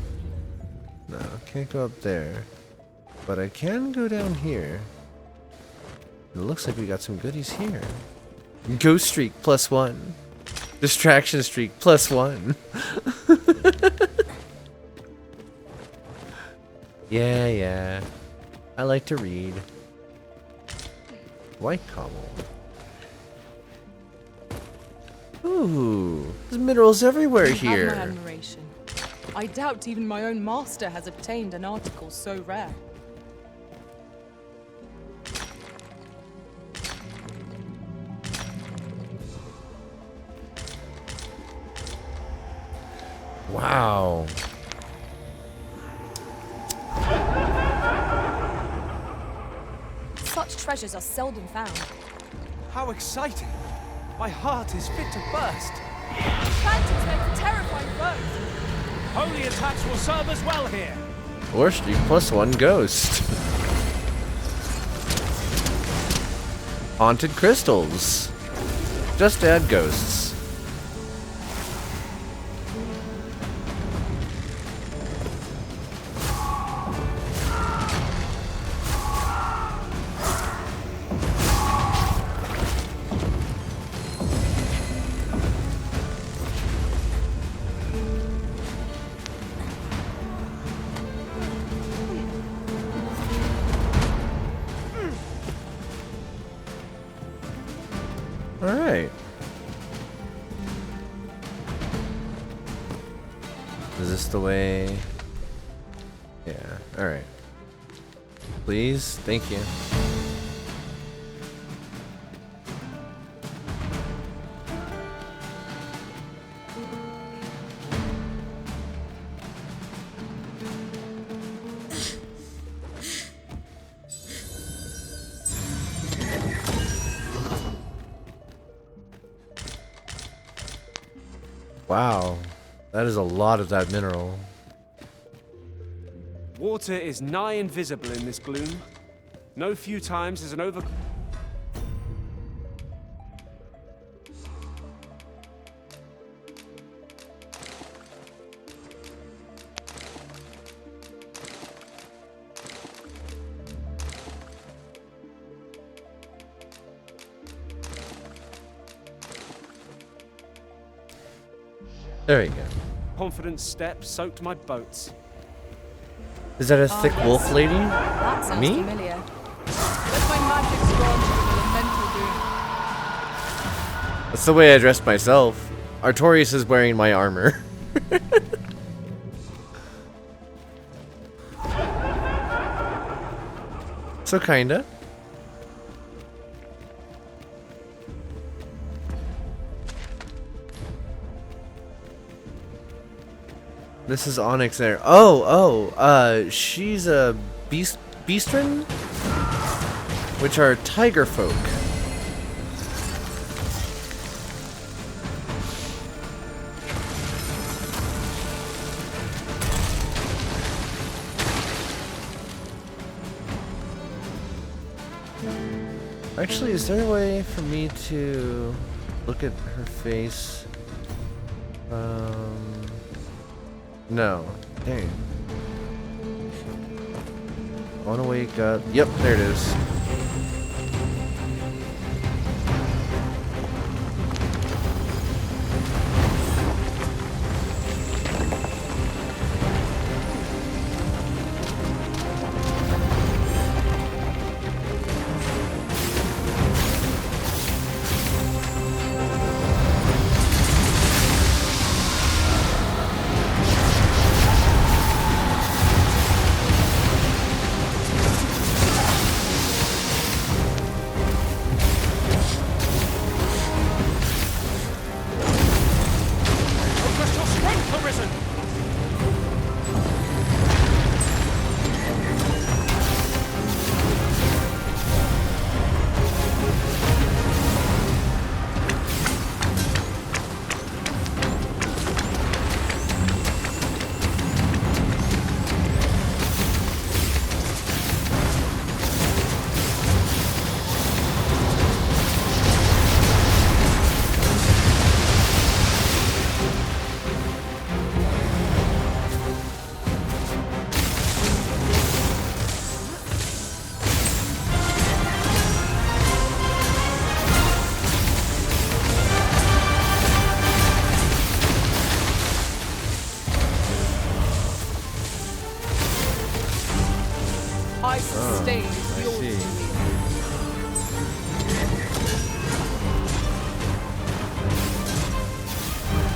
No, can't go up there. But I can go down here. It looks like we got some goodies here. Ghost streak +1. Distraction streak +1. Yeah. I like to read. White cobble. Ooh, there's minerals everywhere You have my here. admiration. I doubt even my own master has obtained an article so rare. Wow. Such treasures are seldom found. How exciting! My heart is fit to burst. Phantoms make a terrifying foes. Holy attacks will serve us well here. Or streak +1 ghost. Haunted crystals. Just add ghosts. Alright. Is this the way? Yeah, alright. Please? Thank you. Wow, that is a lot of that mineral. Water is nigh invisible in this gloom. No few times is an over... There we go. confident step soaked my boats. Is that a thick yes. wolf lady? That sounds Me? familiar. Let my magic strong to the That's the way I dress myself. Artorias is wearing my armor. So kinda. This is Onyx there. She's a beastren, which are tiger folk. Actually, is there a way for me to look at her face? No. Dang. I wanna wake up. Yep, there it is.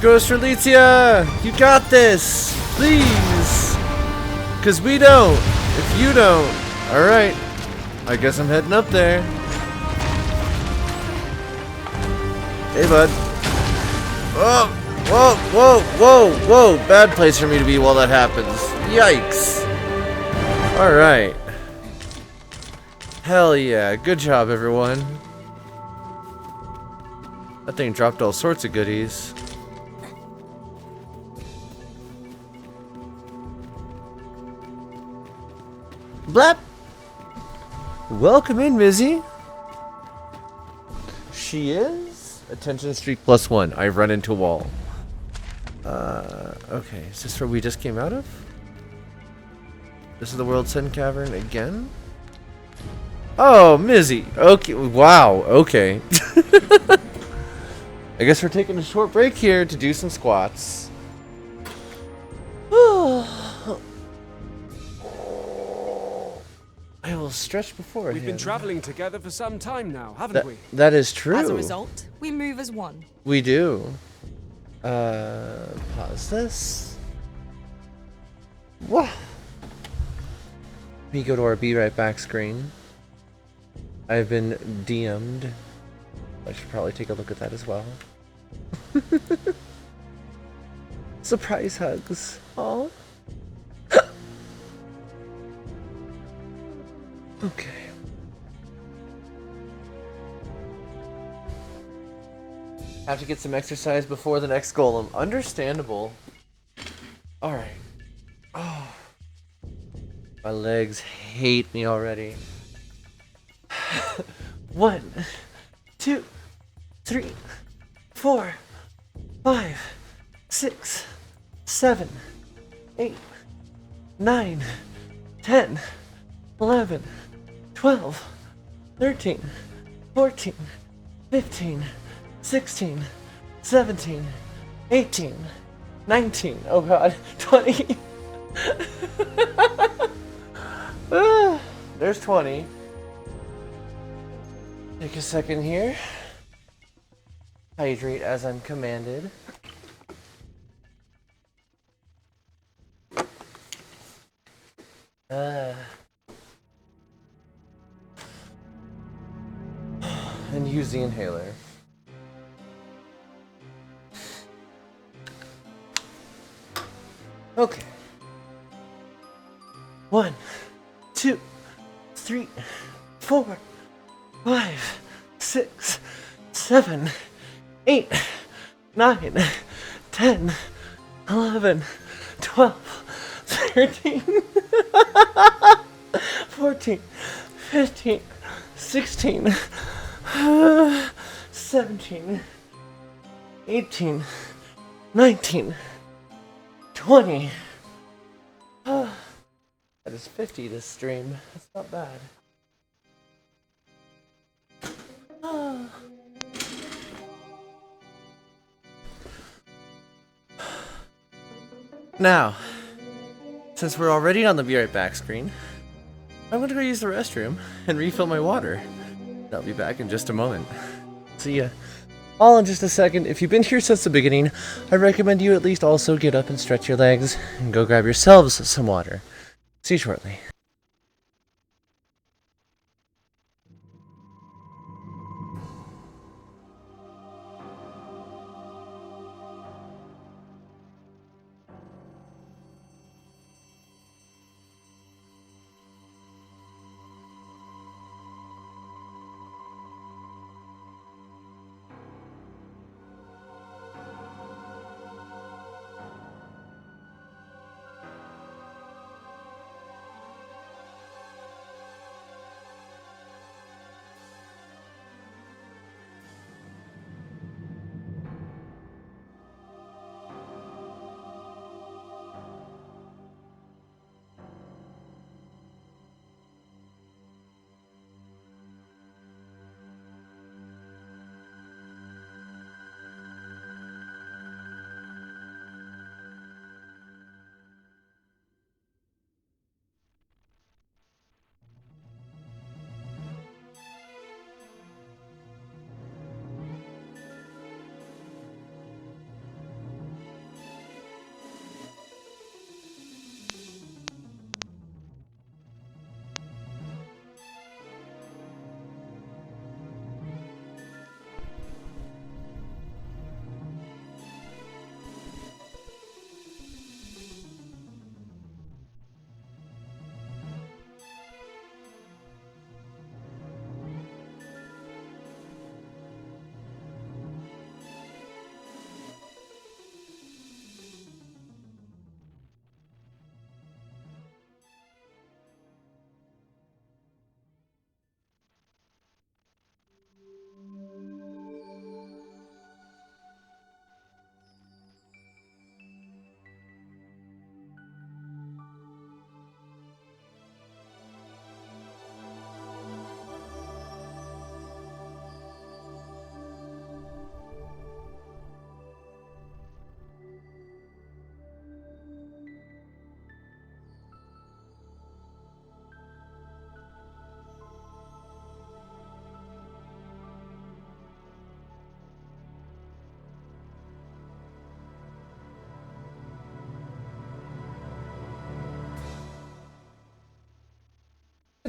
Ghost Relitia! You got this! Please! Cause we don't. If you don't. Alright. I guess I'm heading up there. Hey, bud. Whoa! Whoa! Whoa! Whoa! Whoa! Bad place for me to be while that happens. Yikes! Alright. Hell yeah. Good job, everyone. That thing dropped all sorts of goodies. Blap! Welcome in, Mizzy. She is? Attention streak +1. I've run into a wall. Okay. Is this where we just came out of? This is the World's End Cavern again? Oh, Mizzy. Okay. Wow. Okay. I guess we're taking a short break here to do some squats. I will stretch before. We've been traveling together for some time now, haven't we? That is true. As a result, we move as one. We do. Pause this. Whoa. We go to our Be Right Back screen. I've been DM'd. I should probably take a look at that as well. Surprise hugs. Aw. Okay. Have to get some exercise before the next golem. Understandable. Alright. Oh. My legs hate me already. 1, 2, 3, 4, 5, 6, 7, 8, 9, 10, 11, 12, 13, 14, 15, 16, 17, 18, 19, oh god, 20. There's 20. Take a second here. Hydrate as I'm commanded. And use the inhaler. Okay. 1, 2, 3, 4, 5, 6, 7, 8, 9, 10, 11, 12, 13, 14, 15, 16, 17, 18, 19, 20. That is 50 this stream. That's not bad. Now, since we're already on the Be Right Back screen, I'm gonna go use the restroom and refill my water. I'll be back in just a moment. See ya. All in just a second. If you've been here since the beginning, I recommend you at least also get up and stretch your legs and go grab yourselves some water. See you shortly.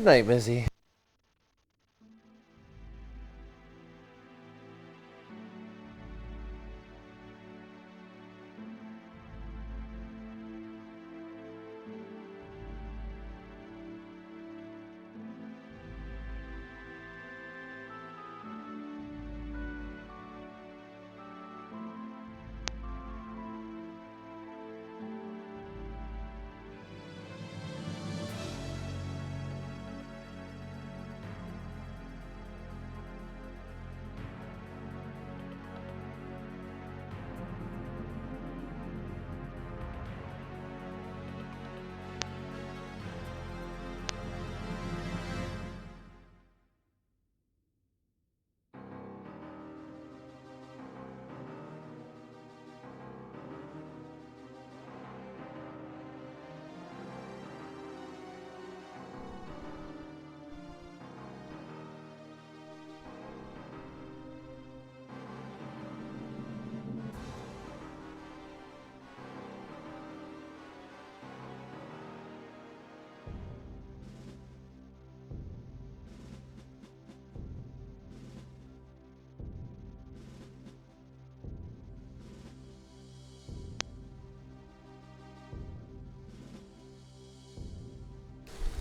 Good night, Mizzy.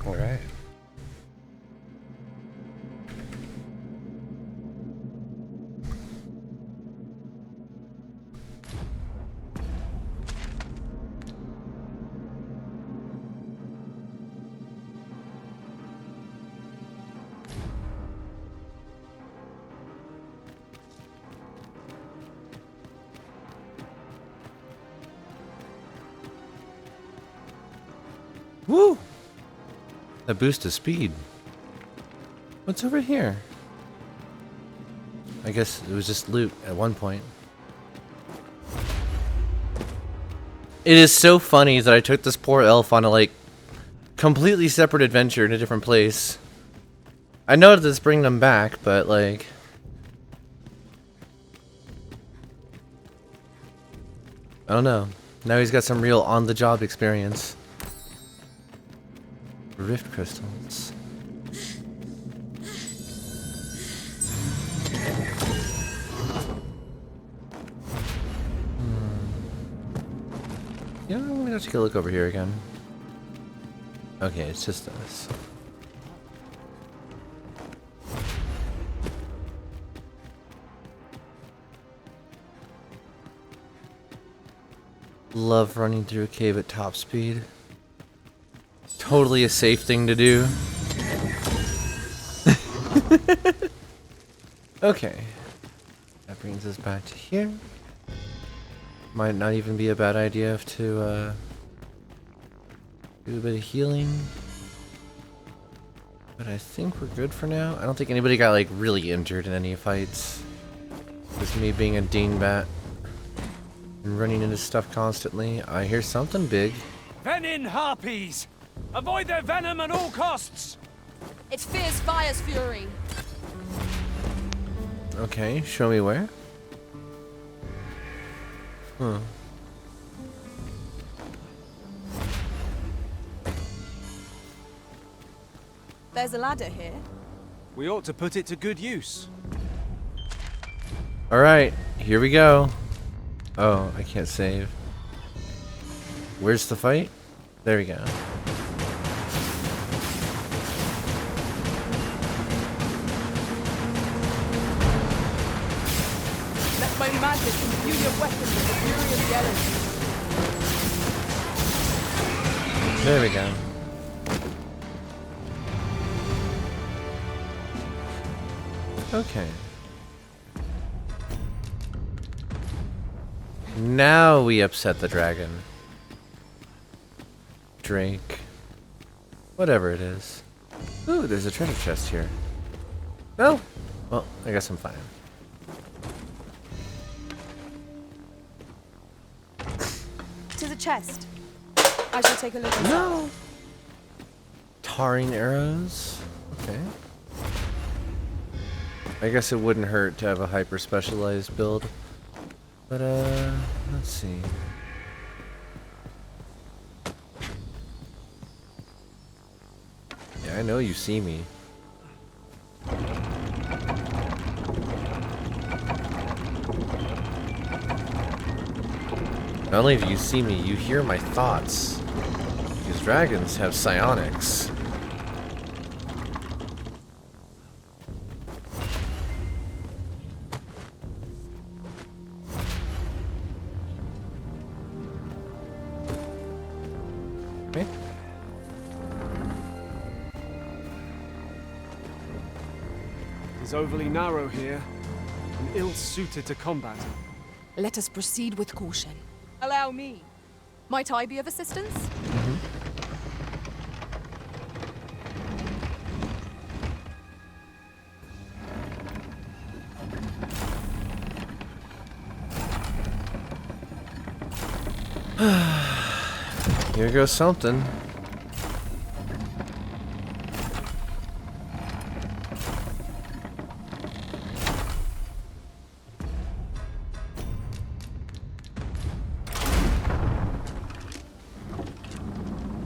All right. Woo! A boost of speed. What's over here? I guess it was just loot at one point. It is so funny that I took this poor elf on a like completely separate adventure in a different place. I know that it's bringing them back, but like I don't know. Now he's got some real on-the-job experience. Rift crystals. Yeah, I'm gonna take a look over here again. Okay, it's just us. Love running through a cave at top speed. Totally a safe thing to do. Okay. That brings us back to here. Might not even be a bad idea to do a bit of healing. But I think we're good for now. I don't think anybody got like really injured in any fights. Just me being a dingbat and running into stuff constantly. I hear something big. Venin harpies! Avoid their venom at all costs! It's fierce fire's fury. Okay, show me where. Huh. There's a ladder here. We ought to put it to good use. Alright, here we go. Oh, I can't save. Where's the fight? There we go. Let my magic imbue your weapon with the fury of the elements. There we go. Okay. Now we upset the dragon. Drake. Whatever it is. Ooh, there's a treasure chest here. Oh! Well, I guess I'm fine. To the chest. I shall take a look inside. No! Tarring arrows? Okay. I guess it wouldn't hurt to have a hyper specialized build. But let's see. Yeah, I know you see me. Not only do you see me, you hear my thoughts. Because dragons have psionics. Okay. It is overly narrow here, and ill-suited to combat. Let us proceed with caution. Allow me. Might I be of assistance? Here goes something.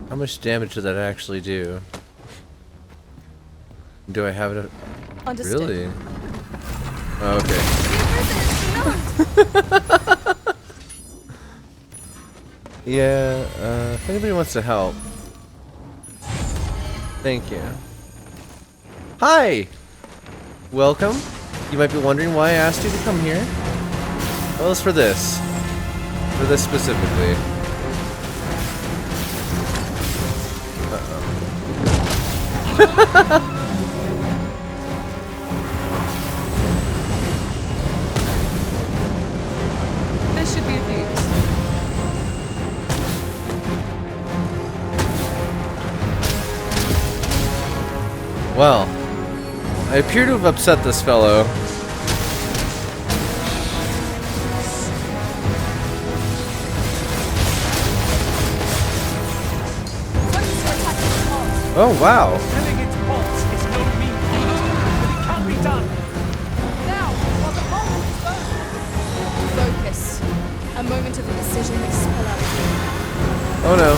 How much damage did that actually do? Do I have it? Understood. Really? Oh, okay. Yeah, if anybody wants to help. Thank you. Hi! Welcome. You might be wondering why I asked you to come here. Well, it's for this. For this specifically. Uh-oh. This should be a fuse. Well, I appear to have upset this fellow. Oh, wow. Killing its bots is no mean feat, but it can be done. Now, while the bomb is Focus. A moment of indecision may spill out. Oh no.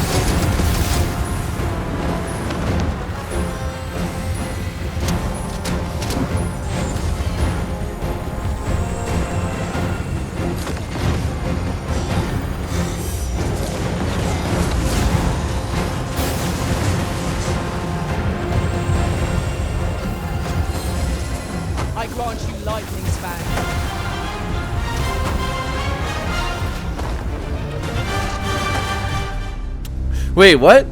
I grant you lightning span. Wait, what?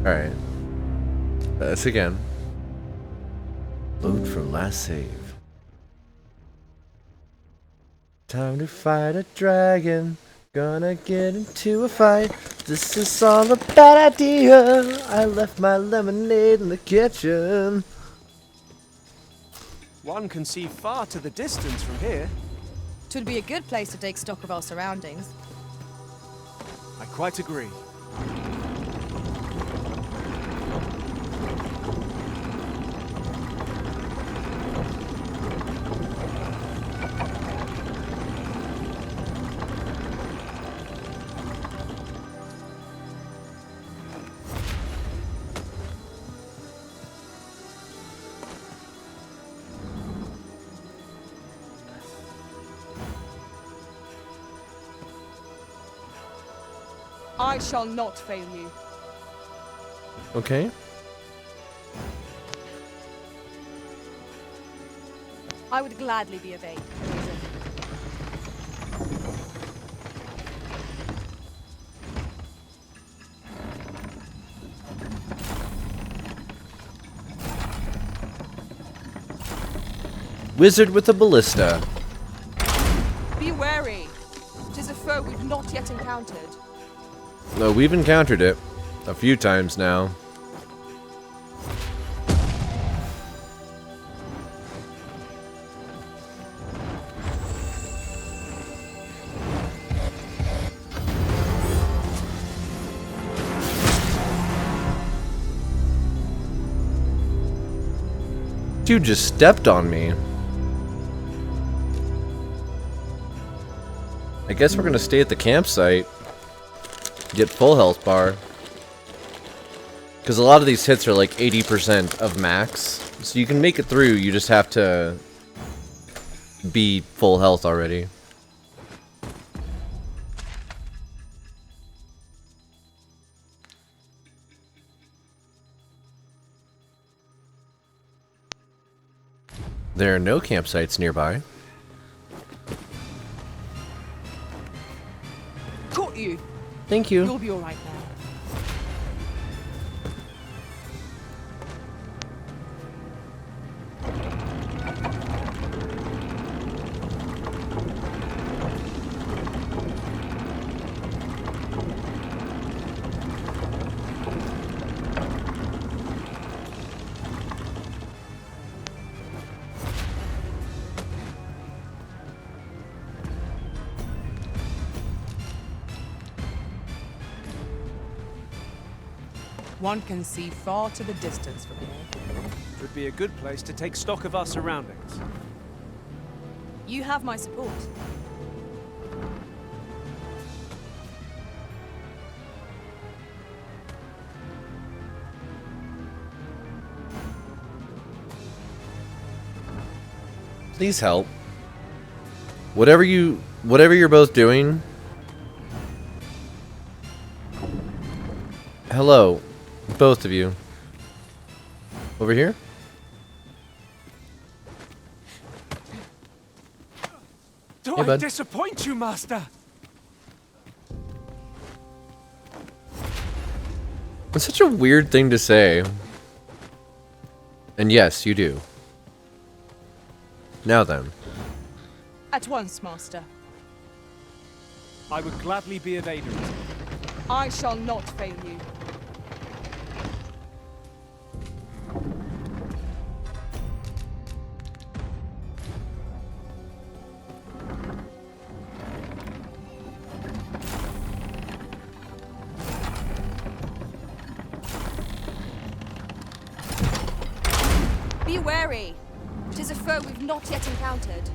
Alright. That's again. Load from last save. Time to fight a dragon. Gonna get into a fight. This is all a bad idea. I left my lemonade in the kitchen. One can see far to the distance from here. Twould be a good place to take stock of our surroundings. I quite agree. I shall not fail you. Okay. I would gladly be of aid. Wizard with a ballista. Be wary. 'Tis a foe we've not yet encountered. No, we've encountered it a few times now. Dude just stepped on me. I guess we're gonna stay at the campsite. Get full health bar. Because a lot of these hits are like 80% of max. So you can make it through, you just have to be full health already. There are no campsites nearby. Caught you. Thank you. You'll be all right now. One can see far to the distance from here. Would be a good place to take stock of our surroundings. You have my support. Please help. Whatever you're both doing. Hello, both of you. Over here? Do Hey, I bud. disappoint you, Master? It's such a weird thing to say. And yes, you do. Now then. At once, Master. I would gladly be of aid. I shall not fail you. Be wary. 'Tis a foe we've not yet encountered.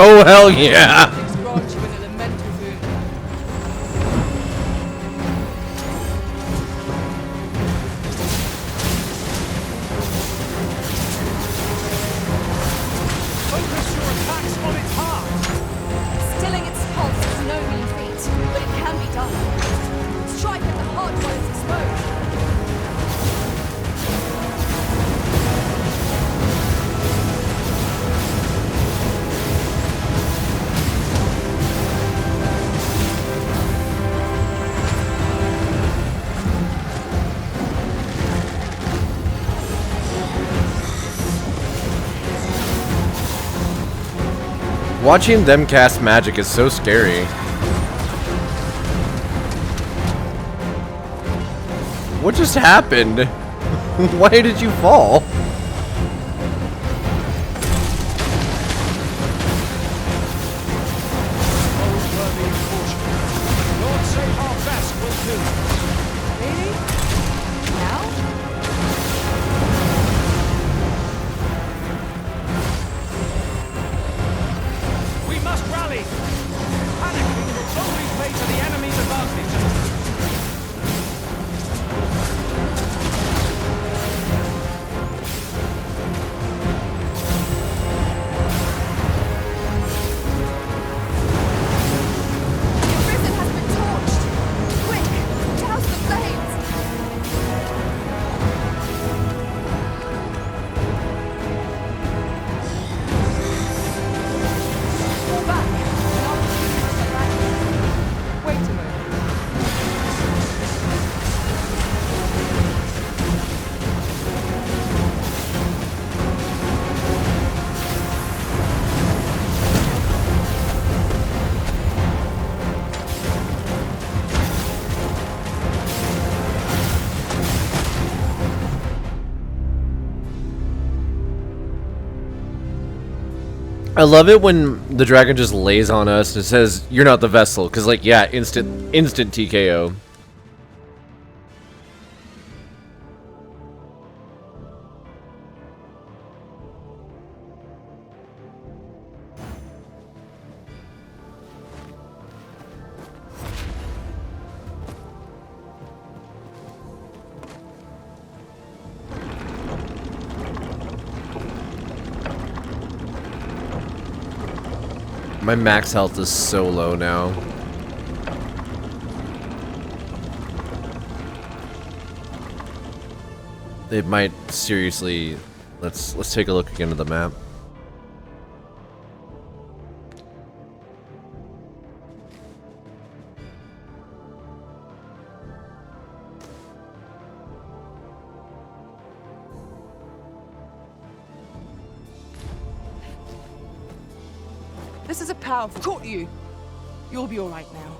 Oh hell yeah! Focus your attacks on its heart. Stilling its pulse is no mean feat, but it can be done. Strike at the heart while it's exposed. Watching them cast magic is so scary. What just happened? Why did you fall? Lord save our best will do. Really? Now? We must rally. Panicking will only play to the enemy's advantage. I love it when the dragon just lays on us and says, "You're not the vessel," because like, yeah, instant TKO. My max health is so low now. It might seriously. Let's take a look again at the map. This is a powerful... Caught you! You'll be alright now.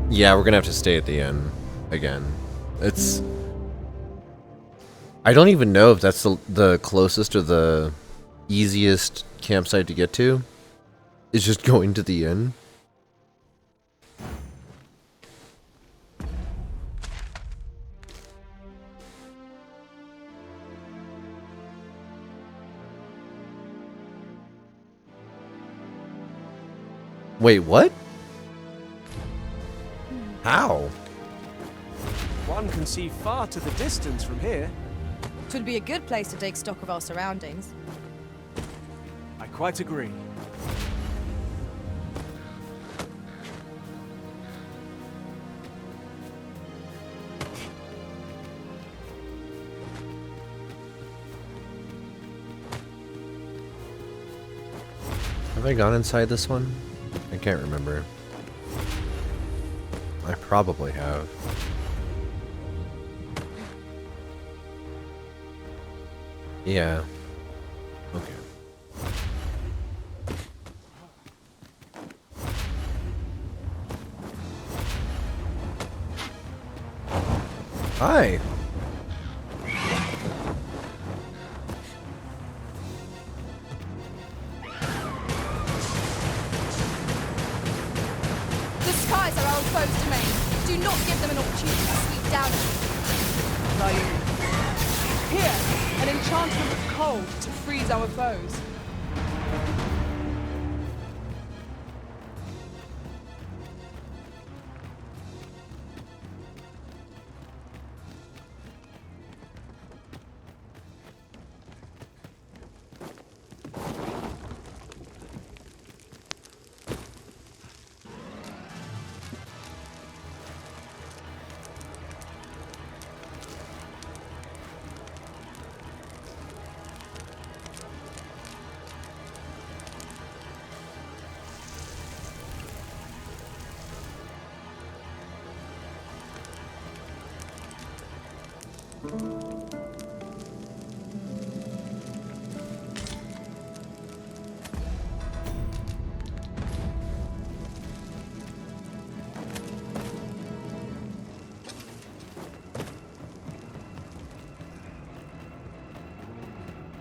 Yeah, we're gonna have to stay at the inn again. It's... I don't even know if that's the closest or the easiest campsite to get to. It's just going to the inn. Wait, what? How? One can see far to the distance from here. Twould be a good place to take stock of our surroundings. I quite agree. Have I gone inside this one? I can't remember. I probably have. Yeah. Okay. Hi. The skies are our foes' domain. Do not give them an opportunity to sweep down on you. Here, an enchantment of cold to freeze our foes.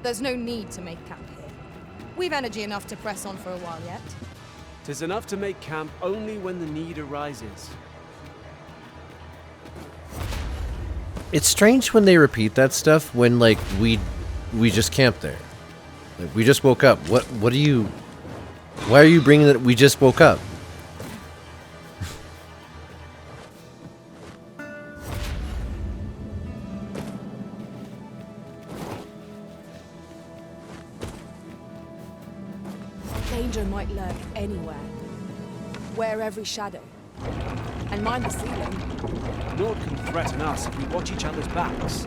There's no need to make camp here. We've energy enough to press on for a while yet. 'Tis enough to make camp only when the need arises. It's strange when they repeat that stuff when like we just camped there. Like, we just woke up. What are you? Why are you bringing that? We just woke up. Danger might lurk anywhere. Wear every shadow. And mind the ceiling. Naught can threaten us if we watch each other's backs.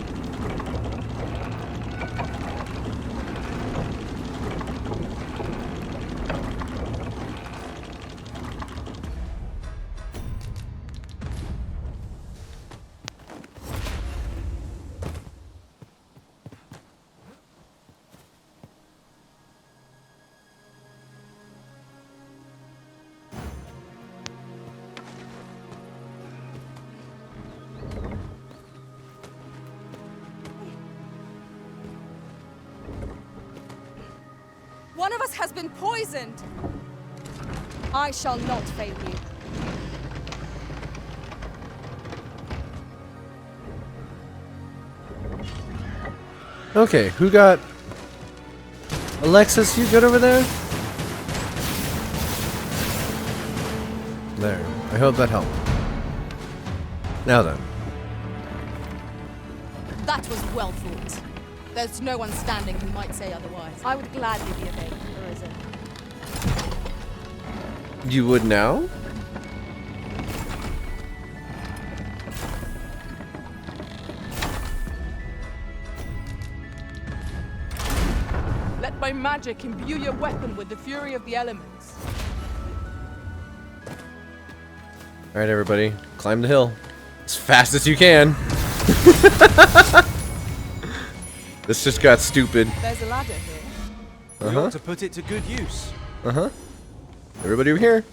One of us has been poisoned! I shall not fail you. Okay, who got... Alexis, you good over there? There. I hope that helped. Now then. That was well thought. There's no one standing who might say otherwise. I would gladly be obeyed, Arisen. You would now? Let my magic imbue your weapon with the fury of the elements. Alright, everybody. Climb the hill. As fast as you can. This just got stupid. There's a ladder here. We ought to put it to good use. Everybody over here.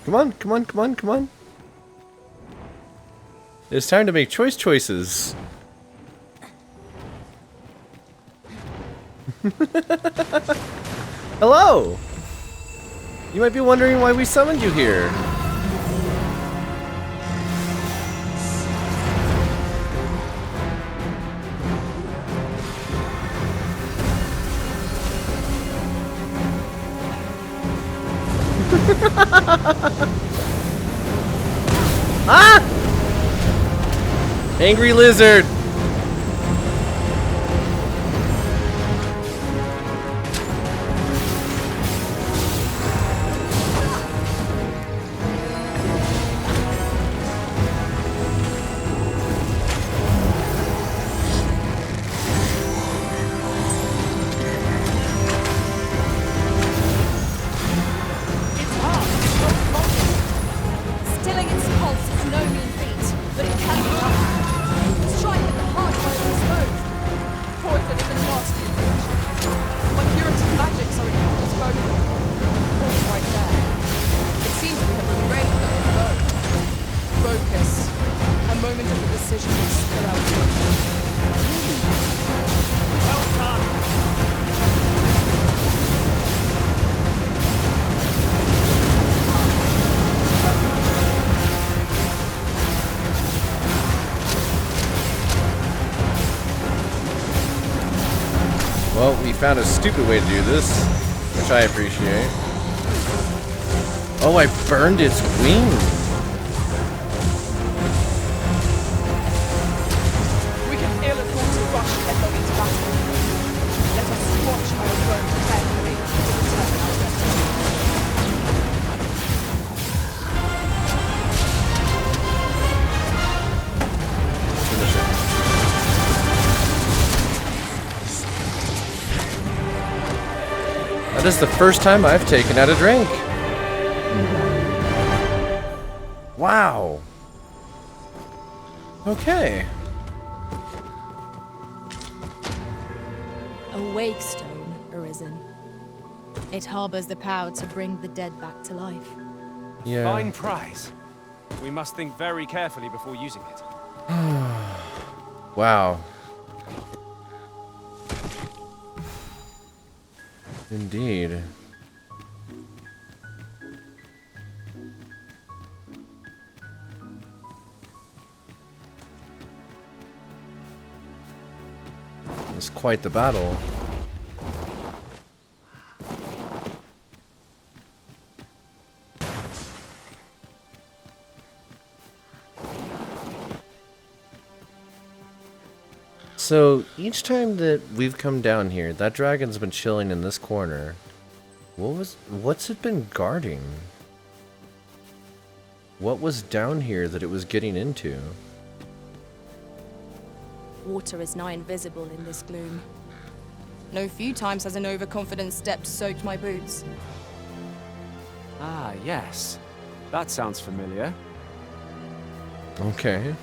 Come on, come on, come on, come on. It's time to make choices. Hello! You might be wondering why we summoned you here. Ah! Angry lizard! Stilling its pulse is no mean feat, but it can be done. Strike at the heart while it's exposed. Poison is a nasty creature. My purity magics are at your disposal. Pause right there. It seems we have engraved them both. Focus. A moment of the decision will spill out. Well done. Well, we found a stupid way to do this, which I appreciate. Oh, I burned its wing. We can ill afford to rush headlong into battle. Let us watch our road carefully to determine our destiny. Finish it. That is the first time I've taken out a drink. Wow. Okay. A wake stone, Arisen. It harbors the power to bring the dead back to life. Yeah. Fine prize. We must think very carefully before using it. Wow. Indeed. It's quite the battle. So, each time that we've come down here, that dragon's been chilling in this corner. What's it been guarding? What was down here that it was getting into? Water is nigh invisible in this gloom. No few times has an overconfident step soaked my boots. Ah, yes. That sounds familiar. Okay.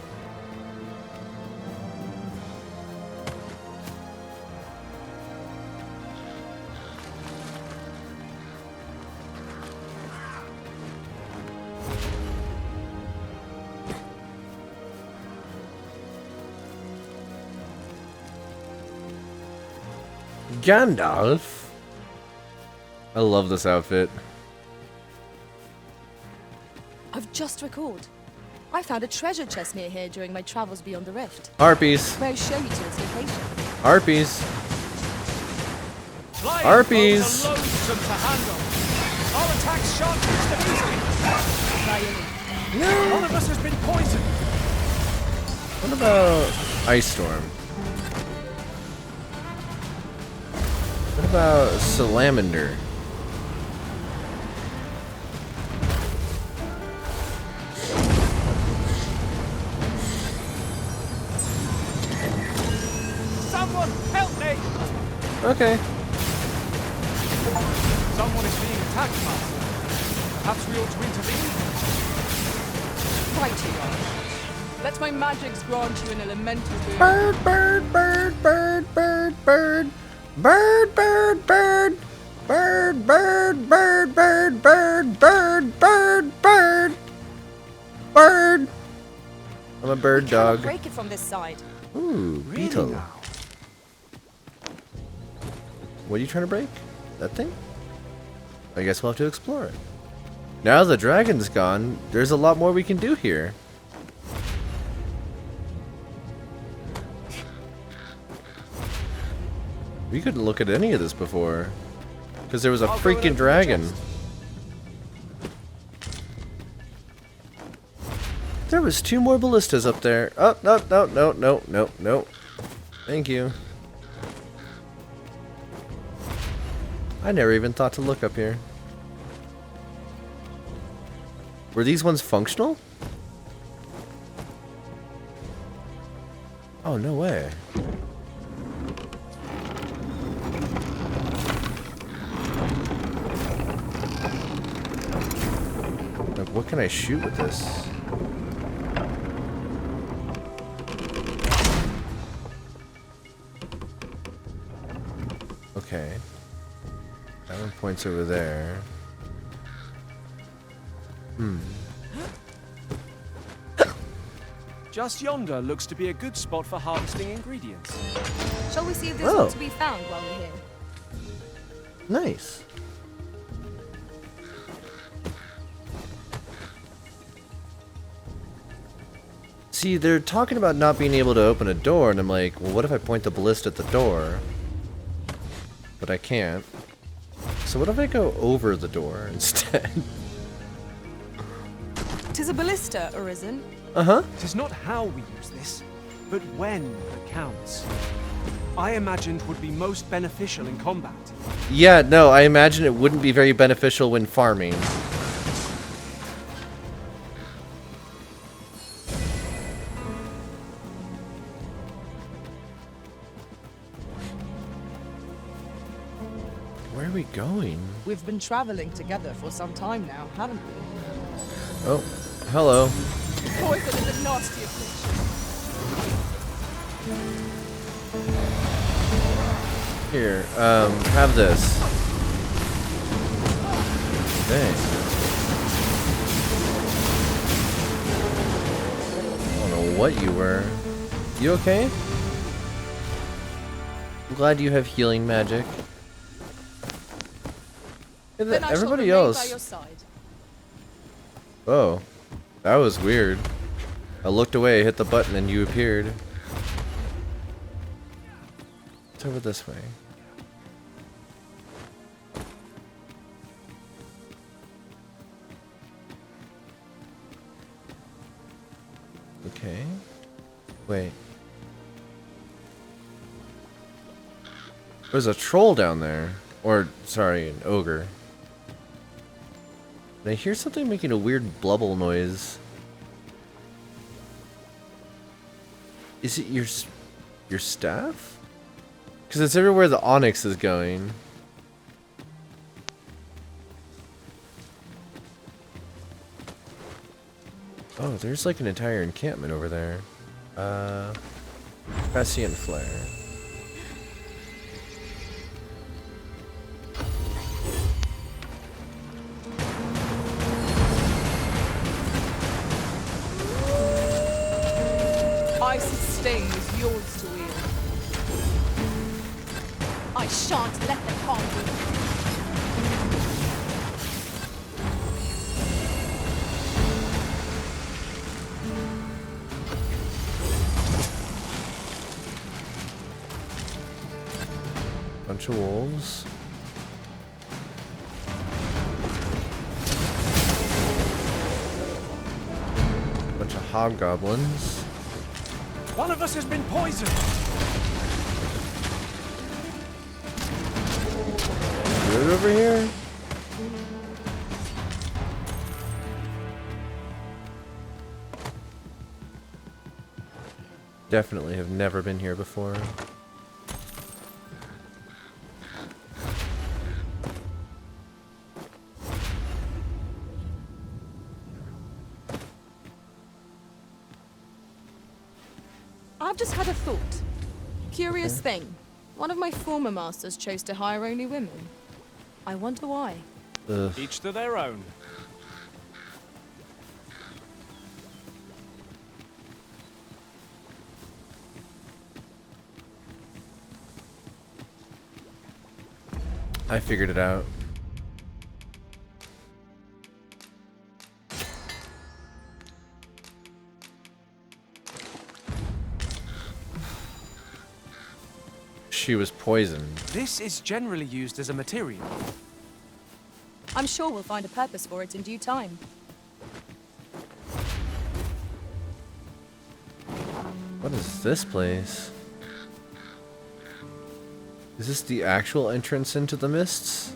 Gandalf? I love this outfit. I've just recalled. I found a treasure chest near here during my travels beyond the rift. Harpies. May I show you to its location? Harpies. Flying Harpies. foes are loathsome to handle. Our attacks shan't reach them easily. No. One of us has been poisoned. What about Ice Storm? What about Salamander? Someone help me! Okay. Someone is being attacked, Master. Perhaps we ought to intervene? Right you are. Let my magics grant you an elemental boon. Bird, bird, bird, bird, bird, bird. Bird, bird, bird. Bird, bird, bird, bird, bird, bird, bird, bird. Bird. I'm a bird dog. Break it from this side. Ooh, beetle. What are you trying to break? That thing? I guess we'll have to explore it. Now the dragon's gone, there's a lot more we can do here. We couldn't look at any of this before. Because there was a freaking dragon. There was 2 more ballistas up there. Oh, no, no, no, no, no, no. Thank you. I never even thought to look up here. Were these ones functional? Oh, no way. Like, what can I shoot with this? Okay. That one points over there. Just yonder looks to be a good spot for harvesting ingredients. Shall we see if there's Oh. one to be found while we're here? Nice. See, they're talking about not being able to open a door, and I'm like, well, what if I point the ballista at the door? But I can't. So what if I go over the door instead? 'Tis a ballista, Arisen. Uh-huh. It is not how we use this, but when that counts. I imagined would be most beneficial in combat. Yeah, no, I imagine it wouldn't be very beneficial when farming. Where are we going? We've been traveling together for some time now, haven't we? Oh, hello. Poison is a nasty affliction. Here, have this. Dang. I don't know what you were. You okay? I'm glad you have healing magic. Hey, Then I shall everybody remain else. by your side. Oh, that was weird. I looked away, hit the button, and you appeared. It's over this way. Okay. Wait. There's a troll down there. Or, sorry, an ogre. And I hear something making a weird blubble noise. Is it your staff? Because it's everywhere the onyx is going. Oh, there's like an entire encampment over there. Prescient Flare. Icy sting is yours to wield. I shan't let them harm you. Bunch of wolves. Bunch of hobgoblins. One of us has been poisoned. Good over here. Definitely have never been here before. I've just had a thought. Curious thing. One of my former masters chose to hire only women. I wonder why. Ugh. Each to their own. I figured it out. She was poisoned. This is generally used as a material. I'm sure we'll find a purpose for it in due time. What is this place? Is this the actual entrance into the mists?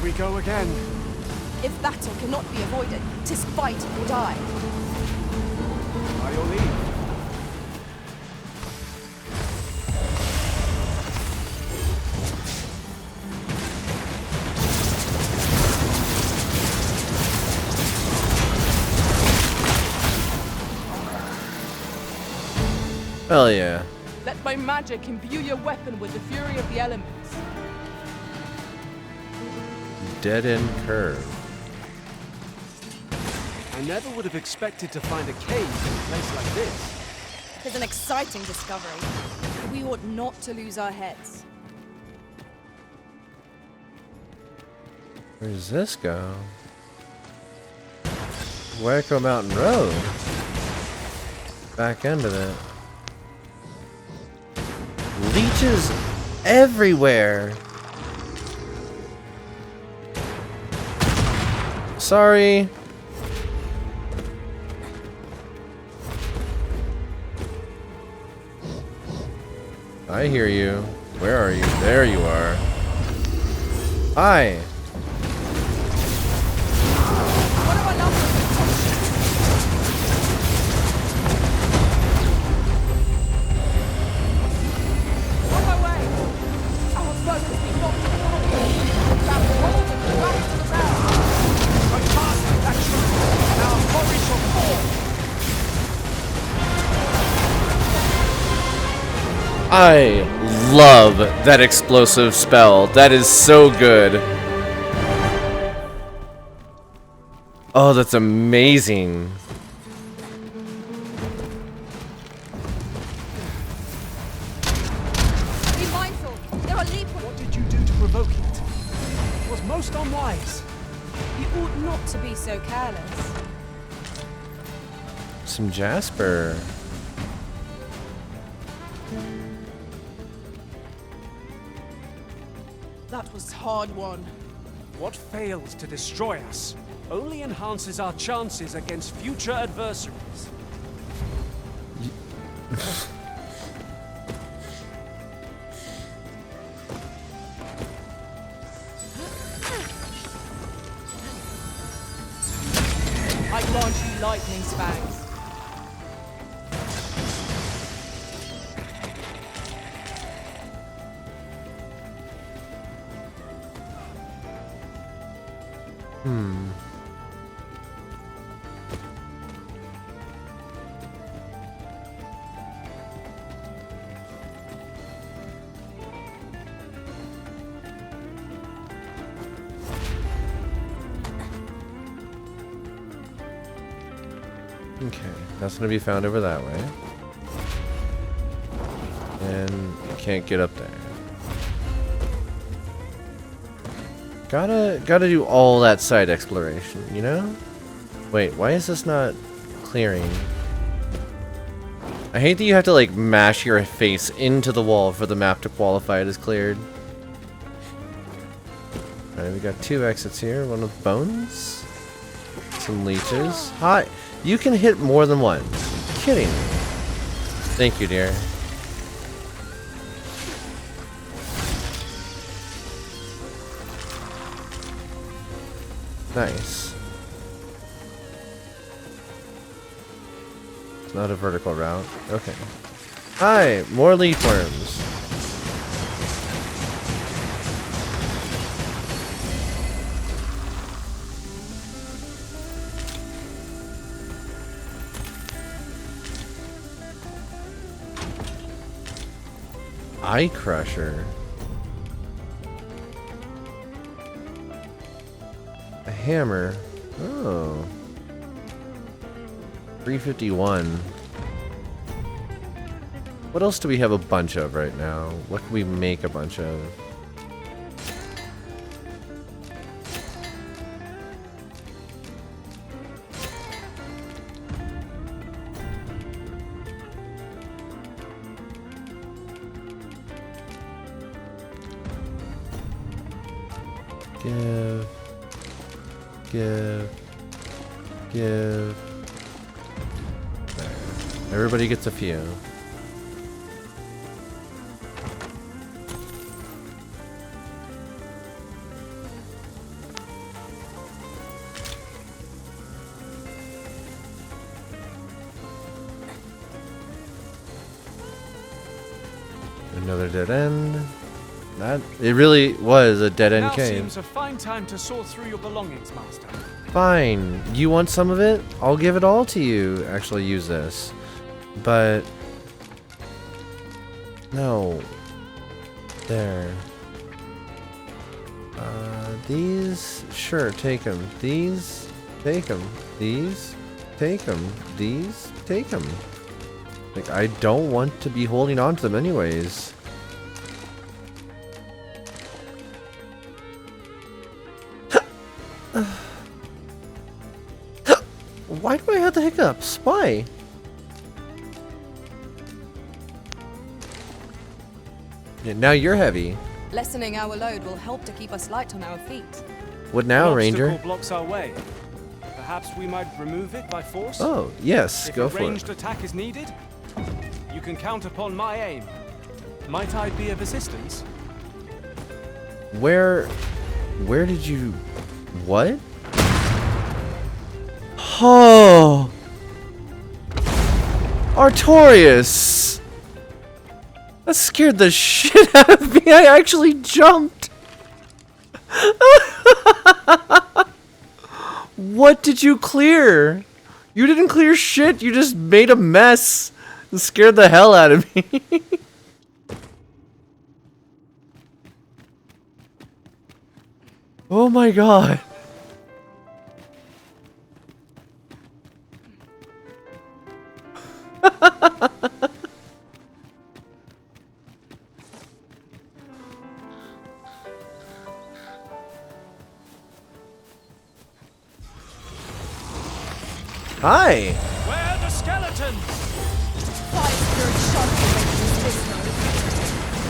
We go again. If battle cannot be avoided, 'tis fight or die. By your leave. Hell yeah. Let my magic imbue your weapon with the fury of the elements. Dead end curve. I never would have expected to find a cave in a place like this. It's an exciting discovery. We ought not to lose our heads. Where does this go? Waco Mountain Road. Back end of it. Leeches everywhere. Sorry. I hear you. Where are you? There you are. Hi. I love that explosive spell. That is so good. Oh, that's amazing. Be mindful. There are leap. What did you do to provoke it? It was most unwise. You ought not to be so careless. Some Jasper. That was hard won. What fails to destroy us only enhances our chances against future adversaries. I grant you lightning spangs. Okay, that's gonna be found over that way. And you can't get up there. Gotta do all that side exploration, you know? Wait, why is this not clearing? I hate that you have to like mash your face into the wall for the map to qualify it as cleared. Alright, we got 2 exits here. One with bones. Some leeches. Hi! You can hit more than one. You're kidding me. Thank you, dear. Nice. It's not a vertical route. Okay. Hi! More leaf worms. Eye crusher. A hammer. Oh. 351. What else do we have a bunch of right now? What can we make a bunch of? Give. There. Everybody gets a few. Another dead end. It really was a dead end cave. Now seems a fine time to sort through your belongings, Master. Fine. You want some of it? I'll give it all to you. Actually, use this. But no. There. These, sure, take them. These, take them. These, take them. These, take them. Like, I don't want to be holding on to them anyways. Why do I have the hiccups? Why? Yeah, now you're heavy. Lessening our load will help to keep us light on our feet. What now, An Ranger? obstacle blocks our way. Perhaps we might remove it by force? Oh, yes, go for it. If a ranged attack is needed, you can count upon my aim. Might I be of assistance? Where did you... What? Oh! Artorias! That scared the shit out of me. I actually jumped. What did you clear? You didn't clear shit. You just made a mess. It scared the hell out of me. Oh my god. Hi. Where are the skeletons? Fire spirit shot to make this mode.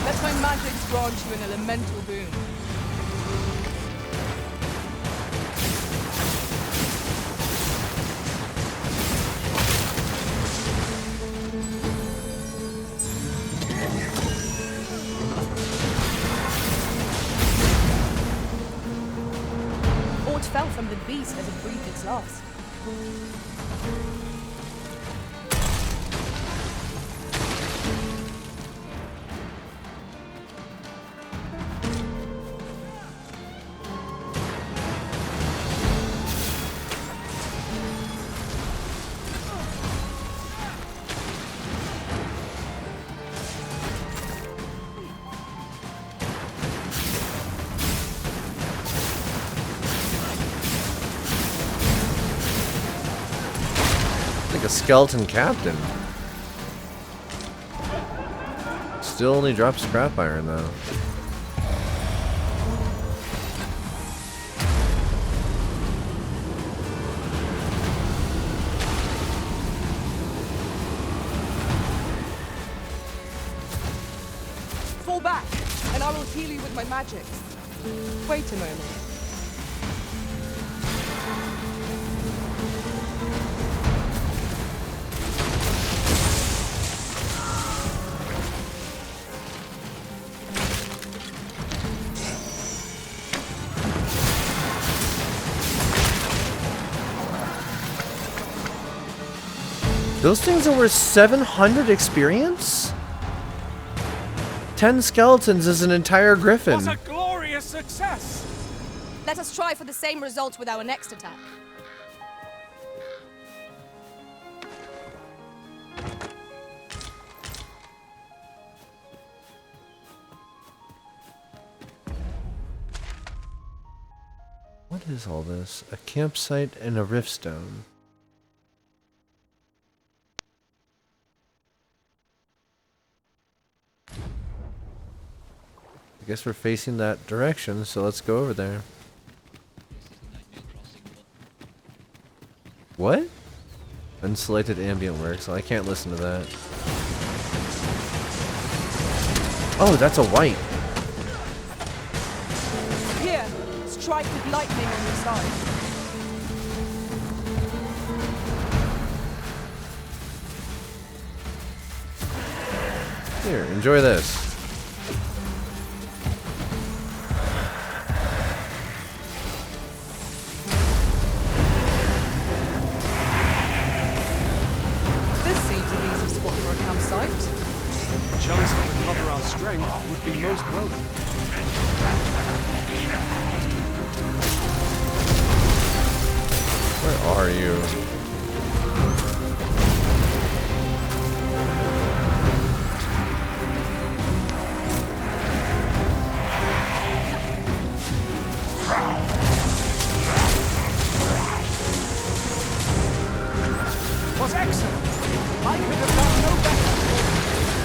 Let my magic grant you an elemental boon. Aught fell from the beast as it breathed its last. a skeleton captain. Still only drops scrap iron though. Fall back, and I will heal you with my magic. Wait a moment. Those things are worth 700 experience? 10 skeletons is an entire griffin. What a glorious success! Let us try for the same result with our next attack. What is all this? A campsite and a riftstone. I guess we're facing that direction, so let's go over there. What? Unselected ambient work, so I can't listen to that. Oh, that's a white. Here, strike with lightning on your side. Here, enjoy this. Chance to recover our strength would be most welcome. Where are you? Was excellent. I could have done no better.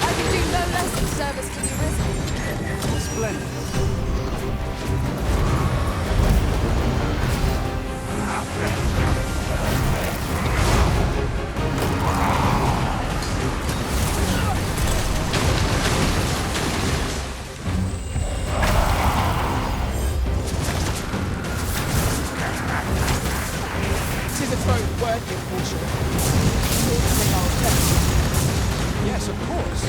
I can do no less in service to the Arisen. Splendid. Tis a both worth your fortune. Yes, of course.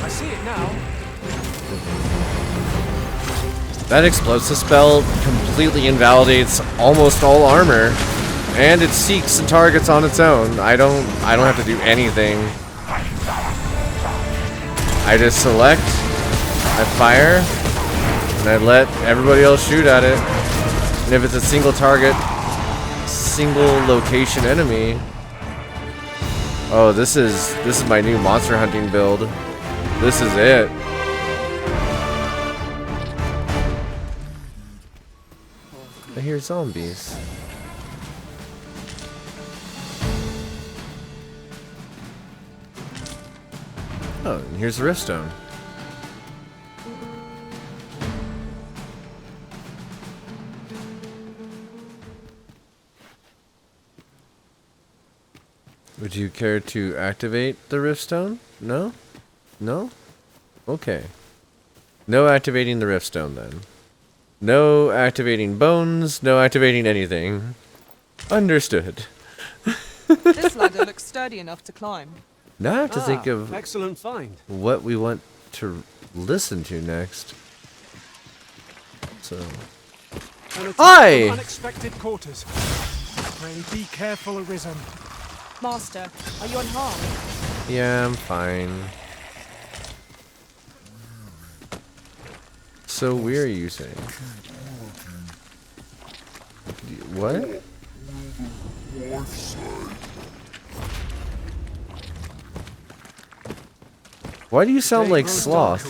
I see it now. That explosive spell completely invalidates almost all armor, and it seeks and targets on its own. I don't have to do anything. I just select, I fire, and I let everybody else shoot at it. And if it's a single target, single location enemy. Oh, this is my new monster hunting build. This is it. I hear zombies. Oh, and here's the riftstone. Would you care to activate the riftstone? No? No? Okay. No activating the riftstone then. No activating bones, no activating anything. Understood. This ladder looks sturdy enough to climb. Now I have to think of excellent find. What we want to listen to next. So Hi! Unexpected quarters. Pray be careful, Arisen. Master, are you unharmed? yeah, I'm fine. So where are you saying? What? Why do you sound like Sloth?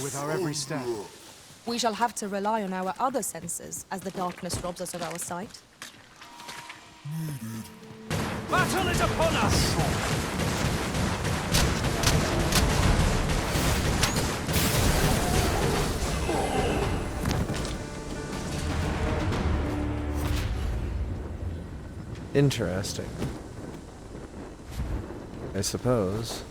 We shall have to rely on our other senses as the darkness robs us of our sight. Battle is upon us! Interesting. I suppose.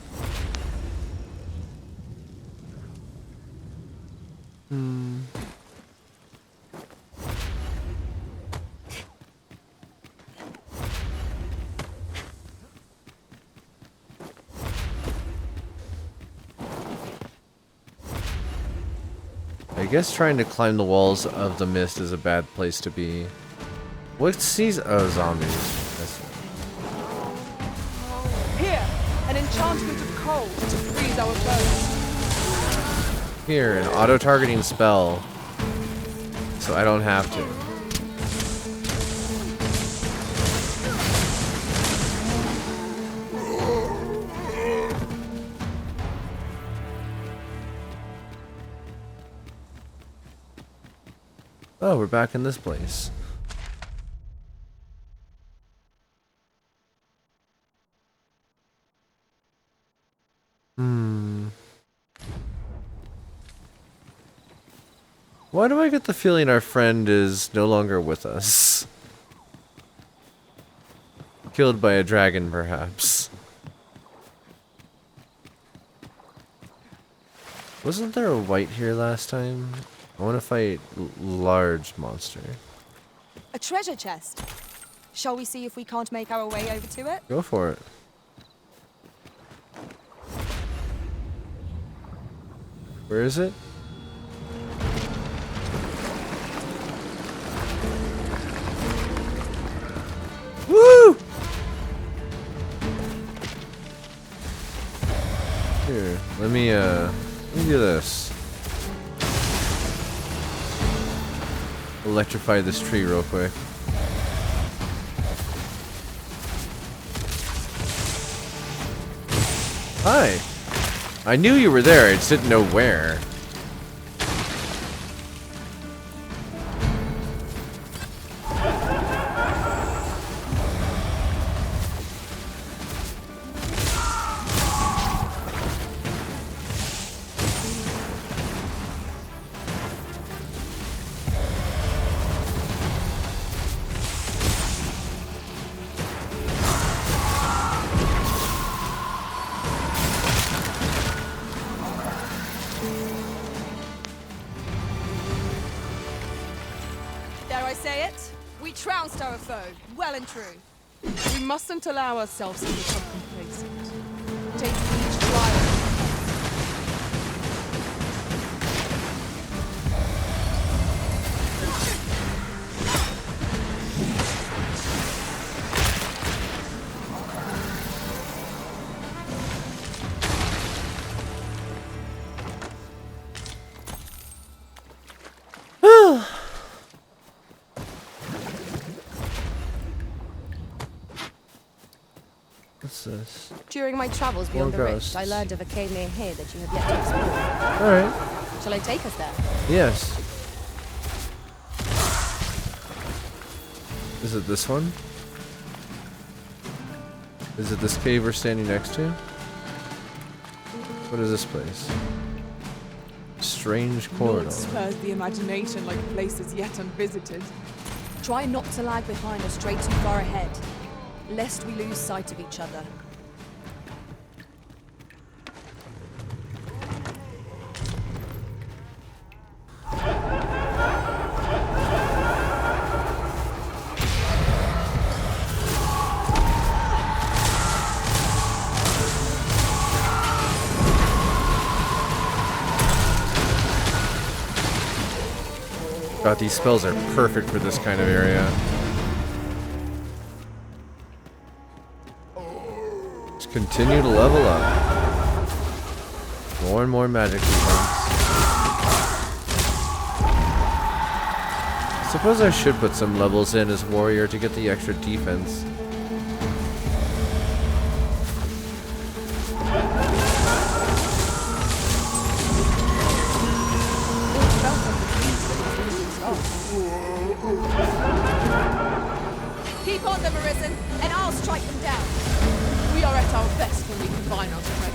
I guess trying to climb the walls of the mist is a bad place to be. What sees? Oh, zombies. That's Here, an enchantment of cold to freeze our foes. here, an auto-targeting spell, so I don't have to. Oh, we're back in this place. Why do I get the feeling our friend is no longer with us? Killed by a dragon, perhaps. Wasn't there a white here last time? I want to fight large monster. A treasure chest. Shall we see if we can't make our way over to it? Go for it. Where is it? Woo! Here, let me do this. Electrify this tree real quick. Hi. I knew you were there, I just didn't know where. Trounced our foe, well and true. We mustn't allow ourselves to become complacent. Take each trial. What's this? During my travels beyond the rift, I learned of a cave near here that you have yet to explore. Alright. Shall I take us there? Yes. Is it this one? Is it this cave we're standing next to? What is this place? Strange corridor. Lord spurs the imagination like places yet unvisited. Try not to lag behind or stray too far ahead, lest we lose sight of each other. God, these spells are perfect for this kind of area. Just continue to level up. More and more magic defense. Suppose I should put some levels in as warrior to get the extra defense. Keep on them, Arisen, and I'll strike them down. We are at our best when we combine our strength.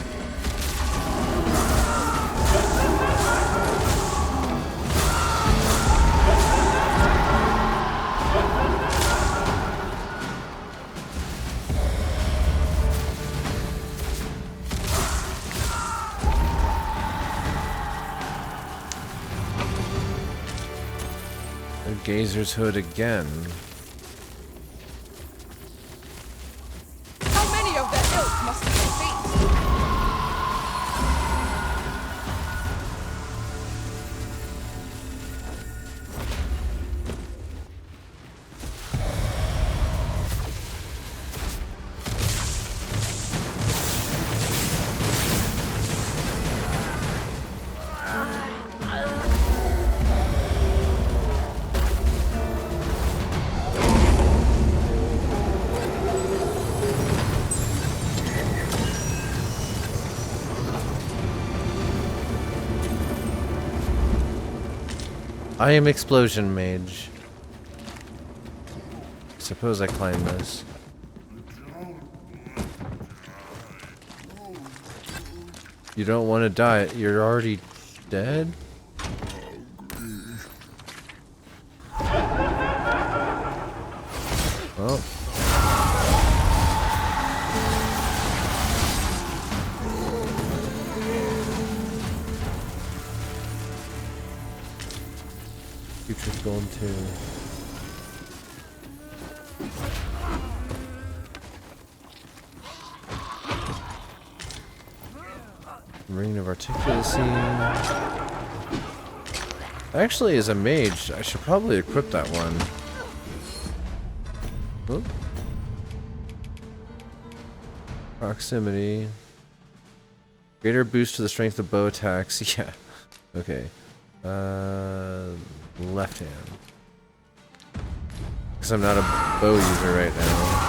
The Gazer's hood again. How many of their ilk must we defeat? I am Explosion Mage. Suppose I climb this. You don't want to die. You're already dead? Oh. Future's going too. Ring of Articulacy. Actually, as a mage, I should probably equip that one. Oop. Proximity. Greater boost to the strength of bow attacks. Yeah. Okay. Left hand. Because I'm not a bow user right now.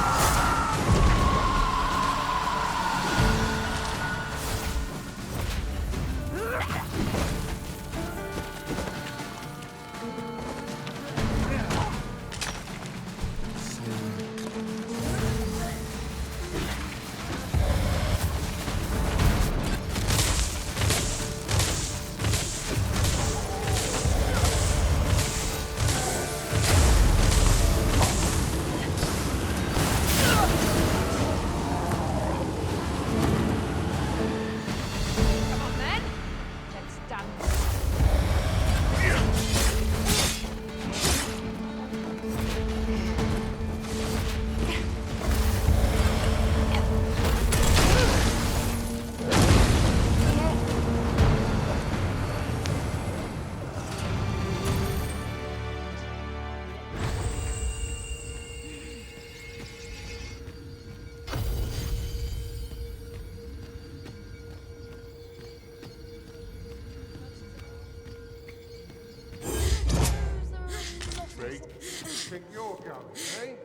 Think you're coming, eh?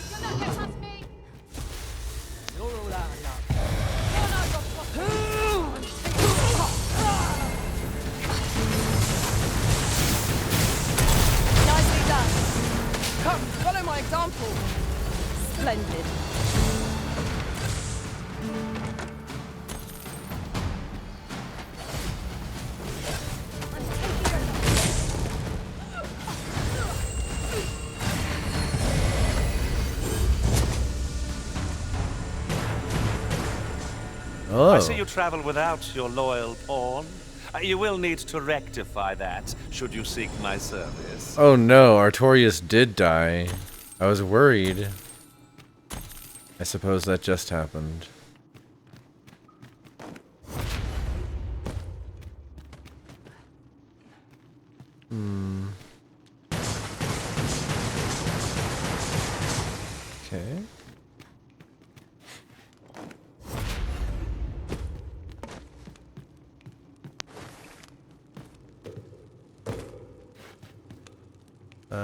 You'll not get past me. You're all out of luck. You're not got Nicely done. Come, follow my example. Splendid. Oh. I see you travel without your loyal pawn. You will need to rectify that, should you seek my service. Oh no, Artorias did die. I was worried. I suppose that just happened. Okay.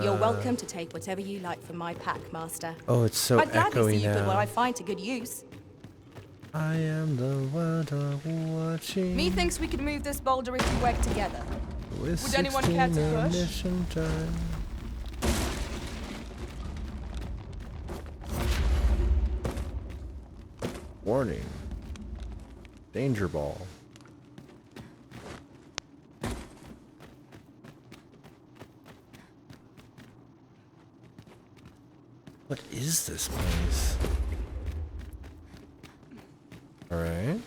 You're welcome to take whatever you like from my pack, Master. Oh, it's so I'd gladly echoey see you put now. what I find to good use. I am the wild dog watching. Methinks we could move this boulder if we work together. With Would anyone care to 16 push? ammunition time. Warning. Danger ball. What is this place? Alright.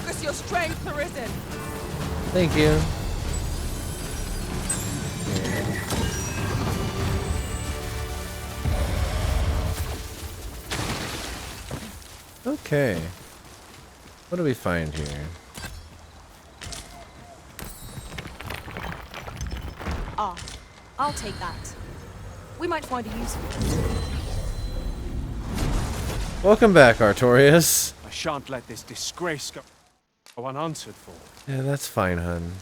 Focus your strength, Arisen. Thank you. Okay. What do we find here? Ah, I'll take that. We might find a use for it. Welcome back, Artorias. I shan't let this disgrace go unanswered for. Yeah, that's fine, hun.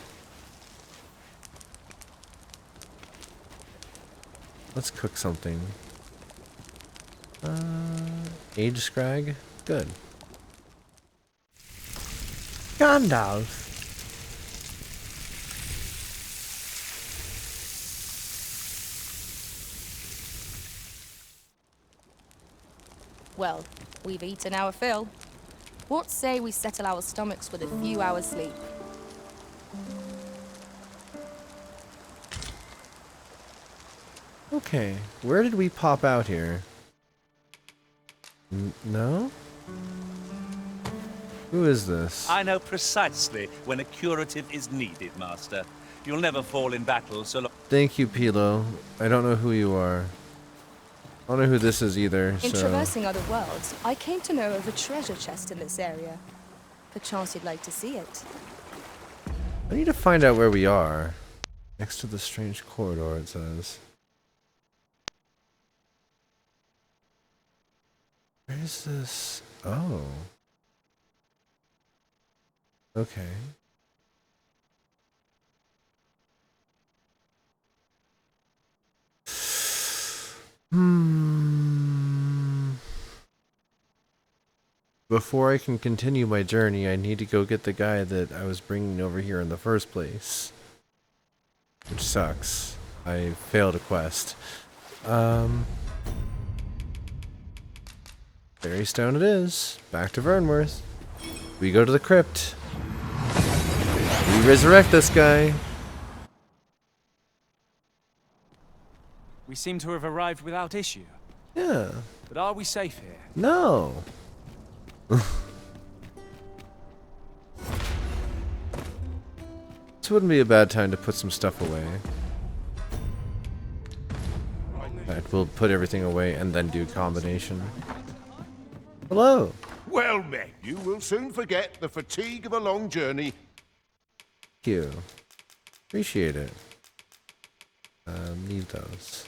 Let's cook something. Age Scrag? Good. Gandalf. Well, we've eaten our fill. What say we settle our stomachs with a few hours sleep? Okay, where did we pop out here? No? Who is this? I know precisely when a curative is needed, Master. You'll never fall in battle so long. Thank you, Pilo. I don't know who you are. I don't know who this is either, In so... traversing other worlds, I came to know of a treasure chest in this area. Perchance you'd like to see it. I need to find out where we are. Next to the strange corridor, it says. Where is this? Oh. Okay. Before I can continue my journey, I need to go get the guy that I was bringing over here in the first place. Which sucks. I failed a quest. Fairy Stone it is. Back to Vernworth. We go to the crypt. We resurrect this guy. We seem to have arrived without issue. Yeah. But are we safe here? No. This wouldn't be a bad time to put some stuff away. In fact, we'll put everything away and then do a combination. Hello. Well met. You will soon forget the fatigue of a long journey. Thank you. Appreciate it. Need those.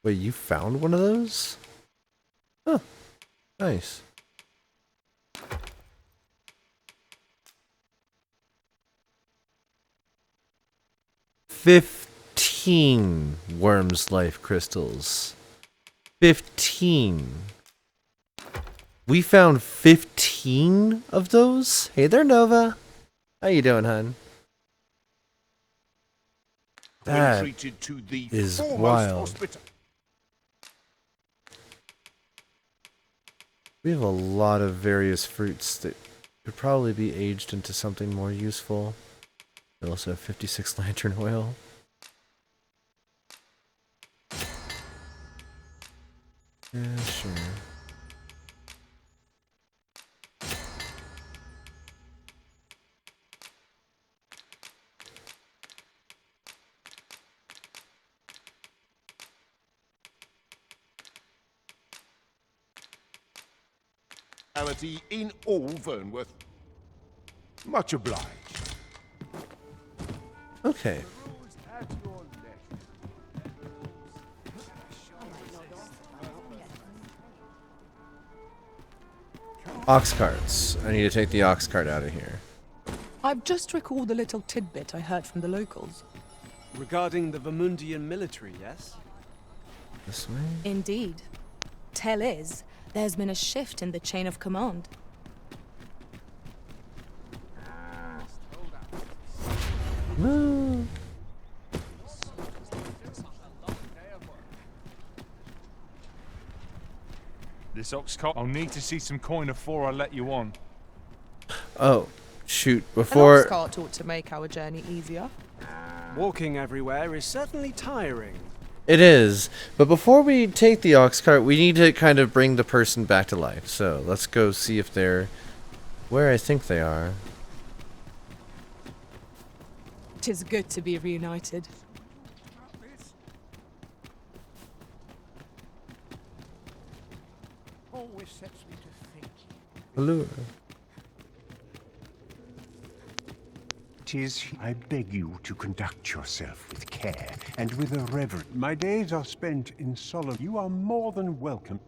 Wait, you found one of those? Huh. Nice. $15 Worm's Life crystals. 15. We found 15 of those? Hey there, Nova. How you doing, hun? That treated to the is foremost wild. hospital. We have a lot of various fruits that could probably be aged into something more useful. We also have 56 lantern oil. Yeah, sure. In all Vernworth. Much obliged. Okay. Ox carts. I need to take the ox cart out of here. I've just recalled a little tidbit I heard from the locals. Regarding the Vermundian military, yes? This way? Indeed. Tell is, there's been a shift in the chain of command. No. This ox cart. I'll need to see some coin before I let you on. Oh, shoot. An Before... ox cart ought to make our journey easier. Walking everywhere is certainly tiring. It is. But before we take the ox cart, we need to kind of bring the person back to life. So let's go see if they're where I think they are. 'Tis good to be reunited. Always sets me to think. Hello. 'Tis, I beg you to conduct yourself with care and with a reverence. My days are spent in solitude. You are more than welcome.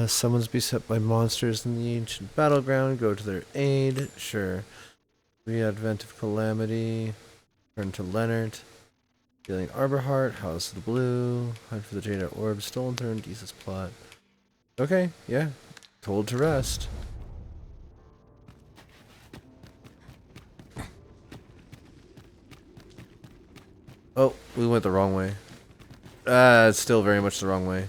Someone's beset by monsters in the ancient battleground. Go to their aid. Sure. Re-advent of calamity. Turn to Leonard. Dealing Arbor Heart. House of the Blue. Hunt for the Jade Orb. Stolen Throne. Jesus plot. Okay, yeah. Told to rest. Oh, we went the wrong way. It's still very much the wrong way.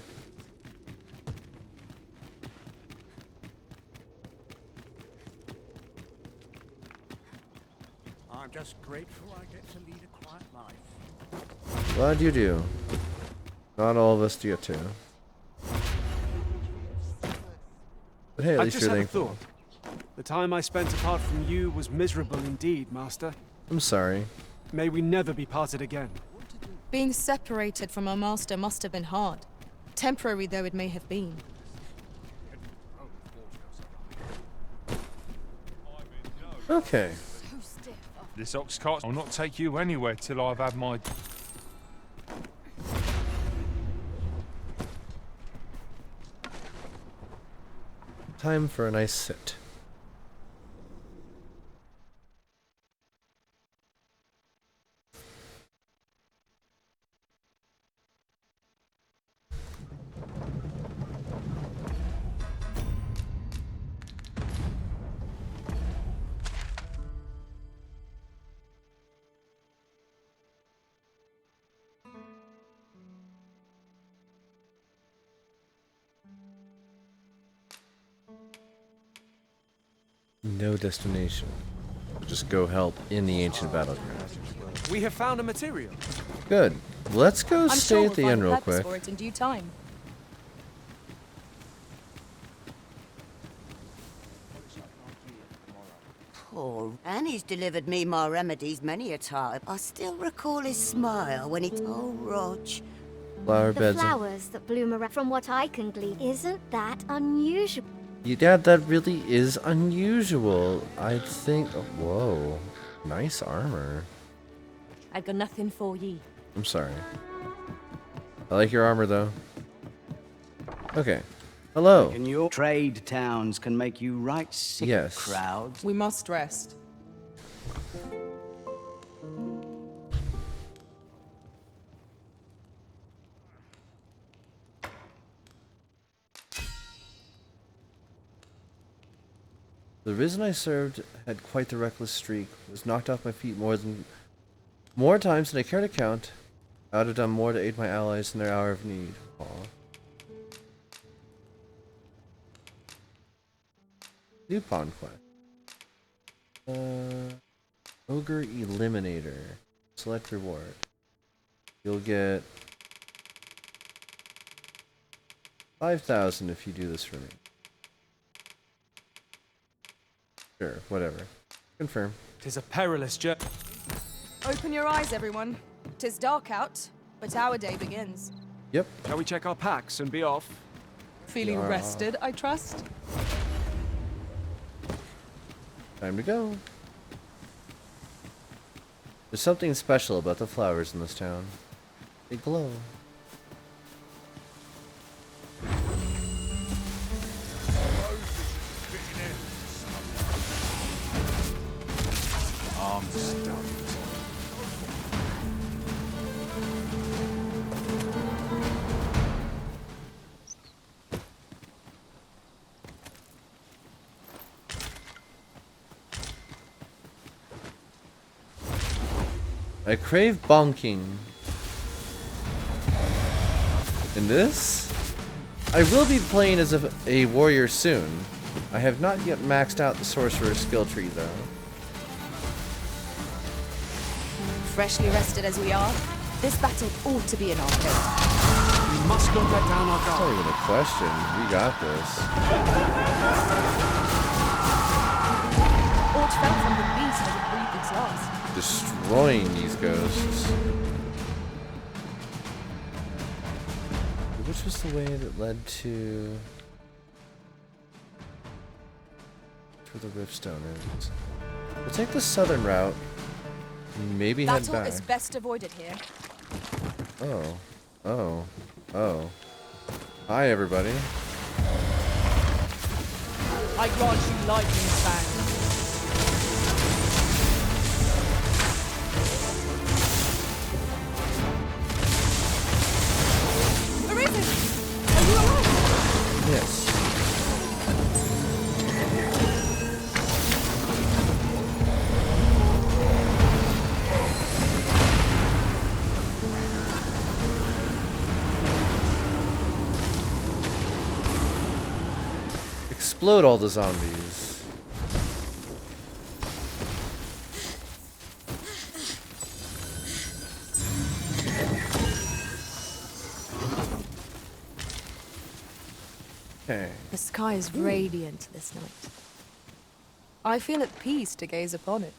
I'm just grateful I get to lead a quiet life. Glad you do. Not all of us do too. But hey, at I least just you're had a thankful. thought. The time I spent apart from you was miserable indeed, Master. I'm sorry. May we never be parted again. Being separated from our master must have been hard, temporary though it may have been. Okay. This ox cart. I'll not take you anywhere till I've had my. Time for a nice sit. No destination. Just go help in the ancient battleground. We have found a material. Good. Let's go I'm stay sure at the we'll inn find real purpose quick. for it in due time. Poor Annie's delivered me my remedies many a time. I still recall his smile when he told Rog. Flower The beds. flowers that bloom around, from what I can glean, isn't that unusual? Yeah, that really is unusual. I think. Whoa. Nice armor. I got nothing for ye. I'm sorry. I like your armor though. Okay. Hello. And your trade towns can make you right sick Yes. of crowds. We must rest. The risen I served had quite the reckless streak, was knocked off my feet more times than I care to count. I would have done more to aid my allies in their hour of need. Aw. New pawn quest. Ogre Eliminator. Select reward. You'll get 5,000 if you do this for me. Sure, whatever. Confirm. 'Tis a perilous journey. Open your eyes, everyone. 'Tis dark out, but our day begins. Yep. Shall we check our packs and be off? Feeling Yeah. rested, I trust? Time to go. There's something special about the flowers in this town. They glow. I crave bonking. In this? I will be playing as a warrior soon. I have not yet maxed out the Sorcerer skill tree, though. Freshly rested as we are, this battle ought to be in our favor. We must not let down our That's guard. not even a question. We got this. Aught fell from the beast as it breathed its last. Destroying these ghosts. Which was the way that led to where the Riftstone is? We'll take the southern route. And maybe head Battle back. is best avoided here. Oh. Oh. Oh. Hi, everybody. I grant you lightning fang. Arisen! Are you alive? Yes. Explode all the zombies. Okay. The sky is radiant this night. I feel at peace to gaze upon it.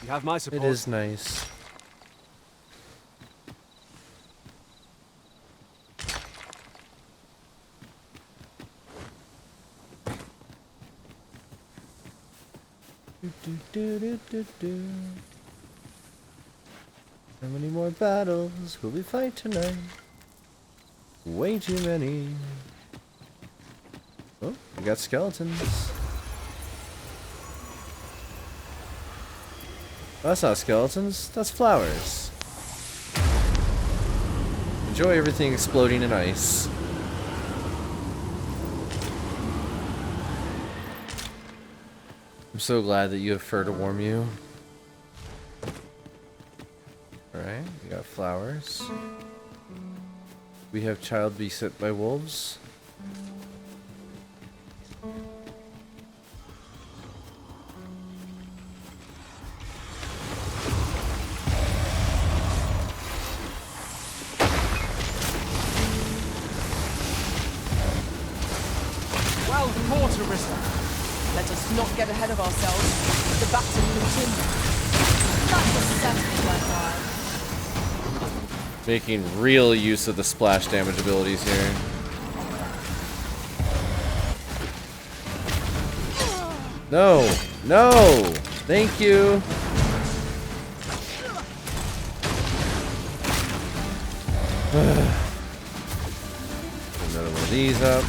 You have my support. It is nice. How many more battles will we fight tonight? Way too many. Oh, we got skeletons. That's not skeletons, that's flowers. Enjoy everything exploding in ice. I'm so glad that you have fur to warm you. Alright, we got flowers. We have child beset by wolves. Well fought, Arisen. Let us not get ahead of ourselves. The battle continues. That was certainly worthwhile. Making real use of the splash damage abilities here. No! No! Thank you! Another one of these up.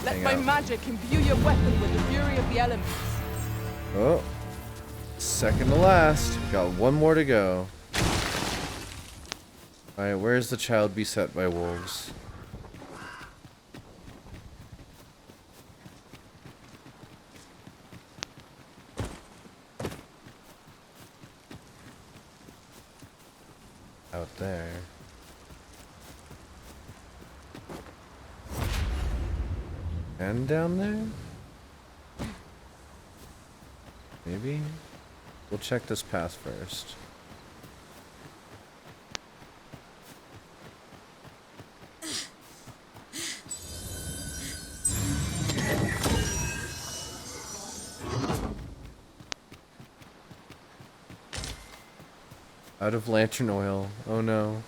Let Hang my out. magic imbue your weapon with the fury of the elements. Oh. Second to last. Got one more to go. Alright, where's the child beset by wolves? Out there. And down there? Maybe? We'll check this path first. Out of lantern oil. Oh no.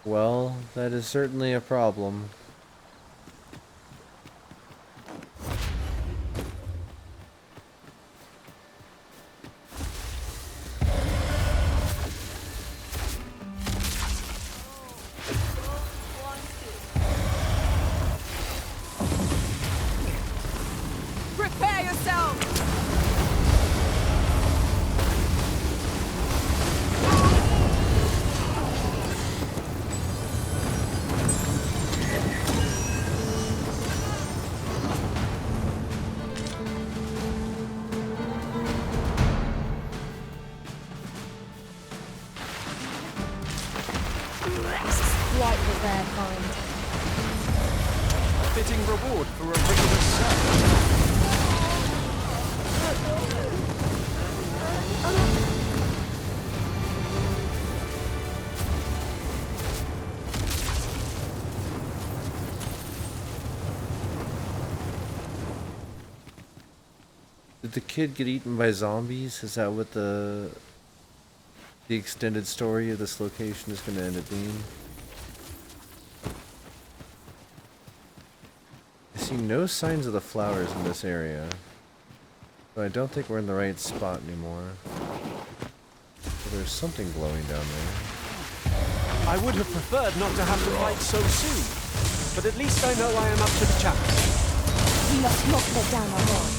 Well, that is certainly a problem. Prepare yourself! quite the rare find. A fitting reward for a rigorous search. Did the kid get eaten by zombies? Is that what the extended story of this location is going to end up being? I see no signs of the flowers in this area, but I don't think we're in the right spot anymore. So there's something glowing down there. I would have preferred not to have to fight so soon, but at least I know I am up to the challenge. We must not let down our guard.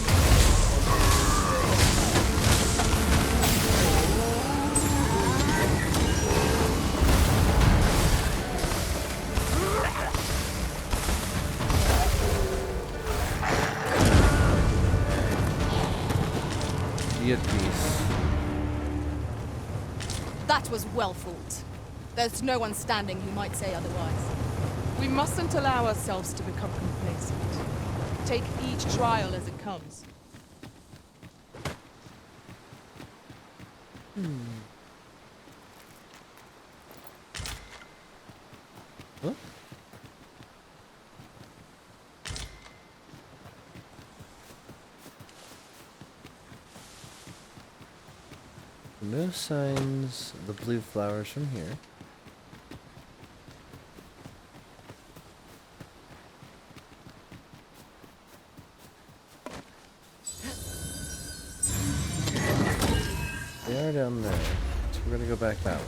Be at peace. That was well fought. There's no one standing who might say otherwise. We mustn't allow ourselves to become complacent. Take each trial as it comes. Huh? No signs of the blue flowers from here. They are down there, so we're gonna go back that way.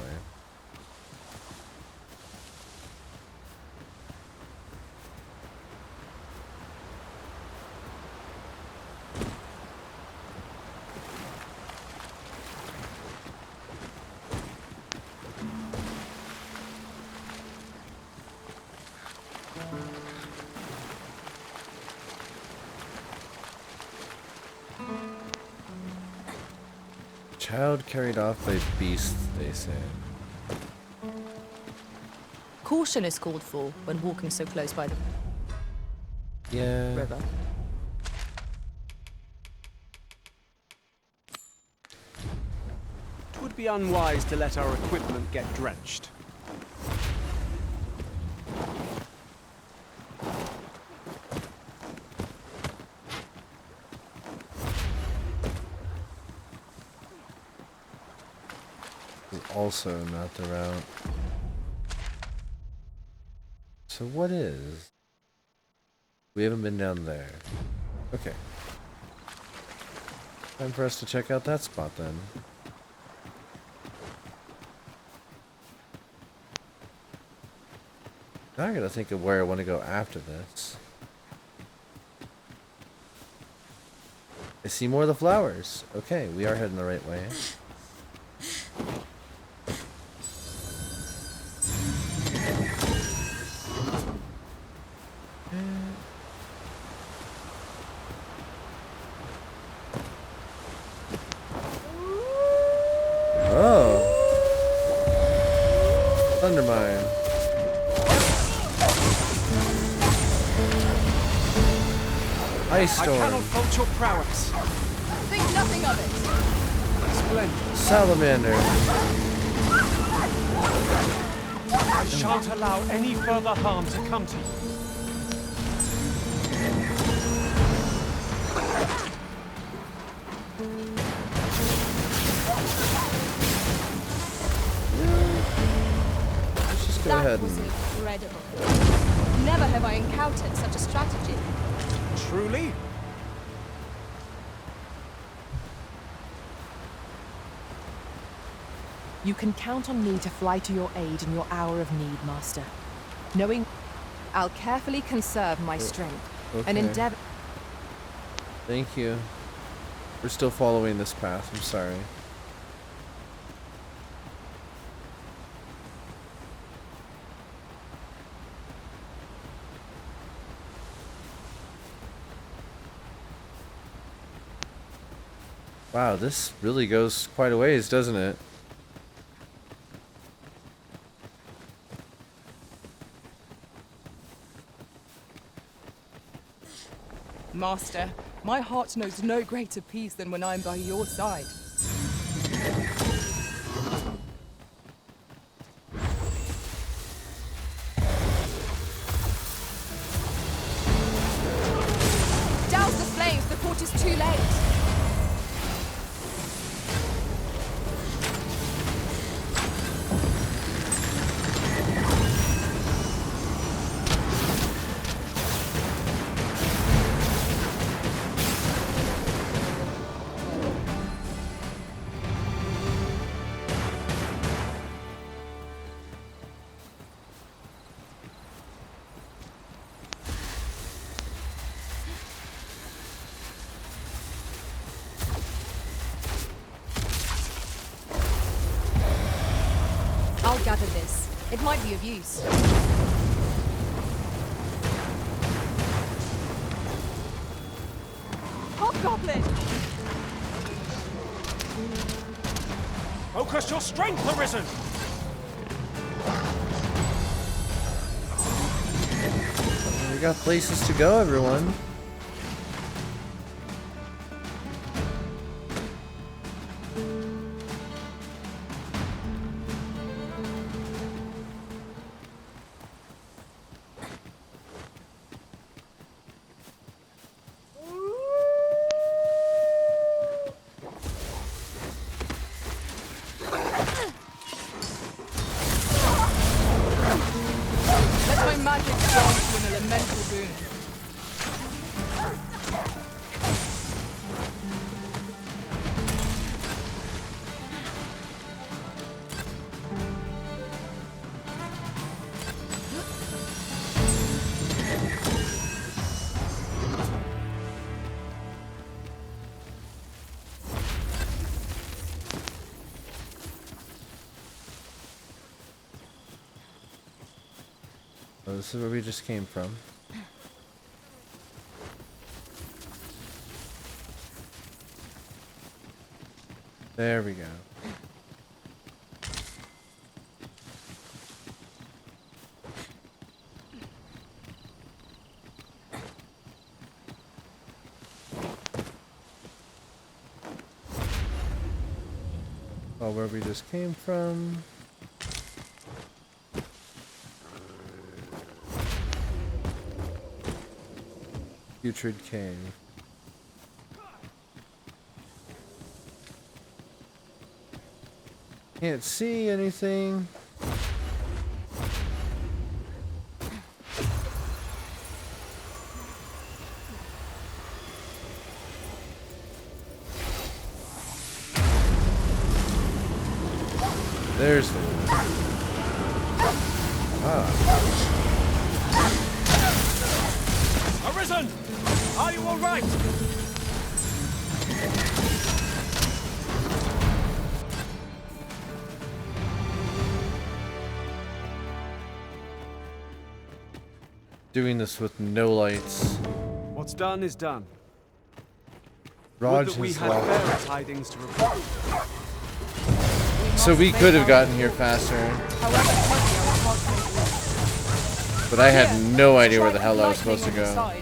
Child carried off by beasts, they say. Caution is called for when walking so close by the river. It would be unwise to let our equipment get drenched. Also not the route. So what is? We haven't been down there. Okay. Time for us to check out that spot then. Now I gotta think of where I want to go after this. I see more of the flowers. Okay, we are heading the right way. I cannot fault your prowess. Think nothing of it. Splendid. Salamander. I shan't allow any further harm to come to you. Let's just go ahead was and... incredible. Never have I encountered such a strategy. Truly? You can count on me to fly to your aid in your hour of need, Master. Knowing I'll carefully conserve my strength and endeavor... Thank you. We're still following this path, I'm sorry. Wow, this really goes quite a ways, doesn't it? Master, my heart knows no greater peace than when I am by your side. Douse the flames before it is too late. I'll gather this. It might be of use. Hobgoblin! Focus your strength, Arisen! We got places to go, everyone. Let my magic grant you an elemental boon. Oh, this is where we just came from. There we go. Oh, where we just came from. Putrid Cave. Can't see anything. There's the one. Ah. Arisen! Are you all right? Doing this with no lights. What's done is done. Raj Would that we has had left. better tidings to report. So we could have gotten here faster. But I had no idea where the hell I was supposed to go.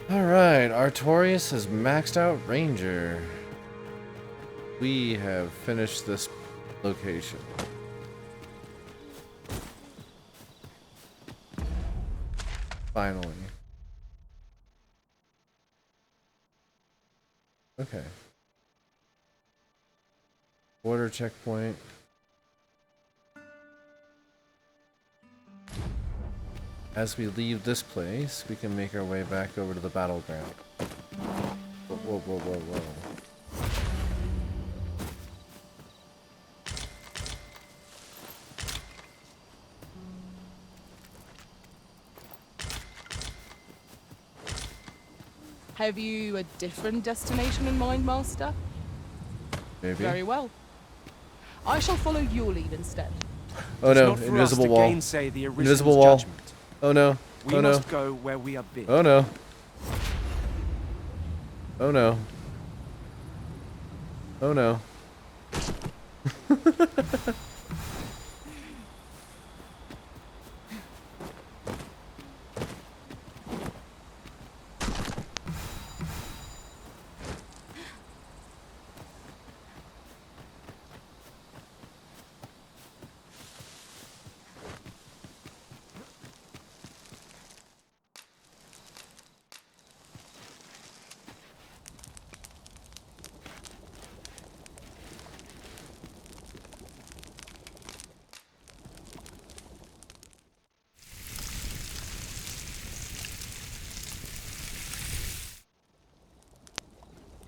Alright, Artorias has maxed out Ranger. We have finished this location. Finally. Okay. Border checkpoint. As we leave this place, we can make our way back over to the battleground. Whoa, whoa, whoa, whoa, whoa. Have you a different destination in mind, Master? Maybe. Very well. I shall follow your lead instead. Oh no, It's not for invisible us to wall. gainsay the Arisen's Invisible wall. judgment. Oh no. We Oh no. must go where we are bid. Oh no. Oh no. Oh no.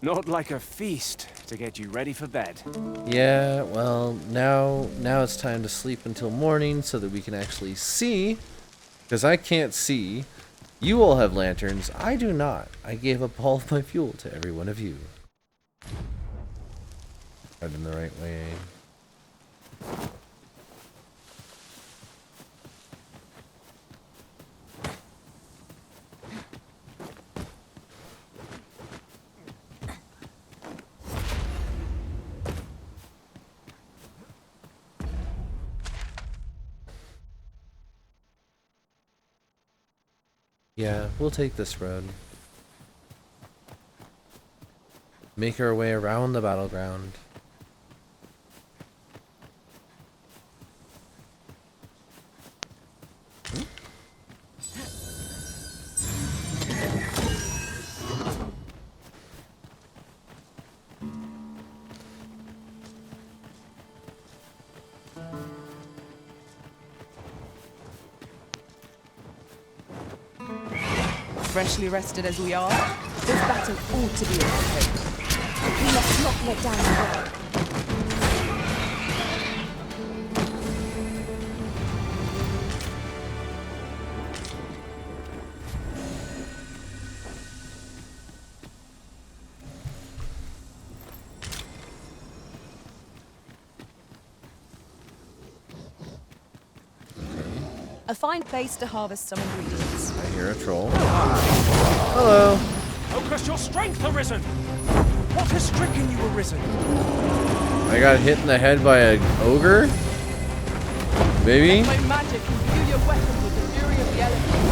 Not like a feast to get you ready for bed. Yeah, well, now it's time to sleep until morning so that we can actually see. Because I can't see. You all have lanterns. I do not. I gave up all of my fuel to every one of you. Heading the right way. Yeah, we'll take this road. Make our way around the battleground. Freshly rested as we are, this battle ought to be okay. Let's not let down the road. A fine place to harvest some ingredients. I hear a troll. Hello. Focus your strength, Arisen! What has stricken you, Arisen? I got hit in the head by an ogre? Maybe? My magic imbue your weapon with the fury of the elements.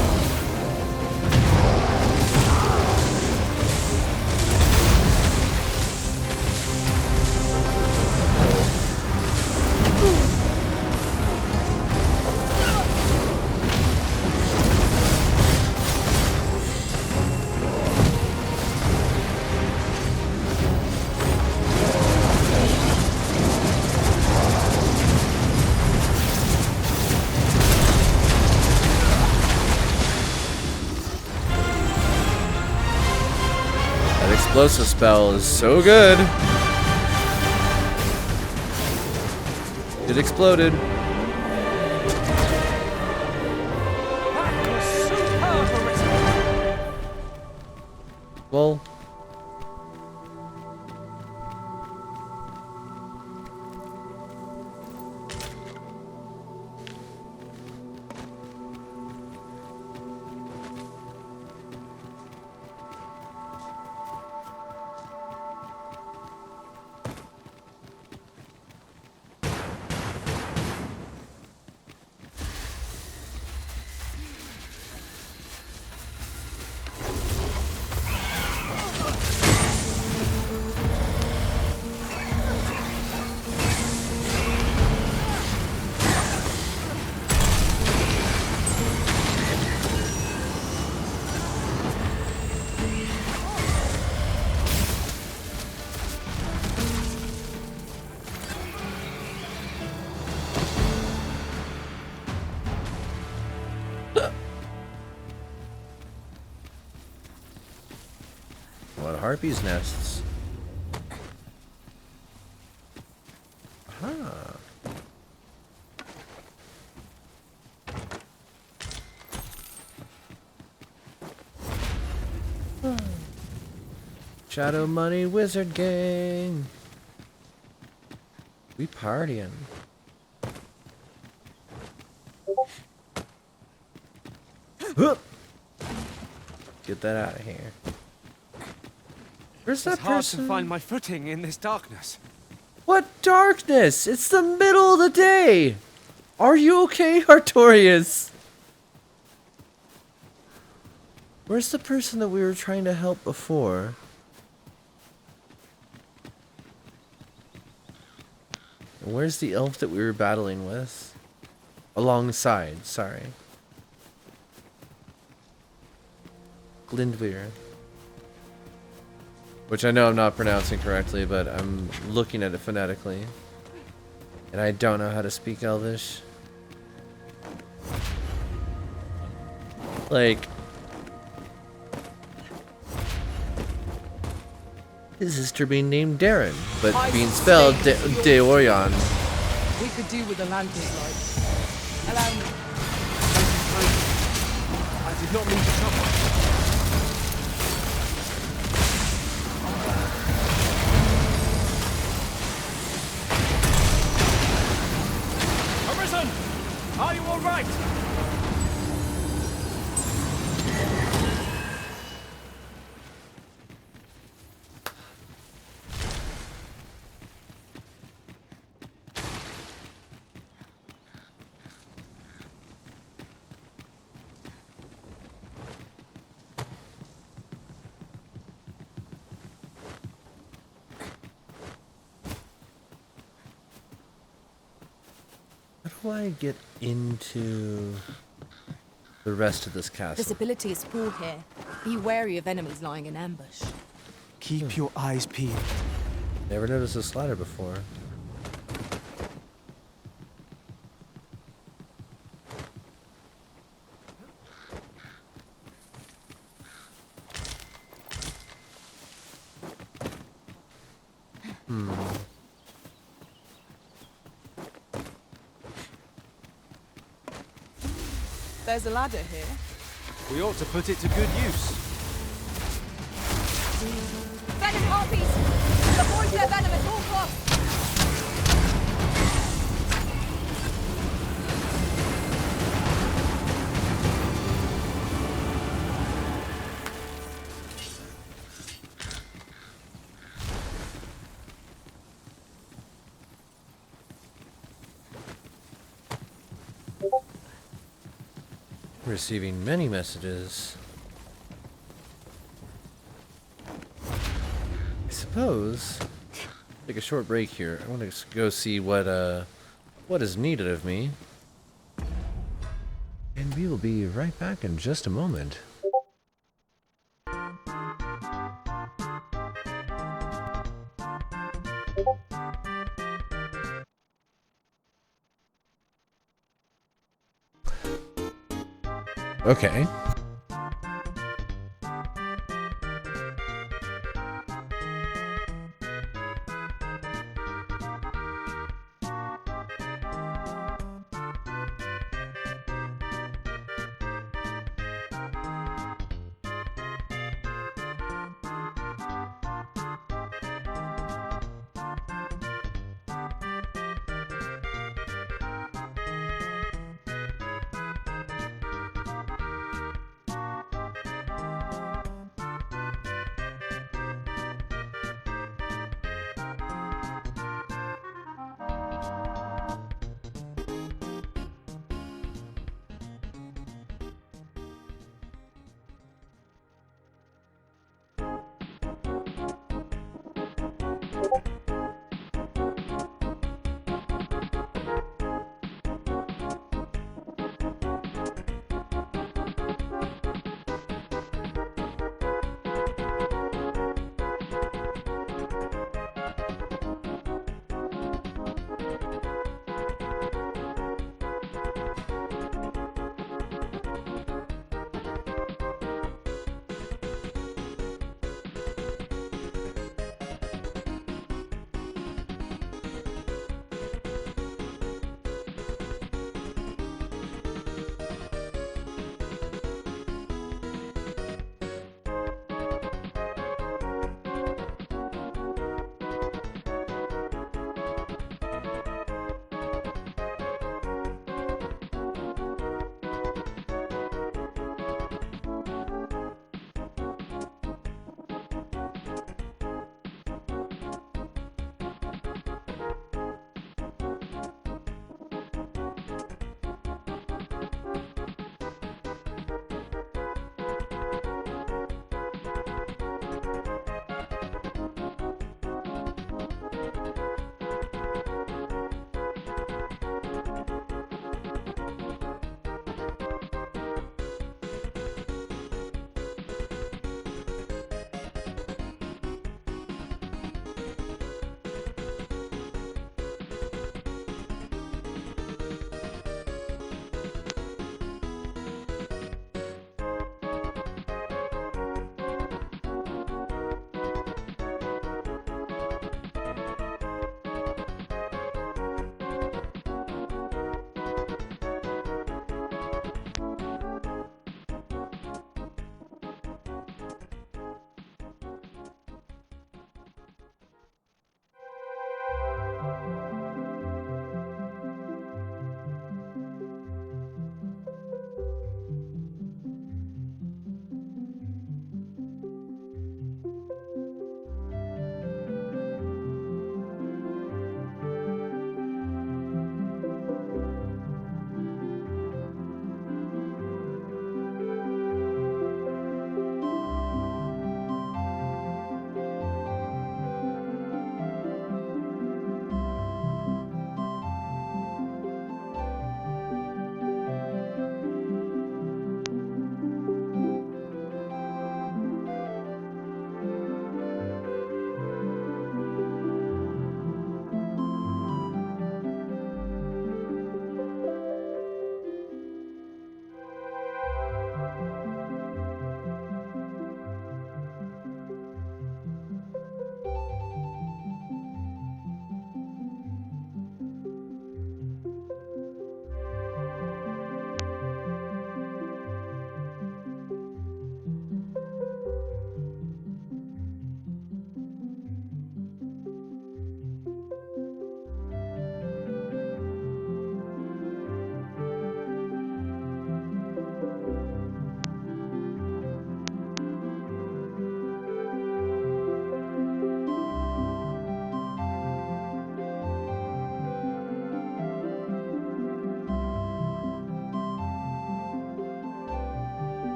Explosive spell is so good. It exploded. That was superb, Arisen! Well, what harpies' nests? Huh. Shadow Money Wizard Gang. We partying. Get that out of here. Where's that It's hard person? to find my footing in this darkness. What darkness? It's the middle of the day. Are you okay, Artorias? Where's the person that we were trying to help before? And where's the elf that we were battling with? Alongside, sorry. Glindweir. Which I know I'm not pronouncing correctly, but I'm looking at it phonetically. And I don't know how to speak Elvish. Like... his sister being named Darren, but being spelled Deorion. We could do with the lantern's light. Allow me. I did not mean to trouble. Arisen! Are you all right? How do I get into the rest of this castle? Visibility is poor here. Be wary of enemies lying in ambush. Keep your eyes peeled. Never noticed a slider before. There's a ladder here. We ought to put it to good use. Venom harpies! Avoid their venom at all costs! Receiving many messages. I suppose take a short break here. I want to go see what is needed of me. And we will be right back in just a moment. Okay.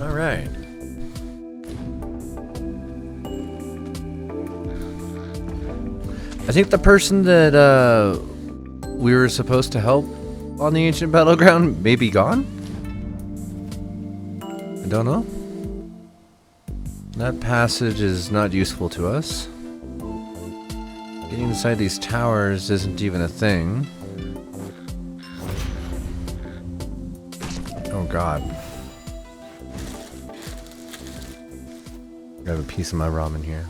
All right. I think the person that we were supposed to help on the ancient battleground may be gone. I don't know. That passage is not useful to us. Getting inside these towers isn't even a thing. Oh god. I have a piece of my ramen here.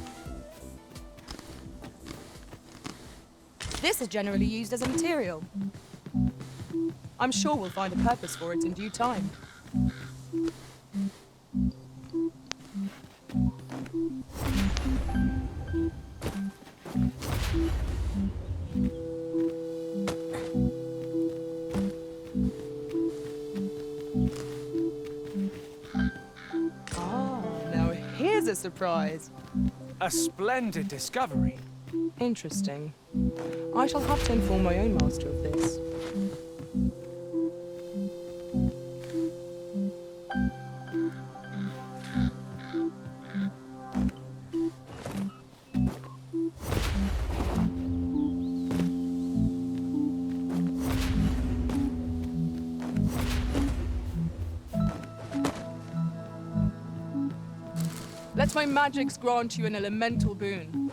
This is generally used as a material. I'm sure we'll find a purpose for it in due time. Ah, now here's a surprise. A splendid discovery. Interesting. I shall have to inform my own master of this. Let my magics grant you an elemental boon.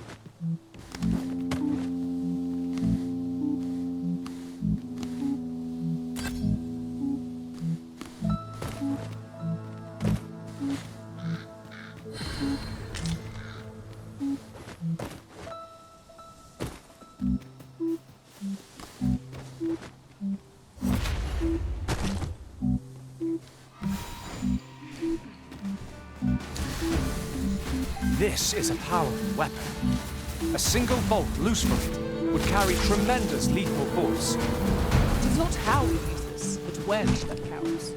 This is a powerful weapon. A single bolt loose from it would carry tremendous lethal force. It is not how we use this, but when that counts.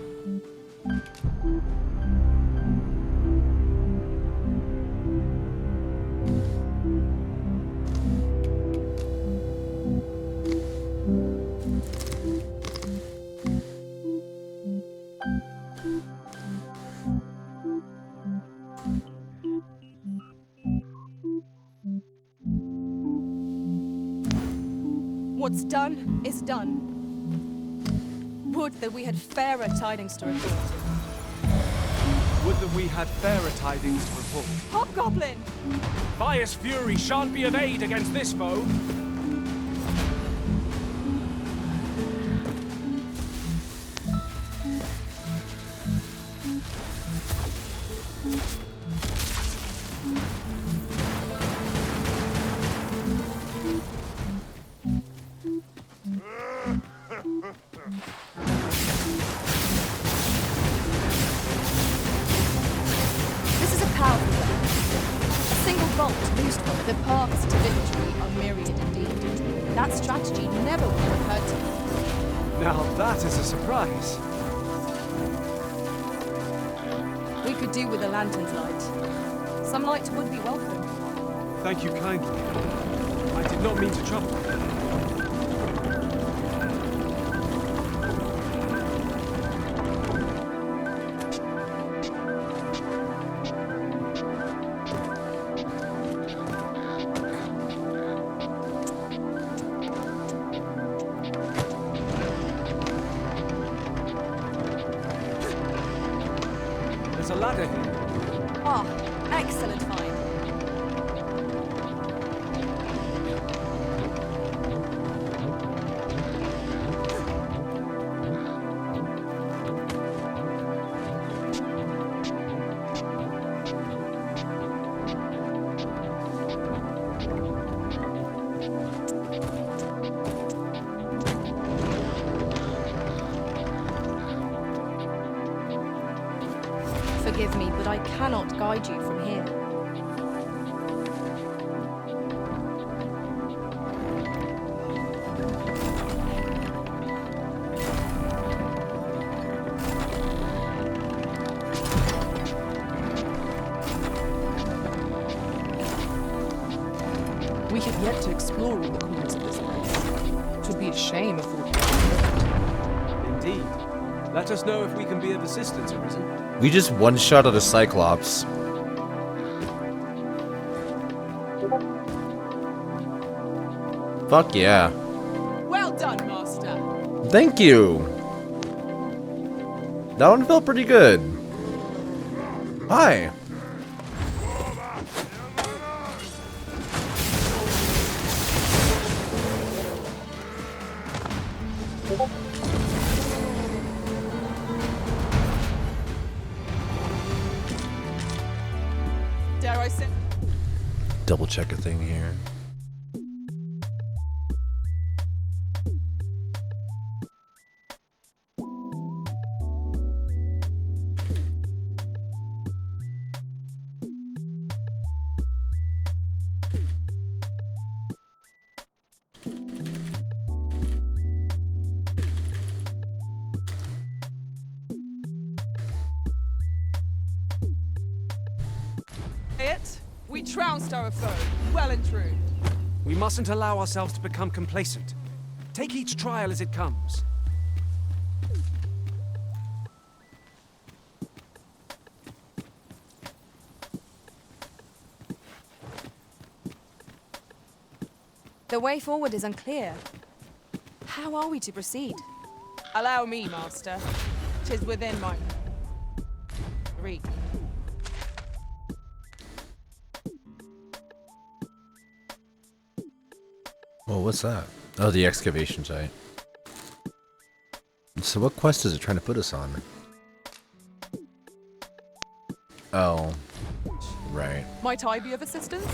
What's done is done. Would that we had fairer tidings to report. Would that we had fairer tidings to report. Hobgoblin! Fire's fury shan't be of aid against this foe. This is a powerful weapon. A single bolt loosed from it. The paths to victory are myriad indeed. That strategy never would have occurred to me. Now that is a surprise. We could do with a lantern's light. Some light would be welcome. Thank you kindly. I did not mean to trouble you. There's a ladder here. Ah, excellent find. Forgive me, but I cannot guide you from here. We have yet to explore all the corners of this place. It would be a shame if we... Indeed. Let us know if we can be of assistance, Arisen. We just one-shot at a Cyclops. Fuck yeah. Well done, Master. Thank you. That one felt pretty good. Hi. Dare I say? Double check a thing here. It? We trounced our foe, well and true. We mustn't allow ourselves to become complacent. Take each trial as it comes. The way forward is unclear. How are we to proceed? Allow me, Master. 'Tis within my reach. Oh, what's that? Oh, the excavation site. So what quest is it trying to put us on? Oh, right. Might I be of assistance?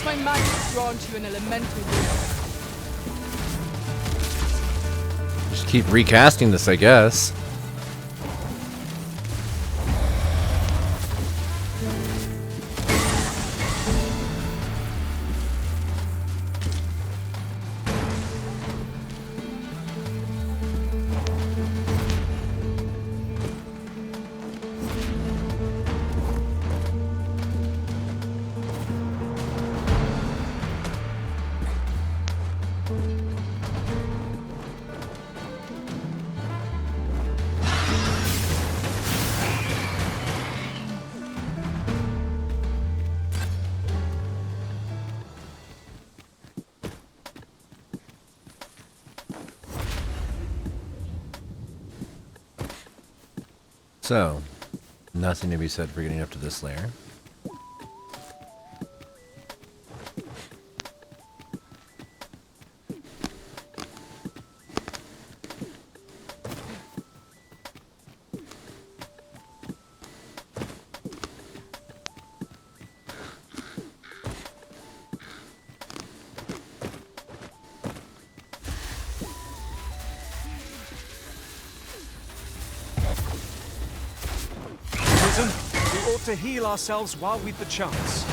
My magic is drawn to an elemental will. Just keep recasting this, I guess. So, nothing to be said for getting up to this layer. We ought to heal ourselves while we've the chance.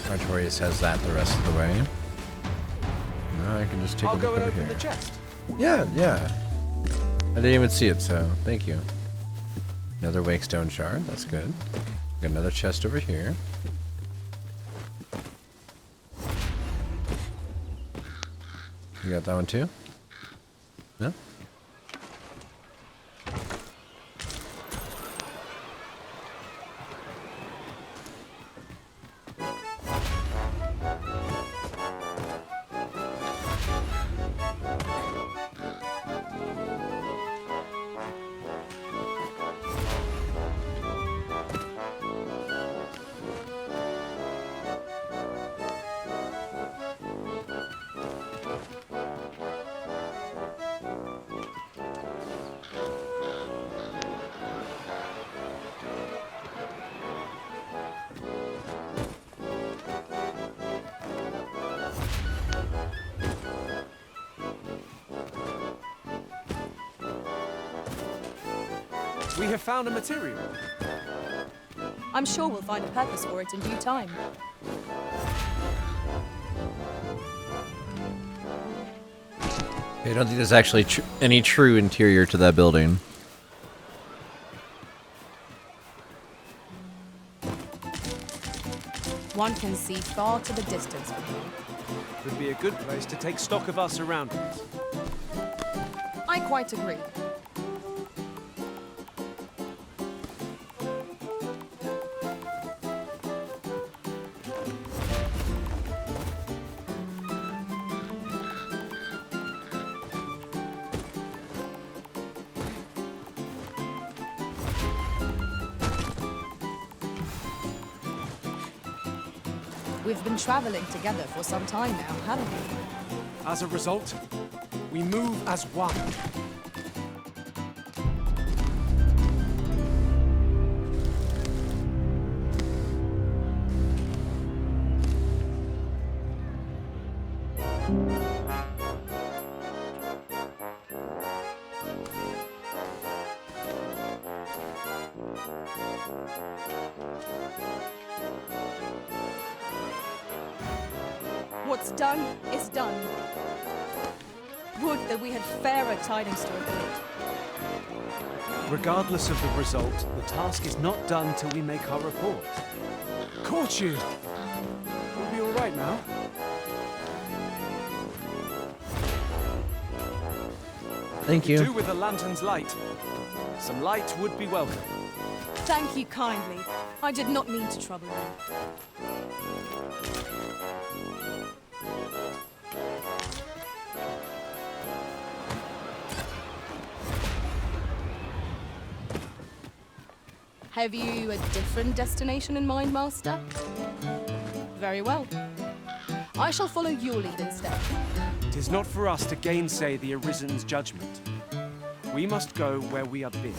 Artorias has that the rest of the way. Now I can just take a I'll look go and over open here. the chest. Yeah, yeah. I didn't even see it, so thank you. Another Wakestone shard, that's good. Got another chest over here. You got that one too? No? We have found a material. I'm sure we'll find a purpose for it in due time. I don't think there's actually any true interior to that building. One can see far to the distance from here. Would be a good place to take stock of our surroundings. I quite agree. We've been traveling together for some time now, haven't we? As a result, we move as one. What's done is done. Would that we had fairer tidings to report. Regardless of the result, the task is not done till we make our report. Caught you! We'll be alright now. Thank you. Do with the lantern's light. Some light would be welcome. Thank you kindly. I did not mean to trouble you. Have you a different destination in mind, Master? Very well. I shall follow your lead instead. It is not for us to gainsay the Arisen's judgment. We must go where we are bid.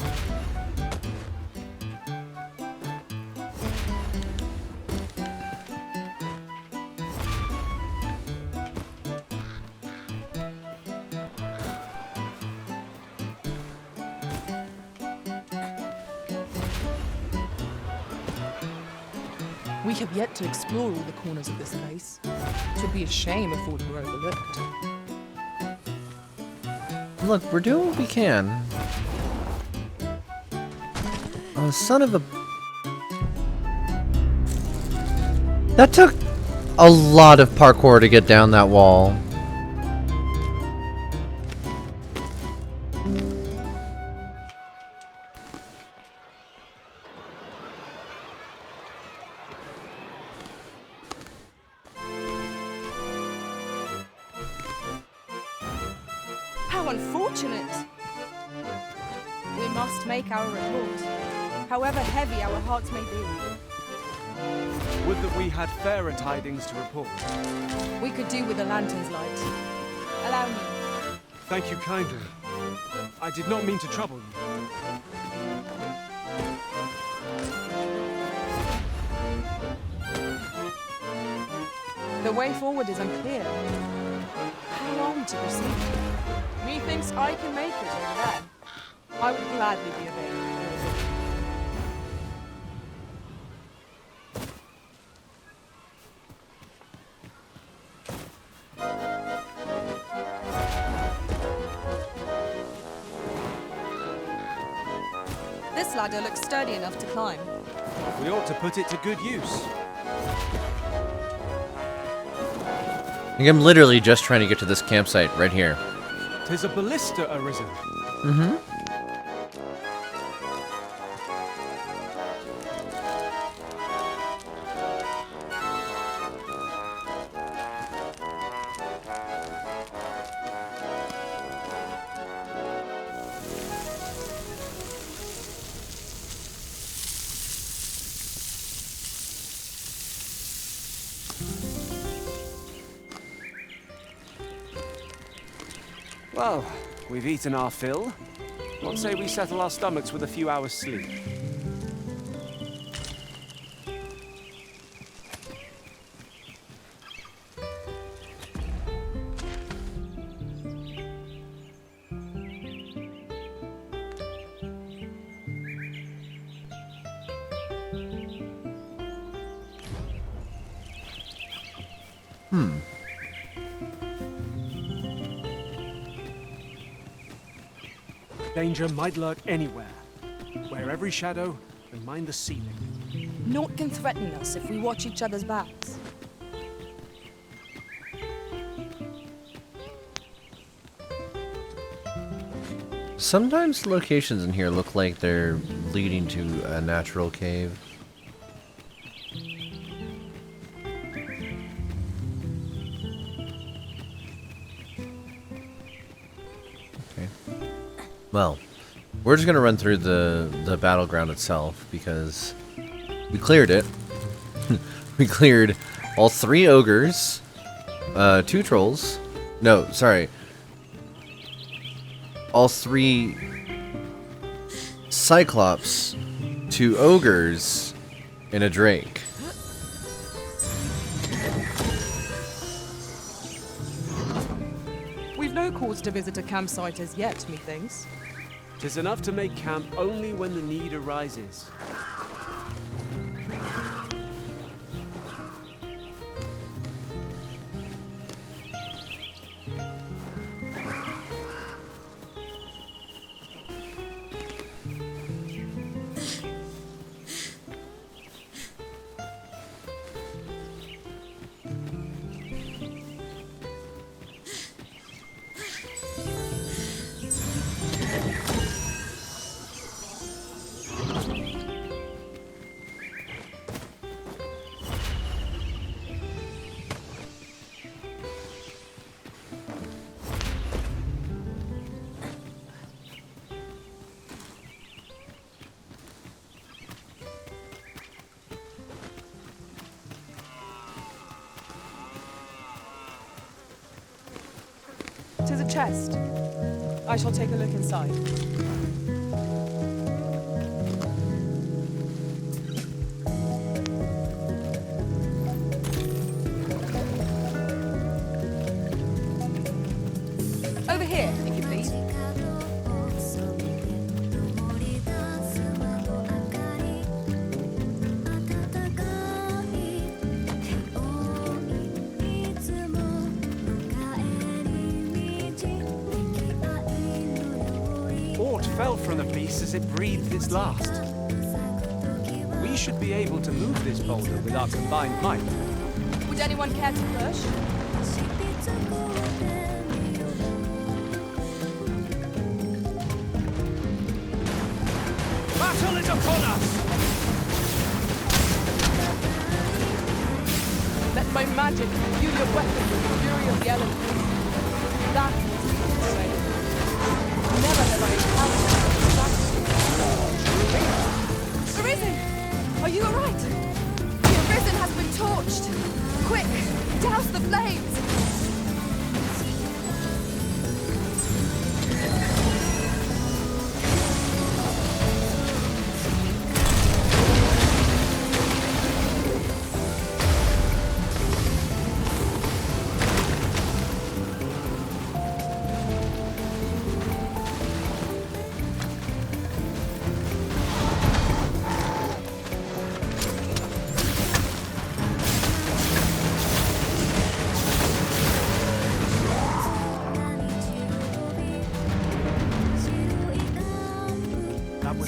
We have yet to explore all the corners of this place. It would be a shame if all were overlooked. Look, we're doing what we can. Oh, son of a... That took a lot of parkour to get down that wall. How unfortunate! We must make our report, however heavy our hearts may be. Would that we had fairer tidings to report. We could do with a lantern's light. Allow me. Thank you kindly. I did not mean to trouble you. The way forward is unclear. How are we to proceed? Methinks I can make it over there. I would gladly be available. This ladder looks sturdy enough to climb. We ought to put it to good use. Like, I'm literally just trying to get to this campsite right here. 'Tis a ballista arisen. Mm-hmm. Well, we've eaten our fill. What say we settle our stomachs with a few hours' sleep? Danger might lurk anywhere. Wear every shadow and mind the ceiling. Naught can threaten us if we watch each other's backs. Sometimes locations in here look like they're leading to a natural cave. Okay. Well, we're just gonna run through the battleground itself because we cleared it. We cleared all 3 ogres, 2 trolls. No, sorry. All 3 cyclops, 2 ogres, and a drake. We've no cause to visit a campsite as yet, methinks. 'Tis enough to make camp only when the need arises. Tis a chest. I shall take a look inside. Over here, if you please. Fell from the beast as it breathed its last. We should be able to move this boulder with our combined might. Would anyone care to push? Battle is upon us! Let my magic imbue your weapon with the fury of the elements. That is what you can say. Never have I encountered a Arisen! Are you alright? The Arisen has been torched! Quick! Douse the flames!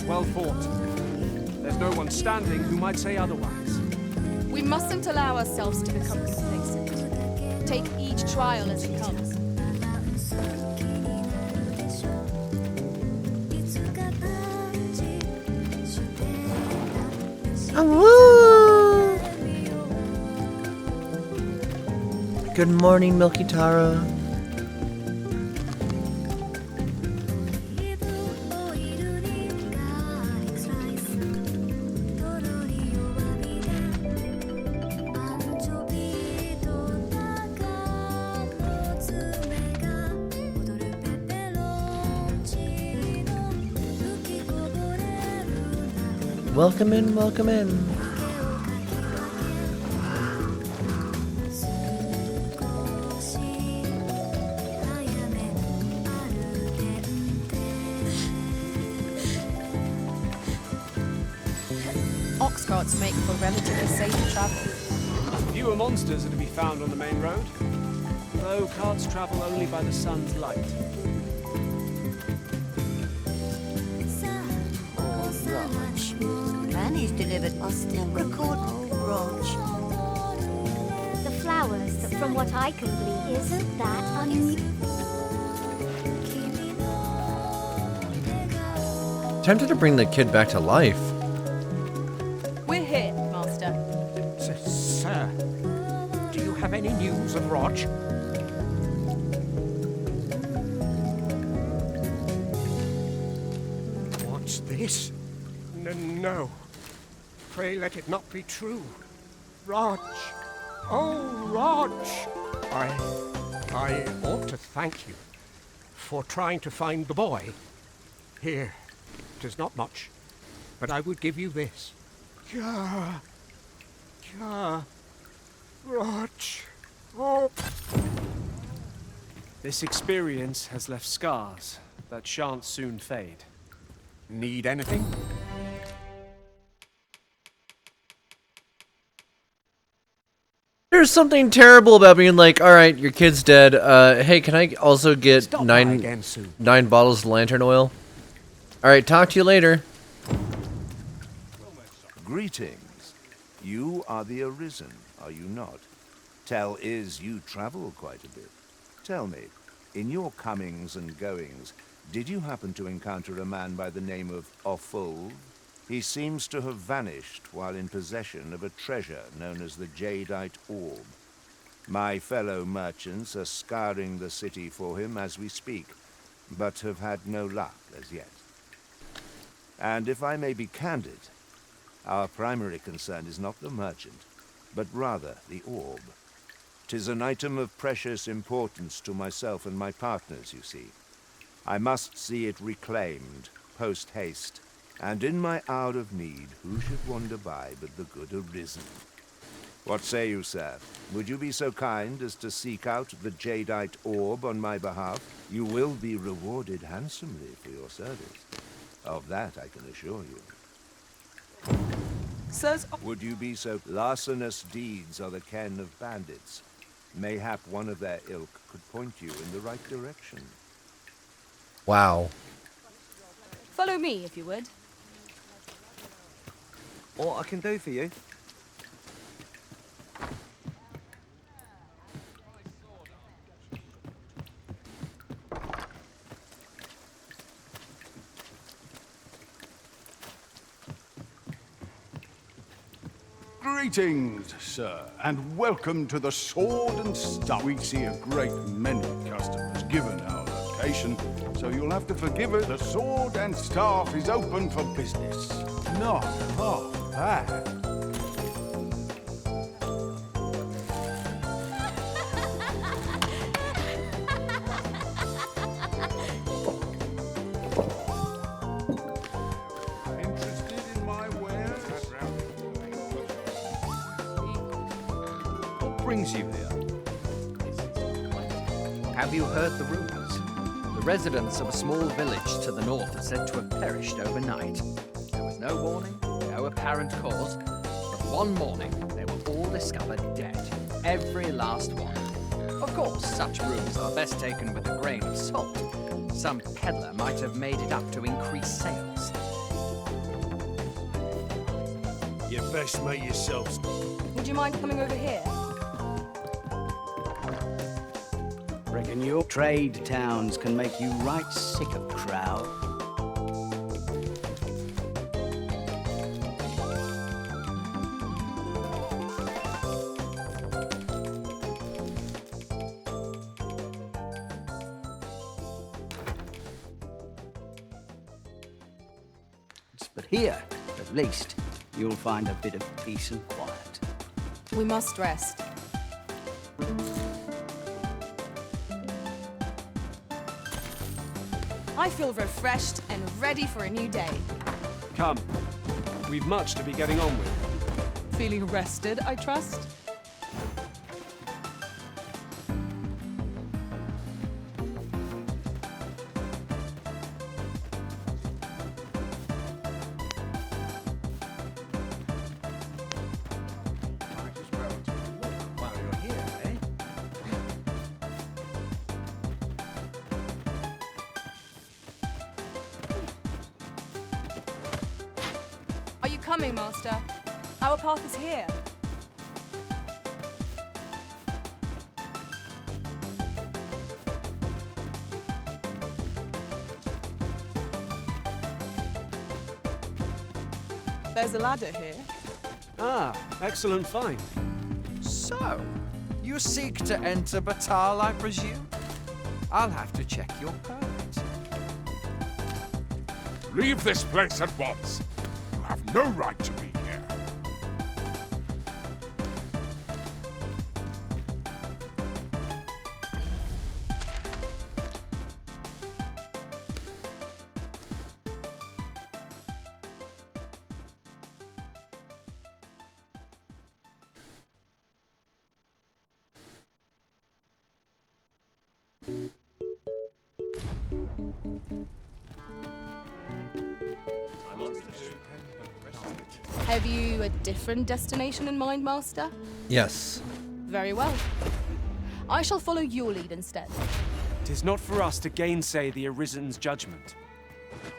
Well fought. There's no one standing who might say otherwise. We mustn't allow ourselves to become complacent. Take each trial as it comes. Woo! Good morning, Milky Tara. Welcome in, welcome in. Ox carts make for relatively safe travel. Fewer monsters are to be found on the main road, though carts travel only by the sun's light. Annie's delivered us still record Rog. The flowers that, from what I can glean, isn't that unusual? Tempted to bring the kid back to life. We're here, Master. Sir, do you have any news of Rog? What's this? No. Pray let it not be true. Rog! Oh, Rog! I ought to thank you for trying to find the boy. Here, 'tis not much, but I would give you this. Rog! Oh! This experience has left scars that shan't soon fade. Need anything? There's something terrible about being like, all right, your kid's dead. Hey, can I also get Stop by again soon. 9 bottles of lantern oil? All right, talk to you later. Greetings. You are the Arisen, are you not? Tell is you travel quite a bit. Tell me, in your comings and goings, did you happen to encounter a man by the name of Offul? He seems to have vanished while in possession of a treasure known as the Jadeite Orb. My fellow merchants are scouring the city for him as we speak, but have had no luck as yet. And if I may be candid, our primary concern is not the merchant, but rather the orb. 'Tis an item of precious importance to myself and my partners, you see. I must see it reclaimed, post-haste. And in my hour of need, who should wander by but the good Arisen? What say you, sir? Would you be so kind as to seek out the Jadeite Orb on my behalf? You will be rewarded handsomely for your service. Of that I can assure you. Sirs, would you be so... Larcenous deeds are the ken of bandits. Mayhap one of their ilk could point you in the right direction. Wow. follow me if you would. What I can do for you? Greetings, sir, and welcome to the Sword and Staff. We see a great many customers given our location, so you'll have to forgive us. The Sword and Staff is open for business. Not half bad. Brings you here? Have you heard the rumors? The residents of a small village to the north are said to have perished overnight. There was no warning, no apparent cause, but one morning they were all discovered dead. Every last one. Of course, such rumors are best taken with a grain of salt. Some peddler might have made it up to increase sales. You best make yourselves. Would you mind coming over here? Reckon your trade towns can make you right sick of crowd. But here, at least, you'll find a bit of peace and quiet. We must rest. I feel refreshed and ready for a new day. Come. We've much to be getting on with. Feeling rested, I trust? While you're here, eh? Are you coming, Master? Our path is here. There's a ladder here. Ah, excellent find. So, you seek to enter Batal, I presume? I'll have to check your permit. Leave this place at once. You have no right to be here. Have you a different destination in mind, Master? Yes. Very well. I shall follow your lead instead. 'Tis not for us to gainsay the Arisen's judgment.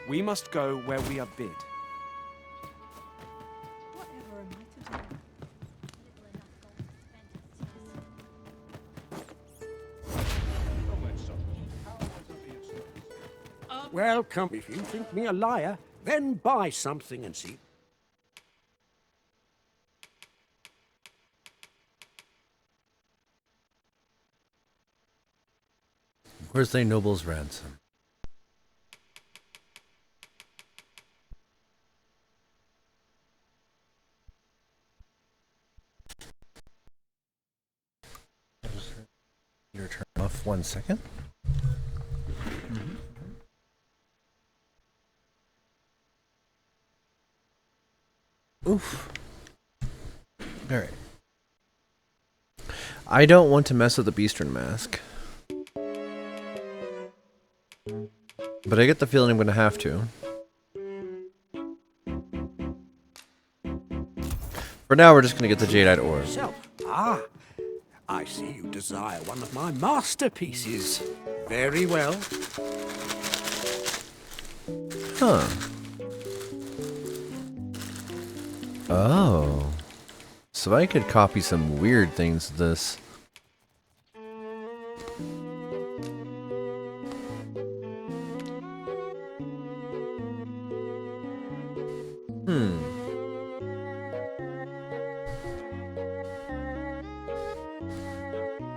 We must go where we are bid. Well, come, if you think me a liar, then buy something and see. Where's the noble's ransom? Your turn off 1 second. Oof. Alright. I don't want to mess with the Beastern Mask. But I get the feeling I'm going to have to. For now, we're just going to get the Jadeite Orb. So, I see you desire one of my masterpieces. Very well. Huh. Oh. So I could copy some weird things to this.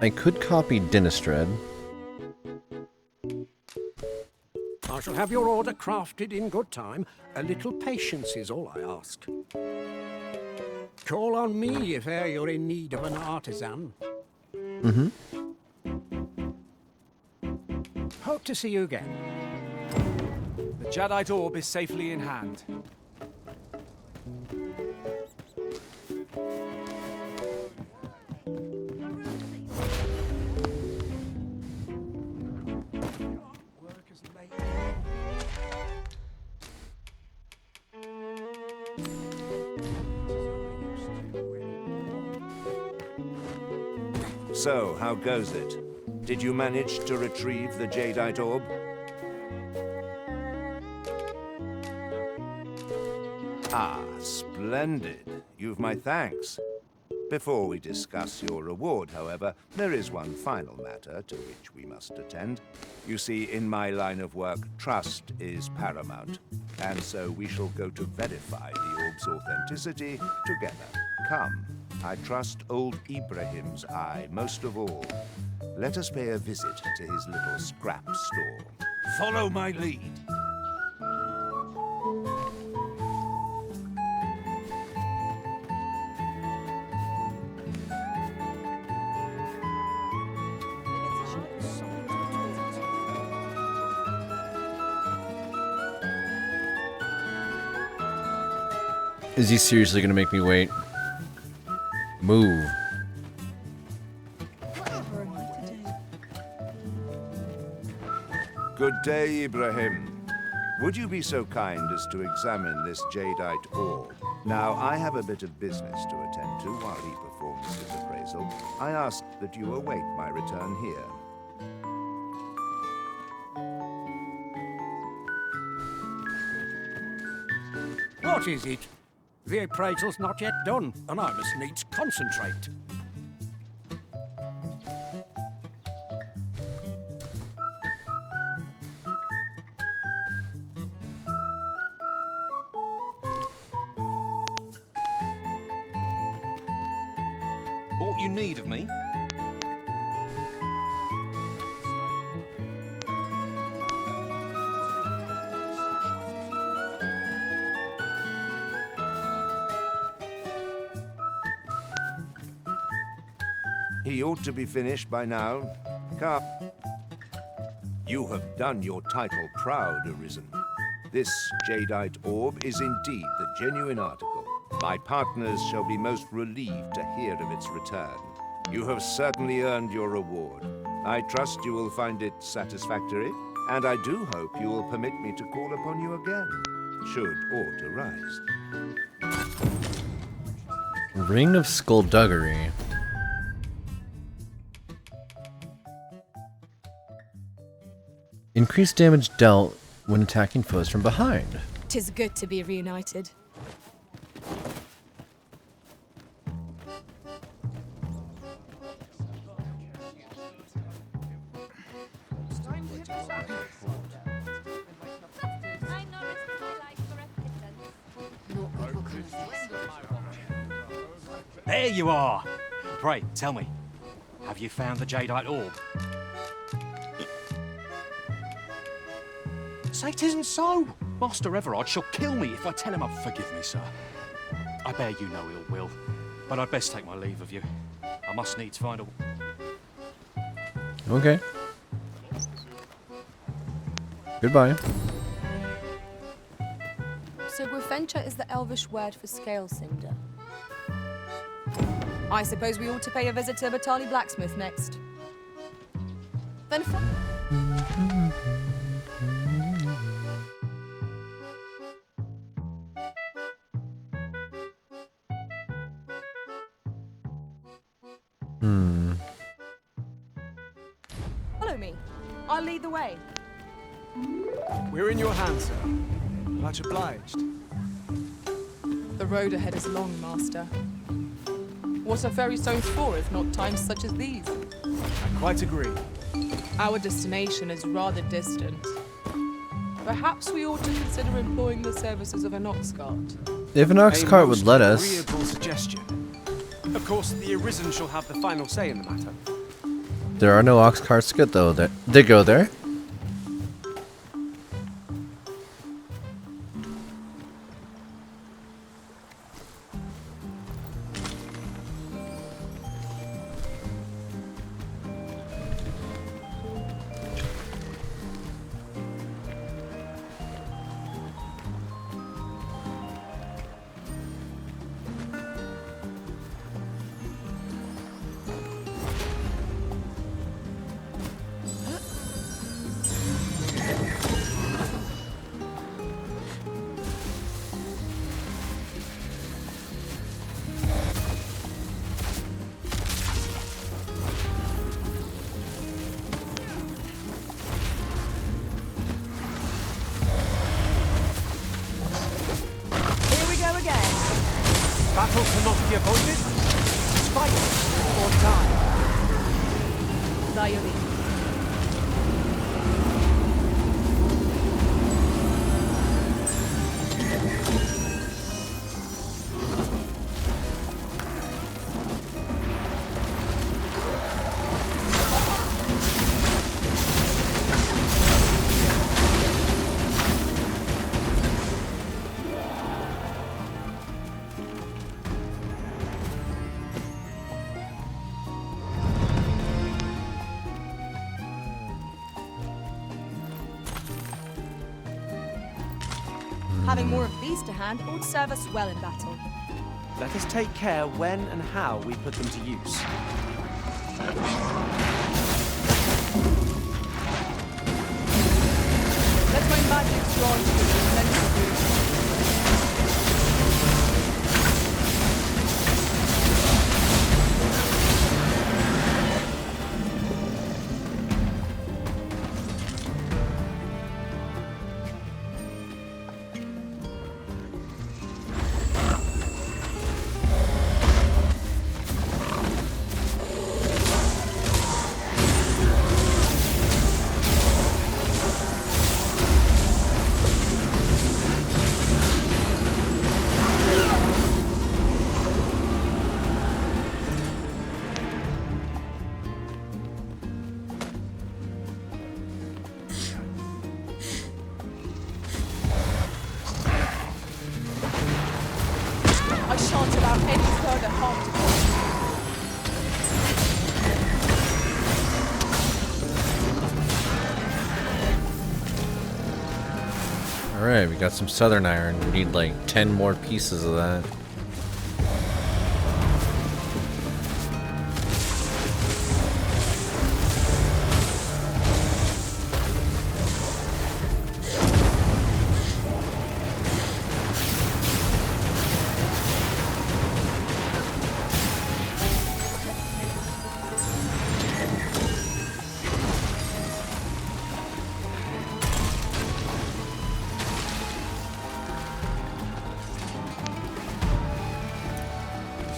I could copy Dinistred. I shall have your order crafted in good time. A little patience is all I ask. Call on me if e'er you're in need of an artisan. Hope to see you again. The Jadeite Orb is safely in hand. So, how goes it? Did you manage to retrieve the Jadeite Orb? Ah, splendid. You've my thanks. Before we discuss your reward, however, there is one final matter to which we must attend. You see, in my line of work, trust is paramount, and so we shall go to verify the orb's authenticity together. Come, I trust old Ibrahim's eye most of all. Let us pay a visit to his little scrap store. Follow my lead. Is he seriously gonna make me wait? Move. Good day, Ibrahim. Would you be so kind as to examine this jadeite orb? Now, I have a bit of business to attend to while he performs his appraisal. I ask that you await my return here. What is it? The appraisal's not yet done, and I must needs concentrate. What you need of me? He ought to be finished by now. Come. You have done your title proud, Arisen. This jadeite orb is indeed the genuine article. My partners shall be most relieved to hear of its return. You have certainly earned your reward. I trust you will find it satisfactory, and I do hope you will permit me to call upon you again, should aught arise. Ring of Skullduggery. Increased damage dealt when attacking foes from behind. 'Tis good to be reunited. There you are! Pray, tell me, have you found the jadeite orb? Say 'tisn't so! Master Everard shall kill me if I tell him Forgive me, sir. I bear you no ill will, but I'd best take my leave of you. I must needs find a... Okay. Goodbye. So Griffencha is the Elvish word for scale cinder. I suppose we ought to pay a visit to Batali Blacksmith next. Then follow me. I'll lead the way. We're in your hands, sir. Much obliged. The road ahead is long, Master. What are fairy stones for, if not times such as these? I quite agree. Our destination is rather distant. Perhaps we ought to consider employing the services of an ox cart. If an ox cart would let us. Agreeable suggestion. Of course, the Arisen shall have the final say in the matter. There are no ox carts to get though. They go there. violin. Having more of these to hand would serve us well in battle. Let us take care when and how we put them to use. Let my magic draw to the immense I shan't allow any further harm to come. Alright, we got some southern iron. We need like 10 more pieces of that.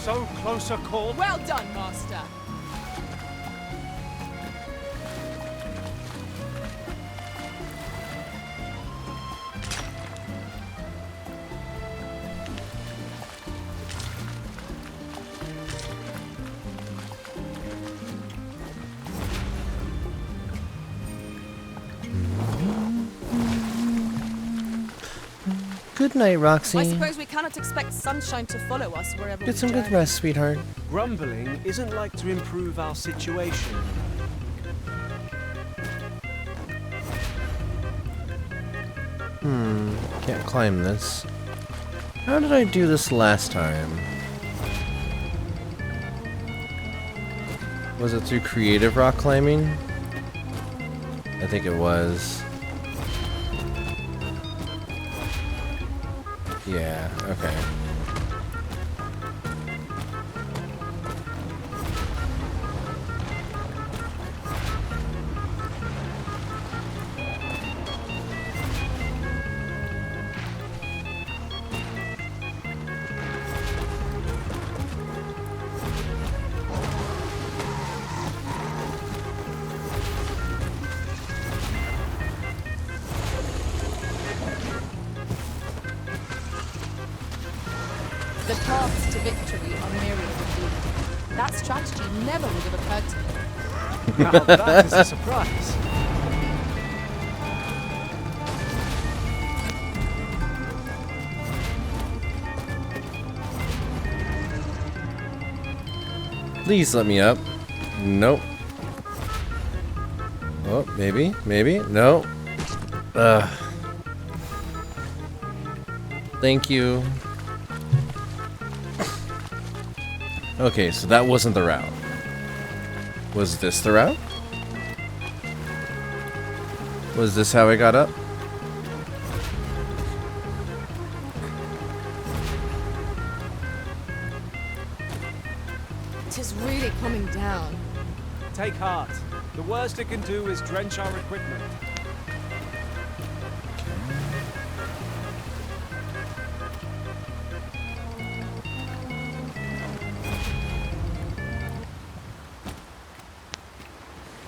So close a call. Well done, Master. Good night, Roxy. I suppose we cannot expect sunshine to follow us wherever we Get some good journey. rest, sweetheart. Grumbling isn't like to improve our situation. Can't climb this. How did I do this last time? Was it through creative rock climbing? I think it was. Yeah, okay. The paths to victory are myriad indeed. That strategy never would have occurred to me. Now that is a surprise. Please let me up. Nope. Oh, maybe, no. Thank you. Okay, so that wasn't the route. Was this the route? Was this how I got up? It is really coming down. Take heart. The worst it can do is drench our equipment.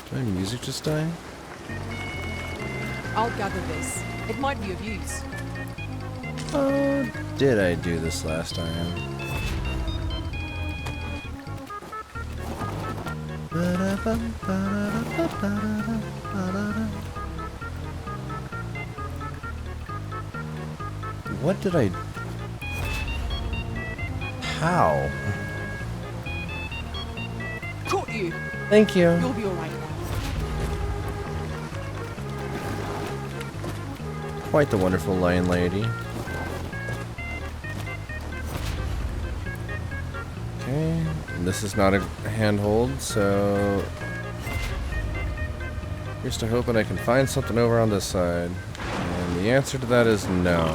Did my music just die? I'll gather this. It might be of use. Oh, did I do this last time? What did I... How? Caught you. Thank you. You'll be alright now. Quite the wonderful lion lady. Okay, and this is not a handhold, so here's to hoping I can find something over on this side. And the answer to that is no.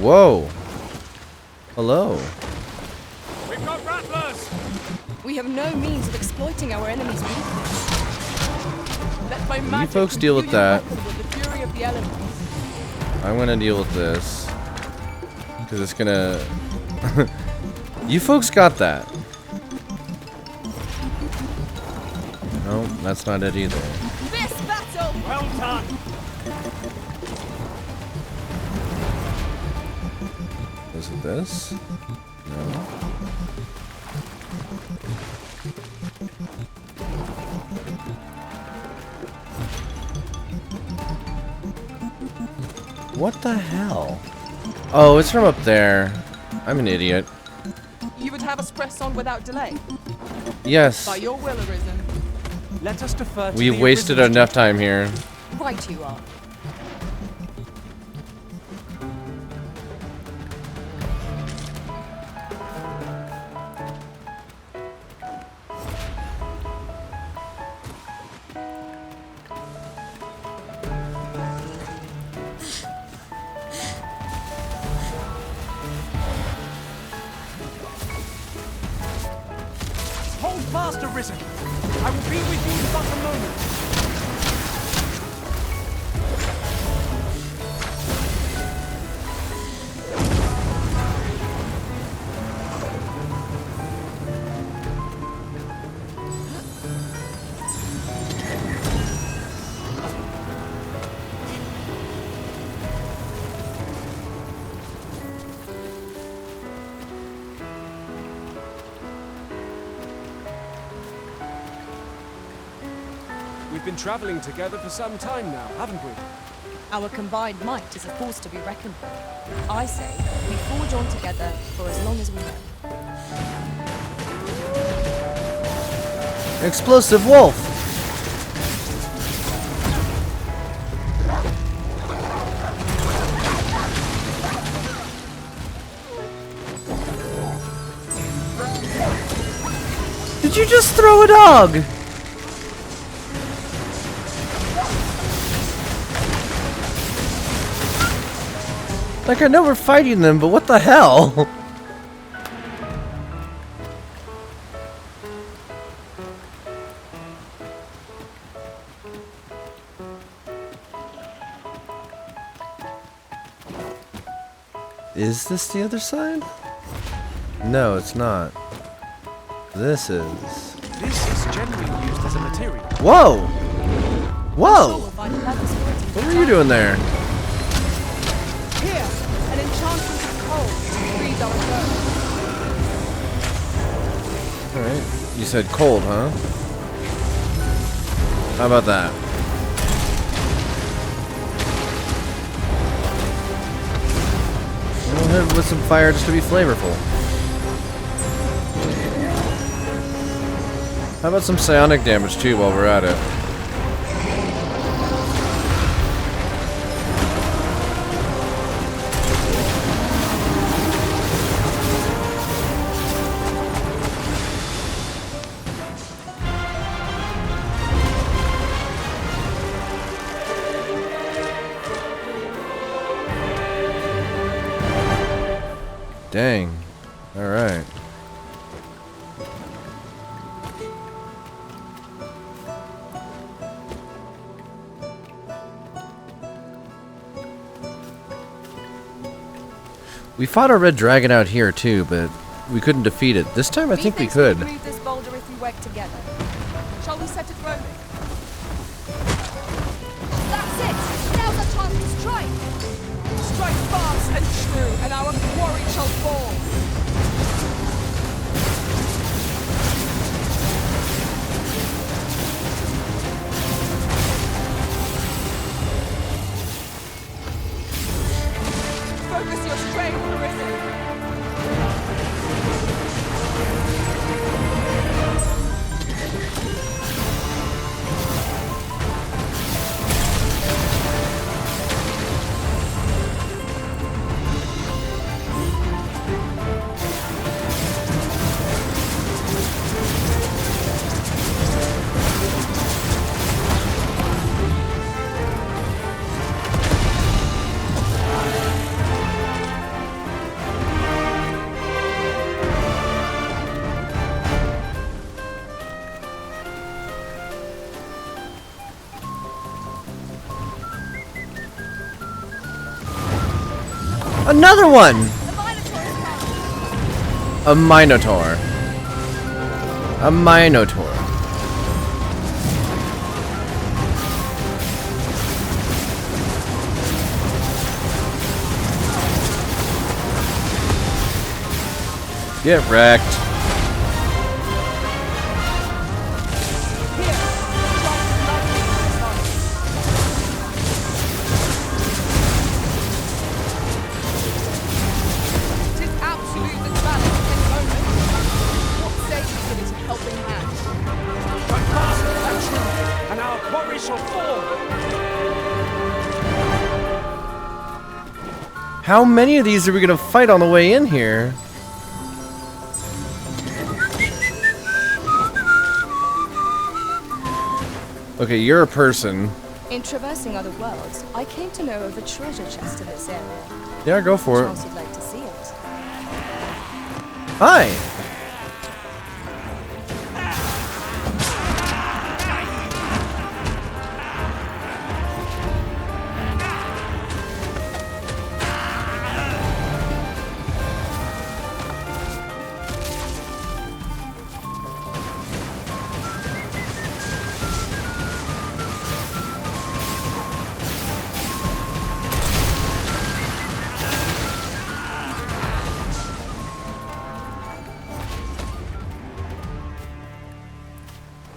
Whoa! Hello. We've got rattlers! We have no means of exploiting our enemy's weakness. Let my magic You folks deal with that. with the fury of the elements. I'm gonna deal with this. Because it's gonna... You folks got that. No, that's not it either. This battle! Well done! Is it this? No. What the hell? Oh, it's from up there. I'm an idiot. You would have us press on without delay. Yes. By your will, Arisen. Let us defer to We the wasted Arisen's enough time here. Right you are. Hold fast, Arisen! I will be with you in but a moment! We've been traveling together for some time now, haven't we? Our combined might is a force to be reckoned with. I say we forge on together for as long as we know. Explosive wolf! Did you just throw a dog? Like, I know we're fighting them, but what the hell? Is this the other side? No, it's not. This is... This is generally used as a material. Whoa! Whoa! What were you doing there? Here, an enchantment of cold frees our foe. Alright. You said cold, huh? How about that? We'll hit with some fire just to be flavorful. How about some psionic damage too while we're at it? Dang. Alright. We fought a red dragon out here too, but we couldn't defeat it. This time I think we could. Methinks we'll remove this boulder if we work together. Shall we set it rolling? through, and our quarry shall fall. Focus your strength, Griffin. Another one! A Minotaur. A Minotaur. Get wrecked. How many of these are we gonna fight on the way in here? Okay, you're a person. In traversing other worlds, I came to know of a treasure chest in this area. Yeah, go for it. Perhaps you'd like to see it. Hi!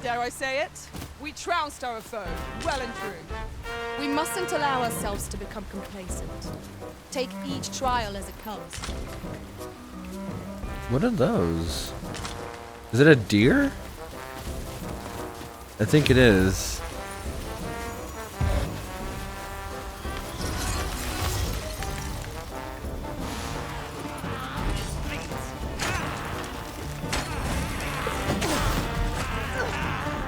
Dare I say it? We trounced our foe, well and true. We mustn't allow ourselves to become complacent. Take each trial as it comes. What are those? Is it a deer? I think it is.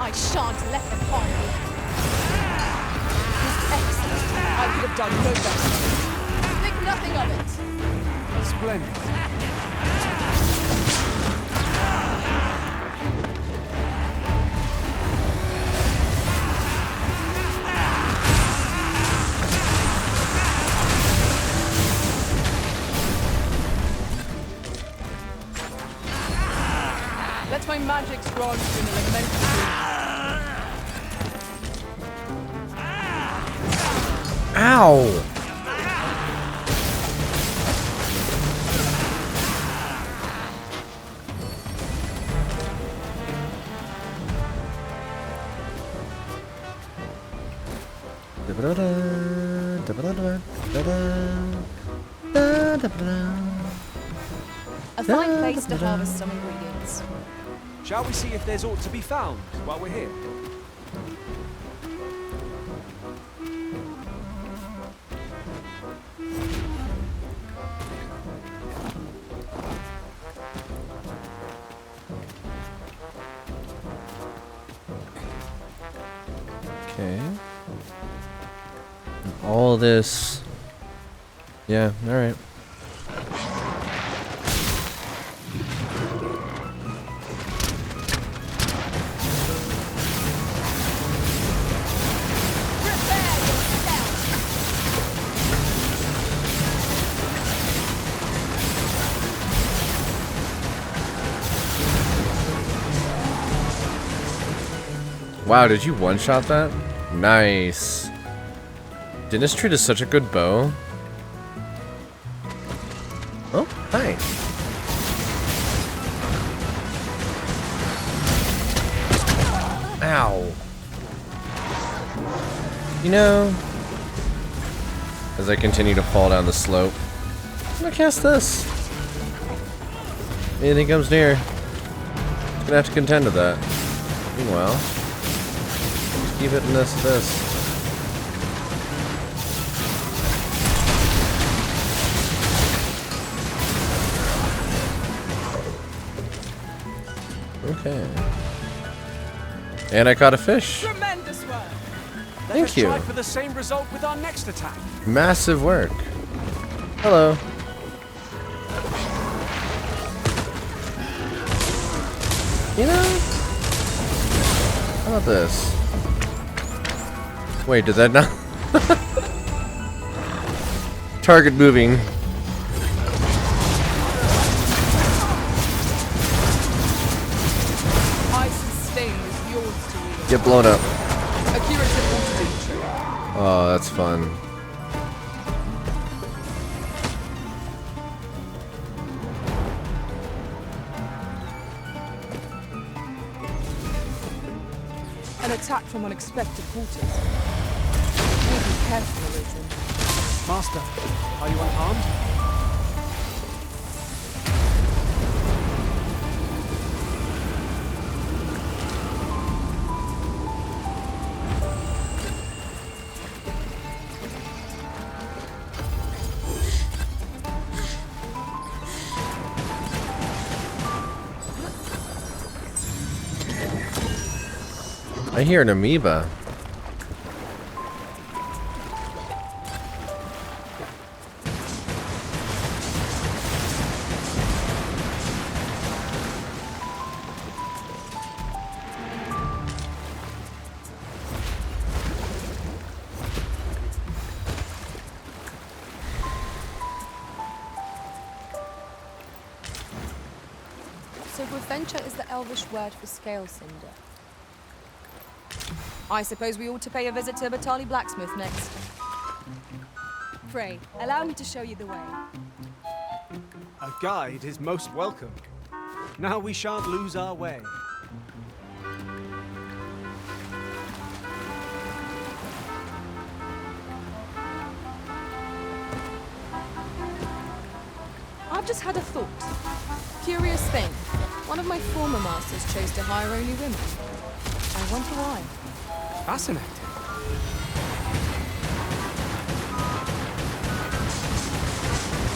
I shan't let them harm you. This excellent. I could have done no better. Think nothing of it. Splendid. Let my magics grant you an elemental. Ow! A fine place to harvest some ingredients. Shall we see if there's aught to be found while we're here? Okay. All this. Yeah, alright. Wow, did you one-shot that? Nice. Dentistry is such a good bow. You know, as I continue to fall down the slope, I'm gonna cast this. Anything comes near, I'm gonna have to contend with that. Meanwhile, just keep hitting this. Okay. And I caught a fish. Tremendous work. Thank you. Try for the same result with our next attack. Massive work. Hello. You know, how about this? Wait, did that not? Target moving. Get blown up. Oh, that's fun. An attack from unexpected quarters. Be careful, Risen. Master, are you unharmed? I hear an amoeba. So Gryphencha is the Elvish word for scale cinder. I suppose we ought to pay a visit to Batali Blacksmith next. Pray, allow me to show you the way. A guide is most welcome. Now we shan't lose our way. I've just had a thought. Curious thing. One of my former masters chose to hire only women. I wonder why. Fascinating.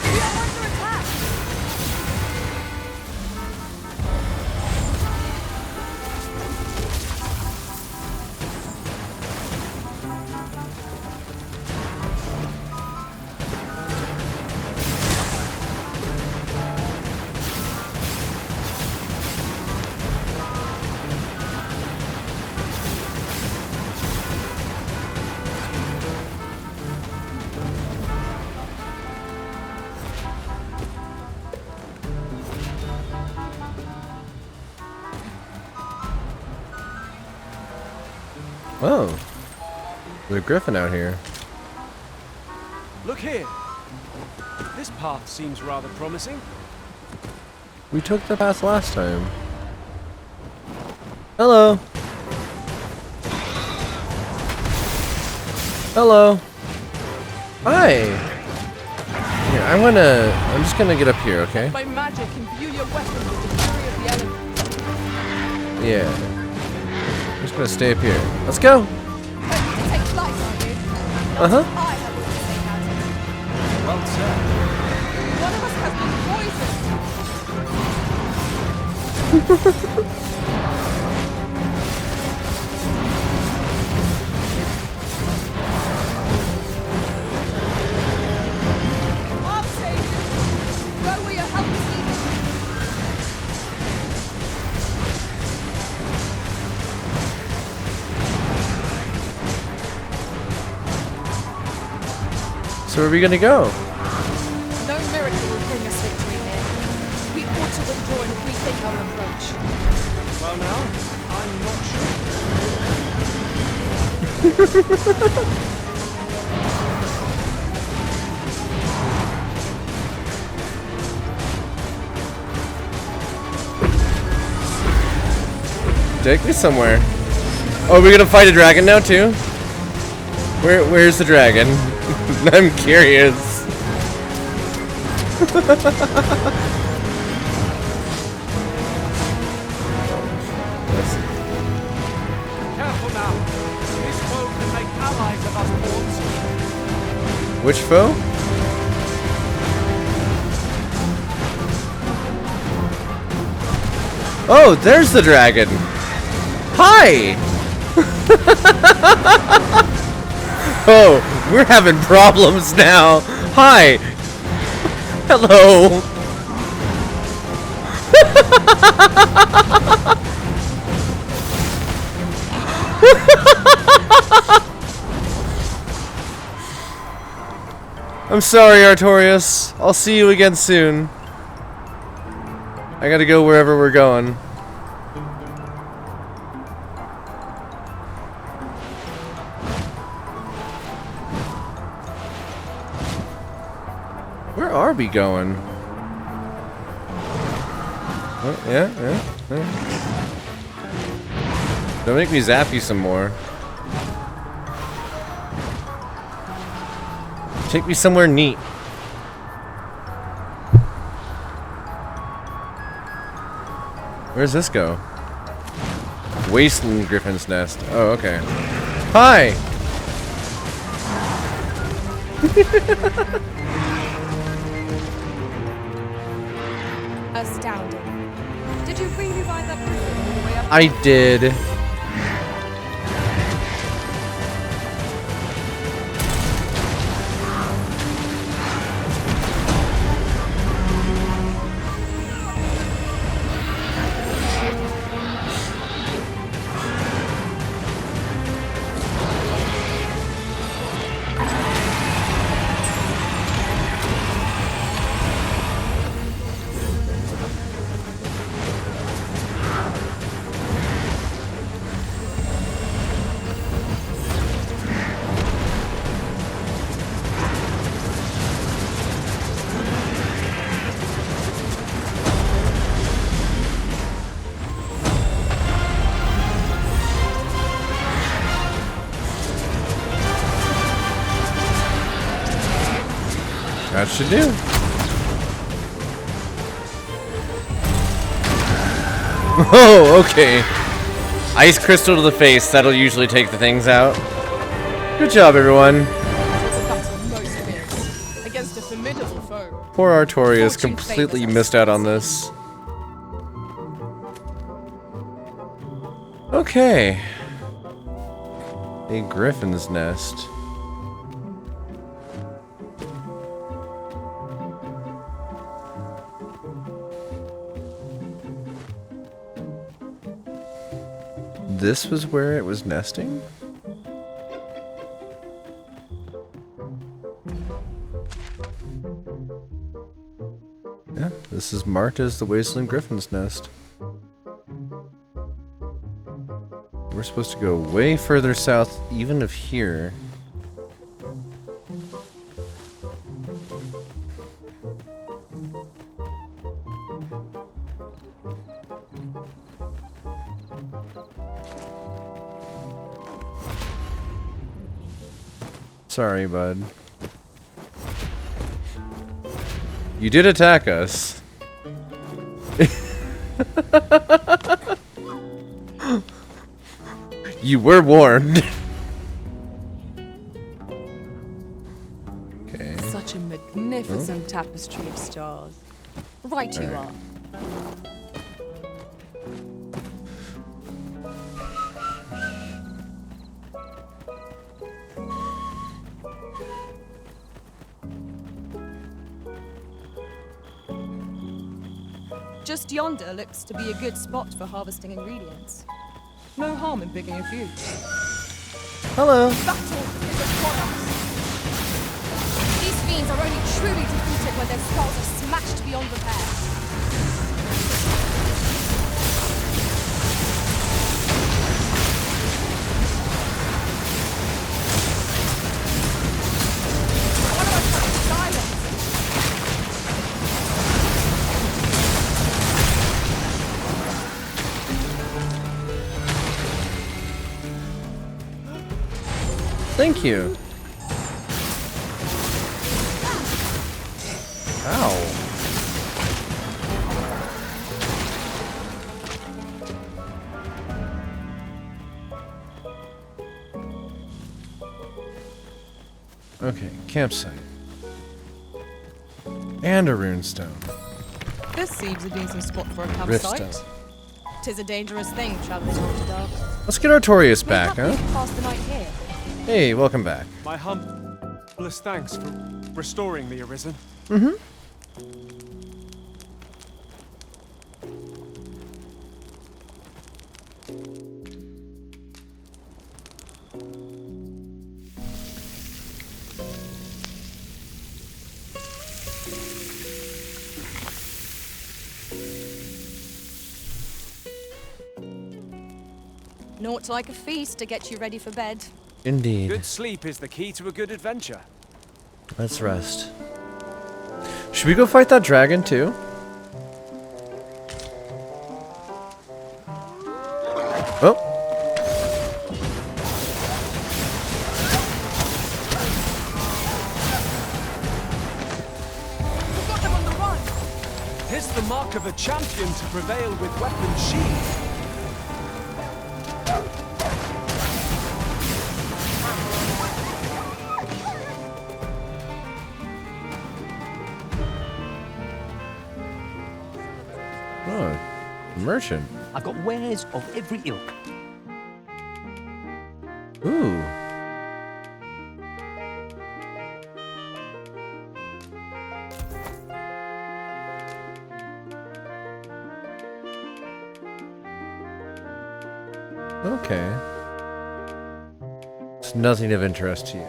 We are under attack! Oh, there's a griffin out here. Look here. This path seems rather promising. We took the path last time. Hello. Hello. Hi. Here, I'm just gonna get up here, okay? By magic, imbue your weapon with the fury of the element. Yeah. I'm just gonna stay up here. Let's go. To take flight, are you? Uh-huh. I have what to say about it. Well said. One of us has been poisoned. I'll save you. Go where your help is needed. So where are we gonna go? No miracle will bring us victory here. We ought to withdraw and rethink our approach. Well now, I'm not Take me somewhere. Oh, we're gonna fight a dragon now too? Where's the dragon? I'm curious. Careful now. This foe can make allies of us pawns. Which foe? Oh, there's the dragon. Hi. Oh, we're having problems now. Hi. Hello. I'm sorry, Artorias. I'll see you again soon. I gotta go wherever we're going. Where are we going? Oh, yeah. Don't make me zap you some more. Take me somewhere neat. Where's this go? Wasteland Griffin's Nest. Oh, okay. Hi! Astounding. Did you really ride that griffin all the way up? I did. That should do. Oh, okay. Ice crystal to the face. That'll usually take the things out. Good job, everyone. Against a formidable foe. Poor Artorias completely missed out on this. Okay. A griffin's nest. This was where it was nesting? Yeah, this is marked as the Wasteland Griffin's Nest. We're supposed to go way further south, even of here. Sorry, bud. You did attack us. You were warned. Okay. Such a magnificent tapestry of stars. Right you are. Just yonder looks to be a good spot for harvesting ingredients. No harm in picking a few. Hello. Battle is upon us. These fiends are only truly defeated when their skulls are smashed beyond repair. Thank you. Ow. Okay, campsite. And a runestone. This seems a decent spot for a campsite. Riftstone. 'Tis a dangerous thing traveling after dark. Let's get Artorias back, huh? Pass the night here. Hey, welcome back. My humblest thanks for restoring the Arisen. Mm-hmm. Naught like a feast to get you ready for bed. Indeed. Good sleep is the key to a good adventure. Let's rest. Should we go fight that dragon too? Oh. We've got them on the run. 'Tis the mark of a champion to prevail with weapons sheathed. Oh, merchant. I've got wares of every ilk. Ooh. Okay. It's nothing of interest to you.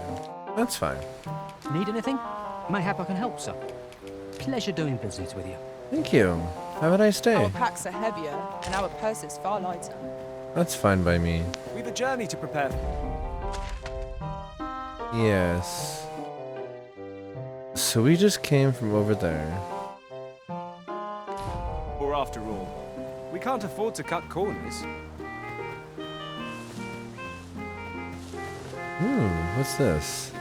That's fine. Need anything? Mayhap I can help, sir. Pleasure doing business with you. Thank you. Have a nice day. Our packs are heavier, and our purses far lighter. That's fine by me. We've a journey to prepare for. Yes. So we just came from over there. Or after all, we can't afford to cut corners. What's this?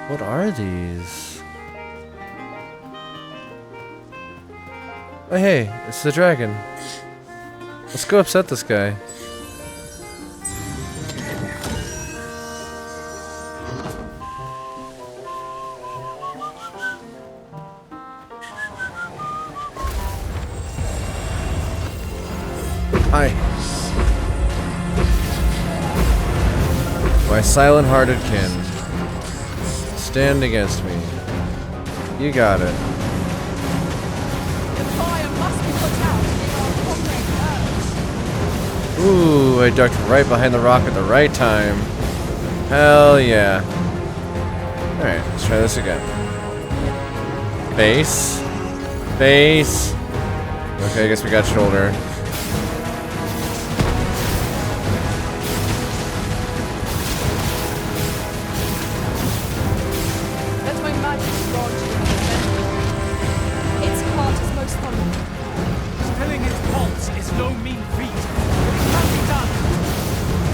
What are these? Oh hey, it's the dragon. Let's go upset this guy. Hi. My silent-hearted kin. Stand against me. You got it. The fire must be put out in our comrade earth. Ooh, I ducked right behind the rock at the right time. Hell yeah. Alright, let's try this again. Base. Base. Okay, I guess we got shoulder. Let my magic grant you an adventure. Its heart is most vulnerable. Stilling its pulse is no mean feat, but it can be done.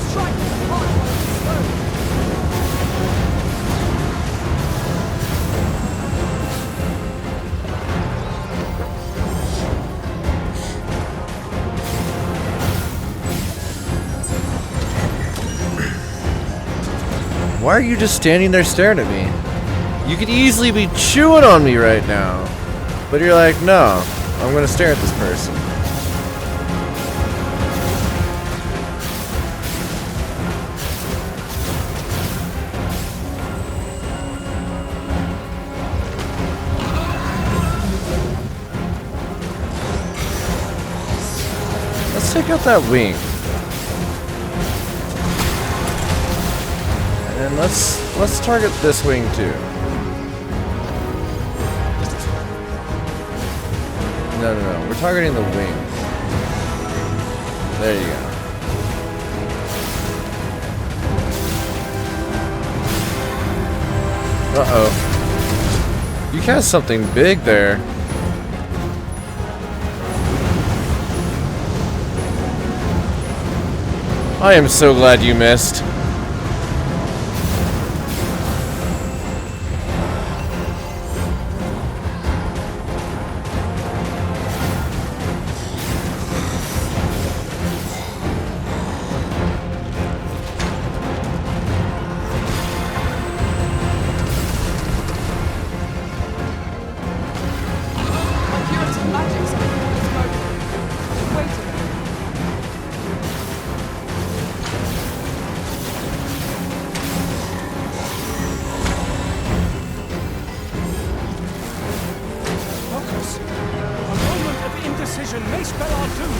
Strike the heart while it is slow. Why are you just standing there staring at me? You could easily be chewing on me right now. But you're like, no, I'm gonna stare at this person. Let's take out that wing. And let's target this wing too. No, we're targeting the wing. There you go. Uh-oh. You cast something big there. I am so glad you missed. My curative magic something on this boat. Wait a minute. Focus. A moment of indecision may spell our doom.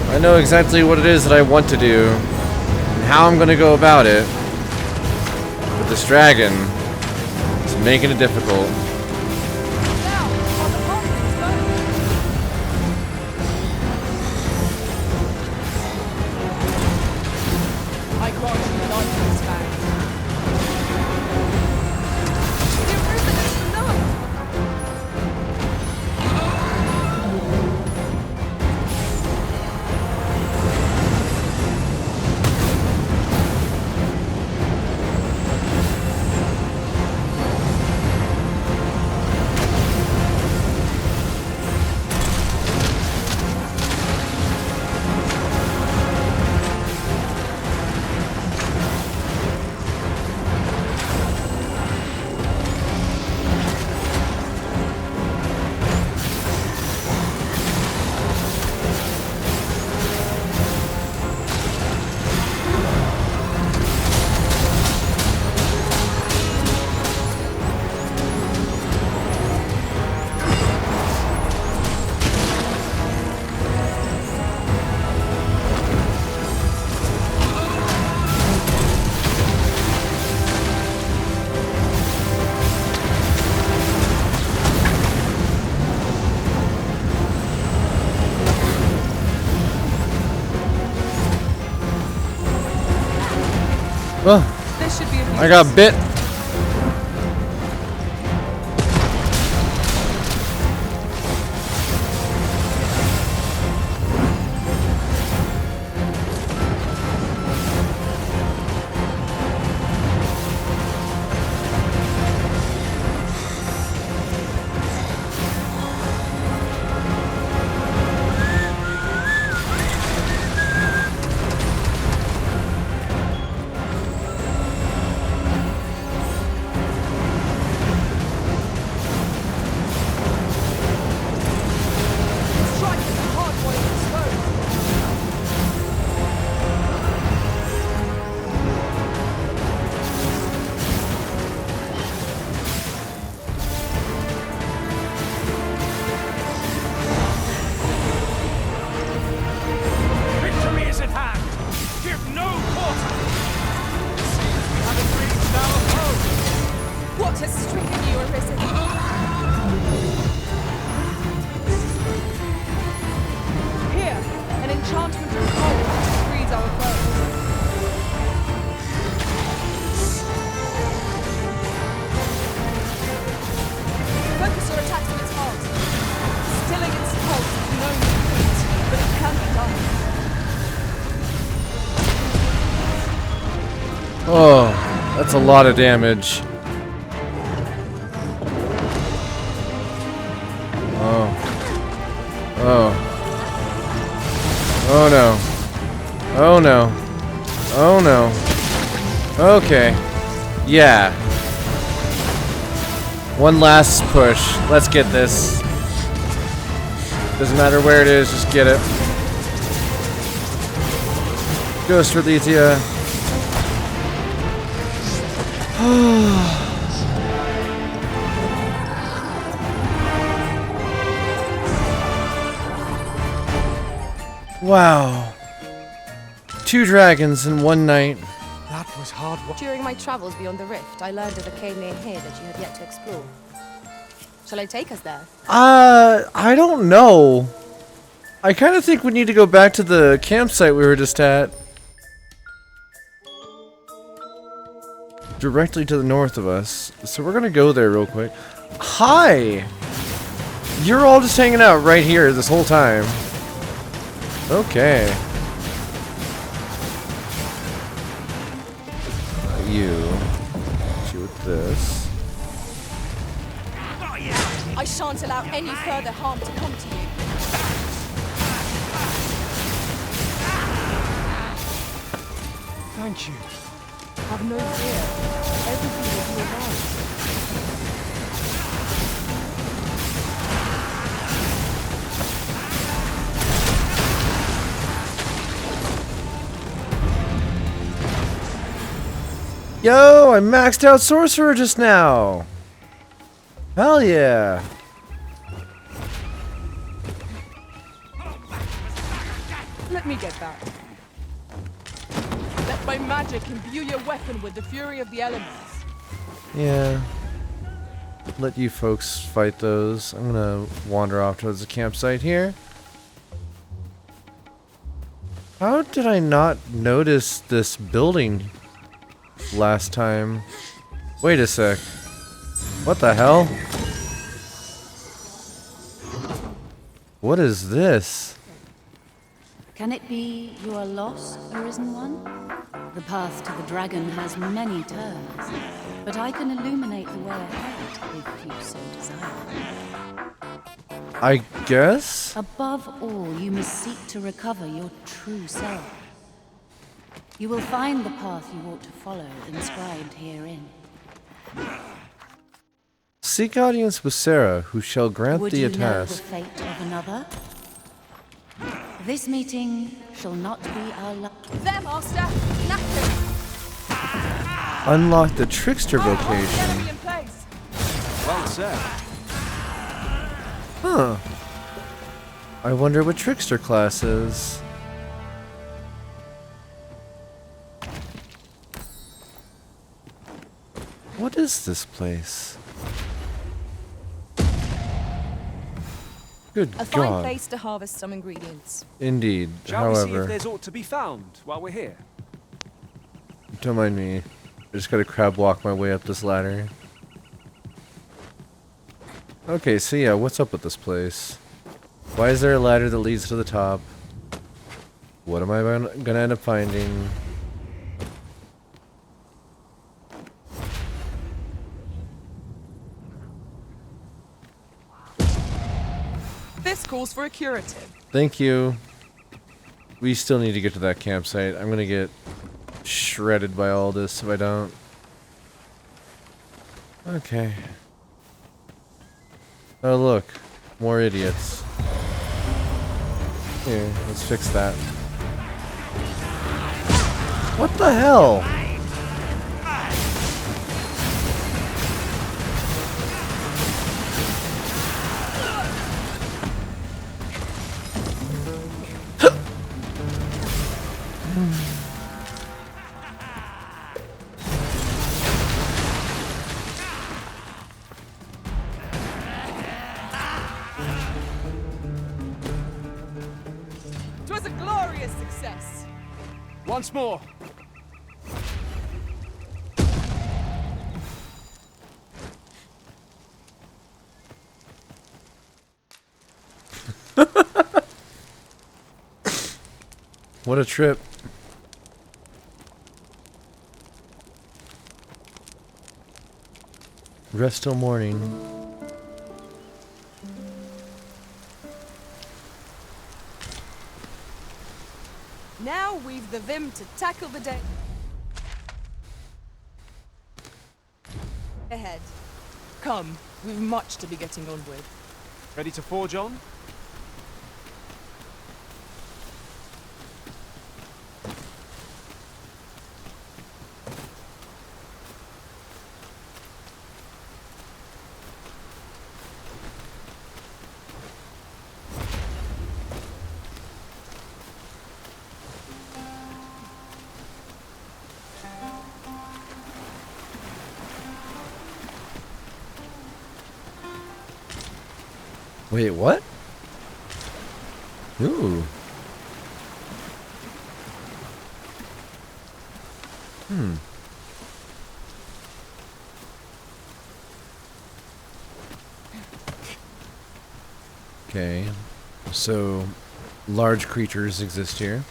I know exactly what it is that I want to do and how I'm gonna go about it. But this dragon is making it difficult. I grant you life in this bag. You've risen as enough! Well, This should be a I got bit. Strike at the hard point of this boat. Victory is at hand. Give no quarter. Seems we haven't reached our home. What has stricken you, Arisen? Here, an enchantment of cold frees our foes. Focus your attacks on its heart. Stilling its pulse is no mean feat, but it can be done. Oh, that's a lot of damage. Oh. Oh. Oh no. Oh no. Oh no. Okay. Yeah. One last push. Let's get this. Doesn't matter where it is, just get it. Ghost Reletia. Wow. 2 dragons in one night. That was hard work. During my travels beyond the rift, I learned of a cave near here that you have yet to explore. Shall I take us there? I don't know. I kind of think we need to go back to the campsite we were just at. directly to the north of us. So we're gonna go there real quick. Hi! You're all just hanging out right here this whole time. Okay. You. Hit you with this. I shan't allow any further harm to come to you. Thank you. Have no fear. Everything will be alright. Yo, I maxed out Sorcerer just now. Hell yeah. Let me get that. Let my magic imbue your weapon with the fury of the elements. Yeah. Let you folks fight those. I'm gonna wander off towards the campsite here. How did I not notice this building last time? Wait a sec. What the hell? What is this? Can it be you are lost, Arisen One? The path to the dragon has many turns, but I can illuminate the way ahead if you so desire. I guess? Above all, you must seek to recover your true self. You will find the path you ought to follow inscribed herein. Seek audience with Sarah, who shall grant Would thee a you know the task. fate of another? This meeting shall not be our last. There, Master! Nothing! Unlock the trickster vocation. Enemy in place! Well said. Huh. I wonder what trickster class is. What is this place? Good A fine God. place to harvest some ingredients. Indeed. Shall we see if However, there's aught to be found while we're here? don't mind me. I just gotta crab walk my way up this ladder. Okay, so yeah, what's up with this place? Why is there a ladder that leads to the top? What am I gonna end up finding? This calls for a curative. Thank you. We still need to get to that campsite. I'm gonna get shredded by all this if I don't. Okay. Oh look, more idiots. Here, let's fix that. What the hell? Twas a glorious success. Once more. What a trip. Rest till morning. Now we've the vim to tackle the day ahead. Come, we've much to be getting on with. Ready to forge on? Wait, what? Ooh. Okay, so large creatures exist here.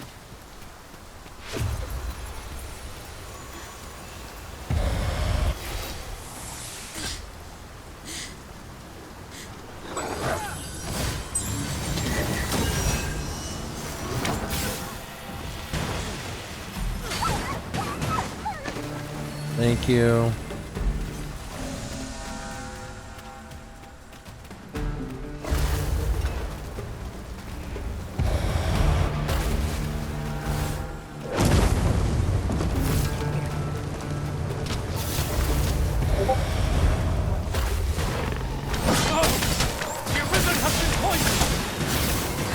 Thank you.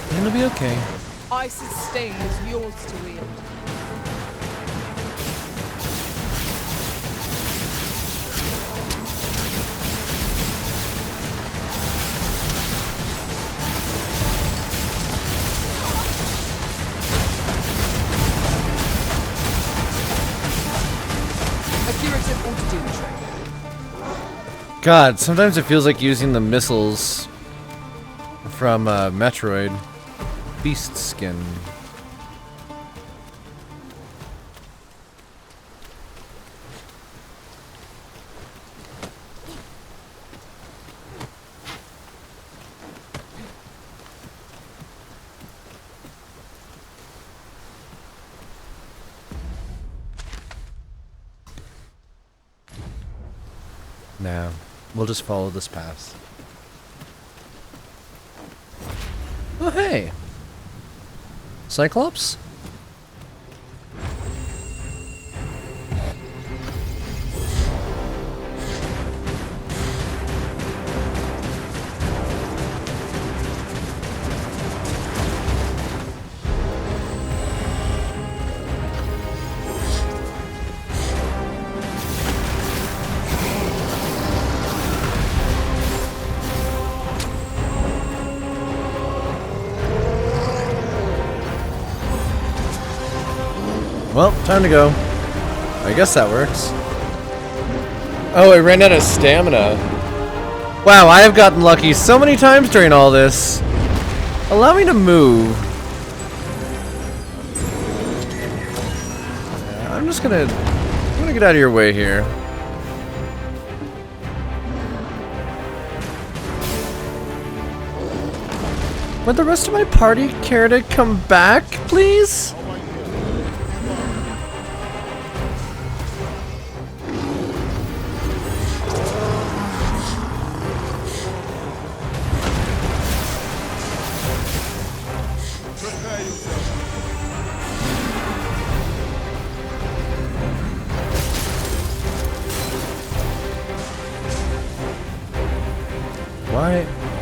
It'll be okay. Ice's sting is yours to wield. A curative ought to do the trick. God, sometimes it feels like using the missiles from Metroid. Beast skin. Nah, we'll just follow this path. Oh, hey! Cyclops? Well, time to go. I guess that works. Oh, I ran out of stamina. Wow, I have gotten lucky so many times during all this. Allow me to move. I'm gonna get out of your way here. Would the rest of my party care to come back, please?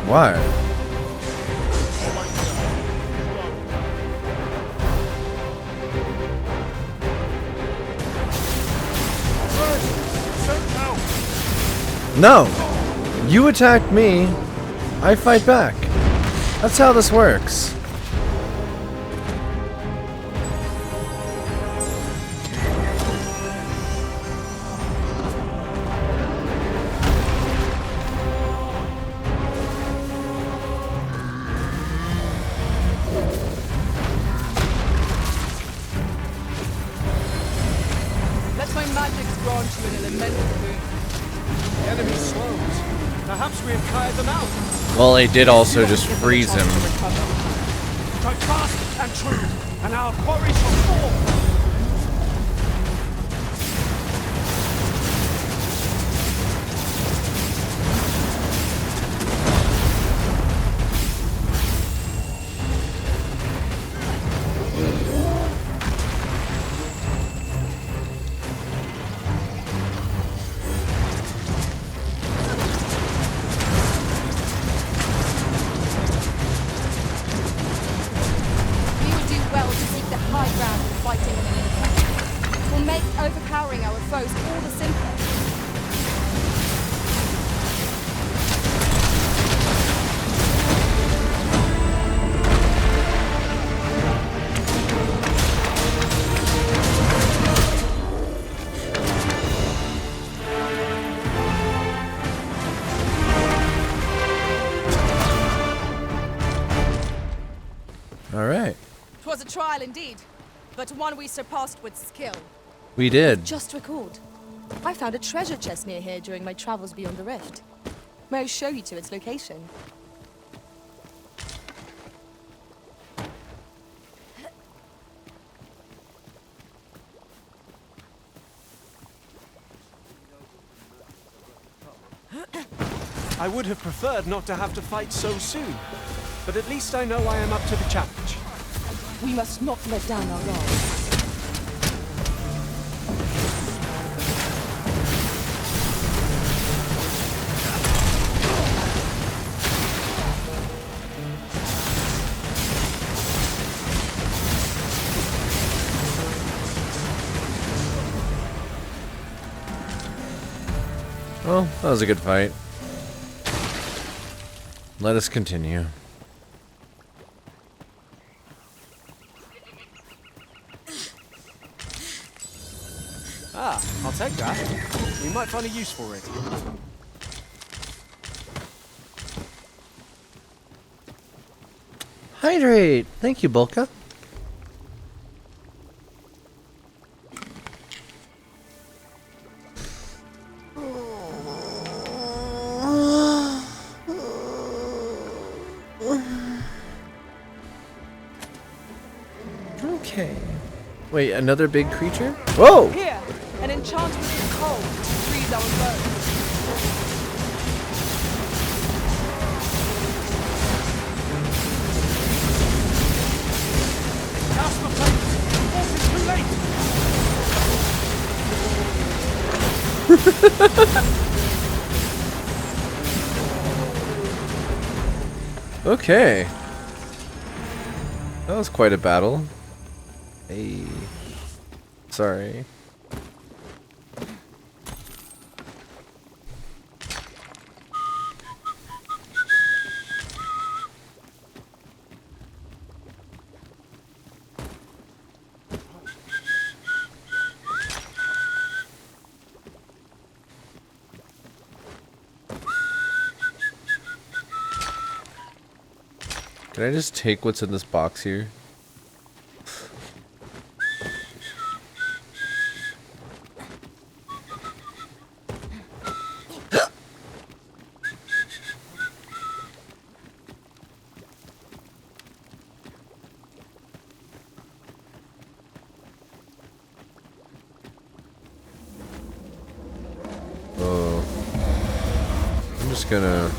Why? No! You attacked me, I fight back. That's how this works. Let my magics grant you an elemental boon. The enemy slows. Perhaps we have tired them out. Well, they did also just freeze him. Try fast and true, and our quarry shall fall. You would do well to seek the high ground and fight it was a trial indeed, but one we surpassed with skill. We did. Just recalled. I found a treasure chest near here during my travels beyond the rift. May I show you to its location? I would have preferred not to have to fight so soon, but at least I know I am up to the challenge. We must not let down our guard. Well, that was a good fight. Let us continue. Ah, I'll take that. We might find a use for it. Hydrate! Thank you, Bulka. Okay. Wait, another big creature? Whoa! Here, an enchantment of cold to freeze our bones. Cast the plate! Force is too late! Okay. That was quite a battle. Hey. Sorry. Can I just take what's in this box here? I'm just gonna...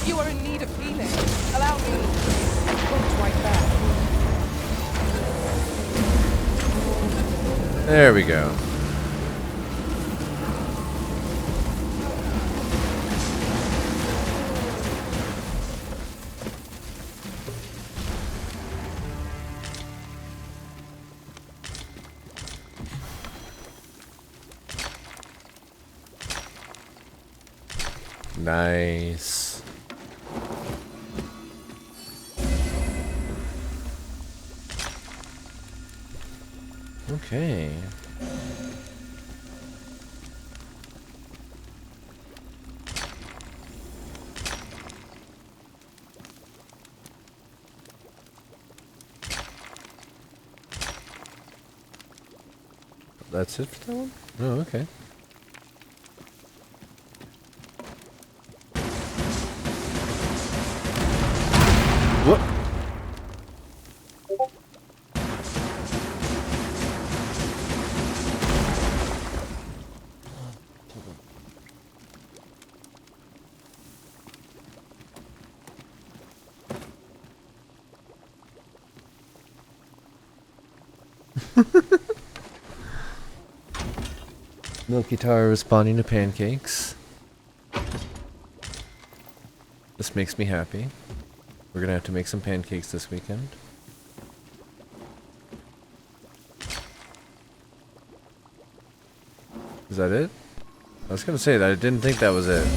You are in need of healing. Allow me. Hold right there. There we go. Nice. Okay. That's it for that one? Oh, okay. What? Milky Tower responding to pancakes. This makes me happy. We're gonna have to make some pancakes this weekend. Is that it? I was gonna say that I didn't think that was it.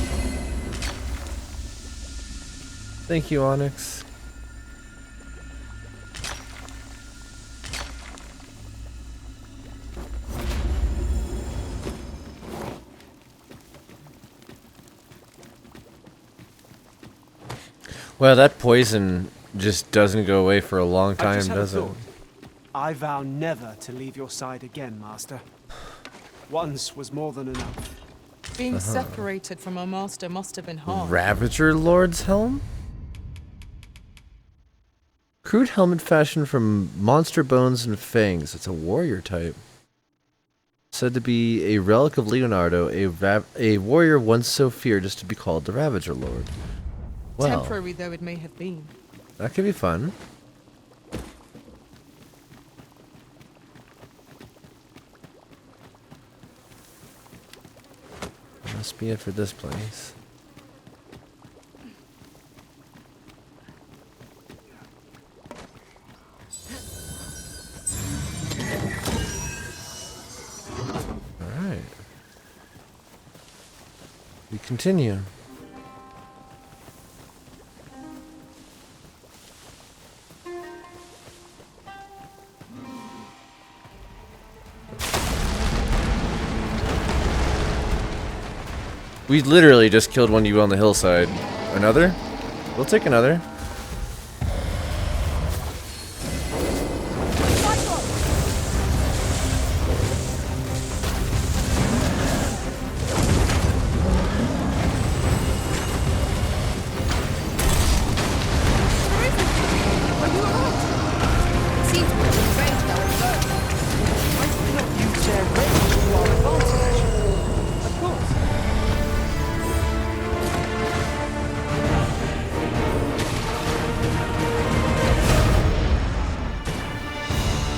Thank you, Onyx. Well, that poison just doesn't go away for a long I time, just had a does it? thought. I vow never to leave your side again, Master. Once was more than enough. Being separated from our master must have been hard. Ravager Lord's helm? Crude helmet fashioned from monster bones and fangs. It's a warrior type. Said to be a relic of Leonardo, a warrior once so feared as to be called the Ravager Lord. Well, Temporary though it may have been. that could be fun. Must be it for this place. Alright. We continue. We literally just killed one of you on the hillside. Another? We'll take another.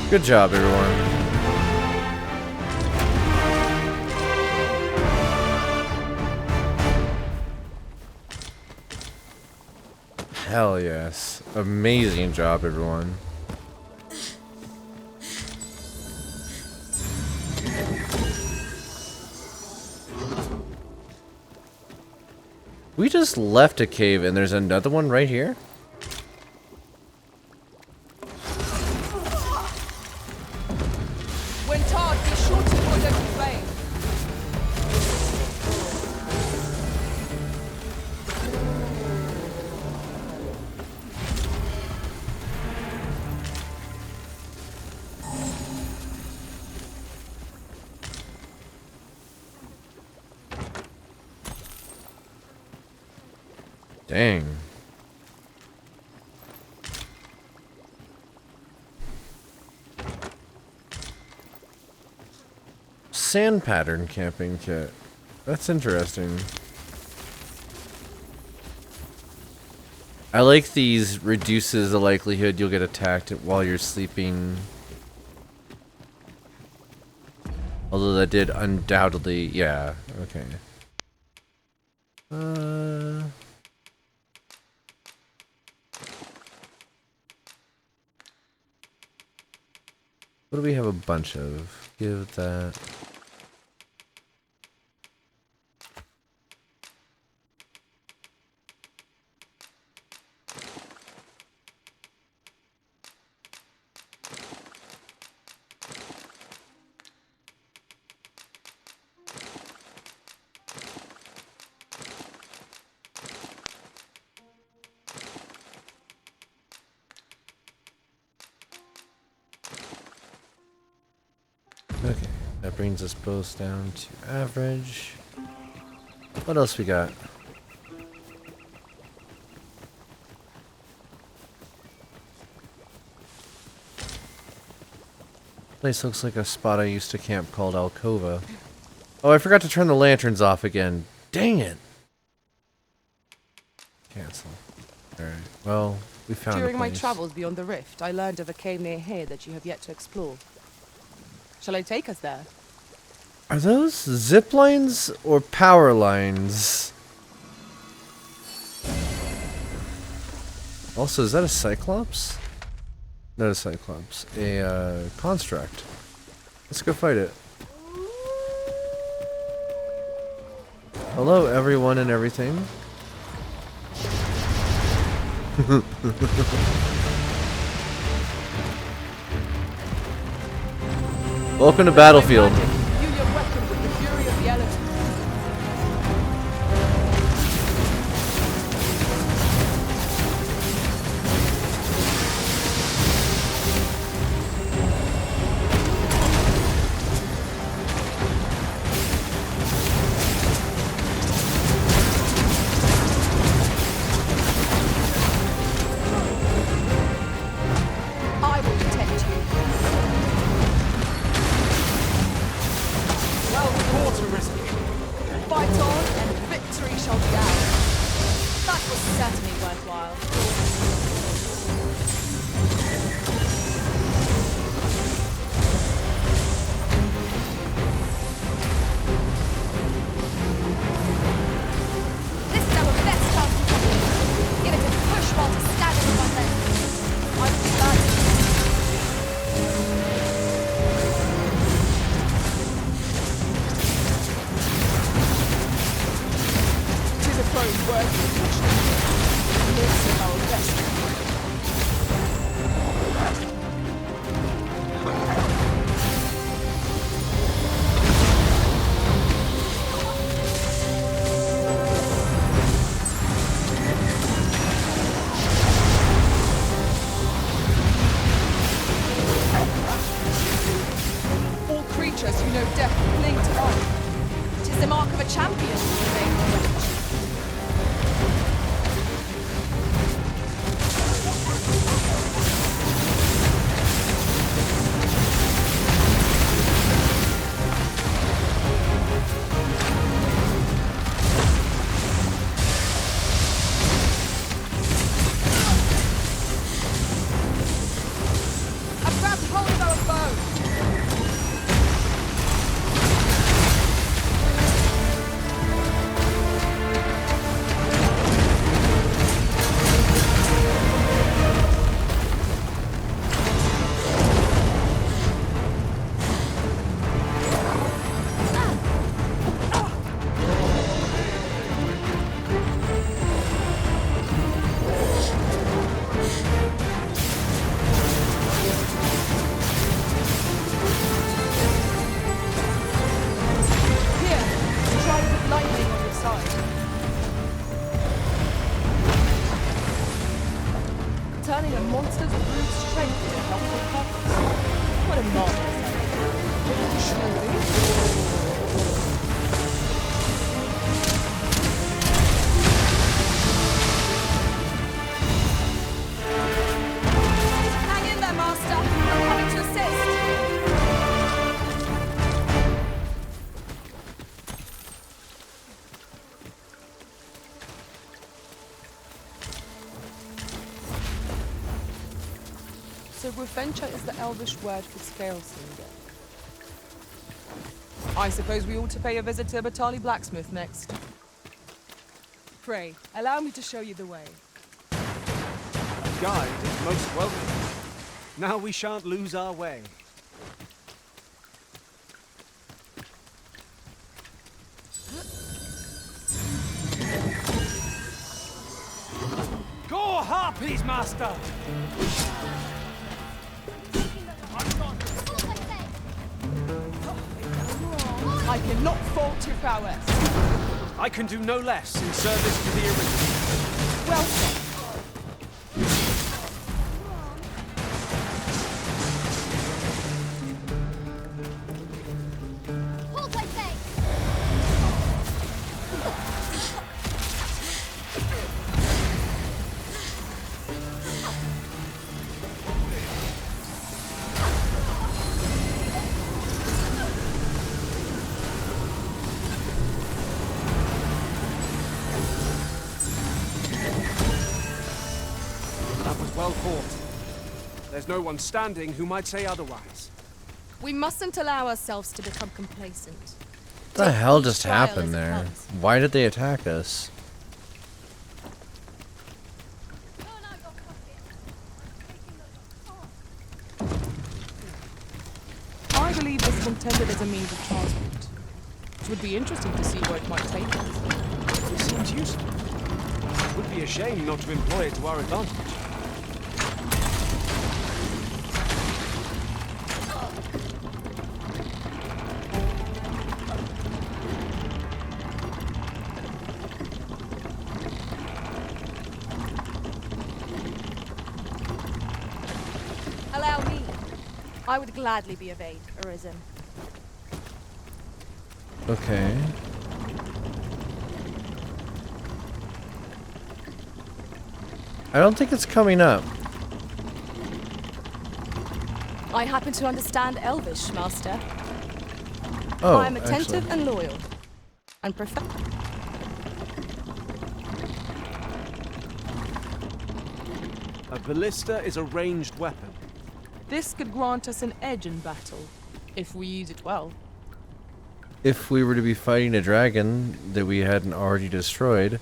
Good job, everyone. Hell yes. Amazing job, everyone. We just left a cave and there's another one right here? When Todd, be sure to put them to flame. Dang. Sand pattern camping kit. That's interesting. I like these reduces the likelihood you'll get attacked while you're sleeping. Although that did undoubtedly, yeah, okay. What do we have a bunch of? Give that. Okay, that brings us both down to average. What else we got? Place looks like a spot I used to camp called Alcova. Oh, I forgot to turn the lanterns off again. Dang it! Cancel. Alright, well, we found During a my place. travels beyond the rift, I learned of a cave near here that you have yet to explore. Shall I take us there? Are those zip lines or power lines? Also, is that a Cyclops? Not a Cyclops. A construct. Let's go fight it. Hello, everyone and everything. Welcome to Battlefield. View your weapon with the fury of the elements. fight on, and victory shall be ours. That was certainly worthwhile. This is our best chance to come. Give it a push while to stand on one leg. I would be glad to. Tis a foe worthy of pushing. This is our best. All creatures who know death cling to life. 'Tis the mark of a champion to remain courageous. I've grabbed hold of our bow. Here, try to put lightning on your side. Turning a monster's brute strength to a helpful purpose. What a marvelous idea. Slowly. Hang in there, Master. I'm coming to assist. So Griffencha is the Elvish word for scale singer. I suppose we ought to pay a visit to Batali Blacksmith next. Pray, allow me to show you the way. A guide is most welcome. Now we shan't lose our way. Go harpies, master! I cannot fault your prowess. I can do no less in service to the original. Well said. Hold, I say! That was well fought. There's no one standing who might say otherwise. We mustn't allow ourselves to become complacent. What the hell just trial happened as it there? comes. Why did they attack us? I believe this is intended as a means of transport. It would be interesting to see where it might take us. It seems useful. It would be a shame not to employ it to our advantage. Allow me. I would gladly be of aid, Arisen. Okay. I don't think it's coming up. I happen to understand Elvish, Master. Oh, I am attentive actually. and loyal. and prefer. A ballista is a ranged weapon. This could grant us an edge in battle, if we use it well. If we were to be fighting a dragon that we hadn't already destroyed.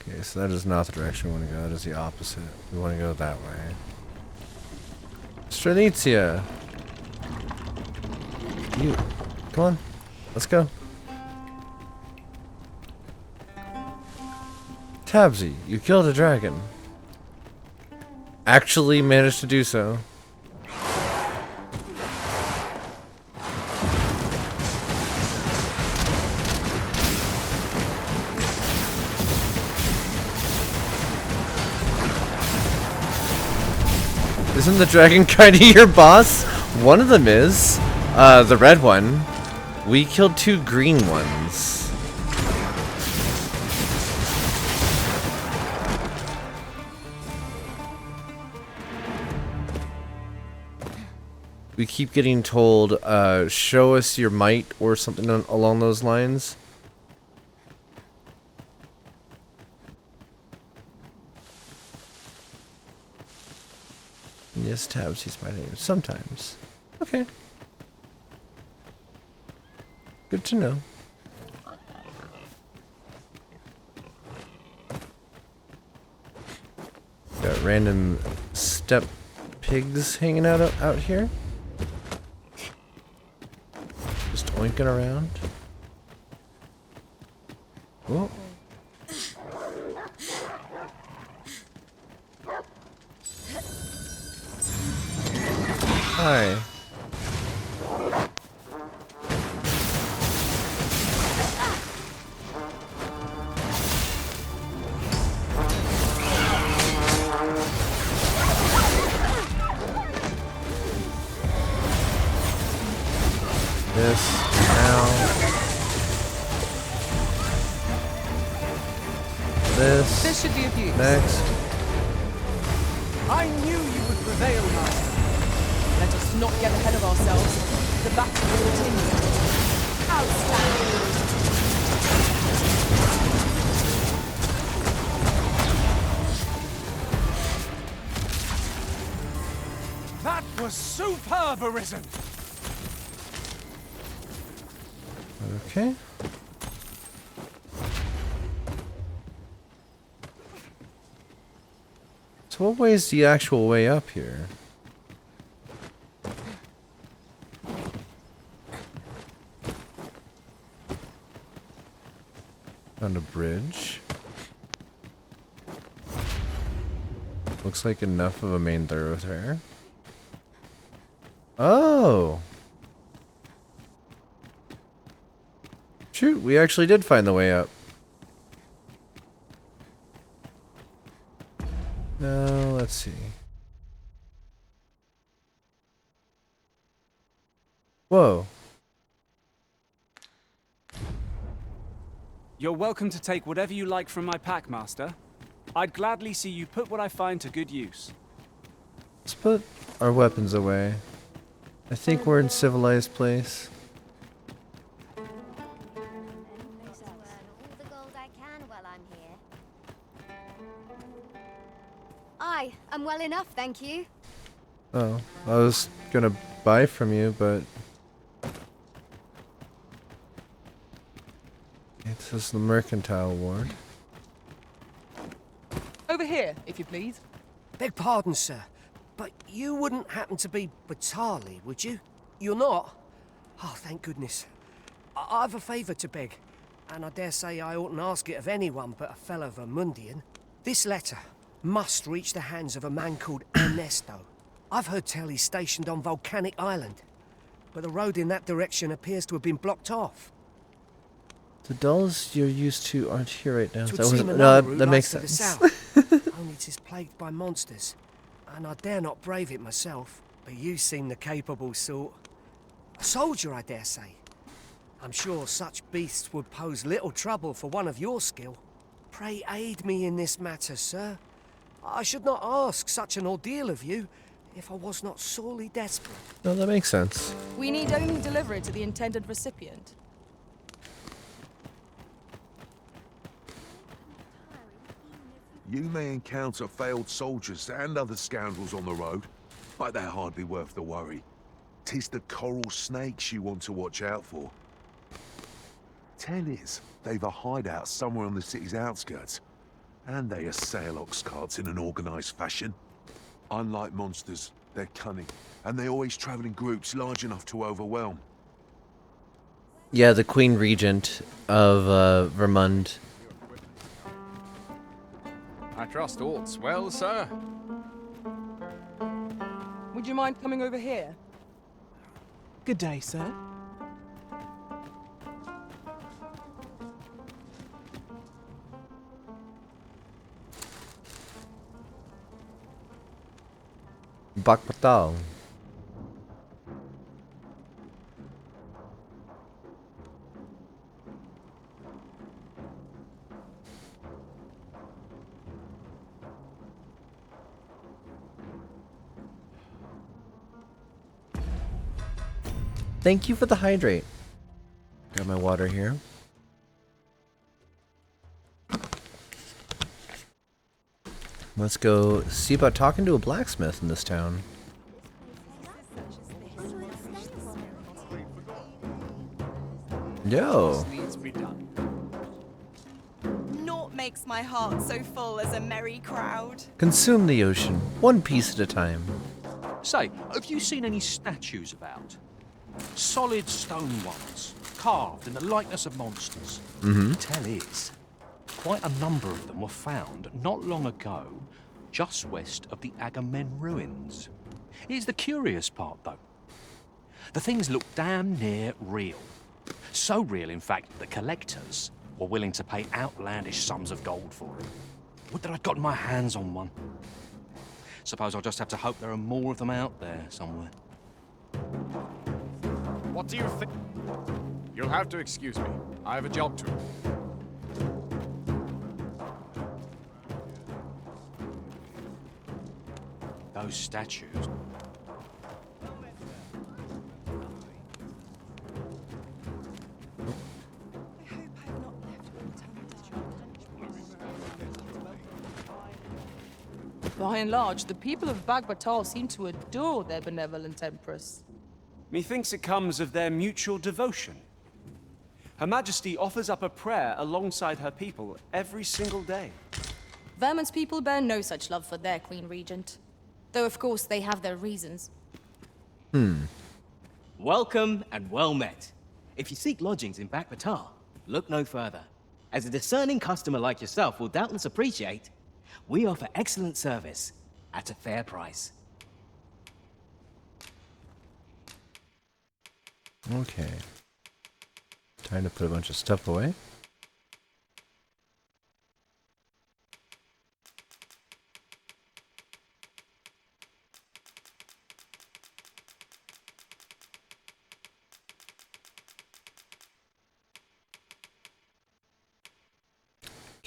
Okay, so that is not the direction we want to go. That is the opposite. We want to go that way. Stranitia! You. Come on. Let's go. Tabsy, you killed a dragon. Actually managed to do so. Isn't the dragon kind of your boss? One of them is. The red one. We killed 2 green ones. We keep getting told, show us your might or something along those lines. Yes, Tabs, he's my name. Sometimes. Okay. Good to know. Got random step pigs hanging out here. Just oinking around. Oh. Hi. This now. This should be of use. Next. I knew you would prevail, Master. Let us not get ahead of ourselves. The battle will continue. Outstanding. That was superb, Arisen! Okay. So what way is the actual way up here? On a bridge. Looks like enough of a main thoroughfare. Oh! Shoot, we actually did find the way up. Now, let's see. Whoa. You're welcome to take whatever you like from my pack, Master. I'd gladly see you put what I find to good use. Let's put our weapons away. I think we're in civilized place. I'm well enough, thank you. Oh, I was gonna buy from you, but this is the Mercantile Ward. Over here, if you please. Beg pardon, sir, but you wouldn't happen to be Batali, would you? You're not? Oh, thank goodness. I've a favour to beg, and I dare say I oughtn't ask it of anyone but a fellow Vermundian. This letter must reach the hands of a man called Ernesto. I've heard tell he's stationed on Volcanic Island, but the road in that direction appears to have been blocked off. The dolls you're used to aren't here right now. That makes sense. sense. Only 'tis plagued by monsters, and I dare not brave it myself. But you seem the capable sort. A soldier, I dare say. I'm sure such beasts would pose little trouble for one of your skill. Pray aid me in this matter, sir. I should not ask such an ordeal of you if I was not sorely desperate. No, that makes sense. We need only deliver it to the intended recipient. You may encounter failed soldiers and other scoundrels on the road, but they're hardly worth the worry. 'Tis the coral snakes you want to watch out for. Tell is, they've a hideout somewhere on the city's outskirts, and they assail ox carts in an organized fashion. Unlike monsters, they're cunning, and they always travel in groups large enough to overwhelm. Yeah, the Queen Regent of Vermund. I trust all's well, sir. Would you mind coming over here? Good day, sir. Bakpatal. Thank you for the hydrate. Got my water here. Let's go see about talking to a blacksmith in this town. Yo. Naught makes my heart so full as a merry crowd. Consume the ocean, one piece at a time. Say, have you seen any statues about? Solid stone ones, carved in the likeness of monsters. Tell is, quite a number of them were found not long ago, just west of the Agamemnon ruins. Here's the curious part, though. The things look damn near real. So real, in fact, that collectors were willing to pay outlandish sums of gold for it. Would that I'd gotten my hands on one. Suppose I'll just have to hope there are more of them out there somewhere. What do you think? You'll have to excuse me. I have a job to do. Those statues. By and large, the people of Bagbatal seem to adore their benevolent empress. Methinks it comes of their mutual devotion. Her Majesty offers up a prayer alongside her people every single day. Vermont's people bear no such love for their Queen Regent. Though, of course, they have their reasons. Welcome and well met. If you seek lodgings in Bagbatal, look no further. As a discerning customer like yourself will doubtless appreciate, we offer excellent service at a fair price. Okay. Time to put a bunch of stuff away.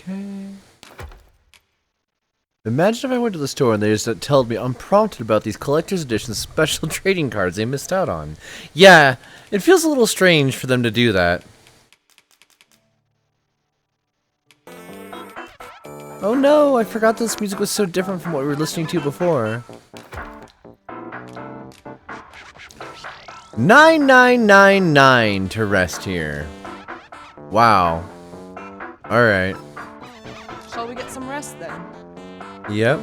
Okay. Imagine if I went to the store and they just told me unprompted about these collector's edition special trading cards they missed out on. Yeah, it feels a little strange for them to do that. Oh no, I forgot this music was so different from what we were listening to before. 9999 to rest here. Wow. Alright. Shall we get some rest then? Yep.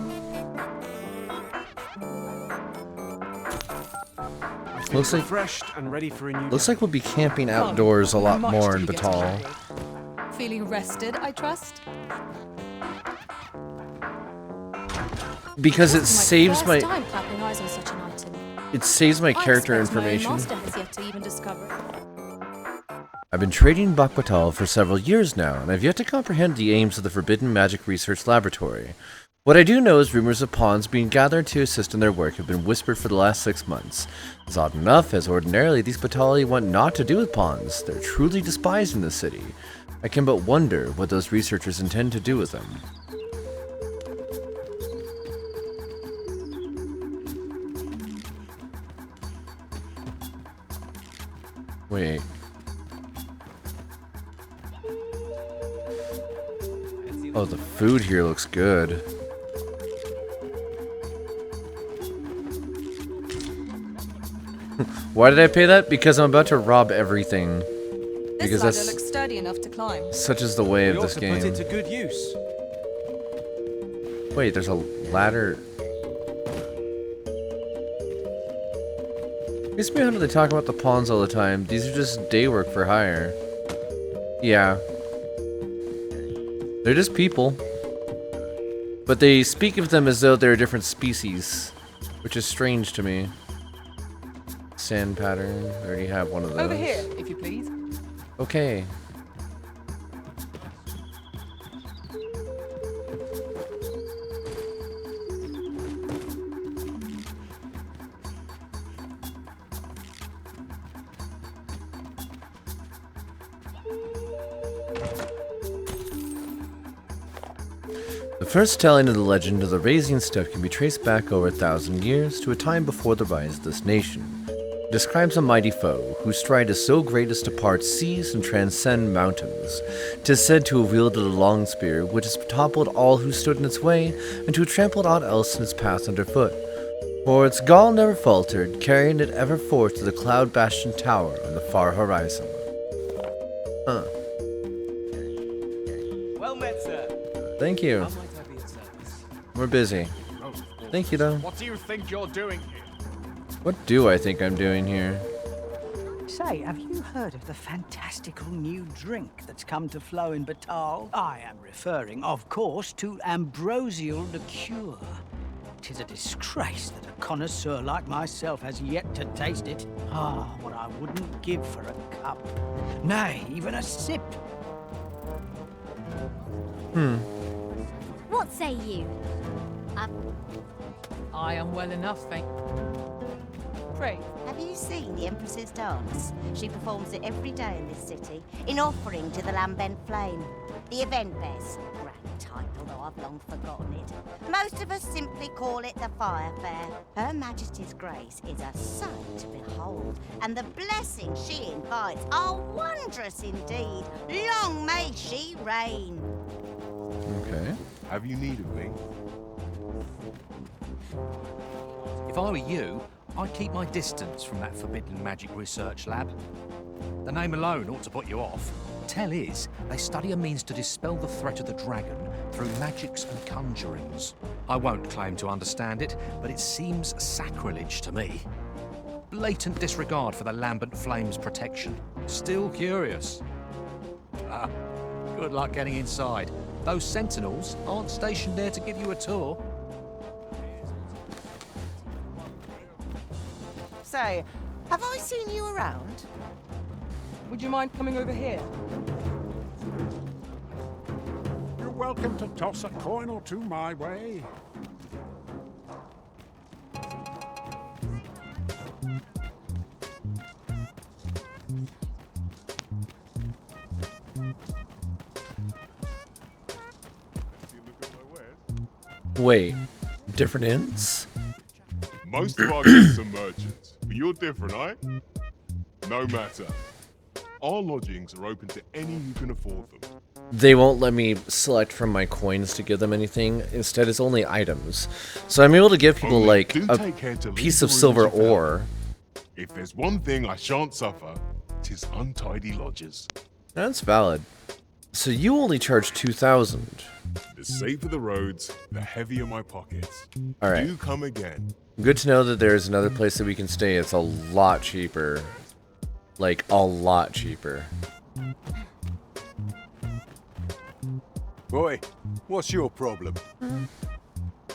Looks like refreshed and ready for a new looks day. like we'll be camping outdoors a lot more in Batal. Feeling rested, I trust? Because it saves my First time clapping eyes on such an item. it saves my I character expect my own information. master has yet to even discover it. I've been trading Bakbatal for several years now, and I've yet to comprehend the aims of the Forbidden Magic Research Laboratory. What I do know is rumors of pawns being gathered to assist in their work have been whispered for the last 6 months. It's odd enough, as ordinarily these Batali want naught to do with pawns. They're truly despised in the city. I can but wonder what those researchers intend to do with them. Wait. Oh, the food here looks good. Why did I pay that? Because I'm about to rob everything. This Because ladder that's looks sturdy enough to climb. such is the way of We ought this to game. put it to good use. Wait, there's a ladder. Makes me wonder, they talk about the pawns all the time. These are just day work for hire. Yeah. They're just people. But they speak of them as though they're a different species, which is strange to me. Sand pattern. I already have one of those. Over here, if you please. Okay. The first telling of the legend of the raising step can be traced back over 1,000 years to a time before the rise of this nation. It describes a mighty foe whose stride is so great as to part seas and transcend mountains. 'Tis said to have wielded a long spear which has toppled all who stood in its way and to have trampled aught else in its path underfoot. For its gall never faltered, carrying it ever forth to the cloud bastioned tower on the far horizon. Huh. Well met, sir. Thank you. How might I be of service? We're busy. Thank you, though. What do you think you're doing here? What do I think I'm doing here? Say, have you heard of the fantastical new drink that's come to flow in Batal? I am referring, of course, to ambrosial liqueur. 'Tis a disgrace that a connoisseur like myself has yet to taste it. Ah, what I wouldn't give for a cup. Nay, even a sip. What say you? I am well enough, thank. Pray. Have you seen the Empress's dance? She performs it every day in this city, in offering to the lambent flame. The event bears a grand title, though I've long forgotten it. Most of us simply call it the Fire Fair. Her Majesty's grace is a sight to behold, and the blessings she invites are wondrous indeed. Long may she reign. Okay. Have you need of me? If I were you, I'd keep my distance from that forbidden magic research lab. The name alone ought to put you off. Tell is, they study a means to dispel the threat of the dragon through magics and conjurings. I won't claim to understand it, but it seems sacrilege to me. Blatant disregard for the lambent flame's protection. Still curious? Ah, good luck getting inside. Those sentinels aren't stationed there to give you a tour. So, have I seen you around? Would you mind coming over here? You're welcome to toss a coin or two my way. Wait, different inns? Most of our guests are merchants, but you're different, eh? No matter. Our lodgings are open to any who can afford them. They won't let me select from my coins to give them anything. Instead, it's only items. So I'm able to give people, Only like, do a take care to leave piece the of room silver as you found ore. it. If there's one thing I shan't suffer, 'tis untidy lodgers. That's valid. So you only charge 2,000. The safer the roads, the heavier my pockets. Alright. Do come again. Good to know that there's another place that we can stay. It's a lot cheaper. Like, a lot cheaper. Boy, what's your problem?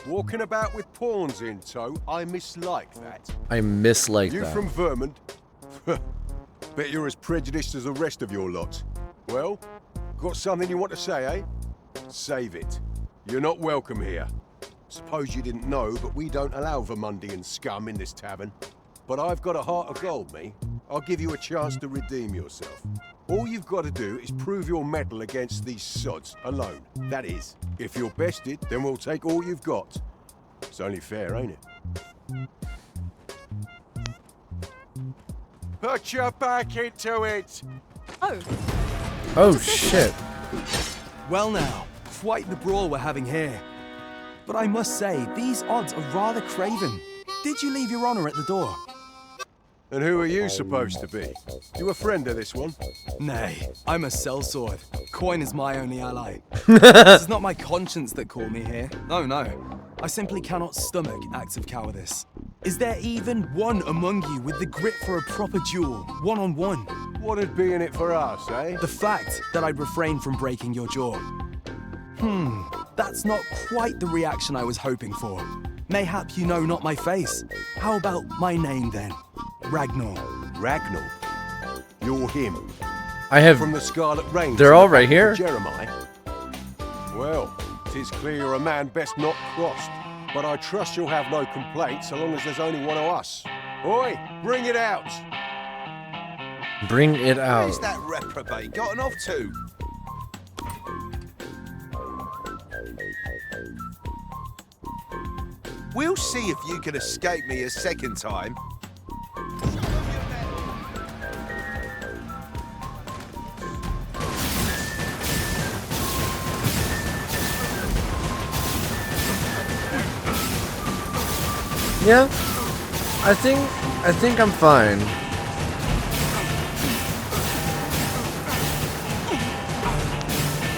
Walking about with pawns in tow, I mislike that. I mislike You that. from Vermont? Bet you're as prejudiced as the rest of your lot. Well, got something you want to say, eh? Save it. You're not welcome here. Suppose you didn't know, but we don't allow Vermundian scum in this tavern. But I've got a heart of gold, me. I'll give you a chance to redeem yourself. All you've got to do is prove your mettle against these sods alone. That is, if you're bested, then we'll take all you've got. It's only fair, ain't it? Put your back into it! Oh. Oh, shit. Well now, quite the brawl we're having here. But I must say, these odds are rather craven. Did you leave your honor at the door? And who are you supposed to be? You a friend of this one? Nay, I'm a sellsword. Coin is my only ally. This is not my conscience that called me here. Oh no. I simply cannot stomach acts of cowardice. Is there even one among you with the grit for a proper duel, one-on-one? What'd be in it for us, eh? The fact that I'd refrain from breaking your jaw. That's not quite the reaction I was hoping for. Mayhap you know not my face. How about my name then? Ragnar. Ragnar? You're him. I have... From the Scarlet Range. They're all right here? Jeremiah. Well, 'tis clear you're a man best not crossed. But I trust you'll have no complaints so long as there's only one of us. Oi, bring it out! Bring it out. Where's that reprobate gotten off to? We'll see if you can escape me a second time. Yeah, I think I'm fine.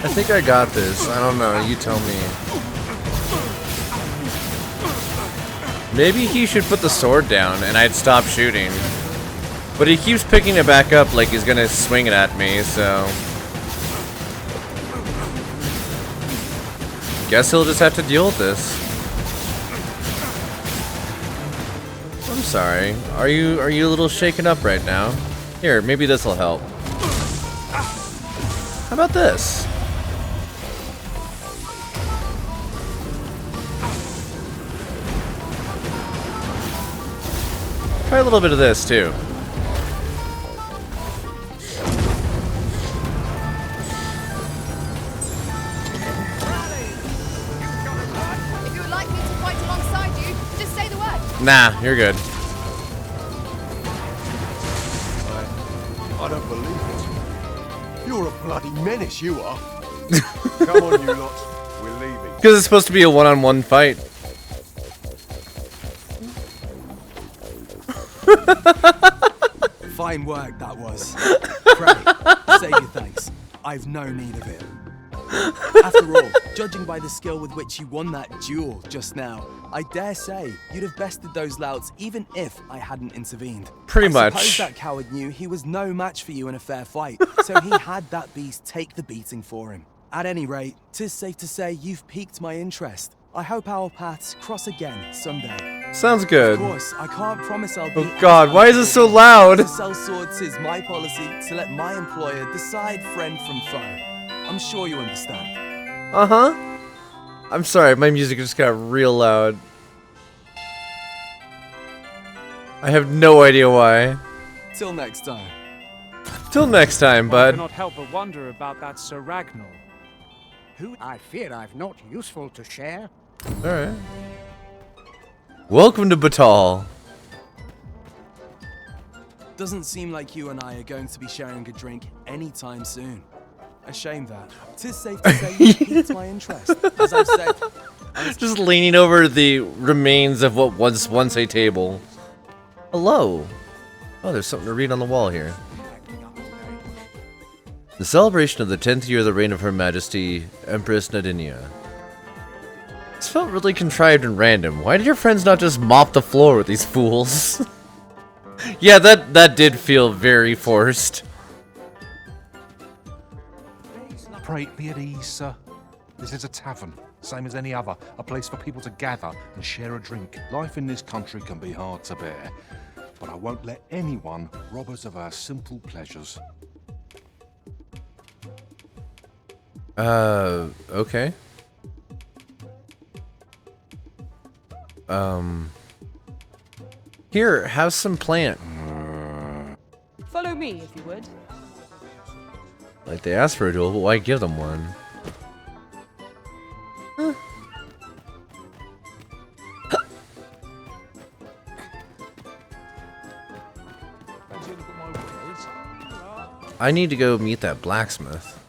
I think I got this. I don't know. You tell me. Maybe he should put the sword down and I'd stop shooting. But he keeps picking it back up like he's gonna swing it at me, so... Guess he'll just have to deal with this. I'm sorry. Are you a little shaken up right now? Here, maybe this'll help. How about this? Try a little bit of this too. If you would like me to fight alongside you, just say the word. Nah, you're good. I don't believe it. You're a bloody menace, you are. Come on, you lot. We're leaving. Because it's supposed to be a one-on-one fight. Fine work that was. Pray, say your thanks. I've no need of it. After all, judging by the skill with which you won that duel just now, I dare say you'd have bested those louts even if I hadn't intervened. Pretty I much. suppose that coward knew he was no match for you in a fair fight, so he had that beast take the beating for him. At any rate, 'tis safe to say you've piqued my interest. I hope our paths cross again someday. Sounds good. Of course, I can't promise I'll be... Oh god, why is this so loud? To sell swords is my policy to let my employer decide friend from foe. I'm sure you understand. Uh-huh. I'm sorry, my music just got real loud. I have no idea why. Till next time. Till next time, I bud. cannot help but wonder about that Sir Ragnar. Who I fear I've not useful to share. Alright. Welcome to Batal. Doesn't seem like you and I are going to be sharing a drink anytime soon. A shame that. 'Tis safe to say you piqued my interest. As I've said, Just leaning over the remains of what was once a table. Hello. Oh, there's something to read on the wall here. The celebration of the 10th year of the reign of Her Majesty, Empress Nadinia. This felt really contrived and random. Why did your friends not just mop the floor with these fools? Yeah, that did feel very forced. Pray, be at ease, sir. This is a tavern, same as any other. A place for people to gather and share a drink. Life in this country can be hard to bear, but I won't let anyone rob us of our simple pleasures. Okay. Here, have some plant. Follow me, if you would. Like they asked for a duel, but why give them one? Huh. I need to go meet that blacksmith.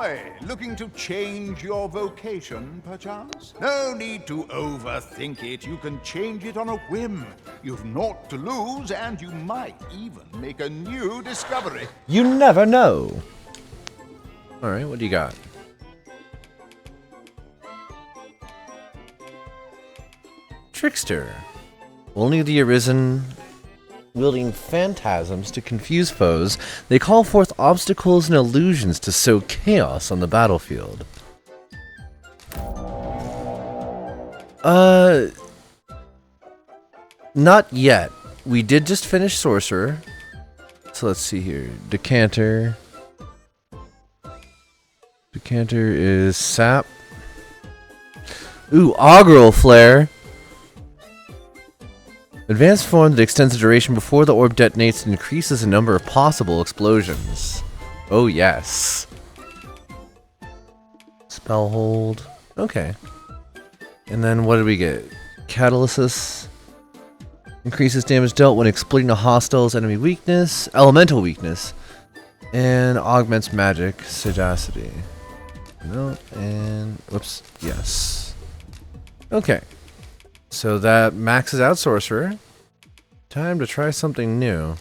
boy, looking to change your vocation, perchance? No need to overthink it. You can change it on a whim. You've naught to lose, and you might even make a new discovery. You never know. Alright, what do you got? Trickster. Only the Arisen, wielding phantasms to confuse foes, they call forth obstacles and illusions to sow chaos on the battlefield. Not yet. We did just finish Sorcerer. So let's see here. Decanter. Decanter is Sap. Ooh, Augural Flare. Advanced form that extends the duration before the orb detonates and increases the number of possible explosions. Oh yes. Spell hold. Okay. And then what did we get? Catalysis. Increases damage dealt when exploiting a hostile's enemy weakness, elemental weakness, and augments magic sagacity. No, and whoops, yes. Okay. So that maxes out Sorcerer. Time to try something new.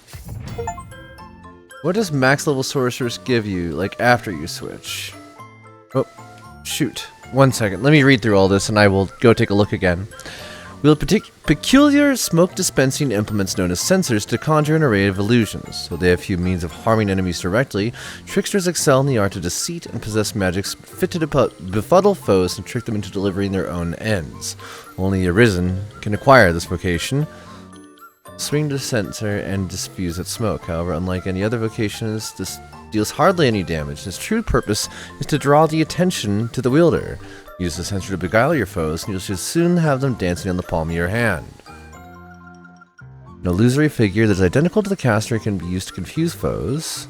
What does max level Sorcerers give you, like after you switch? Oh, shoot. 1 second. Let me read through all this and I will go take a look again. Wield peculiar smoke dispensing implements known as sensors to conjure an array of illusions. So they have few means of harming enemies directly. Tricksters excel in the art of deceit and possess magics fit to befuddle foes and trick them into delivering their own ends. Only Arisen can acquire this vocation. Swing to sensor and diffuse its smoke. However, unlike any other vocations, this deals hardly any damage. Its true purpose is to draw the attention to the wielder. Use the sensor to beguile your foes, and you should soon have them dancing on the palm of your hand. An illusory figure that is identical to the caster can be used to confuse foes.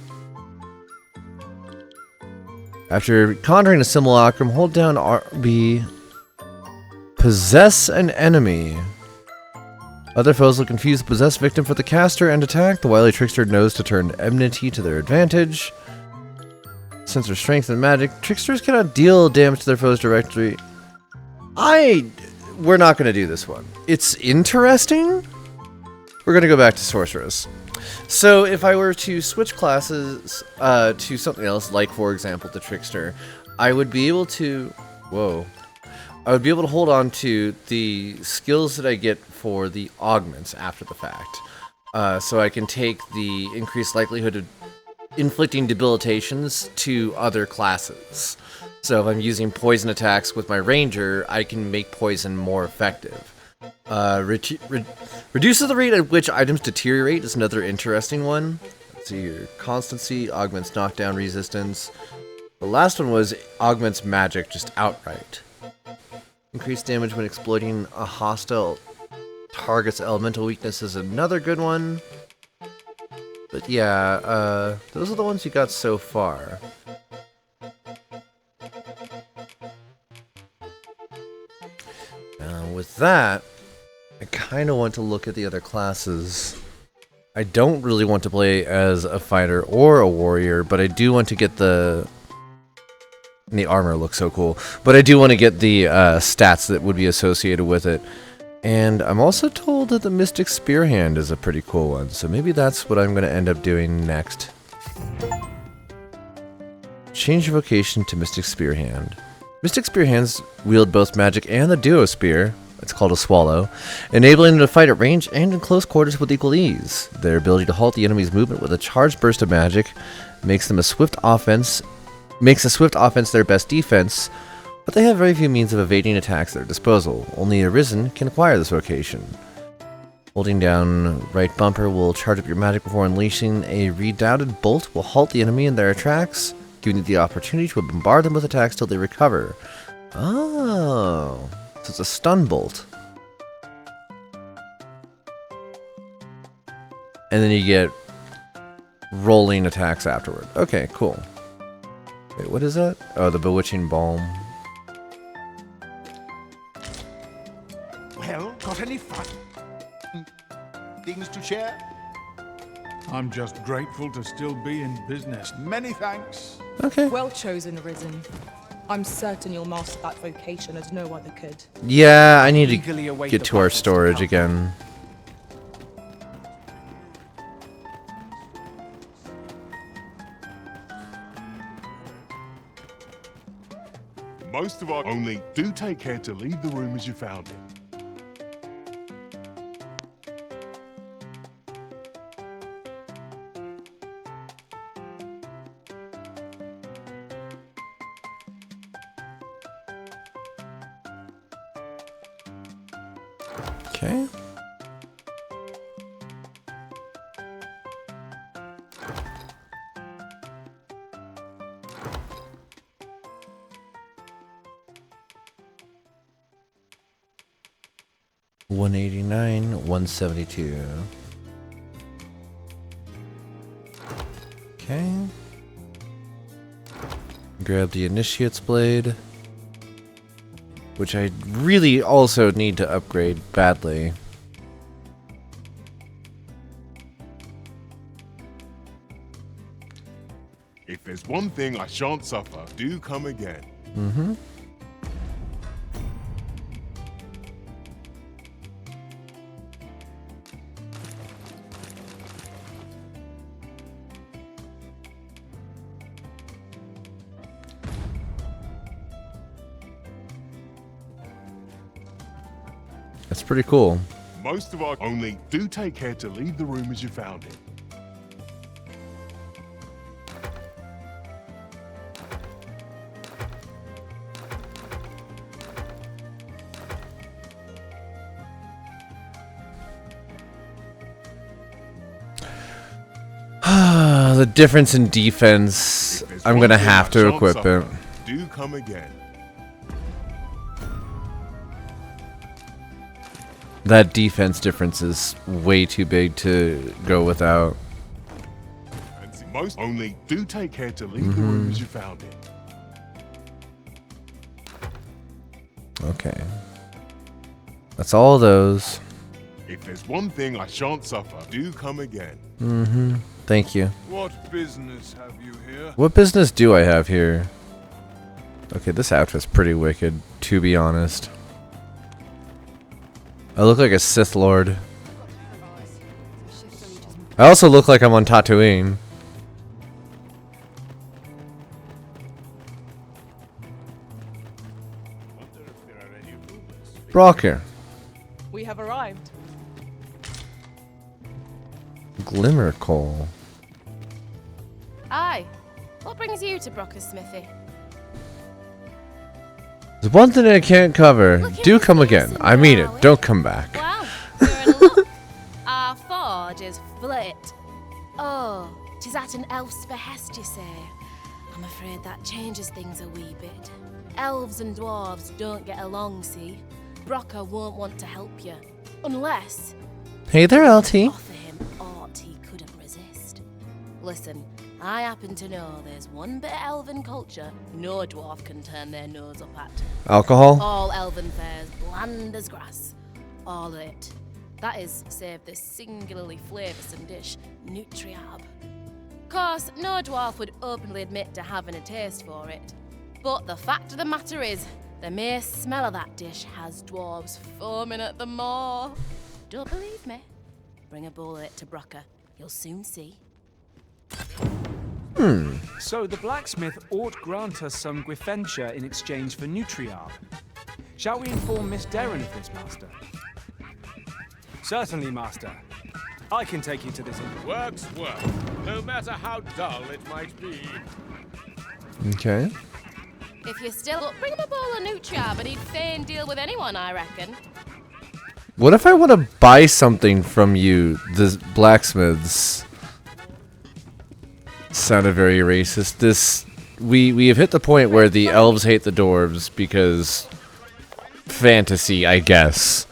After conjuring a simulacrum, hold down RB. Possess an enemy. Other foes will confuse the possessed victim for the caster and attack. The wily trickster knows to turn enmity to their advantage. Sensor strength and magic. Tricksters cannot deal damage to their foes directly. We're not going to do this one. It's interesting. We're going to go back to Sorceress. So if I were to switch classes to something else, like for example the Trickster, I would be able to... Whoa. I would be able to hold on to the skills that I get for the augments after the fact. So I can take the increased likelihood of inflicting debilitations to other classes. So if I'm using poison attacks with my ranger, I can make poison more effective. Reduces the rate at which items deteriorate is another interesting one. Let's see here. Constancy augments knockdown resistance. The last one was augments magic just outright. Increased damage when exploiting a hostile target's elemental weakness is another good one. But yeah, those are the ones you got so far. Now with that, I kind of want to look at the other classes. I don't really want to play as a fighter or a warrior, but I do want to get the armor looks so cool. But I do want to get the stats that would be associated with it. And I'm also told that the Mystic Spear Hand is a pretty cool one, so maybe that's what I'm going to end up doing next. Change your vocation to Mystic Spear Hand. Mystic Spear Hands wield both magic and the Duo Spear, it's called a Swallow, enabling them to fight at range and in close quarters with equal ease. Their ability to halt the enemy's movement with a charged burst of magic makes a swift offense their best defense, but they have very few means of evading attacks at their disposal. Only Arisen can acquire this vocation. Holding down right bumper will charge up your magic before unleashing a redoubted bolt will halt the enemy in their tracks, giving you the opportunity to bombard them with attacks till they recover. Oh, so it's a stun bolt. And then you get rolling attacks afterward. Okay, cool. Wait, what is that? Oh, the Bewitching Balm. Well, got any fun things to share? I'm just grateful to still be in business. Many thanks. Okay. Well chosen, Risen. I'm certain you'll master that vocation as no other could. Yeah, I need Eagerly to await get the to our buttons to storage come. again. Most of our only do take care to leave the room as you found it. Okay. $189, $172. Okay. Grab the Initiate's Blade, which I really also need to upgrade badly. If there's one thing I shan't suffer, do come again. Mm-hmm. That's pretty cool. Most of our only do take care to leave the room as you found it. The difference in defense, I'm gonna have to equip it. Do come again. That defense difference is way too big to go without. And most only do take care to leave the room as you found it. Okay. That's all those. If there's one thing I shan't suffer, do come again. Mm-hmm. Thank you. What business have you here? What business do I have here? Okay, this outfit's pretty wicked, to be honest. I look like a Sith Lord. I also look like I'm on Tatooine. Brocker. We have arrived. Glimmer coal. Aye. What brings you to Brocker's smithy? There's one thing I can't cover. Do come again. I mean it. Don't come back. Well, you're in luck. Our forge is flit. Oh, 'tis at an elf's behest, you say. I'm afraid that changes things a wee bit. Elves and dwarves don't get along, see? Brocker won't want to help you. Unless Hey there, LT. offer him aught he couldn't resist. Listen, I happen to know there's one bit of elven culture no dwarf can turn their nose up at. Alcohol? All elven fare's bland as grass. All of it. That is, save this singularly flavoursome dish, Nutriab. Course, no dwarf would openly admit to having a taste for it. But the fact of the matter is, the mere smell of that dish has dwarves foaming at the maw. Don't believe me? Bring a bowl of it to Brocker. You'll soon see. So the blacksmith ought grant us some Griffenture in exchange for Nutriab. Shall we inform Miss Derrin of this, Master? Certainly, Master. I can take you to this. Work's work, no matter how dull it might be. Okay. If you're still... Bring him a bowl of Nutriab and he'd fain deal with anyone, I reckon. What if I want to buy something from you, the blacksmiths? Sounded very racist. We have hit the point where the elves hate the dwarves because fantasy, I guess.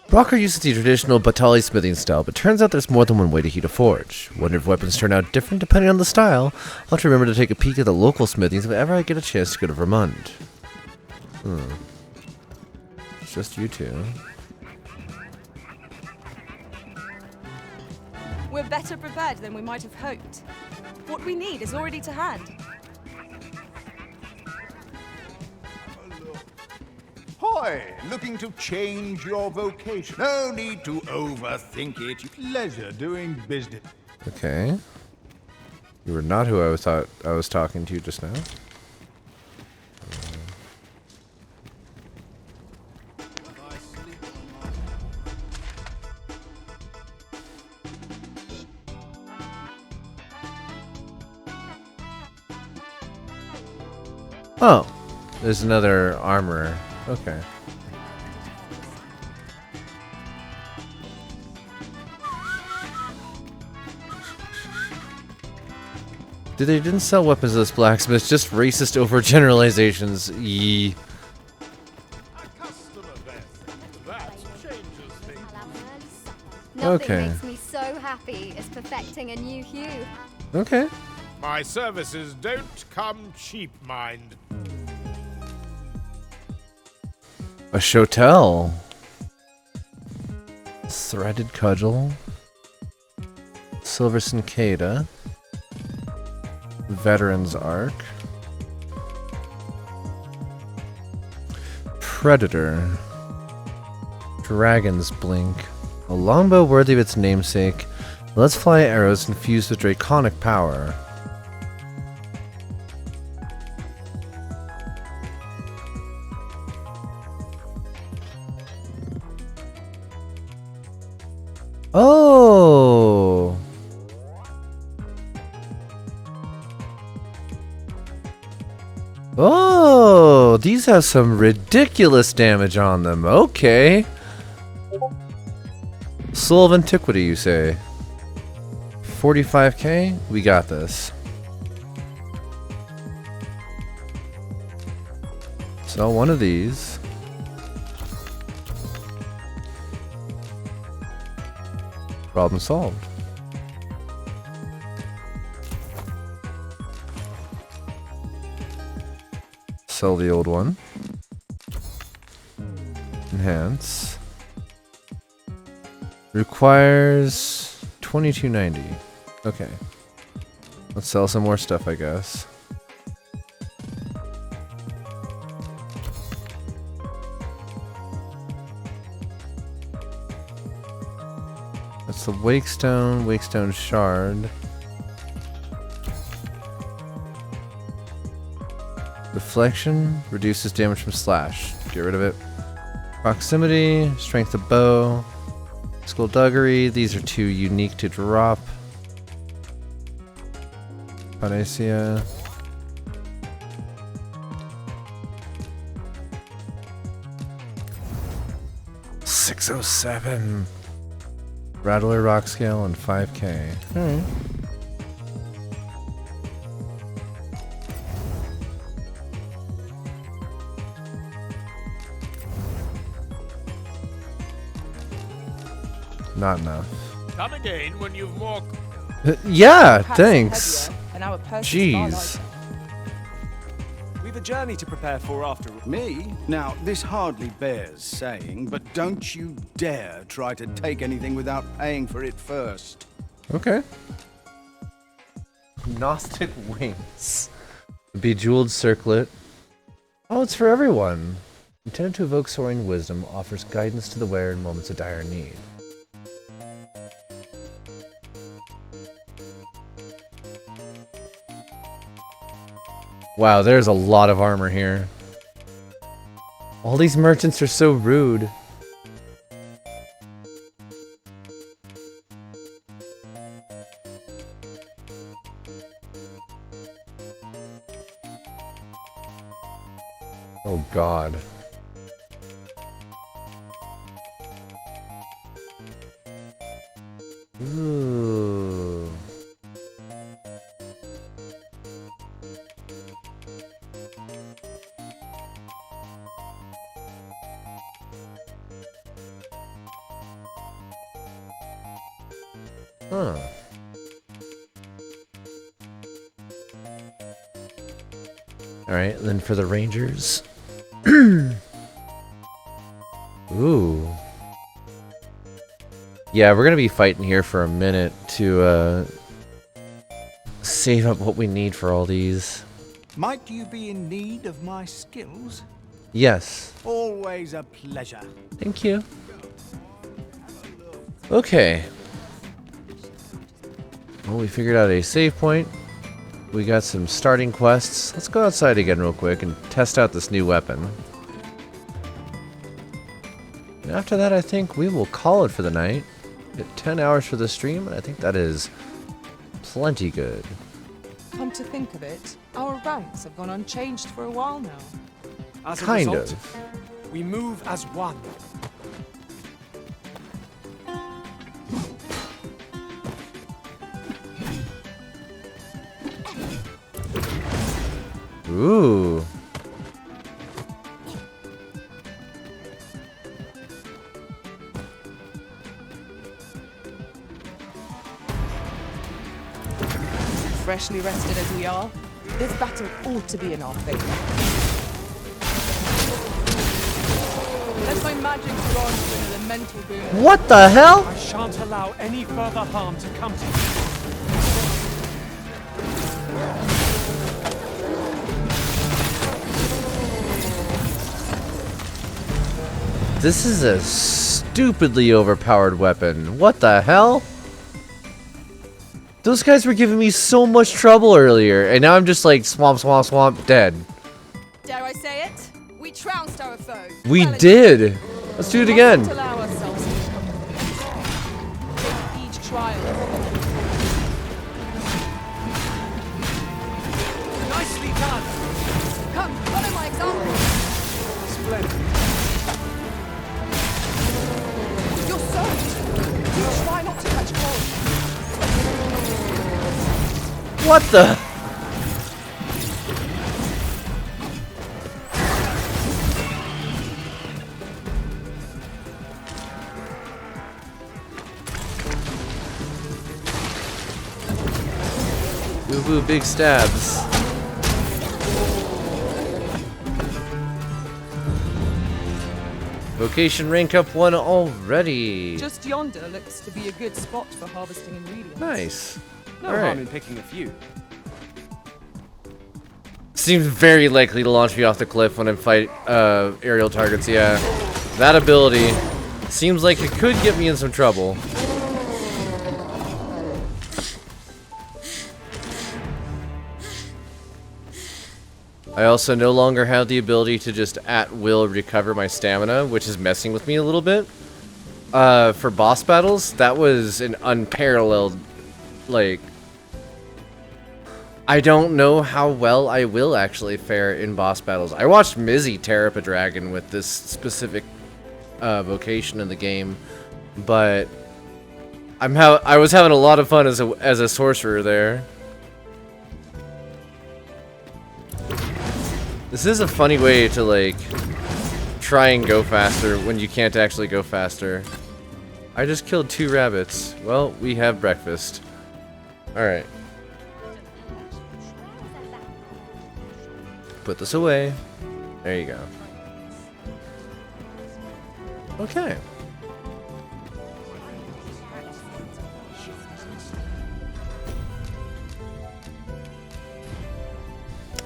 Brocker uses the traditional Batali smithing style, but turns out there's more than one way to heat a forge. Wonder if weapons turn out different depending on the style. I'll have to remember to take a peek at the local smithings whenever I get a chance to go to Vermont. It's just you two. We're better prepared than we might have hoped. What we need is already to hand. Hi, looking to change your vocation. No need to overthink it. Pleasure doing business. Okay. You were not who I was talking to just now. Oh, there's another armorer. Okay. Dude, they didn't sell weapons as blacksmiths, just racist overgeneralizations. Yee. Nothing Okay. makes me so happy as perfecting a new hue. Okay. My services don't come cheap, mind. A shotel. Threaded cudgel. Silver cicada. Veteran's Arc. Predator. Dragon's Blink. A longbow worthy of its namesake. Let's fly arrows infused with draconic power. Oh! Oh, these have some ridiculous damage on them. Okay. Soul of Antiquity, you say? 45k? We got this. Sell one of these. Problem solved. Sell the old one. Enhance. Requires 2290. Okay. Let's sell some more stuff, I guess. That's the Wakestone Shard. Deflection reduces damage from slash. Get rid of it. Proximity, strength of bow, skullduggery. These are too unique to drop. Panacea. $607. Rattler rock scale and 5k. Alright. Not enough. Come again when you've more. Yeah, Packs are thanks. heavier, and our purses far Jeez. lighter. We've a journey to prepare for after all. Me? Now, this hardly bears saying, but don't you dare try to take anything without paying for it first. Okay. Gnostic Wings. Bejeweled Circlet. Oh, it's for everyone. Intended to evoke soaring wisdom, offers guidance to the wearer in moments of dire need. Wow, there's a lot of armor here. All these merchants are so rude. Oh God. Ooh. Huh. Alright, then for the Rangers. Ooh. Yeah, we're gonna be fighting here for a minute to save up what we need for all these. Might you be in need of my skills? Yes. Always a pleasure. Thank you. Okay. Well, we figured out a save point. We got some starting quests. Let's go outside again real quick and test out this new weapon. And after that, I think we will call it for the night. Get 10 hours for the stream, and I think that is plenty good. Come to think of it, our ranks have gone unchanged for a while now. As a Kind result, of. we move as one. Ooh. Freshly rested as we are, this battle ought to be in our favor. Let my magic grant you an elemental boon. What the hell? I shan't allow any further harm to come to you. This is a stupidly overpowered weapon. What the hell? Those guys were giving me so much trouble earlier, and now I'm just like swamp, swamp, swamp, dead. Dare I say it? We trounced our foe. We did. Let's do it again. Not allow ourselves to take each trial. Nicely done. Come, follow my example. Splendid. You're soaked. Do try not to catch cold. What the? Boo-boo, big stabs. Vocation rank up 1 already. Just yonder looks to be a good spot for harvesting ingredients. Nice. No All right. harm in picking a few. Seems very likely to launch me off the cliff when I fight aerial targets, yeah. That ability seems like it could get me in some trouble. I also no longer have the ability to just at will recover my stamina, which is messing with me a little bit. For boss battles, that was an unparalleled, like... I don't know how well I will actually fare in boss battles. I watched Mizzy tear up a dragon with this specific vocation in the game, but I was having a lot of fun as a sorcerer there. This is a funny way to like try and go faster when you can't actually go faster. I just killed 2 rabbits. Well, we have breakfast. All right. Put this away. There you go. Okay.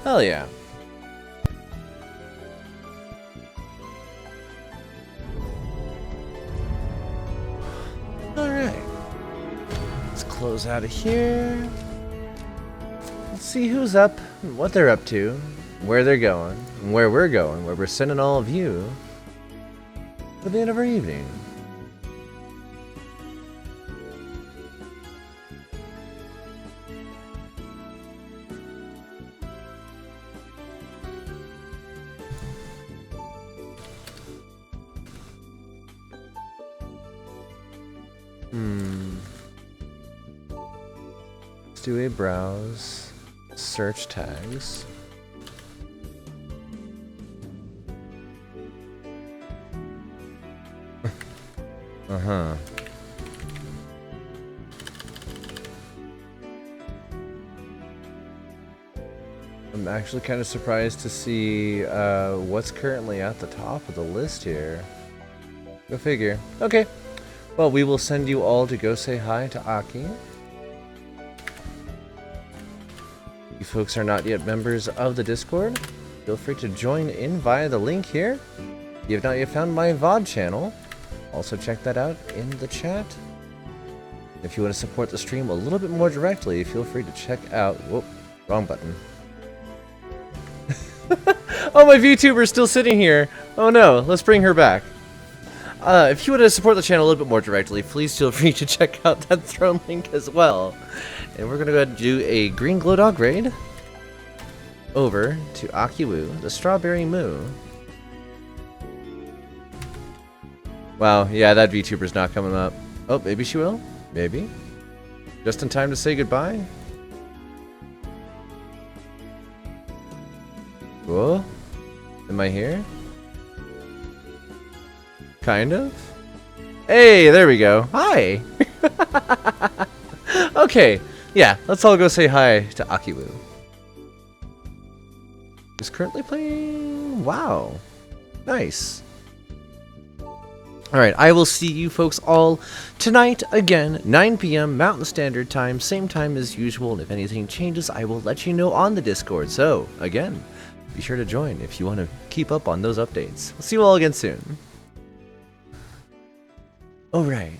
Hell yeah. Alright. Let's close out of here. Let's see who's up, what they're up to, where they're going, and where we're going, where we're sending all of you for the end of our evening. Let's do a browse, search tags. Uh-huh. I'm actually kind of surprised to see what's currently at the top of the list here. Go figure. Okay. Well, we will send you all to go say hi to Aki. You folks are not yet members of the Discord. Feel free to join in via the link here. If you have not yet found my VOD channel, also check that out in the chat. If you want to support the stream a little bit more directly, feel free to check out... Whoop, wrong button. Oh, my VTuber's still sitting here. Oh no, let's bring her back. If you want to support the channel a little bit more directly, please feel free to check out that throne link as well. And we're going to go ahead and do a green glow dog raid over to Akiwu, the Strawberry Moo. Wow, yeah, that VTuber's not coming up. Oh, maybe she will? Maybe. Just in time to say goodbye? Whoa. Am I here? Kind of? Hey, there we go. Hi! Okay, yeah, let's all go say hi to Akiwu. Is currently playing... Wow. Nice. Alright, I will see you folks all tonight again, 9 p.m. Mountain Standard Time, same time as usual, and if anything changes, I will let you know on the Discord. So, again, be sure to join if you want to keep up on those updates. We'll see you all again soon. Alright.